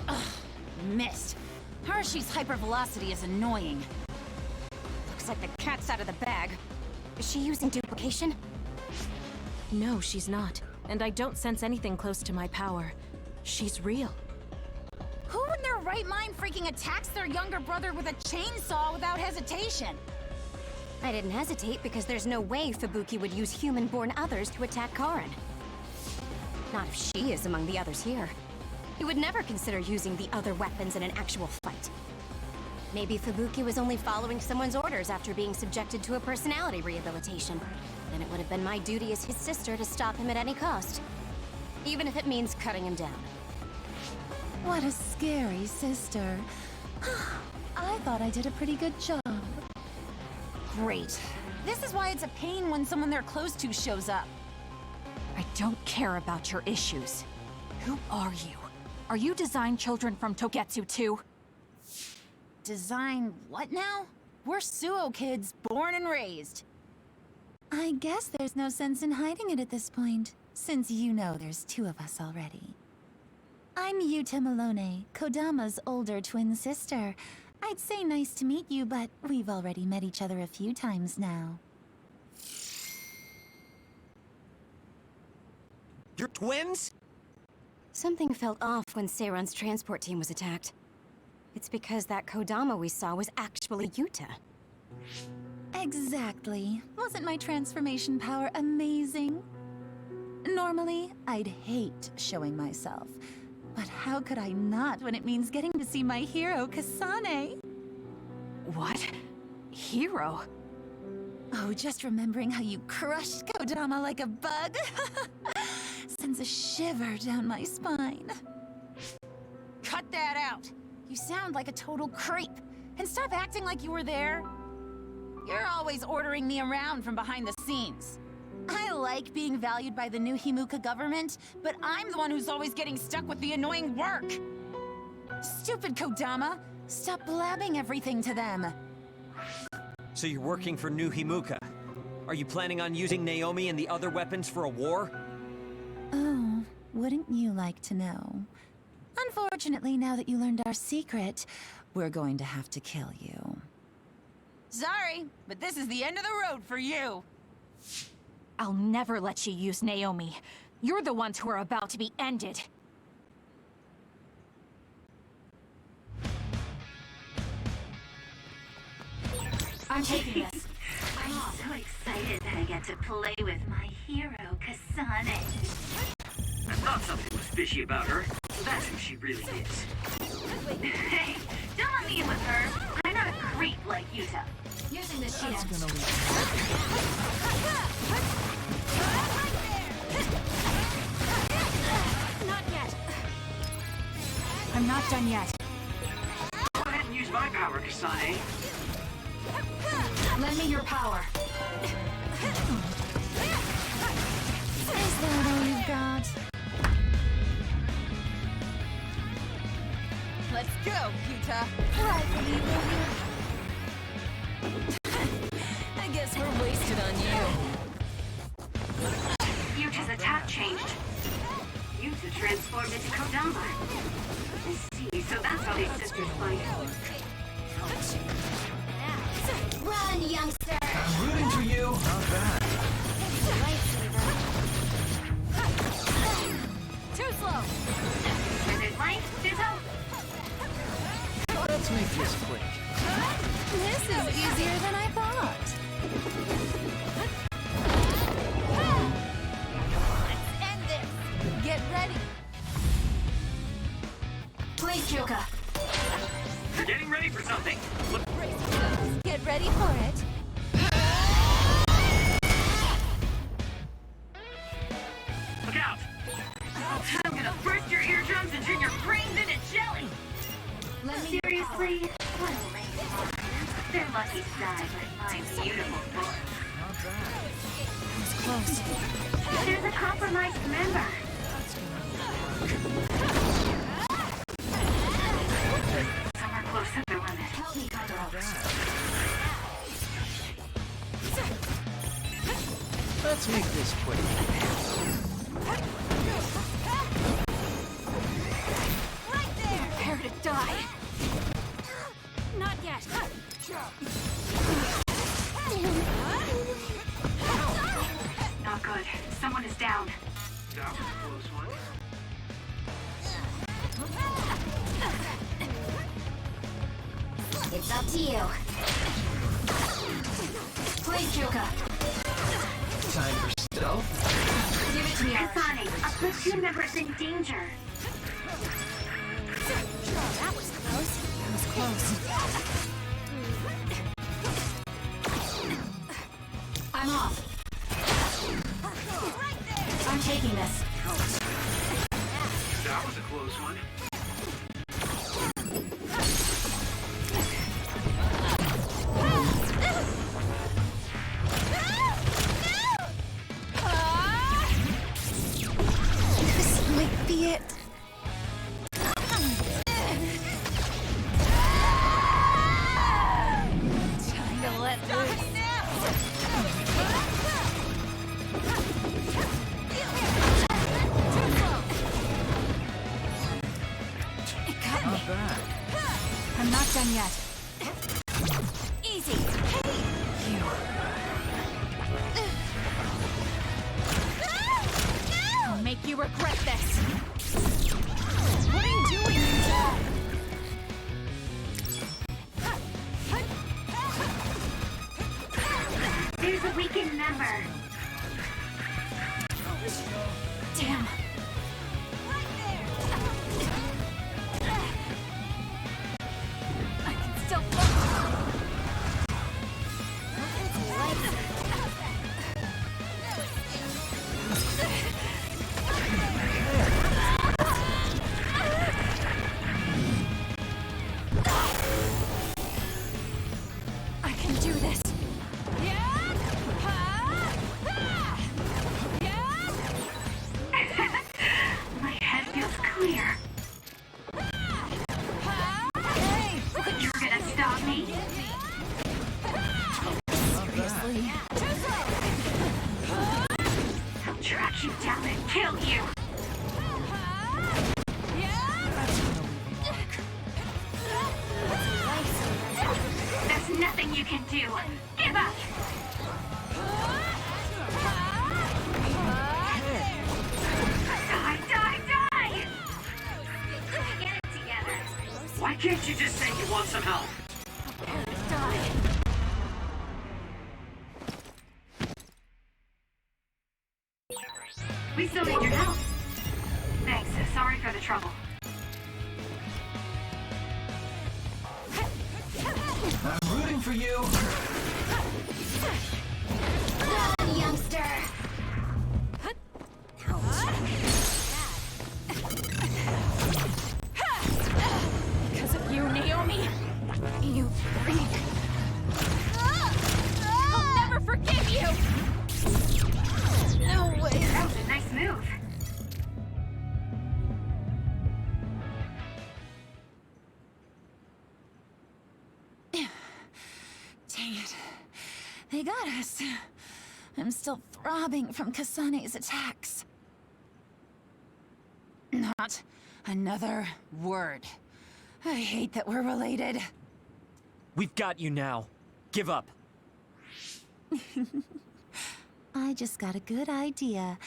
Ugh, missed. Hershey's hypervelocity is annoying. Looks like the cat's out of the bag. Is she using duplication? No, she's not. And I don't sense anything close to my power. She's real. Who in their right mind freaking attacks their younger brother with a chainsaw without hesitation? I didn't hesitate because there's no way Fubuki would use human-born others to attack Karin. Not if she is among the others here. He would never consider using the other weapons in an actual fight. Maybe Fubuki was only following someone's orders after being subjected to a personality rehabilitation. Then it would have been my duty as his sister to stop him at any cost. Even if it means cutting him down. What a scary sister. I thought I did a pretty good job. Great. This is why it's a pain when someone they're close to shows up. I don't care about your issues. Who are you? Are you design children from Togetsu too? Design what now? We're Suo kids, born and raised. I guess there's no sense in hiding it at this point, since you know there's two of us already. I'm Yuta Malone, Kodama's older twin sister. I'd say nice to meet you, but we've already met each other a few times now. You're twins? Something felt off when Seiran's transport team was attacked. It's because that Kodama we saw was actually Yuta. Exactly. Wasn't my transformation power amazing? Normally, I'd hate showing myself. But how could I not when it means getting to see my hero, Kasane? What? Hero? Oh, just remembering how you crushed Kodama like a bug sends a shiver down my spine. Cut that out! You sound like a total creep. And stop acting like you were there. You're always ordering me around from behind the scenes. I like being valued by the New Himuka government, but I'm the one who's always getting stuck with the annoying work. Stupid Kodama! Stop blabbing everything to them. So you're working for New Himuka. Are you planning on using Naomi and the other weapons for a war? Oh, wouldn't you like to know? Unfortunately, now that you learned our secret, we're going to have to kill you. Sorry, but this is the end of the road for you. I'll never let you use Naomi. You're the ones who are about to be ended. I'm taking this. I'm so excited that I get to play with my hero, Kasane. I thought something was fishy about her. That's who she really is. Hey, don't let me in with her. I'm not a creep like Yuta. Using the shield. Not yet. I'm not done yet. Go ahead and use my power, Kasane. Lend me your power. Is that all you've got? Let's go, Yuta. Right for me, will I guess we're wasted on you. Yuta's attack changed. Yuta transformed into Kodama. I see, so that's how they sisters fight. Run, youngster! I'm rooting for you. Not bad. Too slow! Where there's life, there's hope. Let's make this quick. This is easier than I thought. Let's end this! Get ready! Please, Kyoka. You're getting ready for something. Look. Get ready for it. Look out! I'm gonna burst your eardrums and turn your brains into jelly! Seriously? What a lame one. They're lucky to die by my beautiful form. Not bad. It was close. There's a compromised member. Somewhere close to their limit. Help me cover up. Let's make this quick. Right there! Prepare to die. Not yet. Not good. Someone is down. That was a close one. It's up to you. Please, Kyoka. Time for stealth. Give it to me, Kasane, a platoon member is in danger. That was close. That was close. I'm off. I'm taking this. That was a close one. This might be it. Time to let loose. It got me. Not bad. I'm not done yet. Easy! Hey! You. I'll make you regret this. What are you doing? There's a weakened member. Damn. I can still I can do this. can't you just say you want some help? We still need your help. Thanks. Sorry for the trouble. I'm rooting for you. Run, youngster! Because of you, Naomi! You freak! I'll never forgive you! No way! That was a nice move. Dang it. They got us. I'm still throbbing from Kasane's attacks. Not another word. I hate that we're related. We've got you now. Give up. I just got a good idea.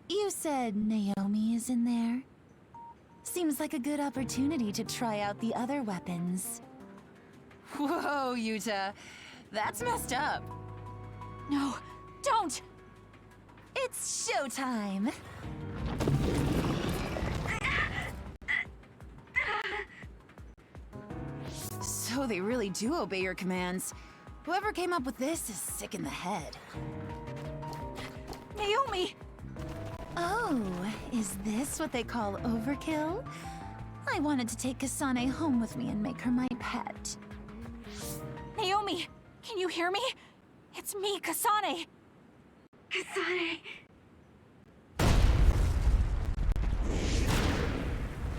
You said Naomi is in there? Seems like a good opportunity to try out the other weapons. Whoa, Yuta. That's messed up. No, don't! It's showtime! So they really do obey your commands. Whoever came up with this is sick in the head. Naomi! Oh, is this what they call overkill? I wanted to take Kasane home with me and make her my pet. Naomi! Can you hear me? It's me, Kasane! Kasane!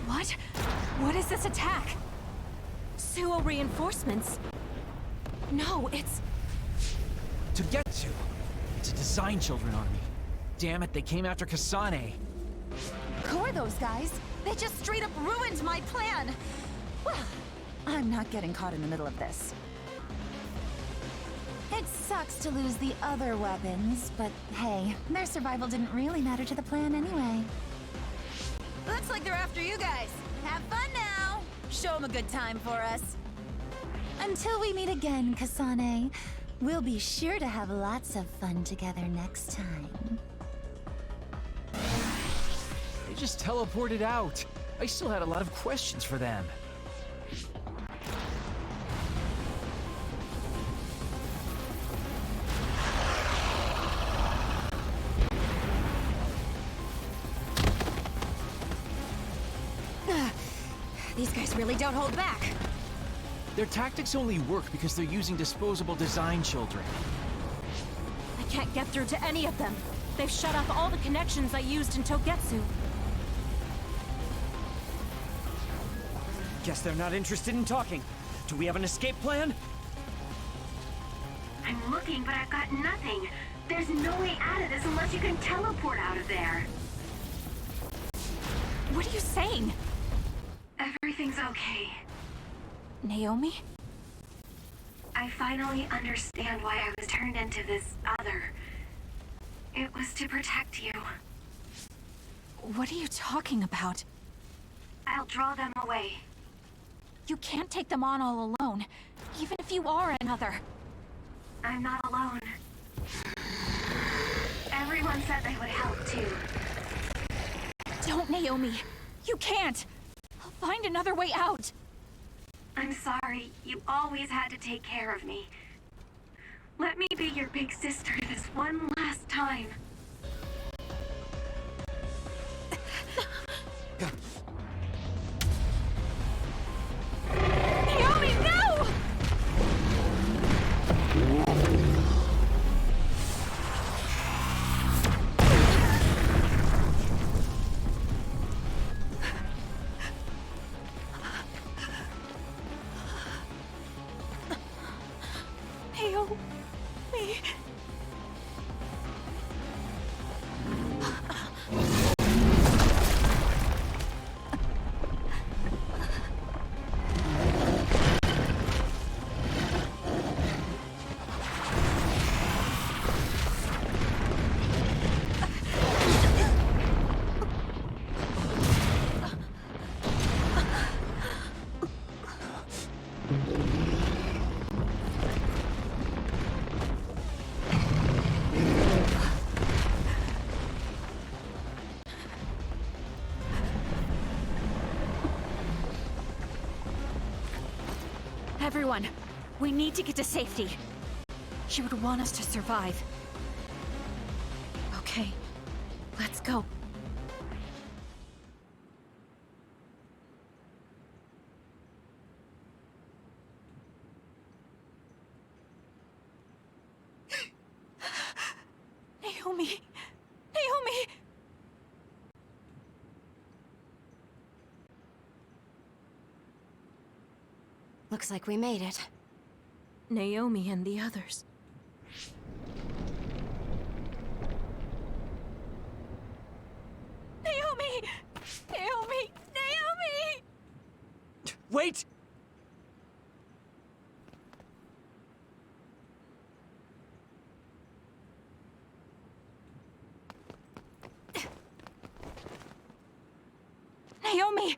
What? What is this attack? Suo reinforcements? No, it's... Togetsu. It's a Design Children army. Damn it, they came after Kasane. Who are those guys? They just straight up ruined my plan! Well, I'm not getting caught in the middle of this. It sucks to lose the other weapons, but hey, their survival didn't really matter to the plan anyway. Looks like they're after you guys. Have fun now. Show them a good time for us. Until we meet again, Kasane, we'll be sure to have lots of fun together next time. They just teleported out. I still had a lot of questions for them. These guys really don't hold back. Their tactics only work because they're using disposable Design Children. I can't get through to any of them. They've shut off all the connections I used in Togetsu. Guess they're not interested in talking. Do we have an escape plan? I'm looking, but I've got nothing. There's no way out of this unless you can teleport out of there. What are you saying? Everything's okay. Naomi? I finally understand why I was turned into this other. It was to protect you. What are you talking about? I'll draw them away. You can't take them on all alone, even if you are another. I'm not alone. Everyone said they would help too. Don't, Naomi. You can't. I'll find another way out. I'm sorry. You always had to take care of me. Let me be your big sister this one last time. Naomi, no! Everyone, we need to get to safety. She would want us to survive. Okay, let's go. Naomi! Naomi! Looks like we made it. Naomi and the others. Naomi! Naomi! Naomi! Wait! Naomi!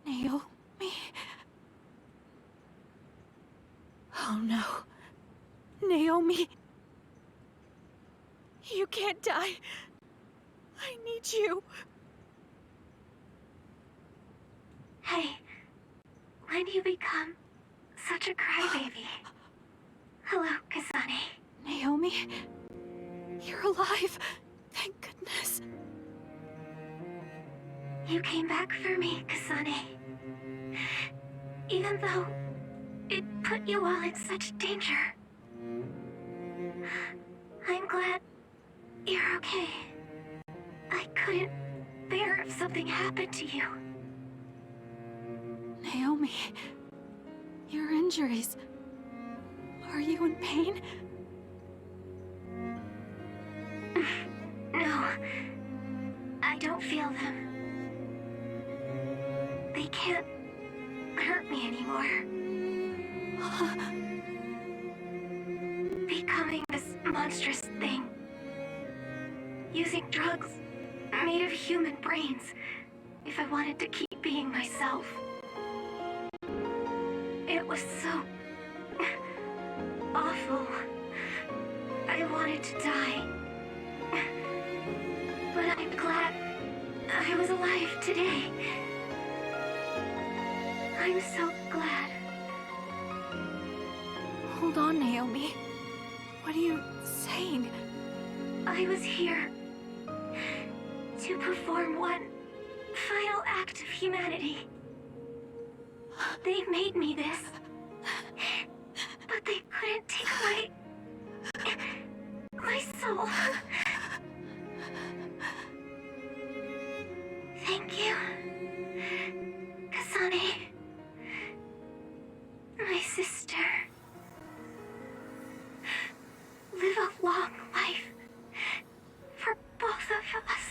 Naomi? Oh no. Naomi! You can't die. I need you. Hey, when do you become such a crybaby? Hello, Kasane. Naomi? You're alive. Thank goodness. You came back for me, Kasane. Even though it put you all in such danger. I'm glad you're okay. I couldn't bear if something happened to you. Naomi, your injuries. Are you in pain? No, I don't feel them. They can't hurt me anymore. Becoming this monstrous thing. Using drugs made of human brains if I wanted to keep being myself. It was so awful. I wanted to die. But I'm glad I was alive today. I'm so glad. Hold on, Naomi. What are you saying? I was here to perform one final act of humanity. They made me this, but they couldn't take my soul. Thank you, Kasane, my sister. Live a long life for both of us.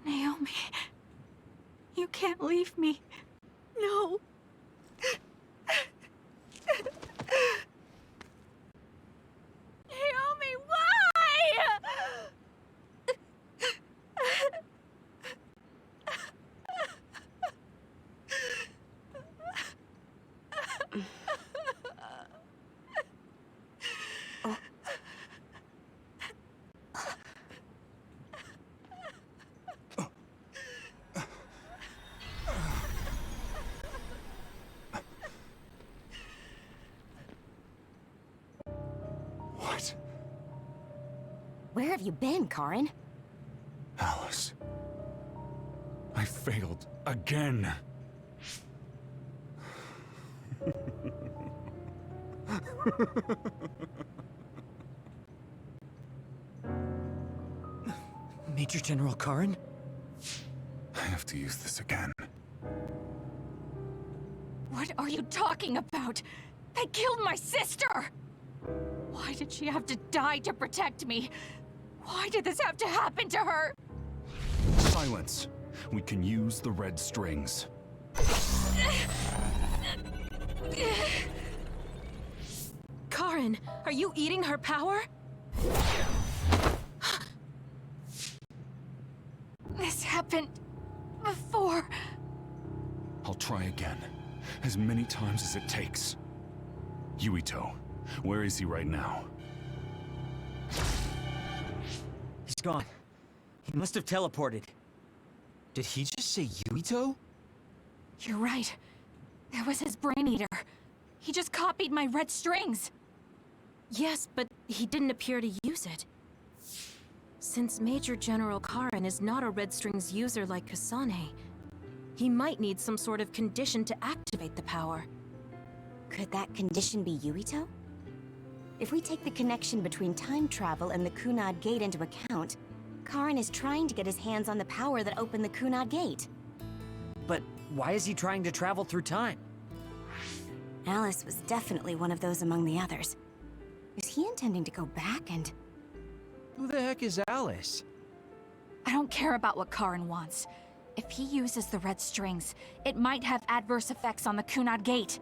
Naomi, you can't leave me. No. Naomi, why? What? Where have you been, Karin? Alice. I failed again. Major General Karin? I have to use this again. What are you talking about? They killed my sister! Why did she have to die to protect me? Why did this have to happen to her? Silence. We can use the red strings. Karen, are you eating her power? This happened before. I'll try again. As many times as it takes. Yuito, where is he right now? He's gone. He must have teleported. Did he just say Yuito? You're right. There was his brain eater. He just copied my red strings. Yes, but he didn't appear to use it. Since Major General Karen is not a Red Strings user like Kasane, he might need some sort of condition to activate the power. Could that condition be Yuito? If we take the connection between time travel and the Kunad Gate into account, Karen is trying to get his hands on the power that opened the Kunad Gate. But why is he trying to travel through time? Alice was definitely one of those among the others. Is he intending to go back and... Who the heck is Alice? I don't care about what Karen wants. If he uses the red strings, it might have adverse effects on the Kunad Gate.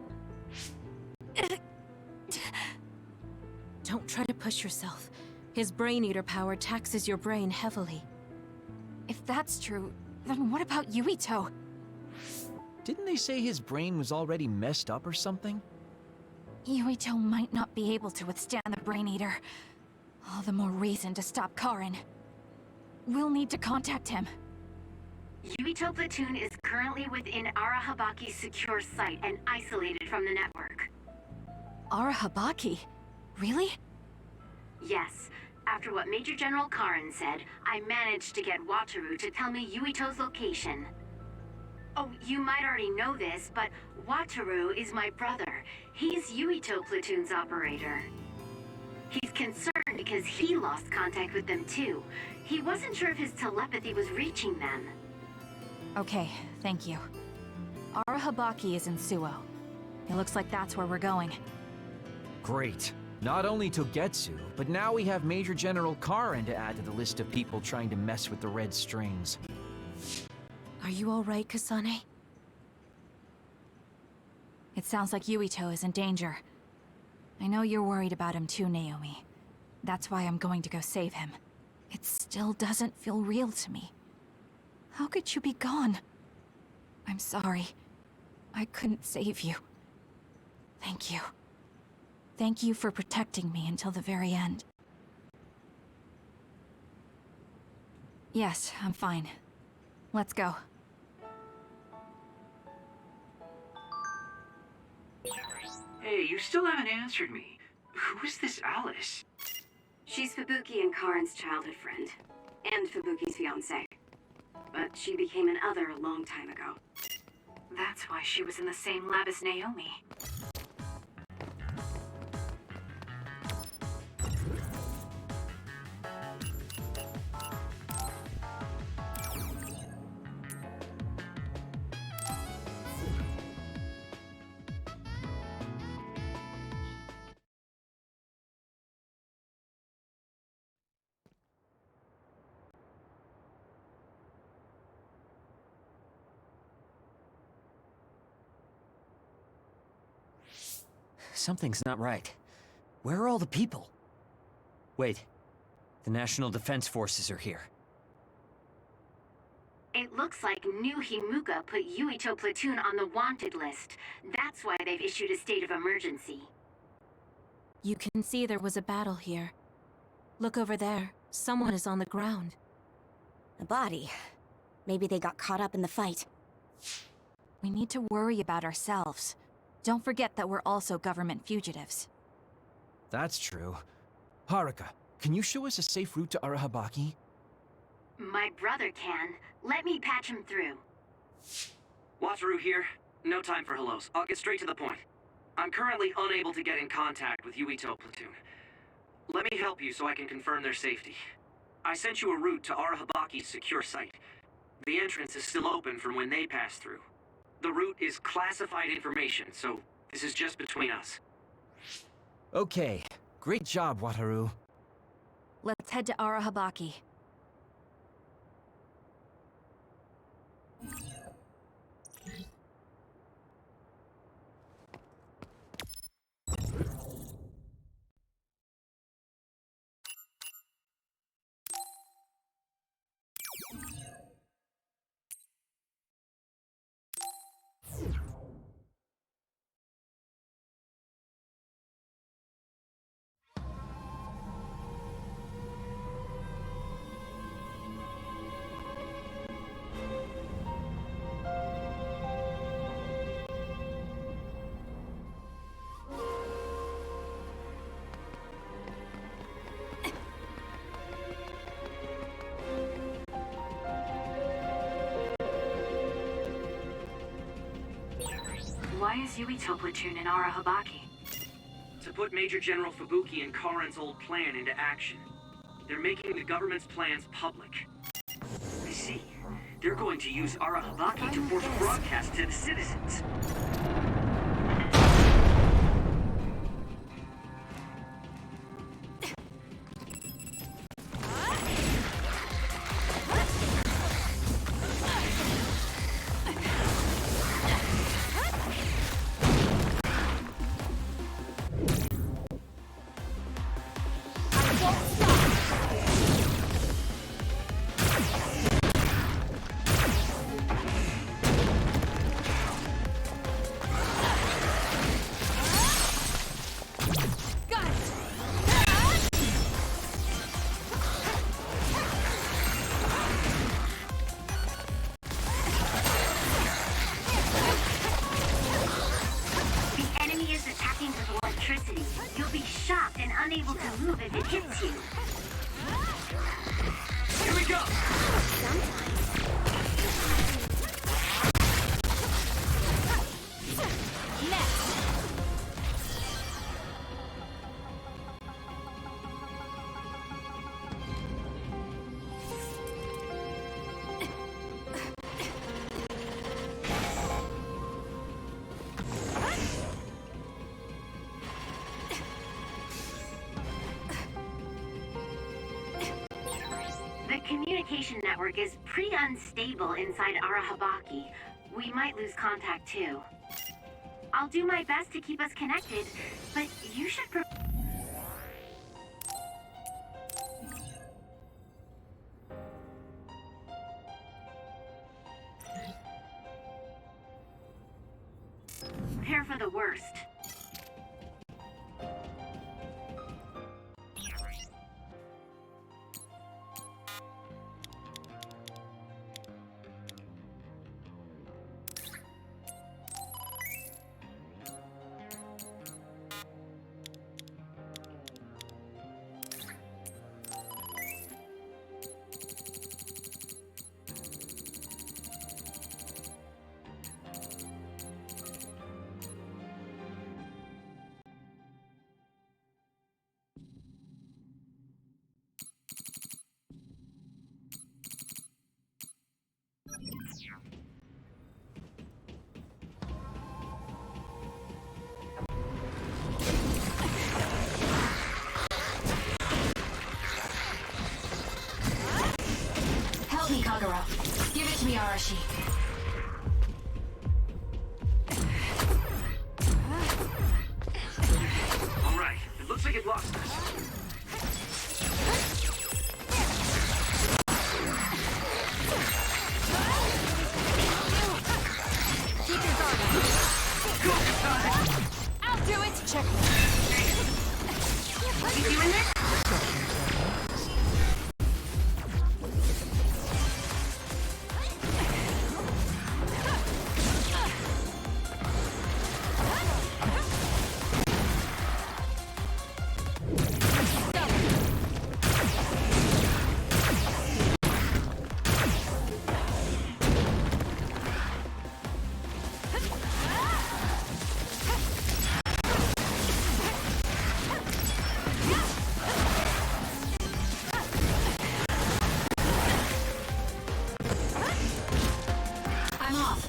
Don't try to push yourself. His brain eater power taxes your brain heavily. If that's true, then what about Yuito? Didn't they say his brain was already messed up or something? Yuito might not be able to withstand the brain eater. All the more reason to stop Karen. We'll need to contact him. Yuito Platoon is currently within Arahabaki's secure site and isolated from the network. Arahabaki? Really? Yes. After what Major General Karen said, I managed to get Wataru to tell me Yuito's location. Oh, you might already know this, but Wataru is my brother. He's Yuito Platoon's operator. He's concerned because he lost contact with them too. He wasn't sure if his telepathy was reaching them. Okay, thank you. Arahabaki is in Suo. It looks like that's where we're going. Great. Not only Togetsu, but now we have Major General Karen to add to the list of people trying to mess with the red strings. Are you alright, Kasane? It sounds like Yuito is in danger. I know you're worried about him too, Naomi. That's why I'm going to go save him. It still doesn't feel real to me. How could you be gone? I'm sorry. I couldn't save you. Thank you. Thank you for protecting me until the very end. Yes, I'm fine. Let's go. Hey, you still haven't answered me. Who is this Alice? She's Fubuki and Karen's childhood friend, and Fubuki's fiancé. But she became an other a long time ago. That's why she was in the same lab as Naomi. Something's not right. Where are all the people? Wait. The National Defense Forces are here. It looks like New Himuka put Yuito Platoon on the wanted list. That's why they've issued a state of emergency. You can see there was a battle here. Look over there. Someone is on the ground. A body. Maybe they got caught up in the fight. We need to worry about ourselves. Don't forget that we're also government fugitives. That's true. Haruka, can you show us a safe route to Arahabaki? My brother can. Let me patch him through. Wataru here. No time for hellos. I'll get straight to the point. I'm currently unable to get in contact with Yuito Platoon. Let me help you so I can confirm their safety. I sent you a route to Arahabaki's secure site. The entrance is still open from when they passed through. The route is classified information, so this is just between us. Okay. Great job, Wataru. Let's head to Arahabaki. Why is Yuito platoon in Arahabaki? To put Major General Fubuki and Karen's old plan into action. They're making the government's plans public. I see. They're going to use Arahabaki to force broadcast to the citizens. You'll be shocked and unable to move if it hits you. Here we go! The communication network is pretty unstable inside Arahabaki. We might lose contact too. I'll do my best to keep us connected, but you should prepare for the worst. Help me, Kagura. Give it to me, Arashi. All right, it looks like it lost us. Keep your guard up. Go, Kasane! I'll do it. Check. You doing this? I'm off.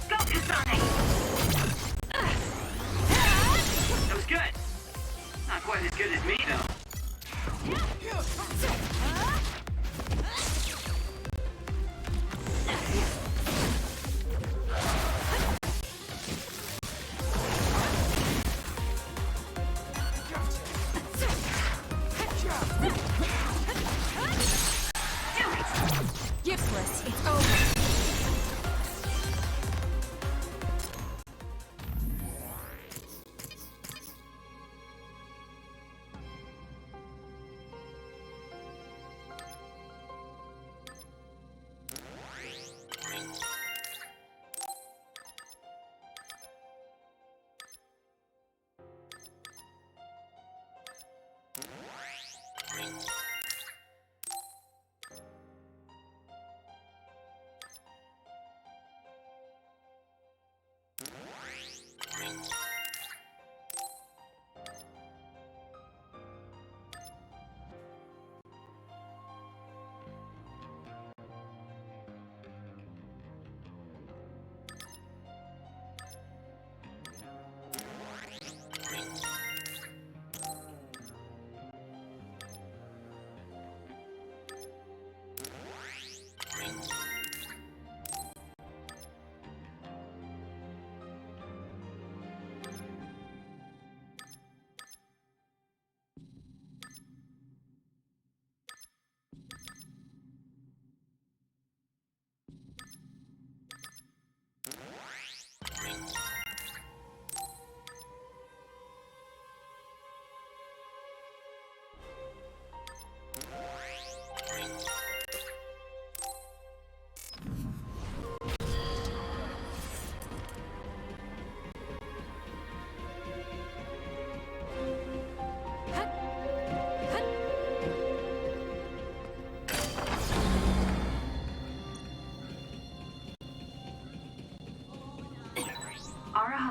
Go, Kasane! That was good. Not quite as good as me, though. Useless. It's over.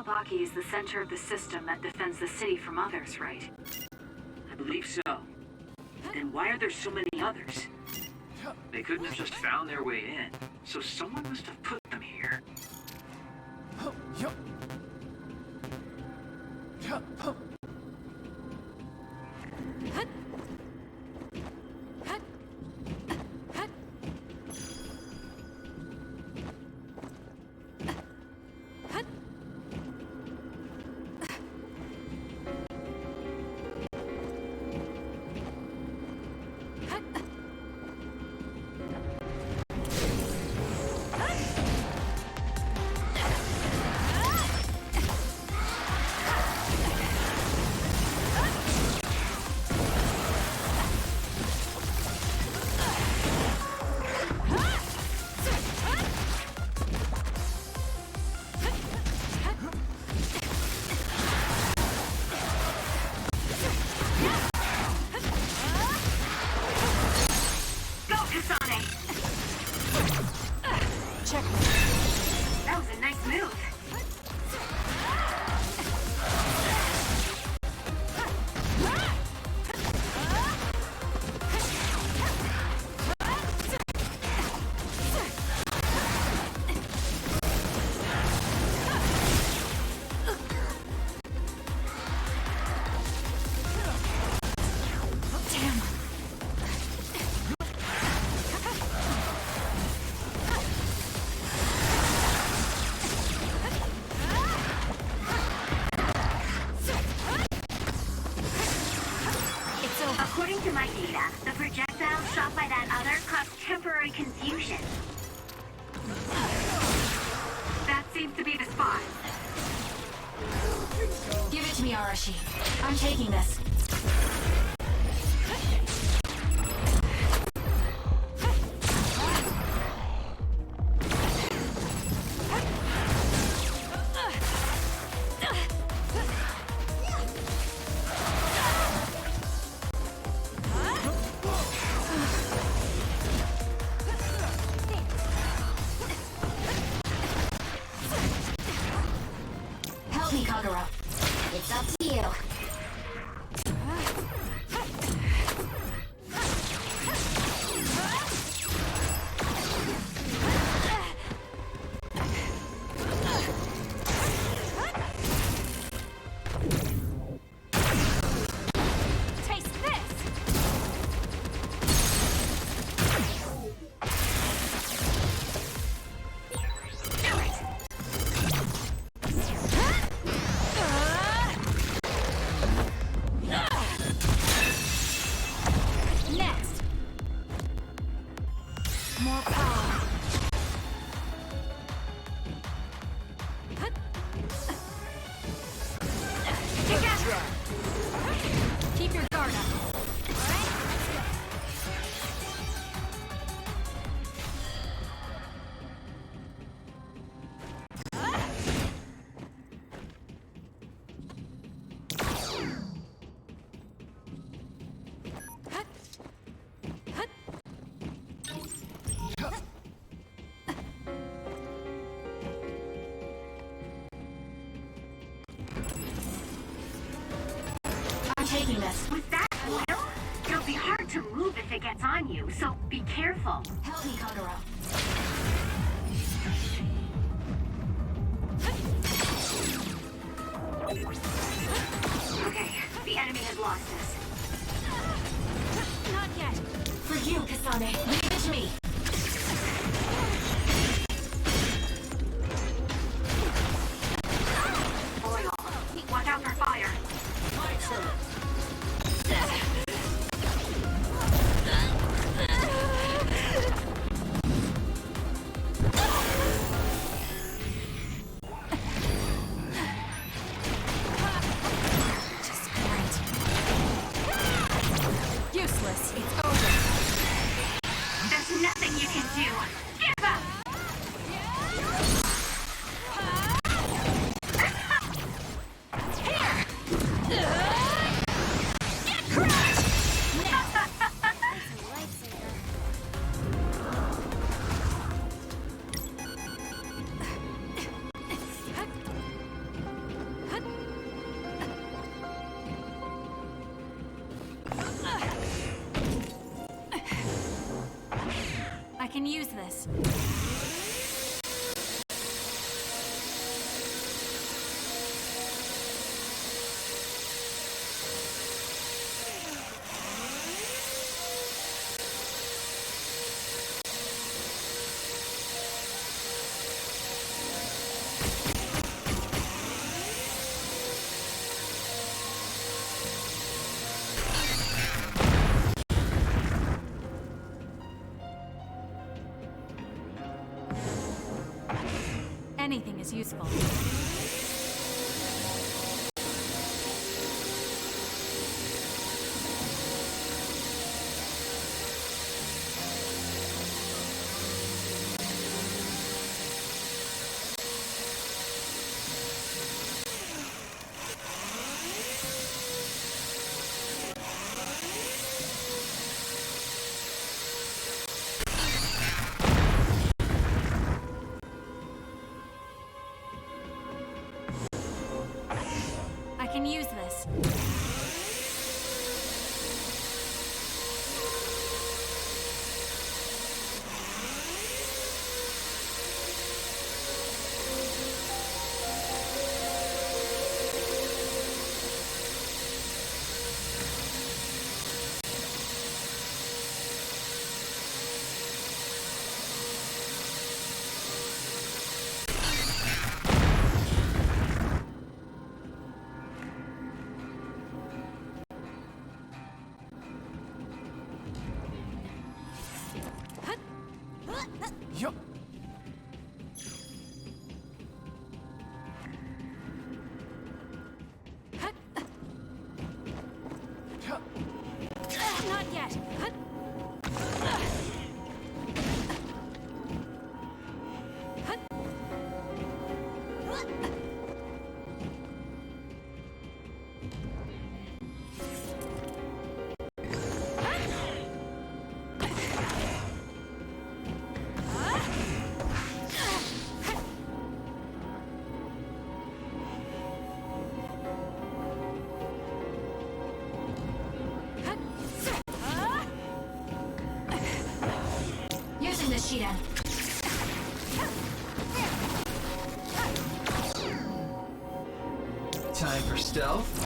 Alabaki is the center of the system that defends the city from others, right? I believe so. Then why are there so many others? They couldn't have just found their way in, so someone must have put them here. That was a nice move. According to my data, the projectile shot by that other caused temporary confusion. That seems to be the spot. Give it to me, Arashi. I'm taking this. Help me, Kagura. It's up to you. Taste this! Do it! Next. More power. Together! Keep your guard up. I'm taking this. With that oil, it'll be hard to move if it gets on you, so be careful. Help me, Kagura. Okay, the enemy has lost us. Not yet. For you, Kasane. Leave it to me. Oil. Watch out for fire. Just great. Useless. It's over. There's nothing you can do. Give up! Here! can use this. Anything is useful. I can use this. Yo. Not yet. Using the Sheeta. Time for stealth.